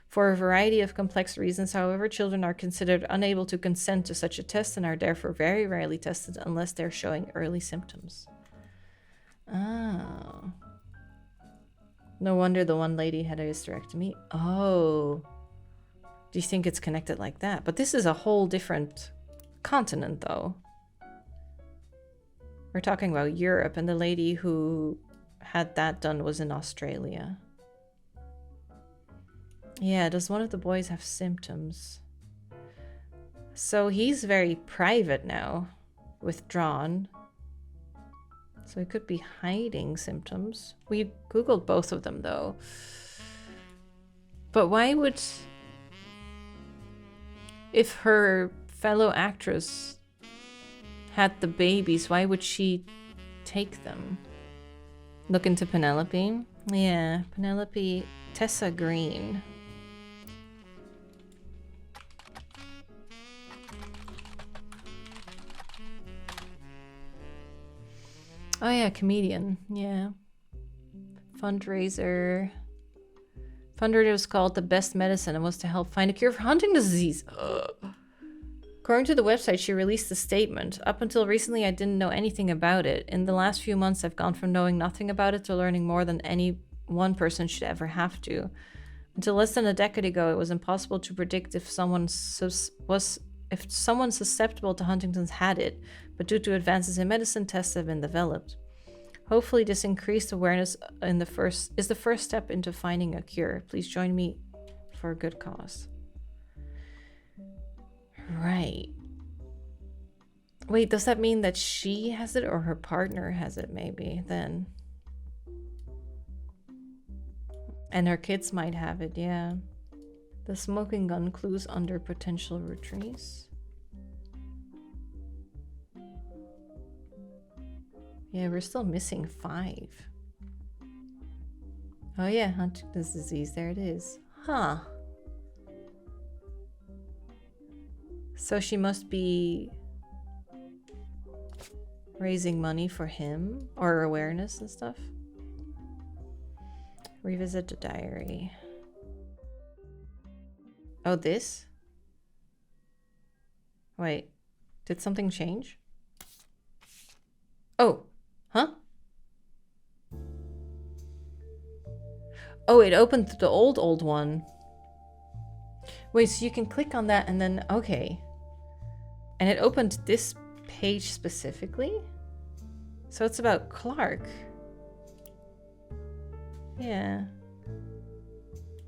For a variety of complex reasons, however, children are considered unable to consent to such a test and are therefore very rarely tested unless they're showing early symptoms. Oh. No wonder the one lady had a hysterectomy. Oh. Do you think it's connected like that? But this is a whole different continent, though. We're talking about Europe, and the lady who had that done was in Australia. Yeah, does one of the boys have symptoms? So he's very private now, withdrawn. So he could be hiding symptoms. We Googled both of them, though. But why would... If her fellow actress had the babies, why would she take them? Look into Penelope. Yeah, Penelope Tessa Green. Oh yeah, comedian. Yeah. Fundraiser. Fundraiser was called The Best Medicine and was to help find a cure for Huntington's disease. Ugh. According to the website, she released a statement. Up until recently, I didn't know anything about it. In the last few months, I've gone from knowing nothing about it to learning more than any one person should ever have to. Until less than a decade ago, it was impossible to predict if someone susceptible to Huntington's had it, but due to advances in medicine, tests have been developed. Hopefully, this increased awareness is the first step into finding a cure. Please join me for a good cause. Right. Wait, does that mean that she has it or her partner has it maybe then? And her kids might have it, yeah. The smoking gun clues under potential Roottrees. Yeah, we're still missing 5. Oh yeah, Huntington's disease, there it is. Huh. So she must be raising money for him or awareness and stuff. Revisit the diary. Oh, this? Wait, did something change? Oh, huh? Oh, it opened the old one. Wait, so you can click on that and then, okay. And it opened this page specifically? So it's about Clark. Yeah.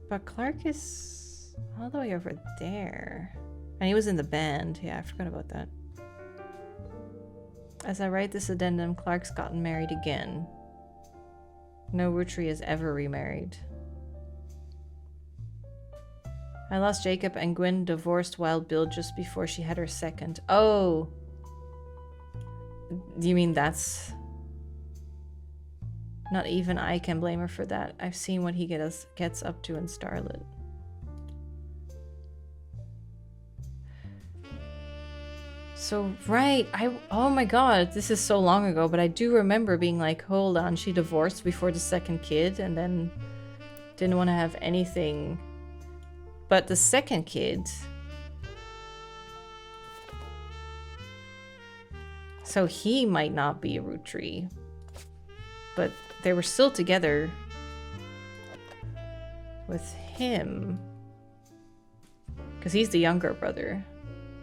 But Clark is all the way over there. And he was in the band. Yeah, I forgot about that. As I write this addendum, Clark's gotten married again. No Rootree has ever remarried. I lost Jacob and Gwyn divorced Wild Bill just before she had her second. Oh! Do you mean that's... Not even I can blame her for that. I've seen what he gets up to in Starlit. So, right, oh my god, this is so long ago, but I do remember being like, hold on, she divorced before the second kid and then didn't want to have anything. But the second kid... So he might not be a Rootree, but they were still together with him. Because he's the younger brother.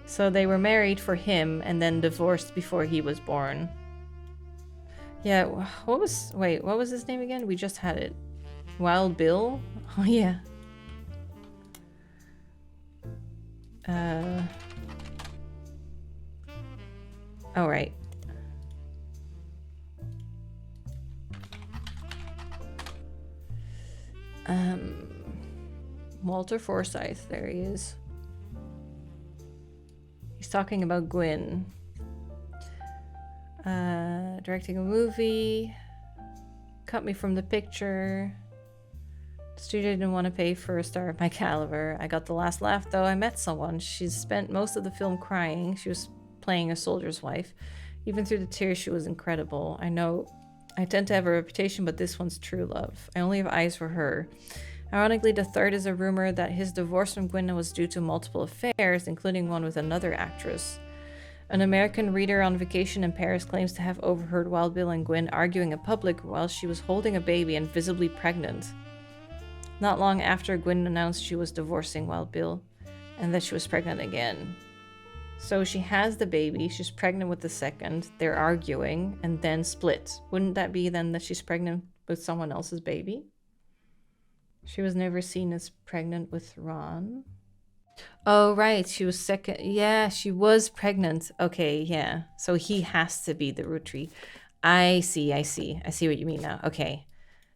So they were married for him and then divorced before he was born. Yeah, what was his name again? We just had it. Wild Bill? Oh yeah. Oh right. Walter Forsythe, there he is. He's talking about Gwyn. Directing a movie. Cut me from the picture. The studio didn't want to pay for a star of my caliber. I got the last laugh though. I met someone. She spent most of the film crying. She was playing a soldier's wife. Even through the tears, she was incredible. I know I tend to have a reputation, but this one's true love. I only have eyes for her. Ironically, the third is a rumor that his divorce from Gwyn was due to multiple affairs, including one with another actress. An American reader on vacation in Paris claims to have overheard Wild Bill and Gwyn arguing in public while she was holding a baby and visibly pregnant. Not long after, Gwyn announced she was divorcing Wild Bill and that she was pregnant again. So she has the baby, she's pregnant with the second, they're arguing, and then split. Wouldn't that be then that she's pregnant with someone else's baby? She was never seen as pregnant with Ron. Oh, right, she was second. Yeah, she was pregnant. Okay, yeah. So he has to be the Rootree. I see what you mean now. Okay.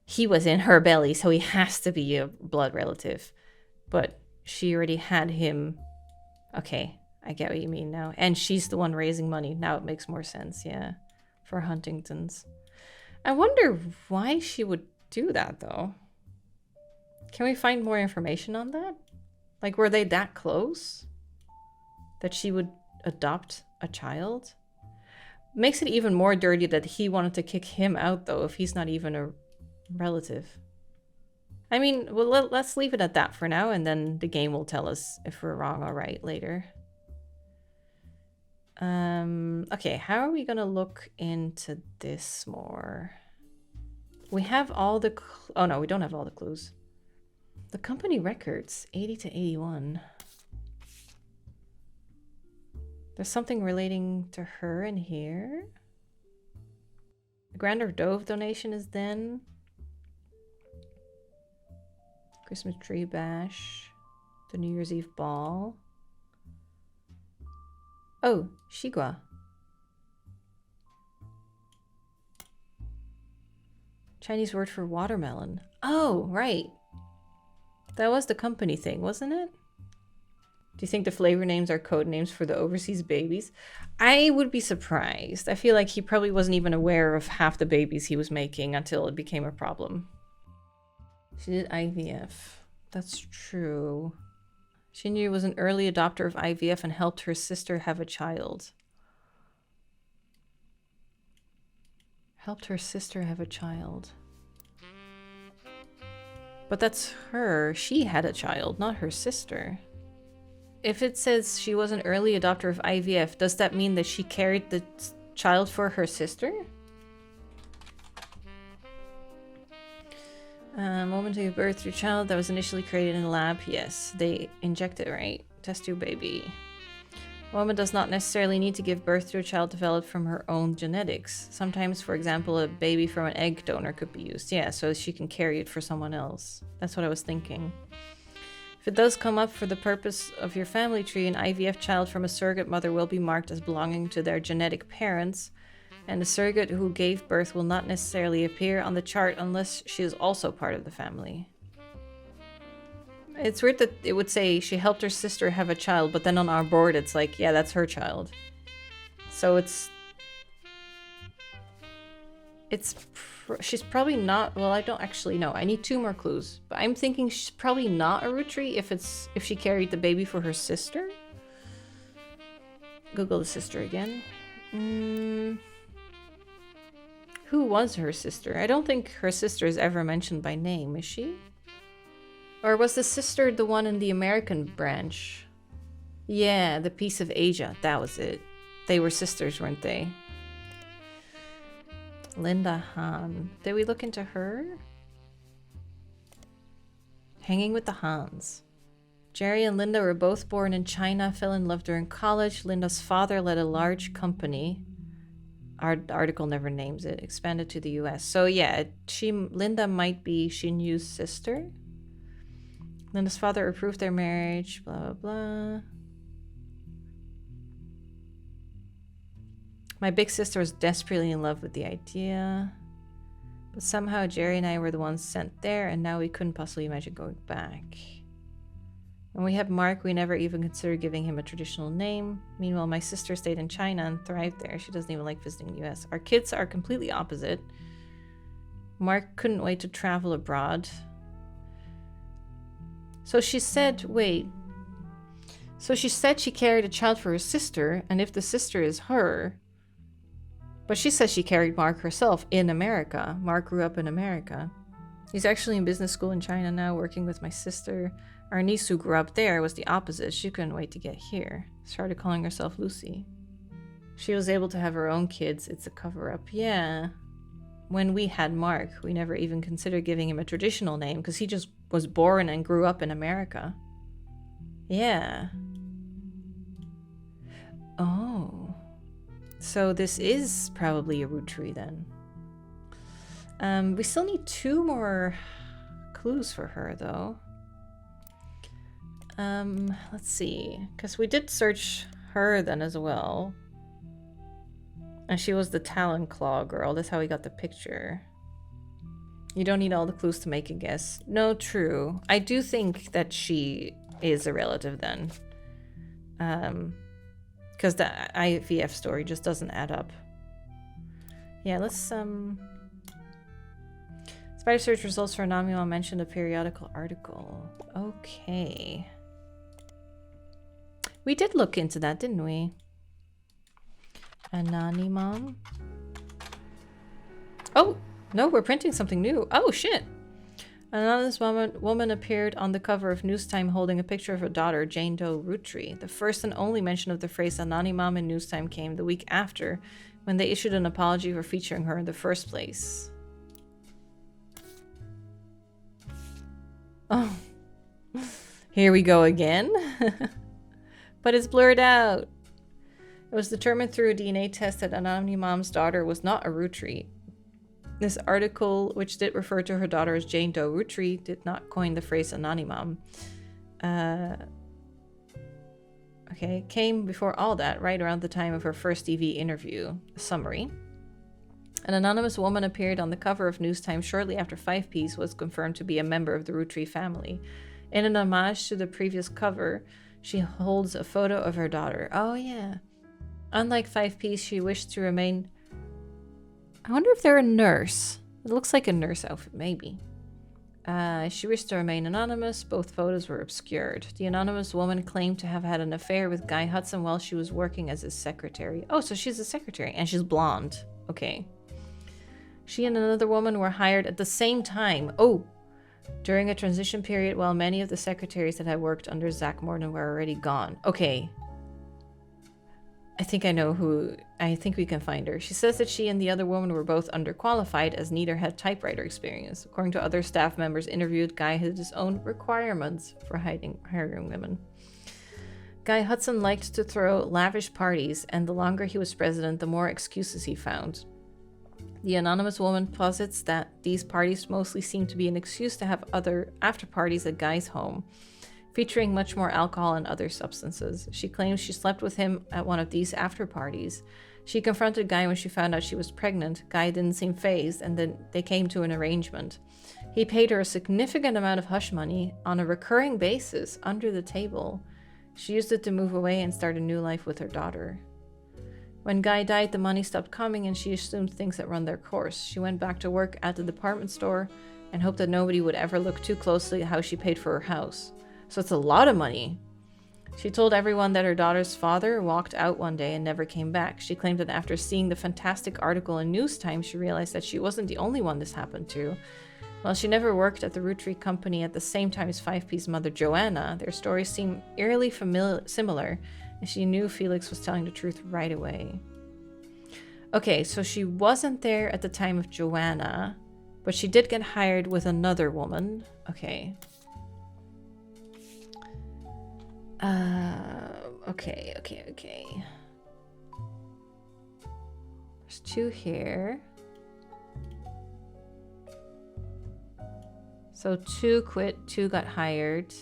He was in her belly, so he has to be a blood relative. But she already had him. Okay. I get what you mean now. And she's the one raising money. Now it makes more sense, yeah. For Huntington's. I wonder why she would do that, though. Can we find more information on that? Like, were they that close? That she would adopt a child? Makes it even more dirty that he wanted to kick him out, though, if he's not even a relative. I mean, well, let's leave it at that for now, and then the game will tell us if we're wrong or right later. Okay, how are we gonna look into this more? We have all the... Oh no, we don't have all the clues. The company records, 80 to 81. There's something relating to her in here. The Grander Dove donation is then. Christmas tree bash. The New Year's Eve ball. Oh, Shigwa. Chinese word for watermelon. Oh, right. That was the company thing, wasn't it? Do you think the flavor names are code names for the overseas babies? I would be surprised. I feel like he probably wasn't even aware of half the babies he was making until it became a problem. She did IVF. That's true. Shinji was an early adopter of IVF and helped her sister have a child. Helped her sister have a child. But that's her. She had a child, not her sister. If it says she was an early adopter of IVF, does that mean that she carried the child for her sister? Woman to give birth to a child that was initially created in a lab. Yes, they inject it, right? Test tube baby. A woman does not necessarily need to give birth to a child developed from her own genetics. Sometimes, for example, a baby from an egg donor could be used. Yeah, so she can carry it for someone else. That's what I was thinking. If it does come up for the purpose of your family tree, an IVF child from a surrogate mother will be marked as belonging to their genetic parents and the surrogate who gave birth will not necessarily appear on the chart unless she is also part of the family. It's weird that it would say she helped her sister have a child, but then on our board it's like, yeah, that's her child. So she's probably not, well, I don't actually know. I need 2 more clues. But I'm thinking she's probably not a Rootree if she carried the baby for her sister. Google the sister again. Who was her sister? I don't think her sister is ever mentioned by name, is she? Or was the sister the one in the American branch? Yeah, the piece of Asia. That was it. They were sisters, weren't they? Linda Han. Did we look into her? Hanging with the Hans. Jerry and Linda were both born in China, fell in love during college. Linda's father led a large company. Our article never names it. Expanded to the US. So yeah, Linda might be Xinyu's sister. Linda's father approved their marriage, blah, blah, blah. My big sister was desperately in love with the idea. But somehow Jerry and I were the ones sent there, and now we couldn't possibly imagine going back. When we had Mark, we never even considered giving him a traditional name. Meanwhile, my sister stayed in China and thrived there. She doesn't even like visiting the US. Our kids are completely opposite. Mark couldn't wait to travel abroad. So she said, wait. So she said she carried a child for her sister, and if the sister is her... But she says she carried Mark herself in America. Mark grew up in America. He's actually in business school in China now, working with my sister. Our niece who grew up there was the opposite. She couldn't wait to get here. Started calling herself Lucy. She was able to have her own kids. It's a cover-up. Yeah. When we had Mark, we never even considered giving him a traditional name because he just was born and grew up in America. Yeah. Oh. So this is probably a Rootree then. We still need 2 more clues for her though. Let's see. Because we did search her then as well. And she was the Talon Claw girl. That's how we got the picture. You don't need all the clues to make a guess. No, true. I do think that she is a relative then. Because the IVF story just doesn't add up. Yeah, let's, Spider search results for Anonymous mentioned a periodical article. Okay. We did look into that, didn't we? Anonymous. Oh, no, we're printing something new. Oh, shit. An anonymous woman appeared on the cover of Newstime holding a picture of her daughter, Jane Doe Rootree. The first and only mention of the phrase Anonymous in Newstime came the week after, when they issued an apology for featuring her in the first place. Oh. Here we go again. But it's blurred out. It was determined through a DNA test that Anonymous' daughter was not a Rootree. This article, which did refer to her daughter as Jane Doe Rootree, did not coin the phrase Anonymous. Okay, came before all that, right around the time of her first TV interview. A summary. An anonymous woman appeared on the cover of Newstime shortly after 5Piece was confirmed to be a member of the Rootree family. In an homage to the previous cover, she holds a photo of her daughter. Oh, yeah. Unlike 5Piece, she wished to remain... I wonder if they're a nurse. It looks like a nurse outfit, maybe. She wished to remain anonymous. Both photos were obscured. The anonymous woman claimed to have had an affair with Guy Hudson while she was working as his secretary. Oh, so she's a secretary, and she's blonde. Okay. She and another woman were hired at the same time. Oh! During a transition period while many of the secretaries that had worked under Zach Morton were already gone. Okay. I think I know who... I think we can find her. She says that she and the other woman were both underqualified as neither had typewriter experience. According to other staff members interviewed, Guy had his own requirements for hiring women. Guy Hudson liked to throw lavish parties, and the longer he was president, the more excuses he found. The anonymous woman posits that these parties mostly seem to be an excuse to have other after-parties at Guy's home. featuring much more alcohol and other substances. She claims she slept with him at one of these after parties. She confronted Guy when she found out she was pregnant. Guy didn't seem fazed, and then they came to an arrangement. He paid her a significant amount of hush money on a recurring basis under the table. She used it to move away and start a new life with her daughter. When Guy died, the money stopped coming and she assumed things had run their course. She went back to work at the department store and hoped that nobody would ever look too closely at how she paid for her house. So it's a lot of money. She told everyone that her daughter's father walked out one day and never came back. She claimed that after seeing the fantastic article in News Times, she realized that she wasn't the only one this happened to. While she never worked at the Roottreemania company at the same time as Five P's mother Joanna, their stories seemed eerily similar, and she knew Felix was telling the truth right away. Okay, so she wasn't there at the time of Joanna, but she did get hired with another woman. Okay. Okay. There's two here. So 2 quit, 2 got hired.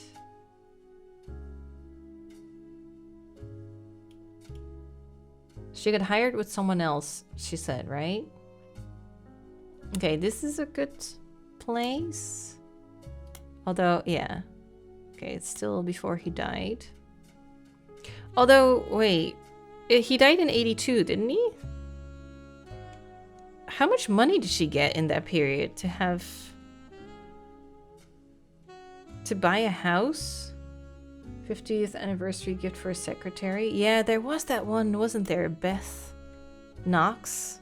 She got hired with someone else, she said, right? Okay, this is a good place. Although, yeah. Okay, it's still before he died. Although, wait. He died in 82, didn't he? How much money did she get in that period to have... to buy a house? 50th anniversary gift for a secretary. Yeah, there was that one, wasn't there? Beth Knox.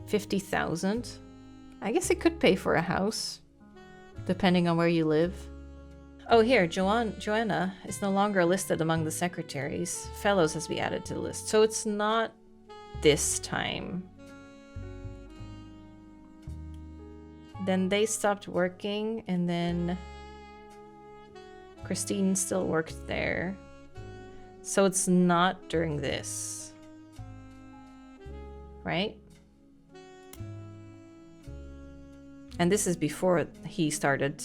50,000. I guess it could pay for a house, depending on where you live. Oh, here, Joanna is no longer listed among the secretaries. Fellows has been added to the list, so it's not this time. Then they stopped working, and then Christine still worked there. So it's not during this. Right? And this is before he started.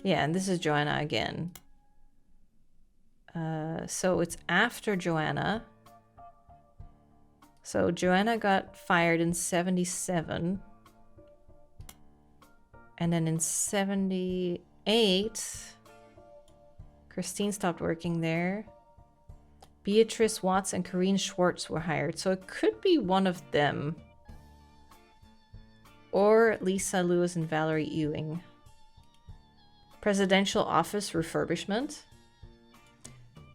Yeah, and this is Joanna again. So it's after Joanna. So Joanna got fired in 77. And then in 78, Christine stopped working there. Beatrice Watts and Corinne Schwartz were hired. So it could be one of them. Or Lisa Lewis and Valerie Ewing. Presidential office refurbishment.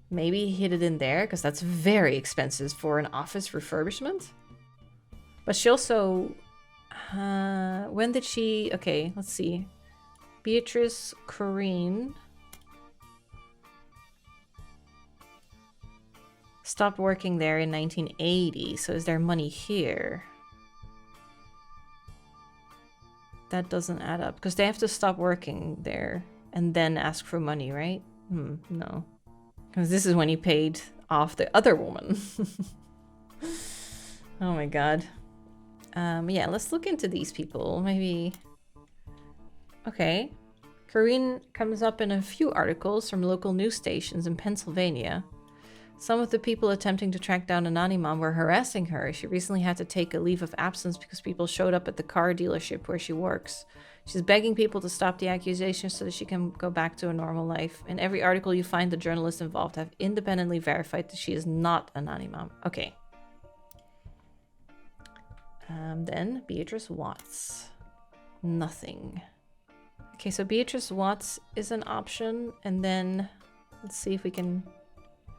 Maybe he hid it in there because that's very expensive for an office refurbishment. But she also... when did she... Okay, let's see. Beatrice Corinne stopped working there in 1980. So is there money here? That doesn't add up because they have to stop working there and then ask for money, right? No. Because this is when he paid off the other woman. Oh my god. Yeah, let's look into these people. Maybe... Okay. Corinne comes up in a few articles from local news stations in Pennsylvania. Some of the people attempting to track down Anonymon were harassing her. She recently had to take a leave of absence because people showed up at the car dealership where she works. She's begging people to stop the accusations so that she can go back to a normal life. In every article you find, the journalists involved have independently verified that she is not Anonymon. Okay. Then Beatrice Watts. Nothing. Okay, so Beatrice Watts is an option. And then let's see if we can...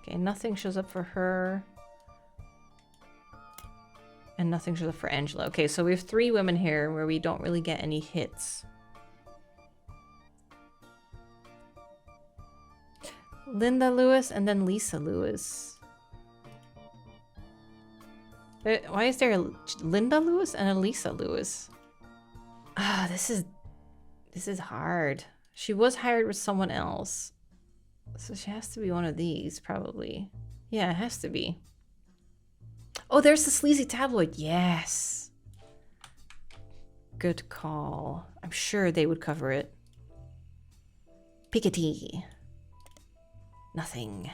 Okay, nothing shows up for her. And nothing shows up for Angela. Okay, so we have 3 women here where we don't really get any hits. Linda Lewis and then Lisa Lewis. Why is there a Linda Lewis and a Lisa Lewis? Ah, this is hard. She was hired with someone else. So she has to be one of these, probably. Yeah, it has to be. Oh, there's the sleazy tabloid. Yes. Good call. I'm sure they would cover it. Piketty. Nothing.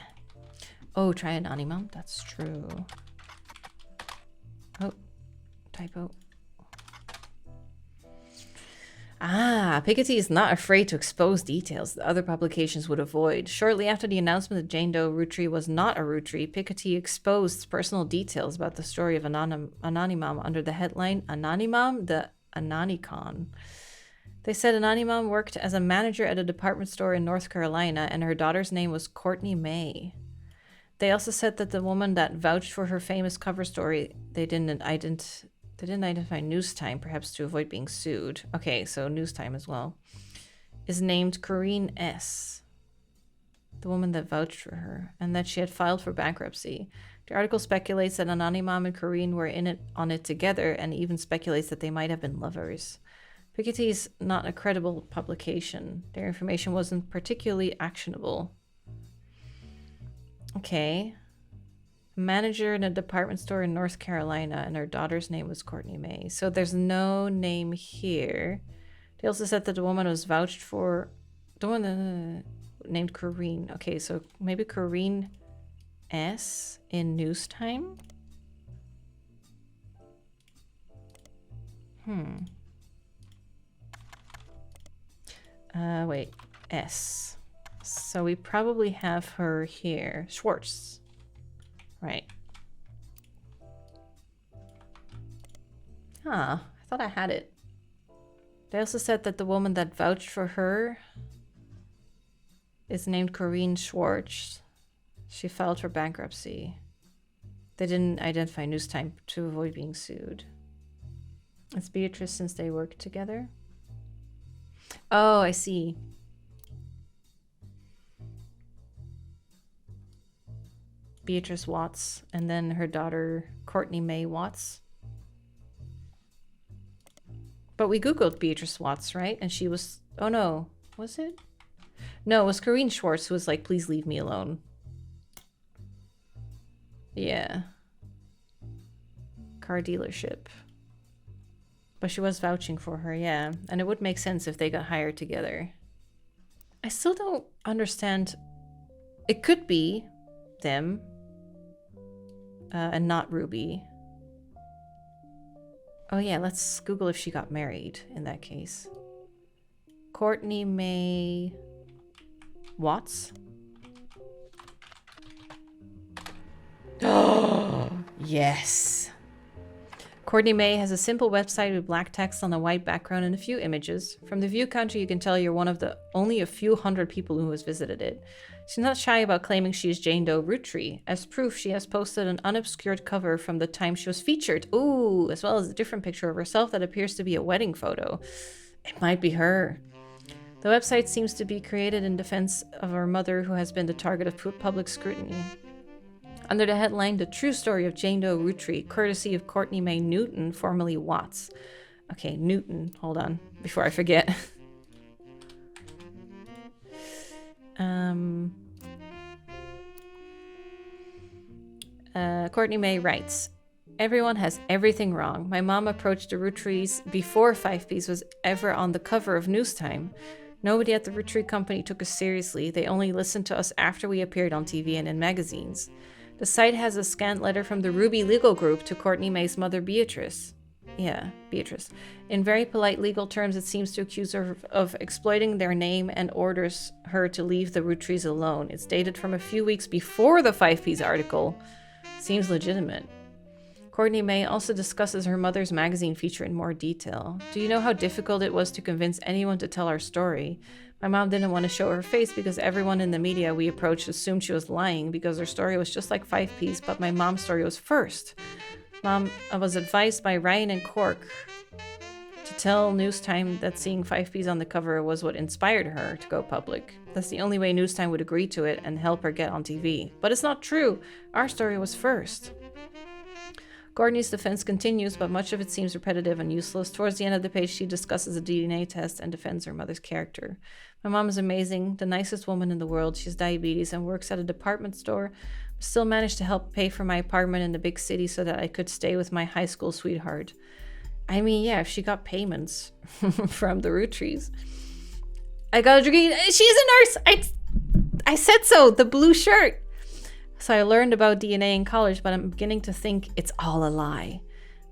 Oh, try Anonymum. That's true. Oh, typo. Ah, Piketty is not afraid to expose details that other publications would avoid. Shortly after the announcement that Jane Doe Rootree was not a Rootree, Piketty exposed personal details about the story of Anonymum under the headline Anonymum, the Anonicon. They said Anonymum worked as a manager at a department store in North Carolina and her daughter's name was Courtney May. They also said that the woman that vouched for her famous cover story, they didn't identify News Time, perhaps to avoid being sued. Okay, so News Time as well. Is named Corinne S., the woman that vouched for her, and that she had filed for bankruptcy. The article speculates that Anonymum and Corinne were on it together, and even speculates that they might have been lovers. Piketty is not a credible publication. Their information wasn't particularly actionable. Okay. Manager in a department store in North Carolina, and her daughter's name was Courtney May. So there's no name here. They also said that the woman was vouched for. The one named Corinne. Okay, so maybe Corinne S. in News Time. Wait, S. So we probably have her here. Schwartz. Right. Huh. I thought I had it. They also said that the woman that vouched for her is named Corinne Schwartz. She filed for bankruptcy. They didn't identify News Time to avoid being sued. It's Beatrice since they worked together. Oh, I see. Beatrice Watts, and then her daughter Courtney May Watts. But we Googled Beatrice Watts, right? And she was, oh no, was it? No, it was Corinne Schwartz who was like, please leave me alone. Yeah. Car dealership. But she was vouching for her, yeah. And it would make sense if they got hired together. I still don't understand. It could be them. And not Ruby. Oh yeah, let's Google if she got married in that case. Courtney May Watts. Oh, yes. Courtney May has a simple website with black text on a white background and a few images. From the view counter, you can tell you're one of the only a few hundred people who has visited it. She's not shy about claiming she is Jane Doe Rootree. As proof, she has posted an unobscured cover from the time she was featured. Ooh, as well as a different picture of herself that appears to be a wedding photo. It might be her. The website seems to be created in defense of her mother, who has been the target of public scrutiny. Under the headline, The True Story of Jane Doe Rootree, courtesy of Courtney May Newton, formerly Watts. Okay, Newton. Hold on, before I forget. Courtney May writes, everyone has everything wrong. My mom approached the Rootrees before 5Ps was ever on the cover of News Time. Nobody at the Rootree company took us seriously. They only listened to us after we appeared on TV and in magazines. The site has a scanned letter from the Ruby legal group to Courtney May's mother, Beatrice. Yeah, Beatrice. In very polite legal terms, it seems to accuse her of exploiting their name and orders her to leave the Rootrees alone. It's dated from a few weeks before the 5Ps article. Seems legitimate. Courtney May also discusses her mother's magazine feature in more detail. Do you know how difficult it was to convince anyone to tell our story? My mom didn't want to show her face because everyone in the media we approached assumed she was lying because her story was just like 5Ps, but my mom's story was first. Mom was advised by Ryan and Cork to tell News Time that seeing 5Ps on the cover was what inspired her to go public. That's the only way News Time would agree to it and help her get on TV. But it's not true. Our story was first. Courtney's defense continues, but much of it seems repetitive and useless. Towards the end of the page, she discusses a DNA test and defends her mother's character. My mom is amazing, the nicest woman in the world. She has diabetes and works at a department store. Still managed to help pay for my apartment in the big city so that I could stay with my high school sweetheart. I mean, yeah, if she got payments from the Rootrees. I got a degree. She's a nurse. I said so. The blue shirt. So I learned about DNA in college, but I'm beginning to think it's all a lie.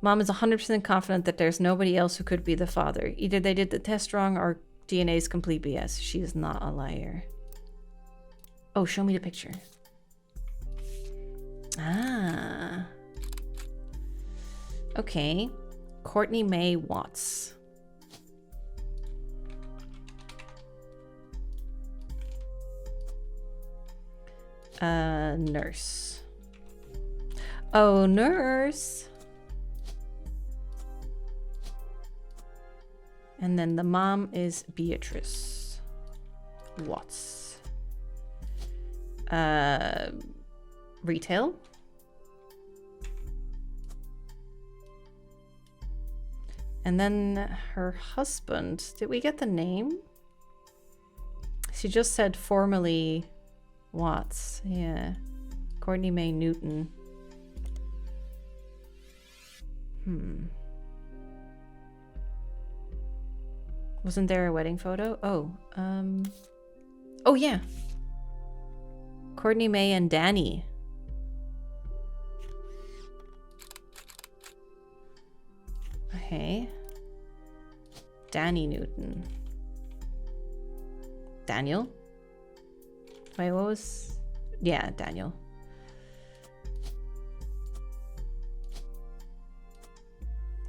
Mom is 100% confident that there's nobody else who could be the father. Either they did the test wrong or DNA is complete BS. She is not a liar. Oh, show me the picture. Ah. Okay. Courtney May Watts. Nurse. Oh, nurse. And then the mom is Beatrice Watts. Retail. And then her husband. Did we get the name? She just said formerly Watts. Yeah. Courtney May Newton. Wasn't there a wedding photo? Oh yeah. Courtney May and Danny. Okay. Danny Newton. Daniel? Wait, what was... Yeah, Daniel.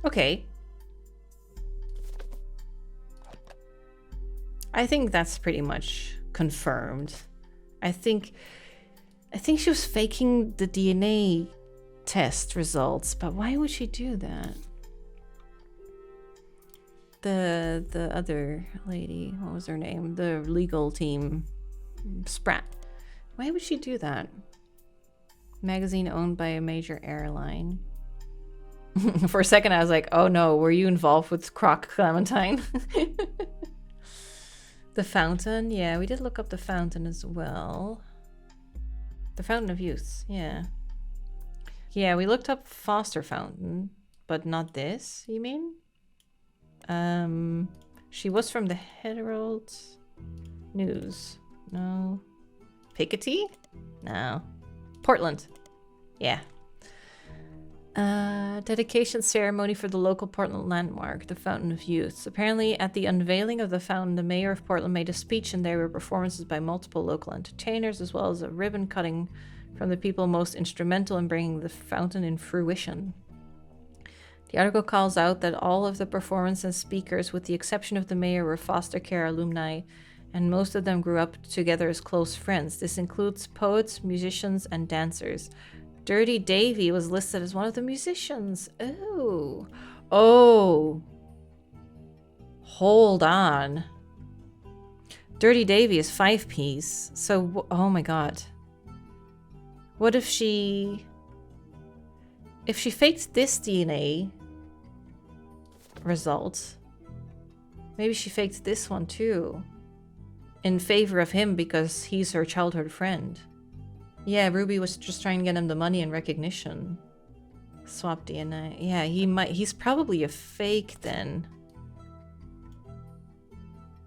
Okay. I think that's pretty much confirmed. I think she was faking the DNA test results, but why would she do that? The other lady, what was her name? The legal team, Spratt. Why would she do that? Magazine owned by a major airline. For a second I was like, oh no, were you involved with Croc Clementine? The Fountain, yeah, we did look up the Fountain as well. The Fountain of Youth, yeah. Yeah, we looked up Foster Fountain, but not this, you mean? She was from the Herald News. No. Piketty? No. Portland. Yeah. Dedication ceremony for the local Portland landmark, the Fountain of Youth. Apparently, at the unveiling of the fountain, the mayor of Portland made a speech, and there were performances by multiple local entertainers, as well as a ribbon cutting from the people most instrumental in bringing the fountain in fruition. The article calls out that all of the performers and speakers, with the exception of the mayor, were foster care alumni, and most of them grew up together as close friends. This includes poets, musicians, and dancers. Dirty Davy was listed as one of the musicians. Oh. Oh. Hold on. Dirty Davy is 5-piece. So, oh my god. What if she... If she faked this DNA result, maybe she faked this one too. In favor of him because he's her childhood friend. Yeah, Ruby was just trying to get him the money and recognition. Swap DNA. Yeah, he's probably a fake then.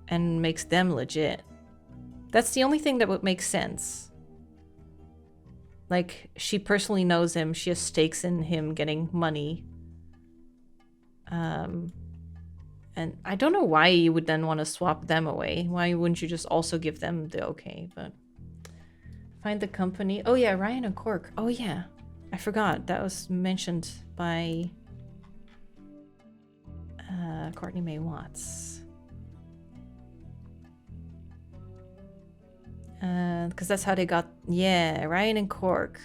And makes them legit. That's the only thing that would make sense. Like, she personally knows him, she has stakes in him getting money. And I don't know why you would then want to swap them away. Why wouldn't you just also give them the okay, but... Find the company. Oh yeah, Ryan and Cork. Oh yeah, I forgot. That was mentioned by Courtney May Watts. Because that's how they got... Yeah, Ryan and Cork.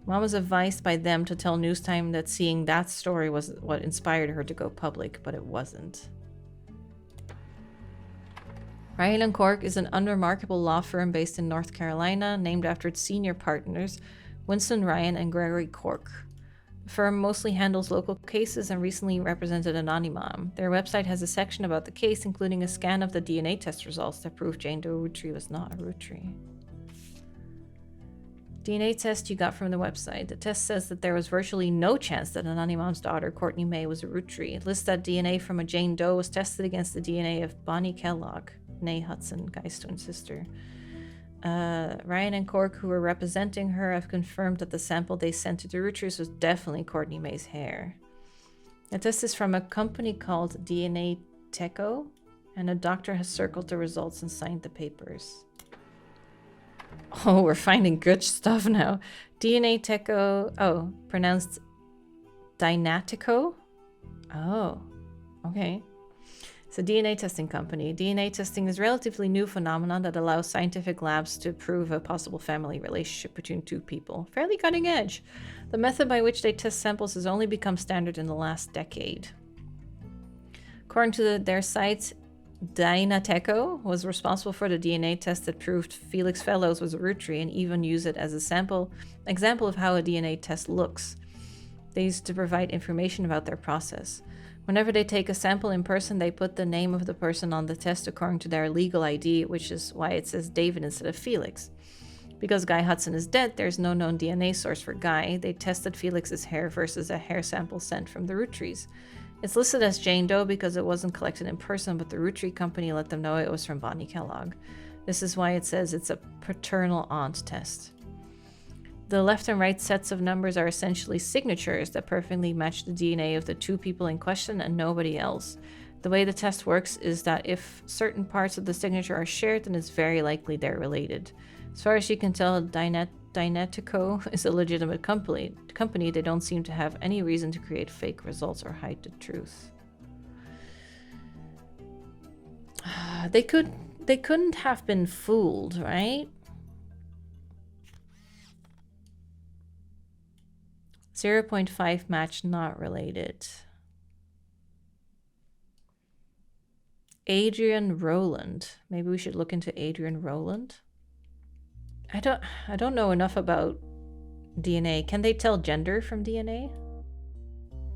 Mom was advised by them to tell Newstime that seeing that story was what inspired her to go public, but it wasn't. Ryan & Cork is an unremarkable law firm based in North Carolina, named after its senior partners, Winston Ryan and Gregory Cork. The firm mostly handles local cases and recently represented Anonymom. Their website has a section about the case, including a scan of the DNA test results that prove Jane Doe Roottree was not a Roottree. DNA test you got from the website. The test says that there was virtually no chance that Anonymom's daughter, Courtney May, was a Roottree. It lists that DNA from a Jane Doe was tested against the DNA of Bonnie Kellogg. Nay Hudson, Guy's twin sister. Ryan and Cork, who were representing her, have confirmed that the sample they sent to the Roottrees was definitely Courtney May's hair. The test is from a company called DNA Teco, and a doctor has circled the results and signed the papers. Oh, we're finding good stuff now. DNA Teco, oh, pronounced Dynatico? Oh, okay. It's a DNA testing company. DNA testing is a relatively new phenomenon that allows scientific labs to prove a possible family relationship between two people. Fairly cutting edge. The method by which they test samples has only become standard in the last decade. According to their site, Dynateco was responsible for the DNA test that proved Felix Fellows was a Rootree and even used it as a example of how a DNA test looks. They used to provide information about their process. Whenever they take a sample in person, they put the name of the person on the test according to their legal ID, which is why it says David instead of Felix. Because Guy Hudson is dead, there's no known DNA source for Guy. They tested Felix's hair versus a hair sample sent from the Roottrees. It's listed as Jane Doe because it wasn't collected in person, but the Rootree company let them know it was from Bonnie Kellogg. This is why it says it's a paternal aunt test. The left and right sets of numbers are essentially signatures that perfectly match the DNA of the two people in question and nobody else. The way the test works is that if certain parts of the signature are shared, then it's very likely they're related. As far as you can tell, Dynetico is a legitimate company. They don't seem to have any reason to create fake results or hide the truth. They couldn't have been fooled, right? 0.5 match not related. Adrian Rowland. Maybe we should look into Adrian Rowland. I don't know enough about DNA. Can they tell gender from DNA?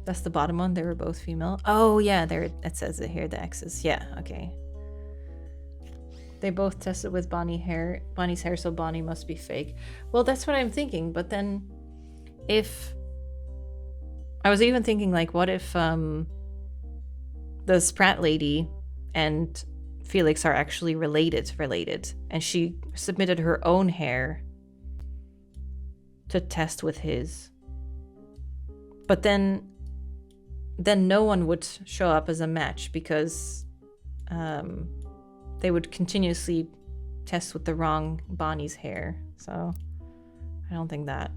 That's the bottom one. They were both female. Oh yeah, there it says it here, the X's. Yeah, okay. They both tested with Bonnie's hair, so Bonnie must be fake. Well, that's what I'm thinking, but then if I was even thinking, like, what if the Spratt lady and Felix are actually related, and she submitted her own hair to test with his. But then no one would show up as a match because they would continuously test with the wrong Bonnie's hair. So I don't think that.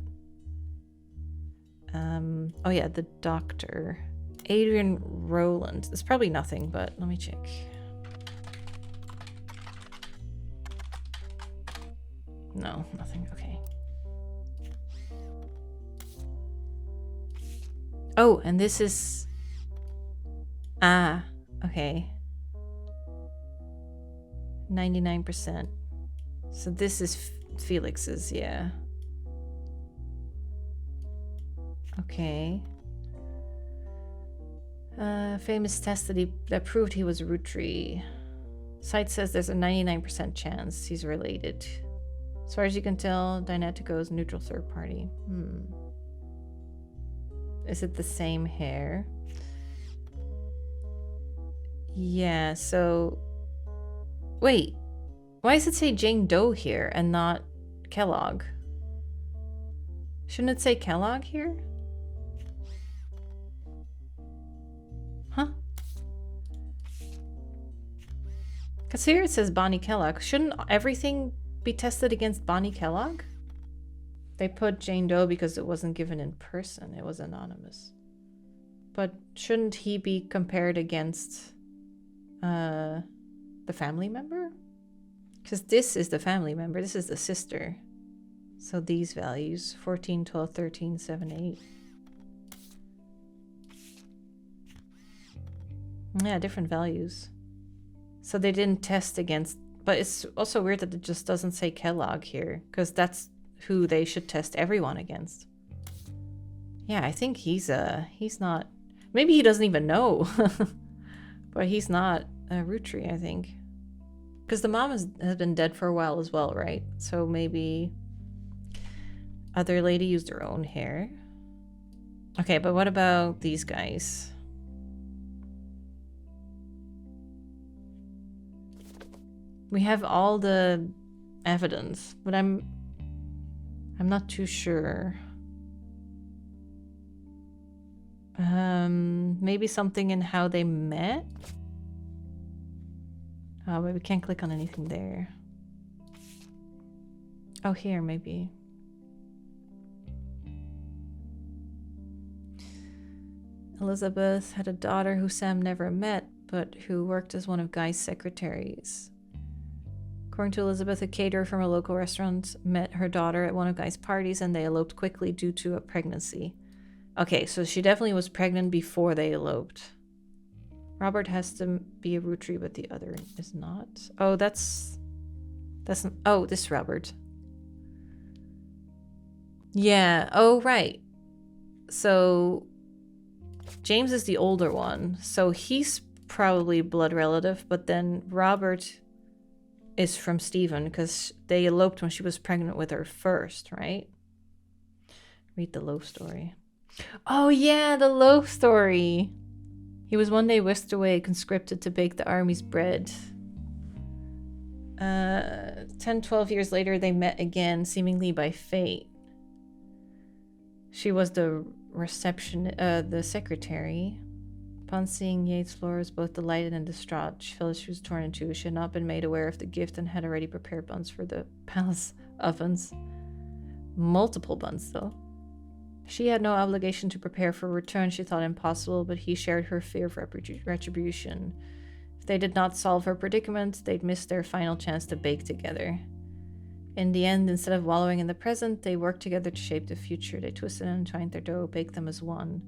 Oh yeah, the doctor. Adrian Rowland. It's probably nothing, but let me check. No, nothing. Okay. Oh, and this is... Ah, okay. 99%. So this is Felix's, yeah. Okay. Famous test that proved he was a Rootree. Site says there's a 99% chance he's related. As far as you can tell, Dynetico is neutral third party. Is it the same hair? Yeah, so... Wait. Why does it say Jane Doe here and not Kellogg? Shouldn't it say Kellogg here? Huh? Because here it says Bonnie Kellogg. Shouldn't everything be tested against Bonnie Kellogg? They put Jane Doe because it wasn't given in person. It was anonymous. But shouldn't he be compared against the family member? Because this is the family member. This is the sister. So these values, 14, 12, 13, 7, 8. Yeah, different values. So they didn't test against... But it's also weird that it just doesn't say Kellogg here. Because that's who they should test everyone against. Yeah, I think he's not... Maybe he doesn't even know. But he's not a Rootree, I think. Because the mom has been dead for a while as well, right? So maybe... Other lady used her own hair. Okay, but what about these guys? We have all the evidence, but I'm not too sure. Maybe something in how they met? Oh, but we can't click on anything there. Oh, here, maybe. Elizabeth had a daughter who Sam never met, but who worked as one of Guy's secretaries. According to Elizabeth, a caterer from a local restaurant met her daughter at one of Guy's parties and they eloped quickly due to a pregnancy. Okay, so she definitely was pregnant before they eloped. Robert has to be a Rootree, but the other is not. Oh, that's oh, this Robert. Yeah, oh, right. So James is the older one, so he's probably blood relative, but then Robert is from Stephen because they eloped when she was pregnant with her first, right? Read the Loaf story. Oh yeah, the Loaf story. He was one day whisked away, conscripted to bake the army's bread. 10-12 years later, they met again, seemingly by fate. She was the the secretary. Upon seeing Yates, Flora was both delighted and distraught. She felt she was torn in two. She had not been made aware of the gift and had already prepared buns for the palace ovens. Multiple buns, though. She had no obligation to prepare for return, she thought impossible, but he shared her fear of retribution. If they did not solve her predicament, they'd miss their final chance to bake together. In the end, instead of wallowing in the present, they worked together to shape the future. They twisted and entwined their dough, baked them as one.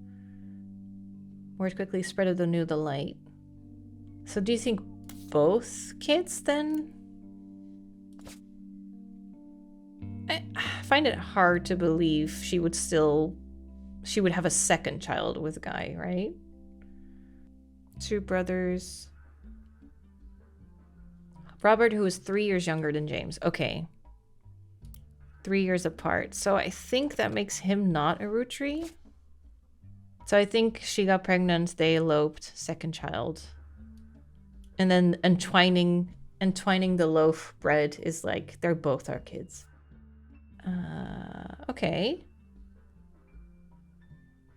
Word quickly spread of the new delight. So do you think both kids then? I find it hard to believe she would have a second child with a Guy, right? Two brothers. Robert, who is 3 years younger than James. Okay. 3 years apart. So I think that makes him not a Rootree. So I think she got pregnant, they eloped, second child. And then entwining the loaf bread is like, they're both our kids. Okay.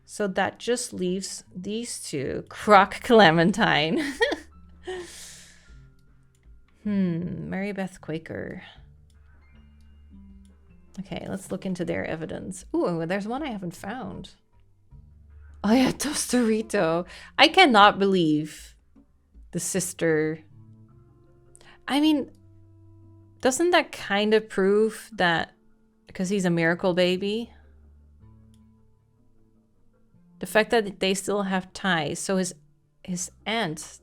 So that just leaves these two. Croc Clementine. Mary Beth Quaker. Okay, let's look into their evidence. Ooh, there's one I haven't found. Oh yeah, Tostarito. I cannot believe the sister. I mean, doesn't that kind of prove that because he's a miracle baby? The fact that they still have ties. So his aunt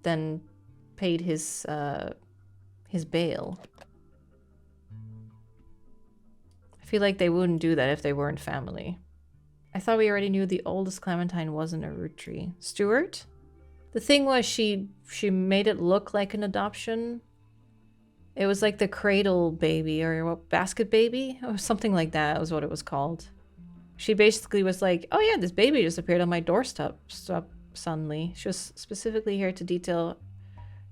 then paid his bail. I feel like they wouldn't do that if they weren't family. I thought we already knew the oldest Clementine wasn't a Rootree. Stuart? The thing was she made it look like an adoption. It was like the cradle baby or what, basket baby? Or something like that was what it was called. She basically was like, oh yeah, this baby just appeared on my doorstep suddenly. She was specifically here to detail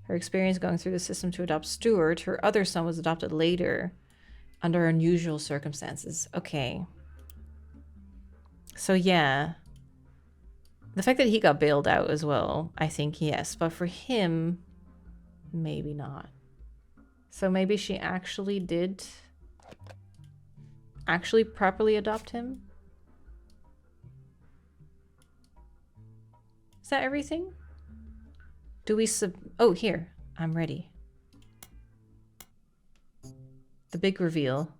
her experience going through the system to adopt Stuart. Her other son was adopted later under unusual circumstances. Okay. So yeah. The fact that he got bailed out as well, I think yes. But for him, maybe not. So maybe she actually did properly adopt him? Is that everything? Do we oh, here. I'm ready. The big reveal.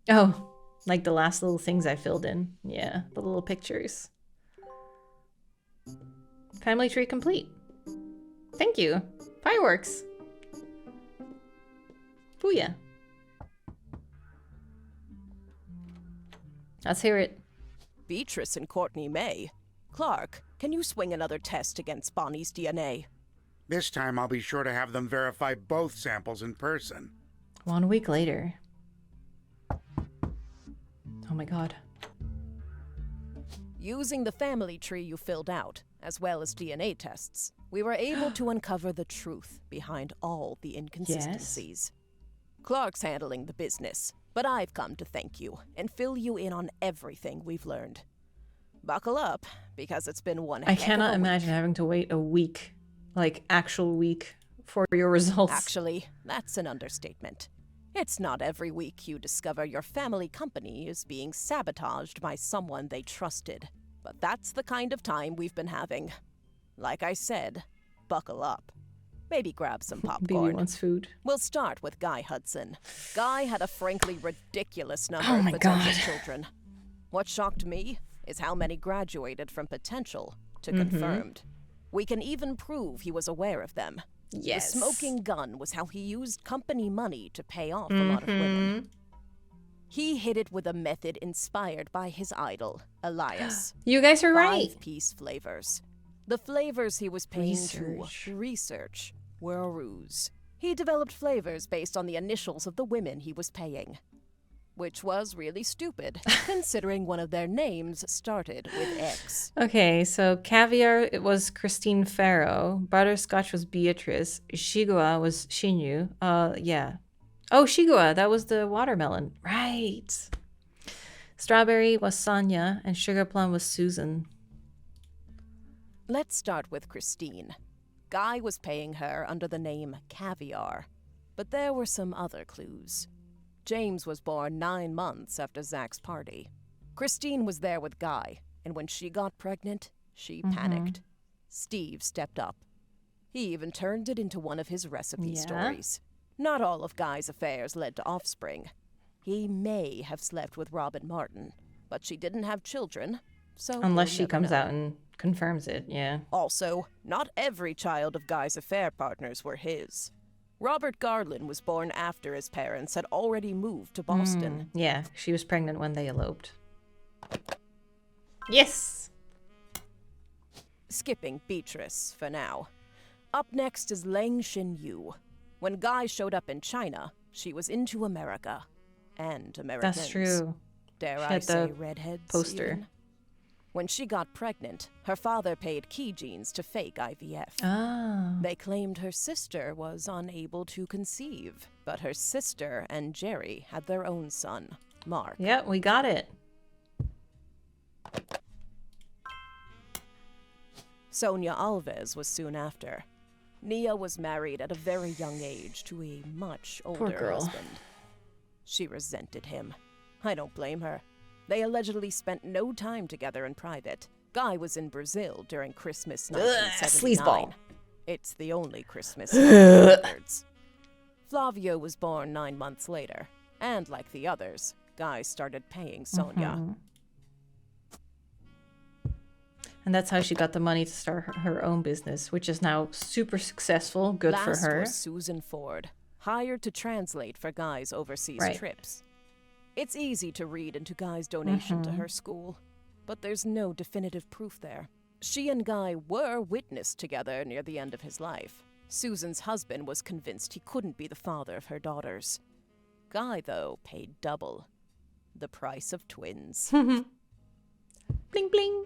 Oh, like the last little things I filled in. Yeah, the little pictures. Family tree complete. Thank you. Fireworks. Booyah. Let's hear it. Beatrice and Courtney May. Clark, can you swing another test against Bonnie's DNA? This time I'll be sure to have them verify both samples in person. 1 week later. Oh my god. Using the family tree you filled out, as well as DNA tests, we were able to uncover the truth behind all the inconsistencies. Clark's handling the business, but I've come to thank you and fill you in on everything we've learned. Buckle up, because it's been one I heck of cannot a imagine week. having to wait a week, like actual week, for your results. Actually, that's an understatement. It's not every week you discover your family company is being sabotaged by someone they trusted. But that's the kind of time we've been having. Like I said, buckle up. Maybe grab some Baby popcorn. wants food. We'll start with Guy Hudson. Guy had a frankly ridiculous number Oh of my potential God. children. What shocked me is how many graduated from potential to confirmed. We can even prove he was aware of them. Yes. The smoking gun was how he used company money to pay off a lot of women. He hid it with a method inspired by his idol, Elias. You guys are right. 5-piece flavors. The flavors he was paying Research. to research were a ruse. He developed flavors based on the initials of the women he was paying. Which was really stupid, considering one of their names started with X. Okay, so caviar, it was Christine Farrow. Butterscotch was Beatrice. Shigua was Shinyu. Yeah. Oh, Shigua, that was the watermelon. Right. Strawberry was Sonia, and sugar plum was Susan. Let's start with Christine. Guy was paying her under the name Caviar, but there were some other clues. James was born 9 months after Zach's party. Christine was there with Guy, and when she got pregnant, she panicked. Steve stepped up. He even turned it into one of his recipe Yeah? stories. Not all of Guy's affairs led to offspring. He may have slept with Robin Martin, but she didn't have children, so Unless we'll she never comes know. out and confirms it, yeah. Also, not every child of Guy's affair partners were his. Robert Garland was born after his parents had already moved to Boston. Yeah, she was pregnant when they eloped. Yes! Skipping Beatrice for now. Up next is Lang Xin-yu. When Guy showed up in China, she was into America. And Americans. That's true. Dare She I had say the redheads poster. even? When she got pregnant, her father paid key genes to fake IVF. Ah. They claimed her sister was unable to conceive, but her sister and Jerry had their own son, Mark. Yeah, we got it. Sonia Alves was soon after. Nia was married at a very young age to a much older girl. husband. She resented him. I don't blame her. They allegedly spent no time together in private. Guy was in Brazil during Christmas 1979. sleazeball. It's the only Christmas on records. Flavio was born 9 months later, and like the others, Guy started paying Sonia. And that's how she got the money to start her own business, which is now super successful. Good Last for her. was Susan Ford, hired to translate for Guy's overseas Right. trips. It's easy to read into Guy's donation to her school, but there's no definitive proof there. She and Guy were witnessed together near the end of his life. Susan's husband was convinced he couldn't be the father of her daughters. Guy, though, paid double. The price of twins. Bling bling.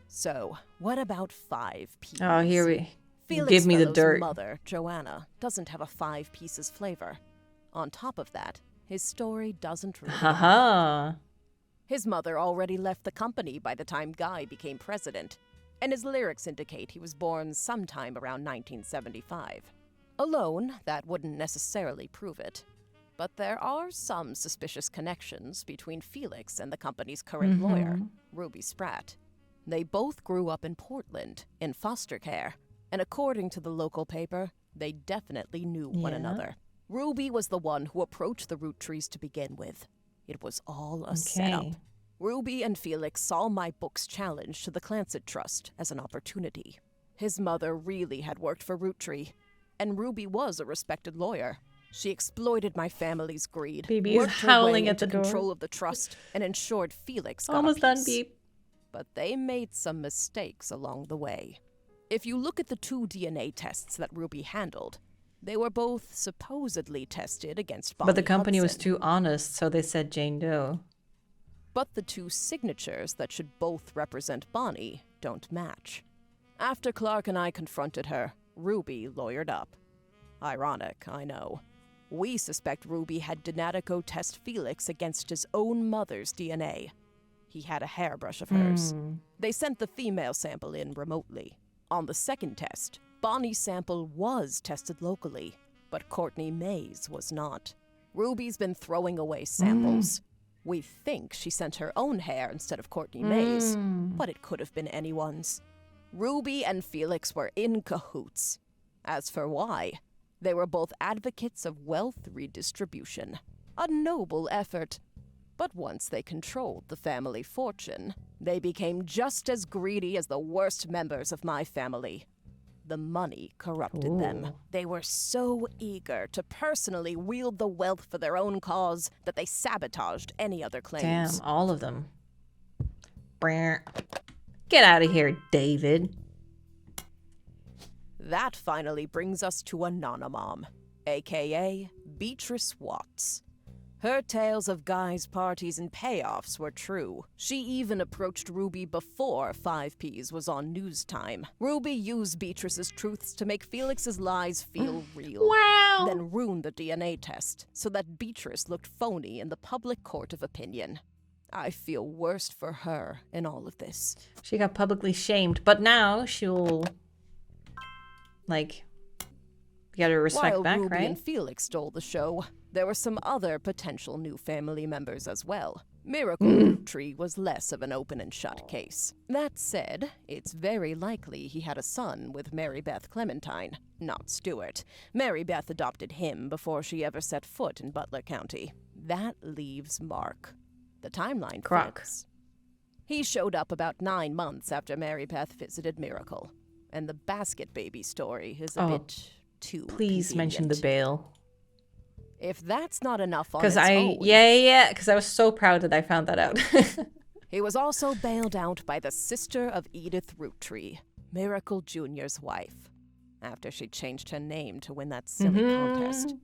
So, what about 5Ps? Oh, here we Felix give me the Fellow's dirt. mother, Joanna, doesn't have a 5 pieces flavor. On top of that, his story doesn't really Haha. His mother already left the company by the time Guy became president, and his lyrics indicate he was born sometime around 1975. Alone, that wouldn't necessarily prove it. But there are some suspicious connections between Felix and the company's current lawyer, Ruby Spratt. They both grew up in Portland, in foster care, and according to the local paper, they definitely knew one Yeah. another. Ruby was the one who approached the Roottrees to begin with. It was all a setup. Okay. Ruby and Felix saw my book's challenge to the Clancet Trust as an opportunity. His mother really had worked for Roottree, and Ruby was a respected lawyer. She exploited my family's greed, Baby is worked her howling way at the into door. control of the trust, and ensured Felix got Almost a done, piece. beep. But they made some mistakes along the way. If you look at the 2 DNA tests that Ruby handled, they were both supposedly tested against Bonnie But the company was Hudson. too honest, so they said Jane Doe. But the two signatures that should both represent Bonnie don't match. After Clark and I confronted her, Ruby lawyered up. Ironic, I know. We suspect Ruby had Donatico test Felix against his own mother's DNA. He had a hairbrush of hers. They sent the female sample in remotely. On the second test, Bonnie's sample was tested locally, but Courtney May's was not. Ruby's been throwing away samples. We think she sent her own hair instead of Courtney May's, but it could have been anyone's. Ruby and Felix were in cahoots. As for why, they were both advocates of wealth redistribution. A noble effort. But once they controlled the family fortune, they became just as greedy as the worst members of my family. The money corrupted them. They were so eager to personally wield the wealth for their own cause that they sabotaged any other claims. Damn, all of them. Brr. Get out of here, David. That finally brings us to Anonymom, aka Beatrice Watts. Her tales of guys' parties and payoffs were true. She even approached Ruby before 5Ps was on news time. Ruby used Beatrice's truths to make Felix's lies feel real. Wow. Then ruined the DNA test so that Beatrice looked phony in the public court of opinion. I feel worst for her in all of this. She got publicly shamed, but now she'll, like, you gotta respect While back, Ruby right? and Felix stole the show, there were some other potential new family members as well. Miracle Roottree was less of an open and shut case. That said, it's very likely he had a son with Mary Beth Clementine, not Stuart. Mary Beth adopted him before she ever set foot in Butler County. That leaves Mark. The timeline Croc. fits. He showed up about 9 months after Mary Beth visited Miracle. And the basket baby story is a bit too Please mention the convenient. bail. If that's not enough on Because its I, own, because I was so proud that I found that out. he was also bailed out by the sister of Edith Roottree, Miracle Jr.'s wife, after she changed her name to win that silly contest.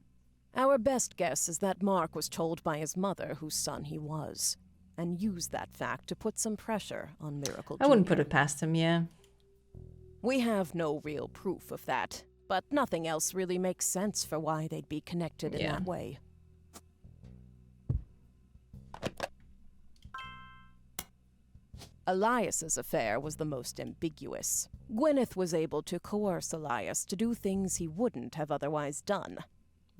Our best guess is that Mark was told by his mother whose son he was, and used that fact to put some pressure on Miracle Jr. I wouldn't put it past him, yeah. We have no real proof of that, but nothing else really makes sense for why they'd be connected in that way. Elias's affair was the most ambiguous. Gwyneth was able to coerce Elias to do things he wouldn't have otherwise done,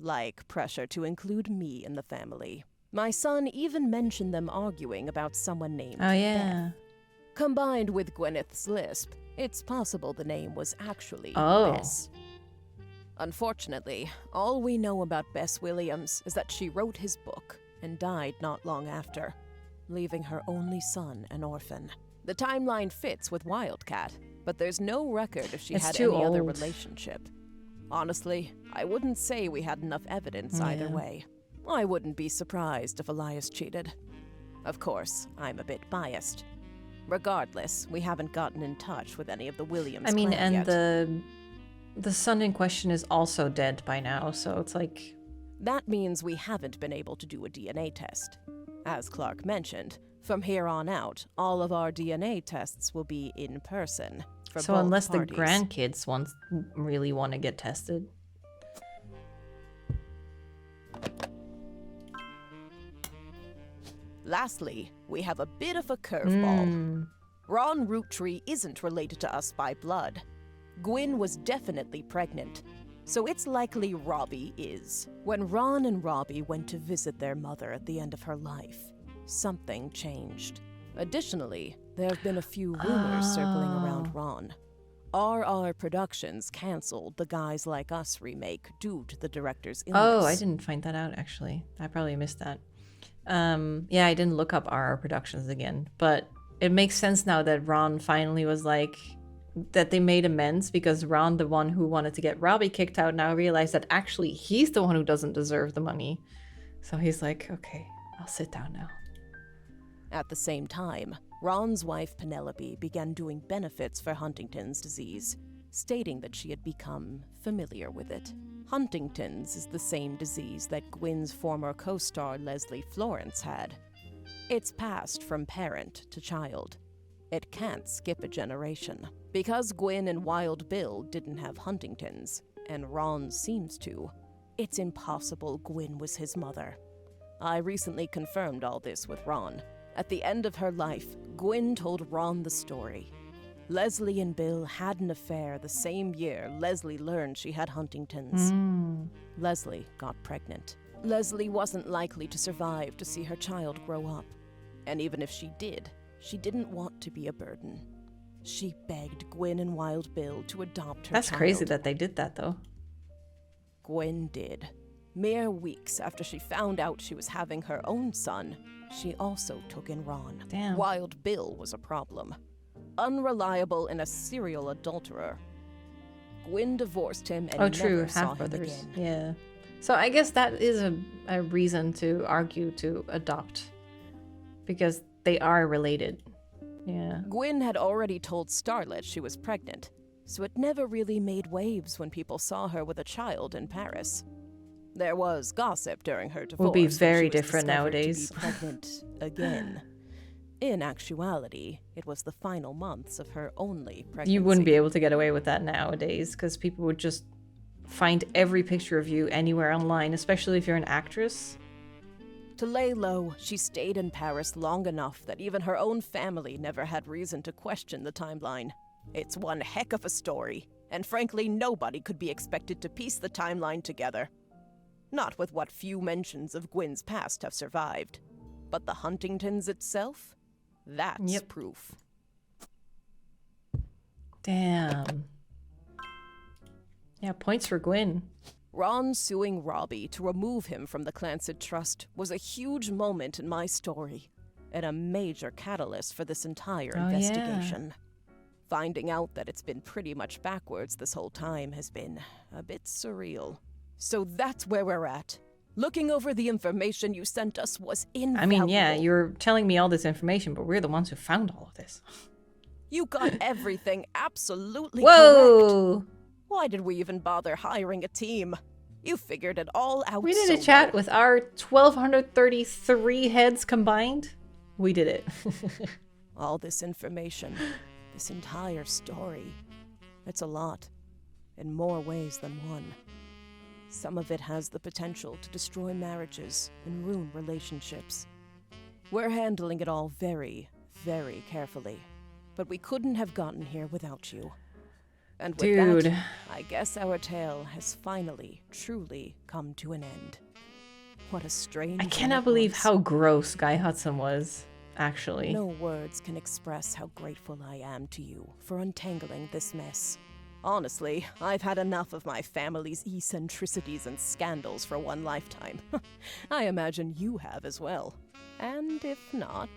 like pressure to include me in the family. My son even mentioned them arguing about someone named Beth. Combined with Gwyneth's lisp, it's possible the name was actually Bess. Unfortunately, all we know about Bess Williams is that she wrote his book and died not long after, leaving her only son an orphan. The timeline fits with Wildcat, but there's no record if she had any other relationship. Honestly, I wouldn't say we had enough evidence either way. I wouldn't be surprised if Elias cheated. Of course, I'm a bit biased. Regardless, we haven't gotten in touch with any of the Williams clan and yet. the son in question is also dead by now, so it's like... That means we haven't been able to do a DNA test. As Clark mentioned, from here on out, all of our DNA tests will be in person. So both unless parties. the grandkids really want to get tested. Lastly, we have a bit of a curveball. Ron Roottree isn't related to us by blood. Gwyn was definitely pregnant, so it's likely Robbie is. When Ron and Robbie went to visit their mother at the end of her life, something changed. Additionally, there have been a few rumors circling around Ron. RR Productions canceled the Guys Like Us remake due to the director's illness. Oh, I didn't find that out, actually. I probably missed that. Yeah, I didn't look up RR Productions again, but it makes sense now that Ron finally was like, that they made amends, because Ron, the one who wanted to get Robbie kicked out, now realized that actually he's the one who doesn't deserve the money. So he's like, okay, I'll sit down now. At the same time, Ron's wife Penelope began doing benefits for Huntington's disease, stating that she had become familiar with it. Huntington's is the same disease that Gwyn's former co-star Leslie Florence had. It's passed from parent to child. It can't skip a generation. Because Gwyn and Wild Bill didn't have Huntington's, and Ron seems to, it's impossible Gwyn was his mother. I recently confirmed all this with Ron. At the end of her life, Gwyn told Ron the story. Leslie and Bill had an affair the same year Leslie learned she had Huntington's. Leslie got pregnant. Leslie wasn't likely to survive to see her child grow up. And even if she did, she didn't want to be a burden. She begged Gwyn and Wild Bill to adopt her That's child. crazy that they did that, though. Gwyn did. Mere weeks after she found out she was having her own son, she also took in Ron. Damn. Wild Bill was a problem. Unreliable and a serial adulterer. Gwyn divorced him and Oh, true. never saw him Half-brothers. again. Yeah. So I guess that is a reason to argue to adopt. Because they are related. Yeah. Gwyn had already told Starlet she was pregnant, so it never really made waves when people saw her with a child in Paris. There was gossip during her divorce. Would be when very she was different discovered nowadays. To be pregnant again. In actuality, it was the final months of her only pregnancy. You wouldn't be able to get away with that nowadays because people would just find every picture of you anywhere online, especially if you're an actress. To lay low, she stayed in Paris long enough that even her own family never had reason to question the timeline. It's one heck of a story, and frankly, nobody could be expected to piece the timeline together. Not with what few mentions of Gwyn's past have survived. But the Huntingtons itself? That's Yep. proof. Damn. Yeah, points for Gwyn. Ron suing Robbie to remove him from the Clancid Trust was a huge moment in my story, and a major catalyst for this entire Oh, investigation. Finding out that it's been pretty much backwards this whole time has been a bit surreal. So that's where we're at. Looking over the information you sent us was invaluable. I mean, yeah, you're telling me all this information, but we're the ones who found all of this. You got everything absolutely correct. Whoa! Why did we even bother hiring a team? You figured it all out. We did so a chat well. with our 1,233 heads combined. We did it. All this information, this entire story. It's a lot, in more ways than one. Some of it has the potential to destroy marriages and ruin relationships. We're handling it all very, very carefully. But we couldn't have gotten here without you. And with Dude. that, I guess our tale has finally, truly come to an end. What a strange I one cannot it believe was. how gross Guy Hudson was, actually. No words can express how grateful I am to you for untangling this mess. Honestly, I've had enough of my family's eccentricities and scandals for one lifetime. I imagine you have as well. And if not,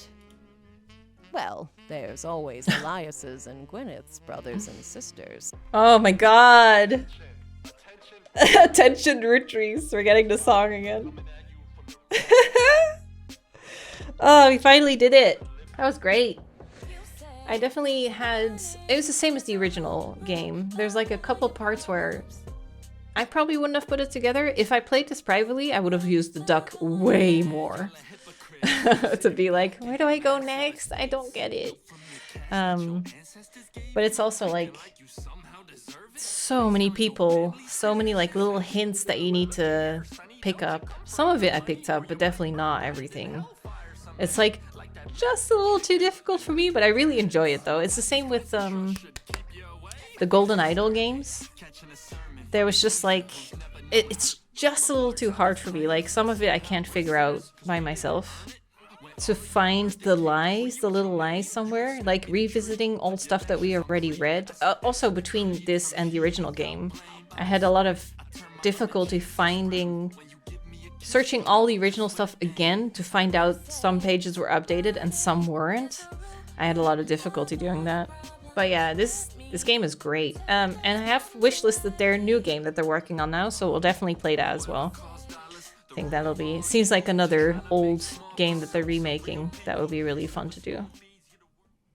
well, there's always Elias's and Gwyneth's brothers and sisters. Oh my god. Attention, Roottrees. We're getting the song again. Oh, we finally did it. That was great. I definitely had... It was the same as the original game. There's like a couple parts where I probably wouldn't have put it together. If I played this privately, I would have used the duck way more. To be like, where do I go next? I don't get it. But it's also like so many people, so many like little hints that you need to pick up. Some of it I picked up, but definitely not everything. It's like just a little too difficult for me, but I really enjoy it though. It's the same with the Golden Idol games. There was just like it's just a little too hard for me. Like some of it I can't figure out by myself. To find the lies, the little lies somewhere, like revisiting old stuff that we already read. Also between this and the original game, I had a lot of difficulty searching all the original stuff again to find out some pages were updated and some weren't. I had a lot of difficulty doing that. But yeah, this game is great. And I have wishlisted their new game that they're working on now, so we'll definitely play that as well. I think that'll be... Seems like another old game that they're remaking. That would be really fun to do.